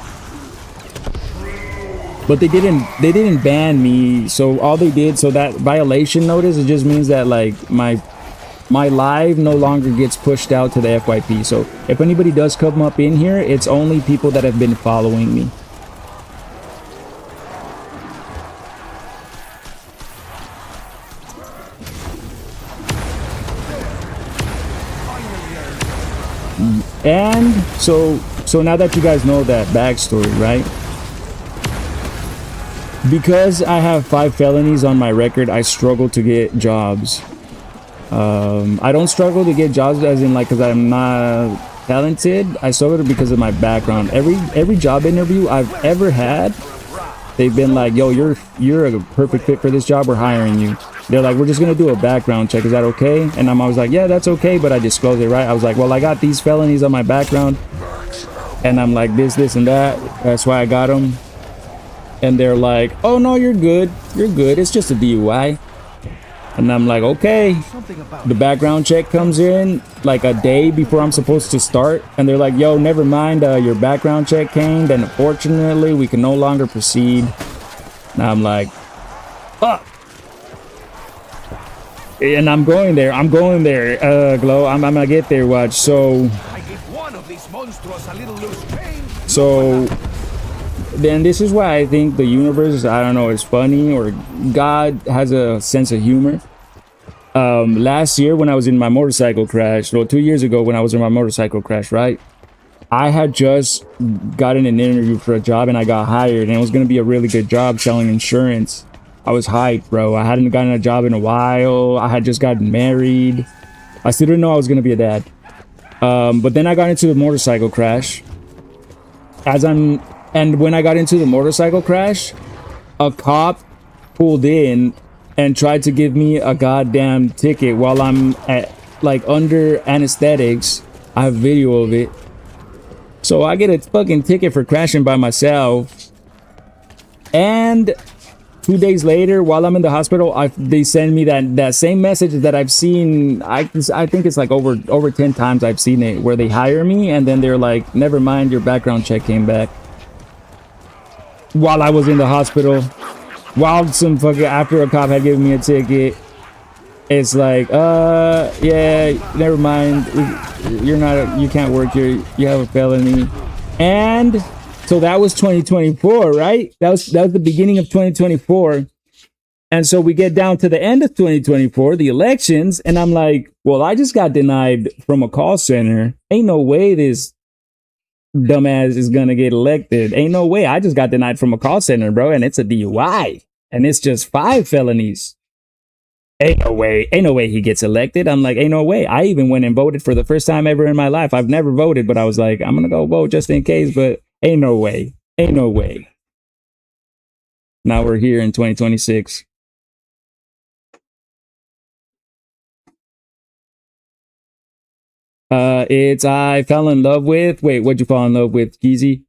But they didn't ban me. So all they did, so that violation notice, it just means that like my live no longer gets pushed out to the FYP. So if anybody does come up in here, it's only people that have been following me. And so now that you guys know that backstory, right? Because I have 5 felonies on my record, I struggle to get jobs. I don't struggle to get jobs as in like because I'm not talented, I struggled because of my background. Every job interview I've ever had, they've been like, yo, you're a perfect fit for this job, we're hiring you. They're like, we're just gonna do a background check, is that okay? And I'm always like, yeah, that's okay, but I disclose it, right? I was like, well, I got these felonies on my background, and I'm like this and that, that's why I got them. And they're like, oh no, you're good, it's just a DUI. And I'm like, okay. The background check comes in like a day before I'm supposed to start, and they're like, yo, never mind, your background check came, then unfortunately we can no longer proceed. Now I'm like, fuck. And I'm going there, Glow, I'm gonna get there, watch. So then this is why I think the universe, I don't know, is funny, or God has a sense of humor. Last year when I was in my motorcycle crash, well, 2 years ago when I was in my motorcycle crash, right? I had just gotten an interview for a job and I got hired, and it was going to be a really good job selling insurance. I was hyped, bro. I hadn't gotten a job in a while. I had just gotten married. I still didn't know I was going to be a dad. But then I got into the motorcycle crash. And when I got into the motorcycle crash, a cop pulled in and tried to give me a goddamn ticket while I'm at, like, under anesthetics. I have video of it. So I get a fucking ticket for crashing by myself. And 2 days later, while I'm in the hospital, they send me that same message that I've seen. I think it's like over 10 times I've seen it, where they hire me and then they're like, never mind, your background check came back. While I was in the hospital, while some fucking, after a cop had given me a ticket, it's like, yeah, never mind, you can't work here, you have a felony. And so that was 2024, right? That was the beginning of 2024. And so we get down to the end of 2024, the elections, and I'm like, well, I just got denied from a call center. Ain't no way this dumbass is gonna get elected. Ain't no way. I just got denied from a call center, bro, and it's a DUI, and it's just 5 felonies. Ain't no way he gets elected. I'm like, ain't no way. I even went and voted for the first time ever in my life. I've never voted, but I was like, I'm gonna go vote just in case, but ain't no way. Now we're here in 2026. It's I fell in love with. Wait, what'd you fall in love with, Geezy?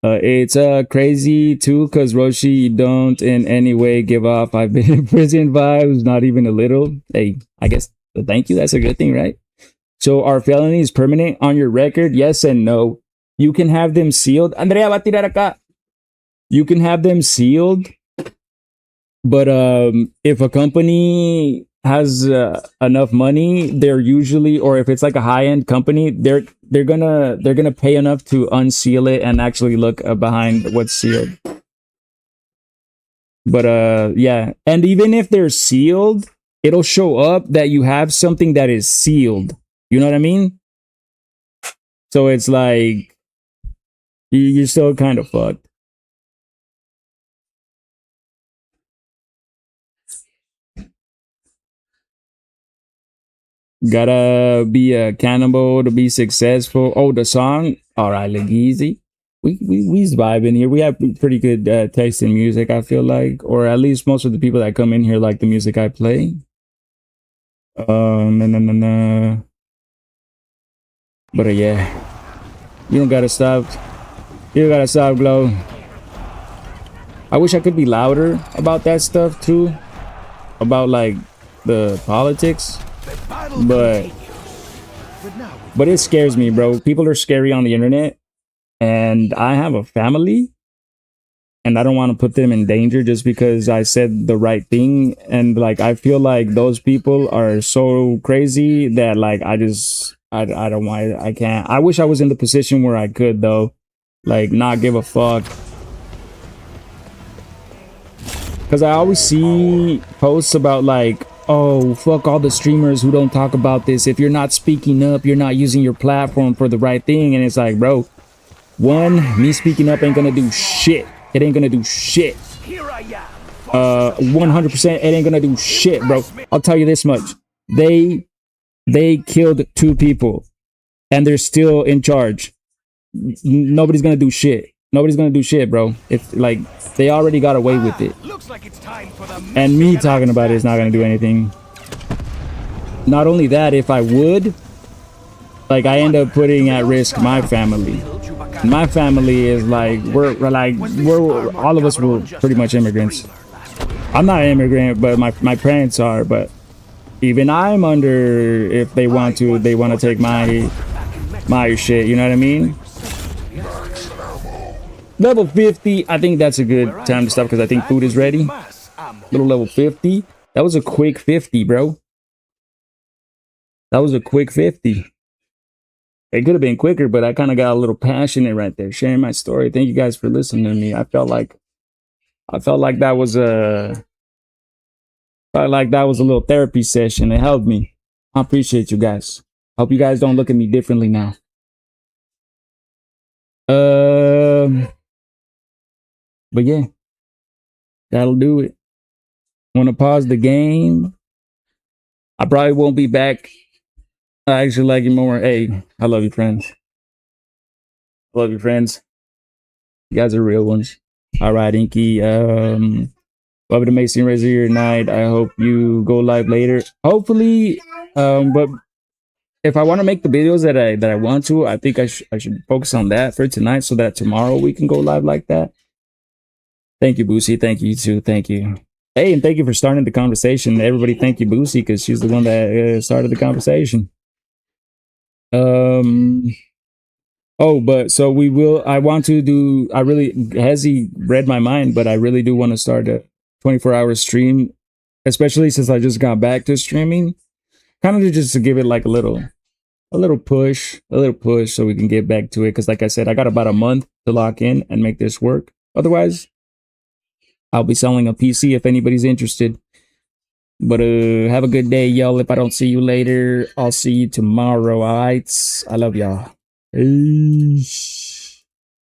It's crazy too, cause Roshi don't in any way give off I've been in prison vibes, not even a little. Hey, I guess thank you. That's a good thing, right? So are felonies permanent on your record? Yes and no. You can have them sealed. Andrea va a tirar acá. You can have them sealed, but if a company has enough money, they're usually, or if it's like a high-end company, they're gonna pay enough to unseal it and actually look behind what's sealed. But yeah, and even if they're sealed, it'll show up that you have something that is sealed. You know what I mean? So it's like you're still kind of fucked. Gotta be a cannibal to be successful. Oh, the song. All right, look easy. We's vibing here. We have pretty good taste in music, I feel like, or at least most of the people that come in here like the music I play. No. But yeah, you don't gotta stop. You gotta stop, Glow. I wish I could be louder about that stuff too, about like the politics. But it scares me, bro. People are scary on the internet, and I have a family, and I don't want to put them in danger just because I said the right thing. And like, I feel like those people are so crazy that like, I don't want, I can't. I wish I was in the position where I could, though, like, not give a fuck. Because I always see posts about like, oh, fuck all the streamers who don't talk about this. If you're not speaking up, you're not using your platform for the right thing. And it's like, bro, one, me speaking up ain't gonna do shit. It ain't gonna do shit. 100%, it ain't gonna do shit, bro. I'll tell you this much. They killed 2 people. and they're still in charge. Nobody's gonna do shit. Nobody's gonna do shit, bro. If like they already got away with it, Looks like it's time for the and me talking about it is not gonna do anything. Not only that, if I would, like, I end up putting at risk my family. My family is like we're all of us were pretty much immigrants. I'm not an immigrant, but my parents are. But even I'm under, if they want to take my shit. You know what I mean? Level 50. I think that's a good time to stop because I think food is ready. Little level 50. That was a quick 50, bro. That was a quick 50. It could have been quicker, but I kind of got a little passionate right there, sharing my story. Thank you guys for listening to me. I felt like that was a little therapy session. It helped me. I appreciate you guys. Hope you guys don't look at me differently now. But yeah, that'll do it. Want to pause the game? I probably won't be back. I actually like you more. Hey, I love you, friends. I love you, friends. You guys are real ones. All right, Inky. Love it, amazing rest of your night. I hope you go live later. Hopefully, but if I want to make the videos that I want to, I think I should focus on that for tonight so that tomorrow we can go live like that. Thank you, Boosie. Thank you, too. Thank you. Hey, and thank you for starting the conversation. Everybody, thank you, Boosie, because she's the one that started the conversation. Oh, but so we will. I want to do. I really has he read my mind, but I really do want to start a 24-hour stream, especially since I just got back to streaming. Kind of just to give it like a little push, so we can get back to it. Because, like I said, I got about a month to lock in and make this work. Otherwise, I'll be selling a PC if anybody's interested. But have a good day, y'all. If I don't see you later, I'll see you tomorrow. All right, I love y'all. Peace.